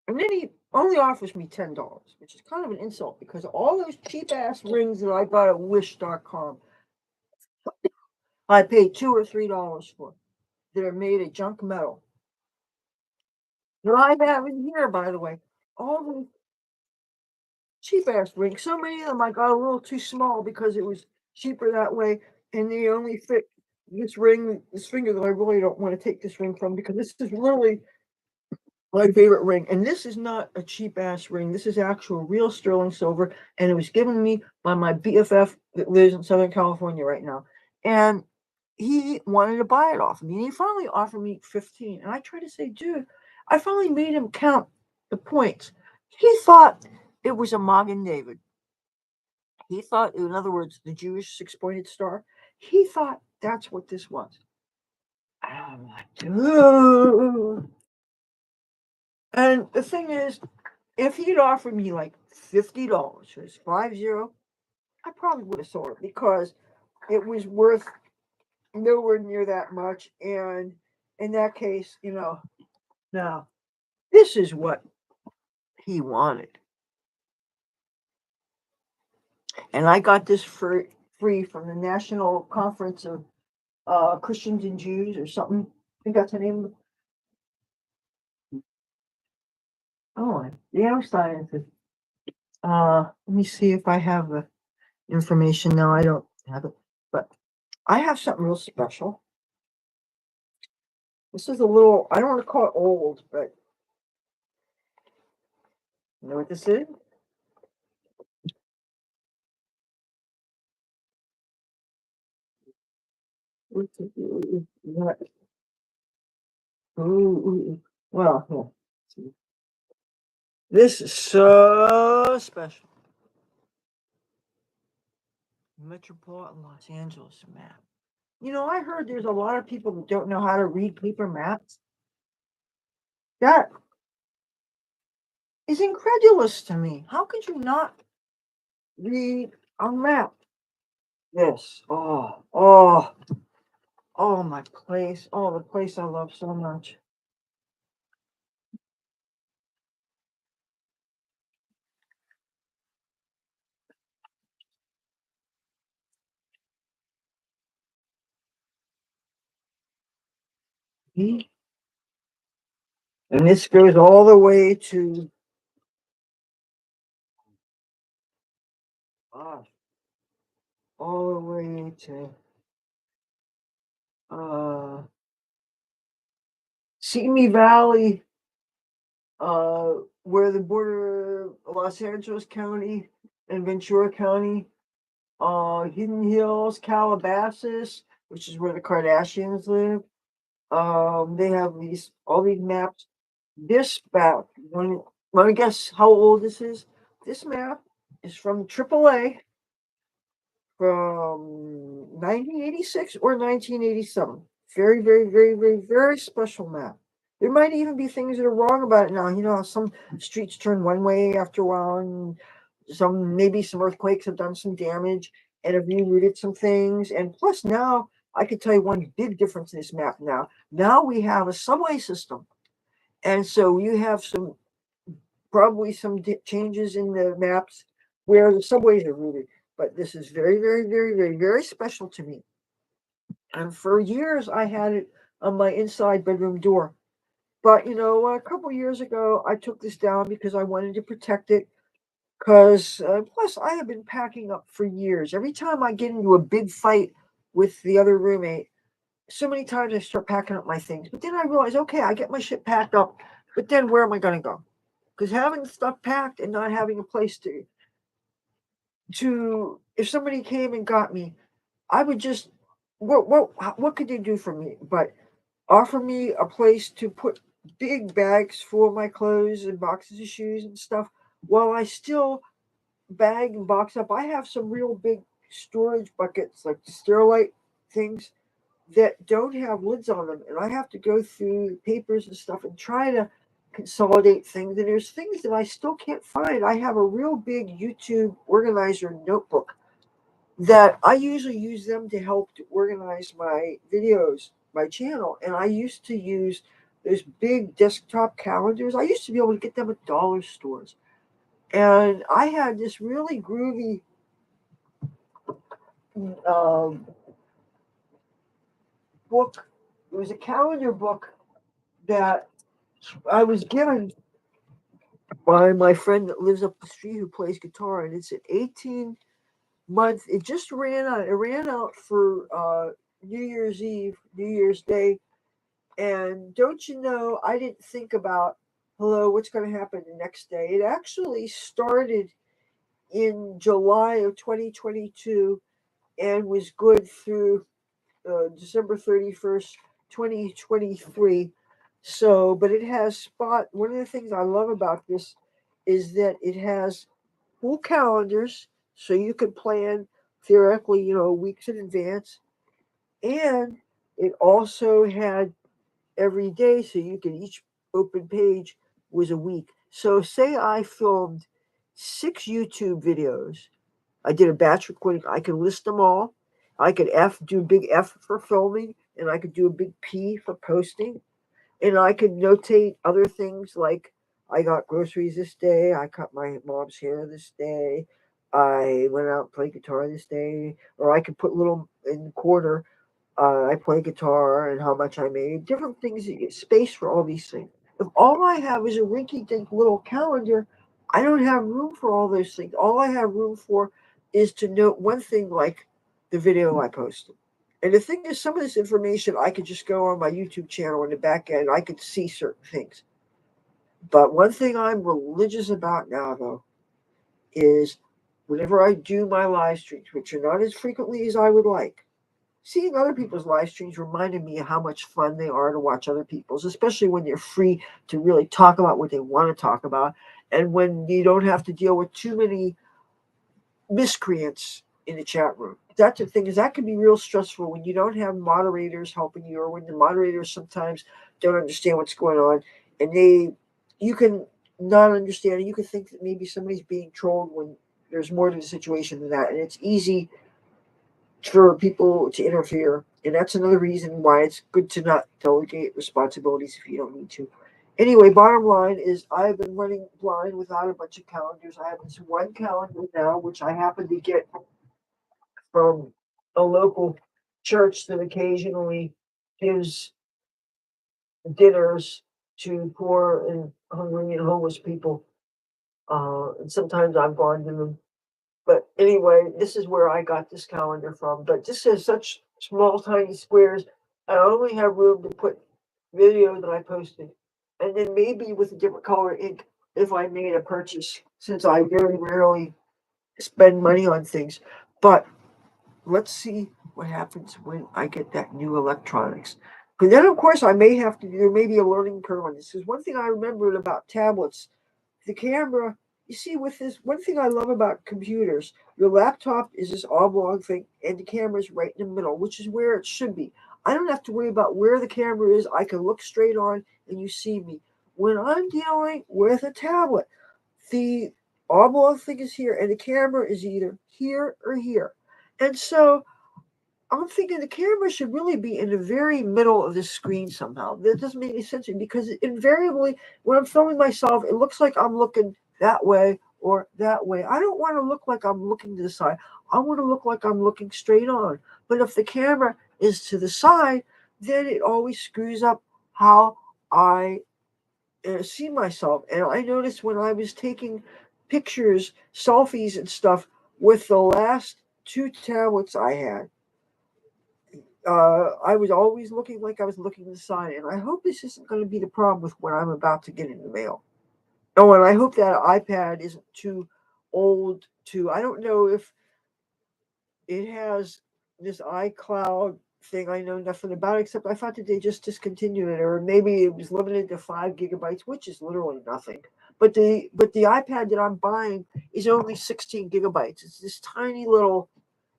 And then he only offers me $10, which is kind of an insult because all those cheap ass rings that I got at wish.com, I paid $2 or $3 for, that are made of junk metal. That I have in here, by the way, all the cheap ass rings. So many of them I got a little too small because it was cheaper that way, and they only fit this ring, this finger that I really don't want to take this ring from because this is really my favorite ring. And this is not a cheap ass ring. This is actual real sterling silver, and it was given me by my BFF that lives in Southern California right now. And he wanted to buy it off me. And he finally offered me 15. And I tried to say, dude, I finally made him count the points. He thought it was a Magen David. He thought, in other words, the Jewish six-pointed star. He thought that's what this was. I'm like, dude. And the thing is, if he'd offered me like $50, so it's 50, I probably would have sold it because it was worth nowhere near that much. And in that case, now this is what he wanted. And I got this for free from the National Conference of Christians and Jews or something. I think that's the name. Oh, yeah, I'm scientist. Let me see if I have the information. No, I don't have it, but I have something real special. This is a little, I don't want to call it old, but you know what this is? What? Ooh. Well, here. This is so special. Metropolitan Los Angeles map. You know, I heard there's a lot of people that don't know how to read paper maps. That is incredulous to me. How could you not read a map? This. Oh, my place. Oh, the place I love so much. And this goes all the way to uh, all the way to uh Simi Valley, where the border of Los Angeles County and Ventura County, Hidden Hills, Calabasas, which is where the Kardashians live. They have all these maps. This map, want to guess how old this is? This map is from AAA from 1986 or 1987. Very, very, very, very, very special map. There might even be things that are wrong about it now. You know, some streets turn one way after a while, and maybe some earthquakes have done some damage and have rerouted some things. And plus, now I could tell you one big difference in this map. Now we have a subway system, and so you have probably some changes in the maps where the subways are routed. But this is very, very, very, very, very special to me. And for years, I had it on my inside bedroom door. But, you know, a couple years ago, I took this down because I wanted to protect it. Because, plus, I have been packing up for years. Every time I get into a big fight with the other roommate, so many times I start packing up my things. But then I realize, okay, I get my shit packed up. But then where am I going to go? Because having stuff packed and not having a place to if somebody came and got me, I would just what could they do for me but offer me a place to put big bags full of my clothes and boxes of shoes and stuff while I still bag and box up. I have some real big storage buckets like sterilite things that don't have lids on them, and I have to go through papers and stuff and try to consolidate things. And there's things that I still can't find. I have a real big YouTube organizer notebook that I usually use them to help to organize my videos, my channel. And I used to use those big desktop calendars. I used to be able to get them at dollar stores. And I had this really groovy um, book. It was a calendar book that I was given by my friend that lives up the street who plays guitar. And it's an 18-month. It just ran out. It ran out for New Year's Eve, New Year's Day. And don't you know, I didn't think about, hello, what's going to happen the next day. It actually started in July of 2022 and was good through December 31st, 2023. So, but it has one of the things I love about this is that it has full calendars, so you can plan theoretically, you know, weeks in advance. And it also had every day, so you can each open page was a week. So say I filmed 6 YouTube videos. I did a batch recording. I could list them all. I could do a big F for filming, and I could do a big P for posting, and I could notate other things like I got groceries this day. I cut my mom's hair this day. I went out and played guitar this day, or I could put little in the corner I play guitar and how much I made, different things. You get space for all these things. If all I have is a rinky-dink little calendar, I don't have room for all those things. All I have room for is to note one thing, like the video I posted. And the thing is, some of this information I could just go on my YouTube channel in the back end. I could see certain things. But one thing I'm religious about now, though, is whenever I do my live streams, which are not as frequently as I would like, seeing other people's live streams reminded me of how much fun they are to watch other people's, especially when they're free to really talk about what they want to talk about, and when you don't have to deal with too many miscreants in the chat room. That's the thing, is that can be real stressful when you don't have moderators helping you, or when the moderators sometimes don't understand what's going on, and you can not understand, and you can think that maybe somebody's being trolled when there's more to the situation than that, and it's easy for people to interfere. And that's another reason why it's good to not delegate responsibilities if you don't need to. Anyway, bottom line is I've been running blind without a bunch of calendars. I have this one calendar now, which I happen to get from a local church that occasionally gives dinners to poor and hungry and homeless people. And sometimes I've gone to them. But anyway, this is where I got this calendar from. But this has such small, tiny squares. I only have room to put video that I posted. And then maybe with a different color ink if I made a purchase, since I very rarely spend money on things. But let's see what happens when I get that new electronics. But then, of course, there may be a learning curve on this. Because one thing I remembered about tablets, the camera, you see, with this, one thing I love about computers, your laptop is this oblong thing, and the camera is right in the middle, which is where it should be. I don't have to worry about where the camera is. I can look straight on, and you see me. When I'm dealing with a tablet, the oblong thing is here, and the camera is either here or here. And so I'm thinking the camera should really be in the very middle of the screen somehow. That doesn't make any sense to me, because invariably, when I'm filming myself, it looks like I'm looking that way or that way. I don't want to look like I'm looking to the side. I want to look like I'm looking straight on. But if the camera is to the side, then it always screws up how I see myself. And I noticed when I was taking pictures, selfies, and stuff with the last two tablets I had, I was always looking like I was looking to the side, and I hope this isn't going to be the problem with what I'm about to get in the mail. Oh, and I hope that iPad isn't too old to. I don't know if it has this iCloud thing. I know nothing about it, except I thought that they just discontinued it, or maybe it was limited to 5 GB, which is literally nothing. But the iPad that I'm buying is only 16 GB. It's this tiny little,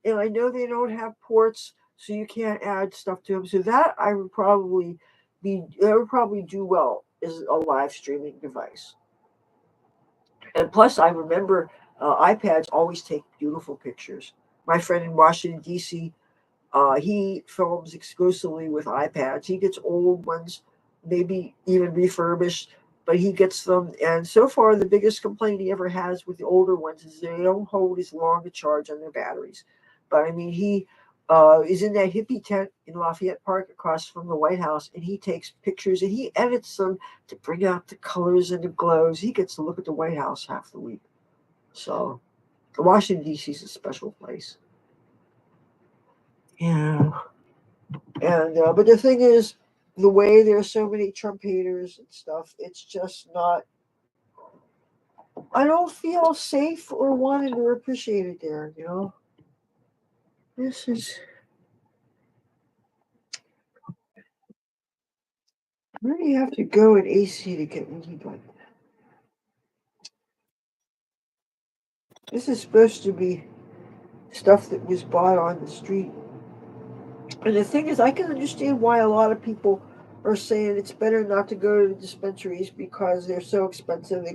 and I know they don't have ports, so you can't add stuff to them. So that would probably do well as a live streaming device. And plus, I remember iPads always take beautiful pictures. My friend in Washington D.C., he films exclusively with iPads. He gets old ones, maybe even refurbished, but he gets them. And so far, the biggest complaint he ever has with the older ones is they don't hold as long a charge on their batteries. But I mean, he is in that hippie tent in Lafayette Park across from the White House, and he takes pictures and he edits them to bring out the colors and the glows. He gets to look at the White House half the week. So, Washington, D.C. is a special place. Yeah. And but the thing is, the way there's so many Trump haters and stuff, it's just not. I don't feel safe or wanted or appreciated there. This is. Where do you have to go in AC to get weed like that? This is supposed to be stuff that was bought on the street. And the thing is, I can understand why a lot of people are saying it's better not to go to the dispensaries because they're so expensive.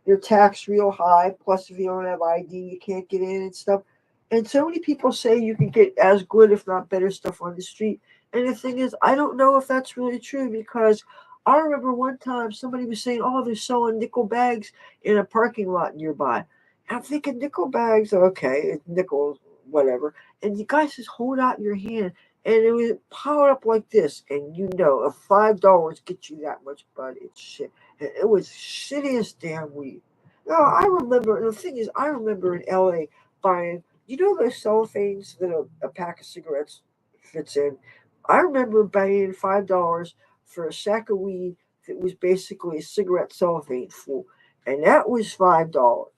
They're taxed real high. Plus, if you don't have ID, you can't get in and stuff. And so many people say you can get as good, if not better, stuff on the street. And the thing is, I don't know if that's really true, because I remember one time somebody was saying, "Oh, they're selling nickel bags in a parking lot nearby." And I'm thinking, nickel bags, okay, nickel, whatever. And you guys just hold out your hand and it was piled up like this. And if $5 gets you that much bud, it's shit. And it was shittiest damn weed. No, I remember. The thing is, I remember in LA buying. Those cellophanes that a pack of cigarettes fits in. I remember paying $5 for a sack of weed that was basically a cigarette cellophane full, and that was $5.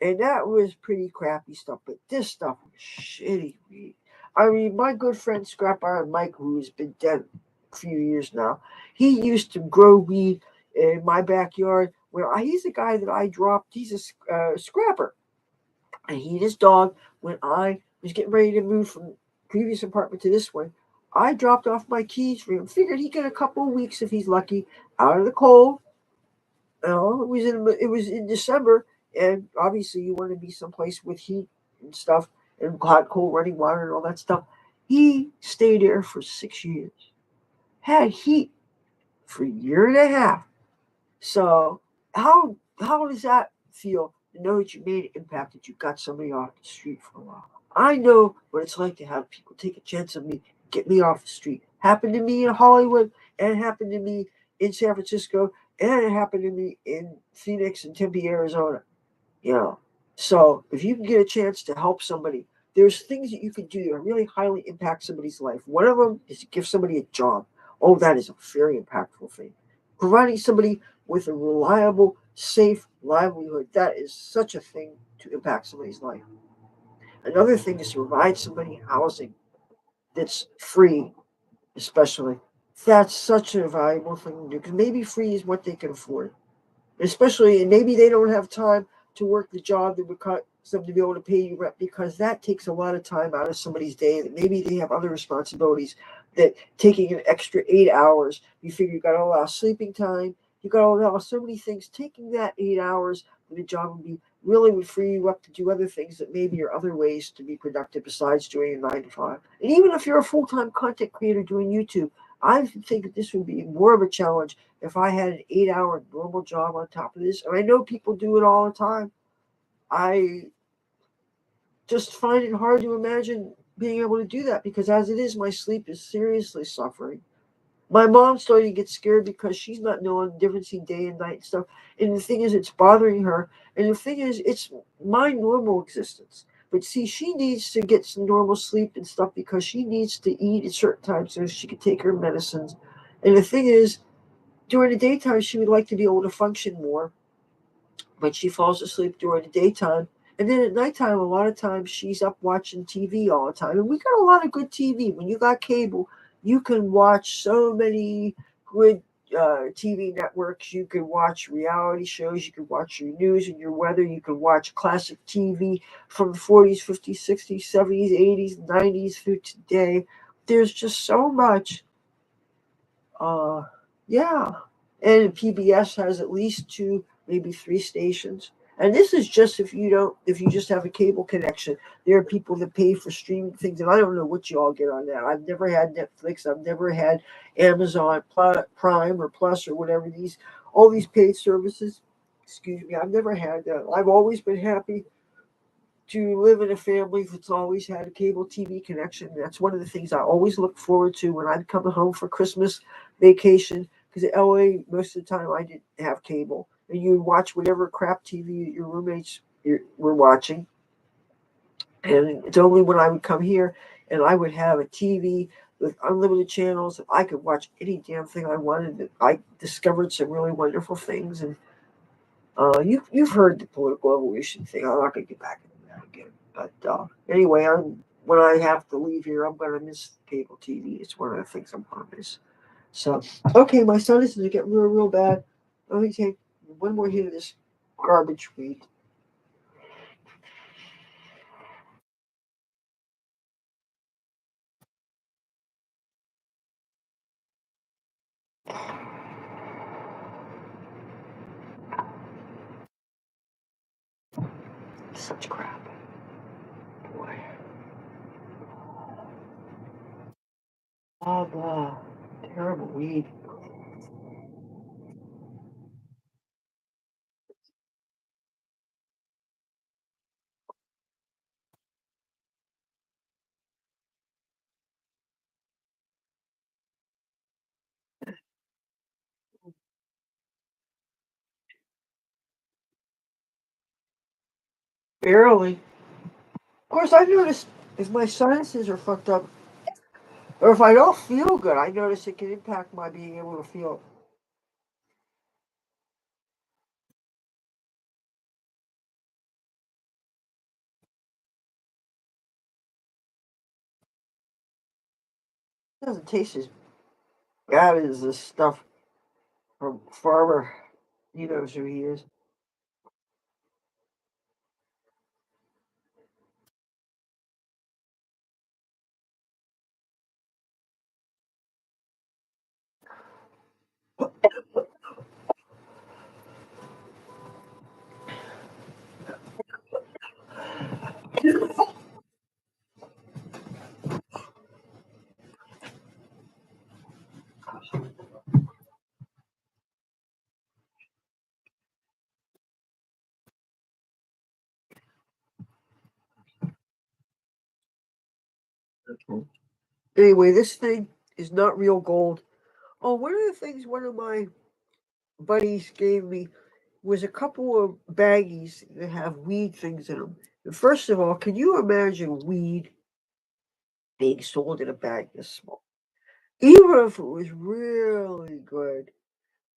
And that was pretty crappy stuff, but this stuff was shitty weed. I mean, my good friend Scrap Iron Mike, who's been dead a few years now, he used to grow weed in my backyard. He's a guy that I dropped. He's a scrapper, and he and his dog. When I was getting ready to move from the previous apartment to this one, I dropped off my keys for him. Figured he'd get a couple of weeks if he's lucky out of the cold. It was in December, and obviously you want to be someplace with heat and stuff, and hot, cold running water and all that stuff. He stayed there for 6 years, had heat for a year and a half. So how does that feel to know that you made an impact, that you got somebody off the street for a while? I know what it's like to have people take a chance on me, get me off the street. Happened to me in Hollywood, and it happened to me in San Francisco, and it happened to me in Phoenix and Tempe, Arizona. You know. So if you can get a chance to help somebody, there's things that you can do that really highly impact somebody's life. One of them is to give somebody a job. Oh, that is a very impactful thing. Providing somebody with a reliable, safe livelihood, that is such a thing to impact somebody's life. Another thing is to provide somebody housing that's free, especially. That's such a valuable thing to do, because maybe free is what they can afford. Especially, and maybe they don't have time to work the job that would cause them to be able to pay you rent, because that takes a lot of time out of somebody's day. That maybe they have other responsibilities, that taking an extra 8 hours, you figure you got to allow sleeping time, you got to allow so many things. Taking that 8 hours for the job would free you up to do other things that maybe are other ways to be productive besides doing a 9 to 5. And even if you're a full-time content creator doing YouTube, I think that this would be more of a challenge if I had an 8 hour normal job on top of this. And I know people do it all the time. I just find it hard to imagine being able to do that, because as it is, my sleep is seriously suffering. My mom's starting to get scared because she's not knowing the difference in day and night and stuff. And the thing is, it's bothering her. And the thing is, it's my normal existence. But see, she needs to get some normal sleep and stuff, because she needs to eat at certain times so she can take her medicines. And the thing is, during the daytime, she would like to be able to function more, but she falls asleep during the daytime. And then at nighttime, a lot of times she's up watching TV all the time. And we got a lot of good TV. When you got cable, you can watch so many good TV networks. You can watch reality shows. You can watch your news and your weather. You can watch classic TV from the 40s, 50s, 60s, 70s, 80s, 90s through today. There's just so much. Uh, yeah. And PBS has at least two, maybe three stations. And this is just if you just have a cable connection. There are people that pay for streaming things, and I don't know what you all get on that. I've never had Netflix. I've never had Amazon Prime or Plus or whatever all these paid services. Excuse me. I've never had that. I've always been happy to live in a family that's always had a cable TV connection. That's one of the things I always look forward to when I'd come home for Christmas vacation. Because in LA, most of the time I didn't have cable, and you watch whatever crap TV your roommates were watching. And it's only when I would come here and I would have a TV with unlimited channels, and I could watch any damn thing I wanted. That I discovered some really wonderful things. And you've heard the political evolution thing. I'm not going to get back into that again. But anyway, when I have to leave here, I'm going to miss cable TV. It's one of the things I'm going to miss. So, okay, my sinus is getting real, real bad. Let me take one more hit of this garbage weed. Such crap. Boy. Blah, blah. Terrible weed. Barely. Of course, I noticed if my sinuses are fucked up, or if I don't feel good, I notice it can impact my being able to feel. It doesn't taste as bad as this stuff from Farmer. He knows who he is. Anyway, this thing is not real gold. Oh, one of the things one of my buddies gave me was a couple of baggies that have weed things in them. And first of all, can you imagine weed being sold in a bag this small? Even if it was really good,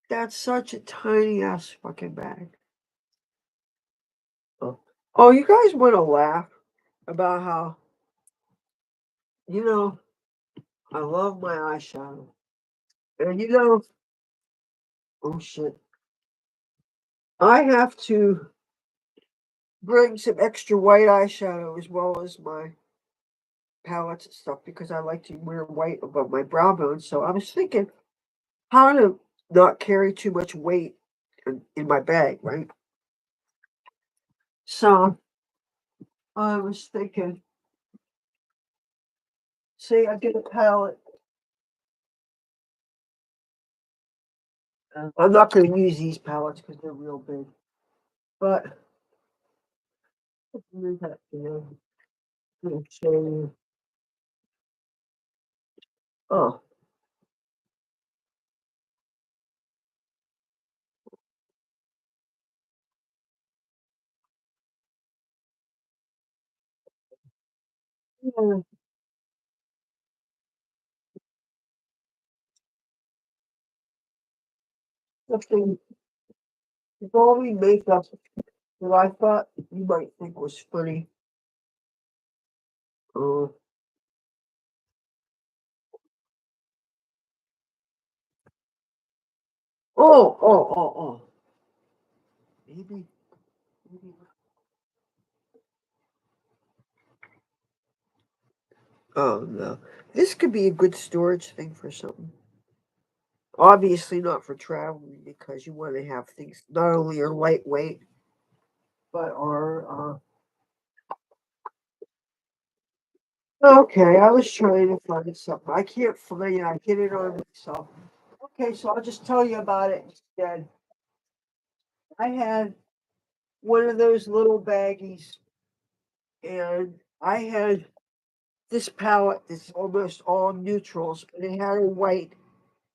that's such a tiny ass fucking bag. Oh, you guys want to laugh about how, you know, I love my eyeshadow. And oh shit, I have to bring some extra white eyeshadow as well as my palettes and stuff because I like to wear white above my brow bone. So I was thinking how to not carry too much weight in my bag, right? So I was thinking, say I get a palette. I'm not going to use these palettes because they're real big, but show you. Oh, yeah, something involving makeup that I thought you might think was funny. Uh, oh. Maybe, maybe. Oh no, this could be a good storage thing for something. Obviously not for traveling because you want to have things not only are lightweight but are okay. I was trying to find something. I can't find it. I hit it on myself. Okay, so I'll just tell you about it instead. I had one of those little baggies, and I had this palette that's almost all neutrals, but it had a white.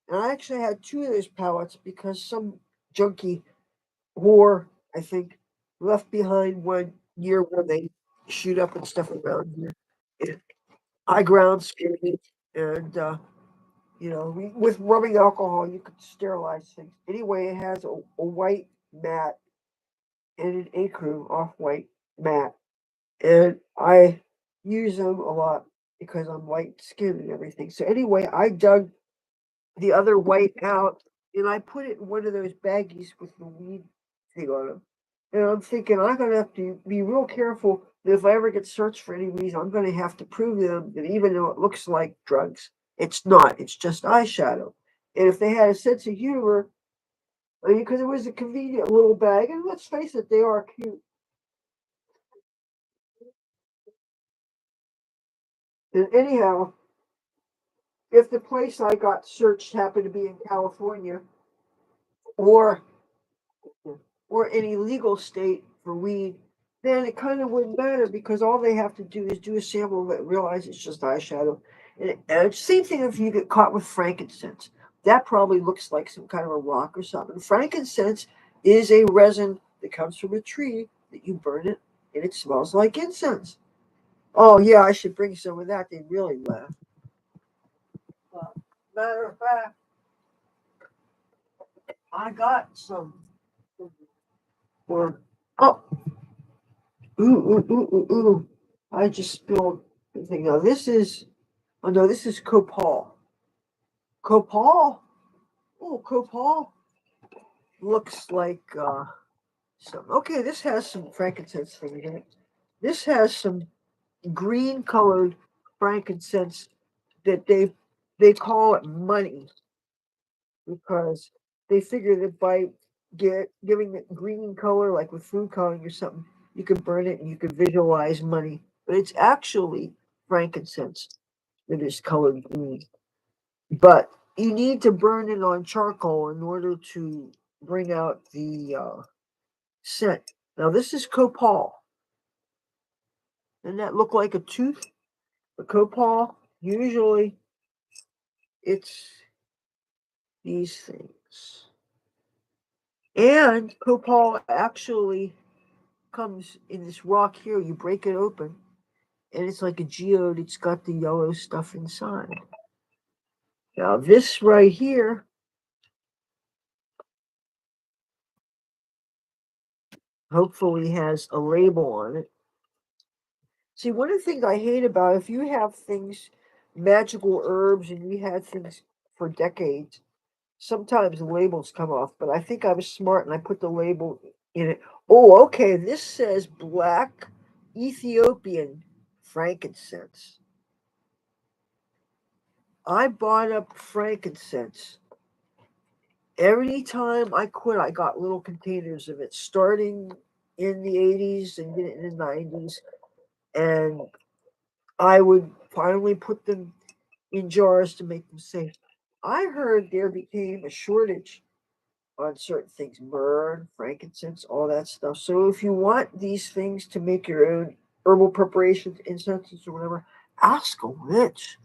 And I actually had two of those palettes because some junkie whore, I think, left behind one year where they shoot up and stuff around here. And I ground scared it, and with rubbing alcohol, you could sterilize things. Anyway, it has a white mat and an ecru off white mat, and I use them a lot because I'm light skinned and everything. So anyway, I dug the other white out and I put it in one of those baggies with the weed thing on them. And I'm thinking I'm gonna have to be real careful that if I ever get searched for any reason, I'm gonna have to prove to them that even though it looks like drugs, it's not. It's just eyeshadow. And if they had a sense of humor, I mean, because it was a convenient little bag, and let's face it, they are cute. And anyhow, if the place I got searched happened to be in California or or any legal state for weed, then it kind of wouldn't matter because all they have to do is do a sample of it and realize it's just eyeshadow. And same thing if you get caught with frankincense. That probably looks like some kind of a rock or something. Frankincense is a resin that comes from a tree that you burn it. and it smells like incense. Oh yeah, I should bring some of that. They really laugh. Matter of fact, I got some for oh ooh. I just spilled the thing. Now this is oh no, this is copal. Copal? Oh, copal looks like some okay, this has some frankincense thing in it. This has some green colored frankincense that they call it money because they figure that by giving it green color, like with food coloring or something, you can burn it and you can visualize money. But it's actually frankincense that is colored green. But you need to burn it on charcoal in order to bring out the scent. Now this is copal. Doesn't that look like a tooth? The copal, usually it's these things. And copal actually comes in this rock here. You break it open, and it's like a geode. It's got the yellow stuff inside. Now, this right here, hopefully has a label on it. See, one of the things I hate about if you have things, magical herbs, and you had things for decades, sometimes the labels come off, but I think I was smart and I put the label in it. Oh, okay. This says black Ethiopian frankincense. I bought up frankincense. Every time I quit, I got little containers of it, starting in the 80s and in the 90s. And I would finally put them in jars to make them safe. I heard there became a shortage on certain things, myrrh, frankincense, all that stuff. So if you want these things to make your own herbal preparations, incenses or whatever, ask a witch.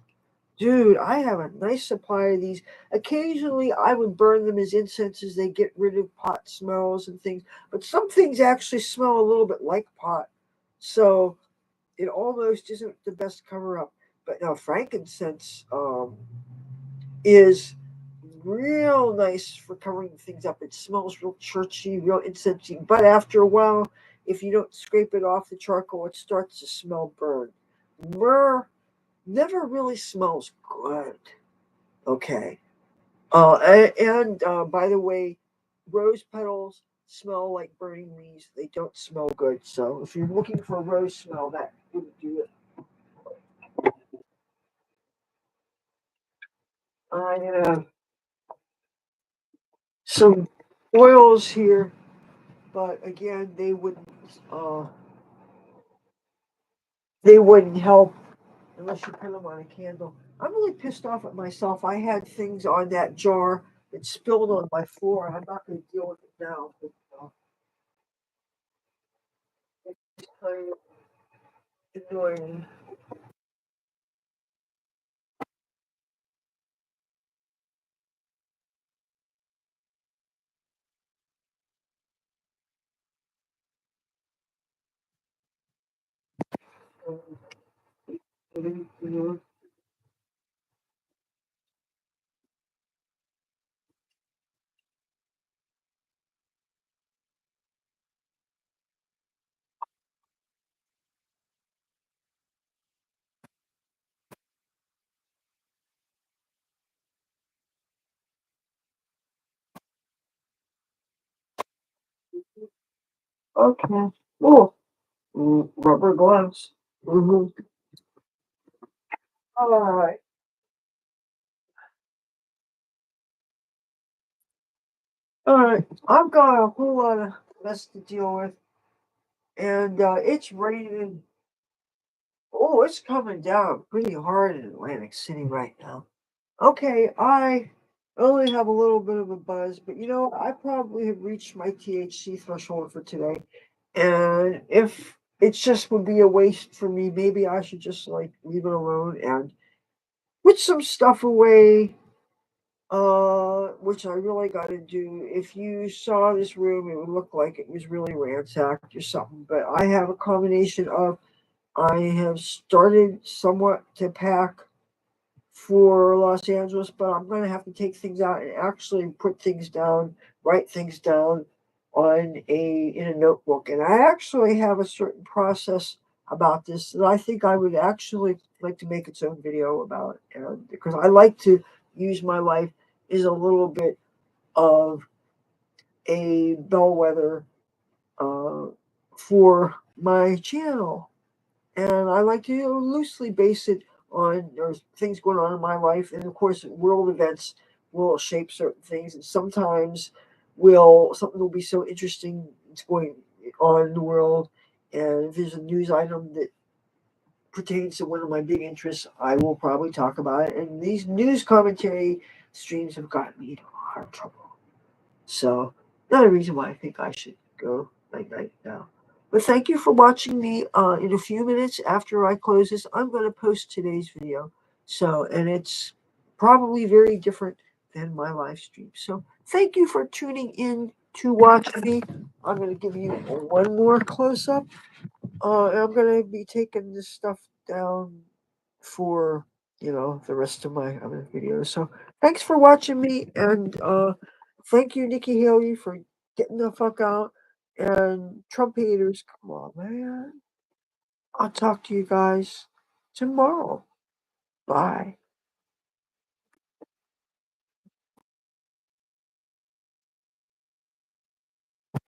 Dude, I have a nice supply of these. Occasionally I would burn them as incenses. They get rid of pot smells and things. But some things actually smell a little bit like pot. So it almost isn't the best cover up. But now frankincense is real nice for covering things up. It smells real churchy, real incensey. But after a while, if you don't scrape it off the charcoal, it starts to smell burned. Myrrh never really smells good. Okay. And by the way, rose petals smell like burning leaves. They don't smell good. So if you're looking for a rose smell, that wouldn't do it. I have some oils here, but again, uh, they wouldn't help unless you put them on a candle. I'm really pissed off at myself. I had things on that jar that spilled on my floor, and I'm not going to deal with it now. But, it's kind of annoying. Okay. Oh, rubber gloves. Mm-hmm. All right. All right. I've got a whole lot of mess to deal with, and it's raining. Oh, it's coming down pretty hard in Atlantic City right now. Okay, I only have a little bit of a buzz, but I probably have reached my THC threshold for today. And if it just would be a waste for me, maybe I should just like leave it alone and put some stuff away which I really got to do. If you saw this room, it would look like it was really ransacked or something. But I have a combination of I have started somewhat to pack for Los Angeles, but I'm going to have to take things out and actually put things down, write things down on in a notebook. And I actually have a certain process about this that I think I would actually like to make its own video about, and because I like to use my life as a little bit of a bellwether uh, for my channel, and I like to loosely base it on there's things going on in my life, and of course, world events will shape certain things, and sometimes will something will be so interesting it's going on in the world, and if there's a news item that pertains to one of my big interests, I will probably talk about it. And these news commentary streams have gotten me into a lot of trouble. So, another reason why I think I should go night night now. But thank you for watching me. In a few minutes after I close this, I'm going to post today's video. So, and it's probably very different than my live stream. So, thank you for tuning in to watch me. I'm going to give you one more close up. And I'm going to be taking this stuff down for the rest of my other videos. So thanks for watching me, and thank you, Nikki Haley, for getting the fuck out. And Trump haters, come on, man. I'll talk to you guys tomorrow. Bye.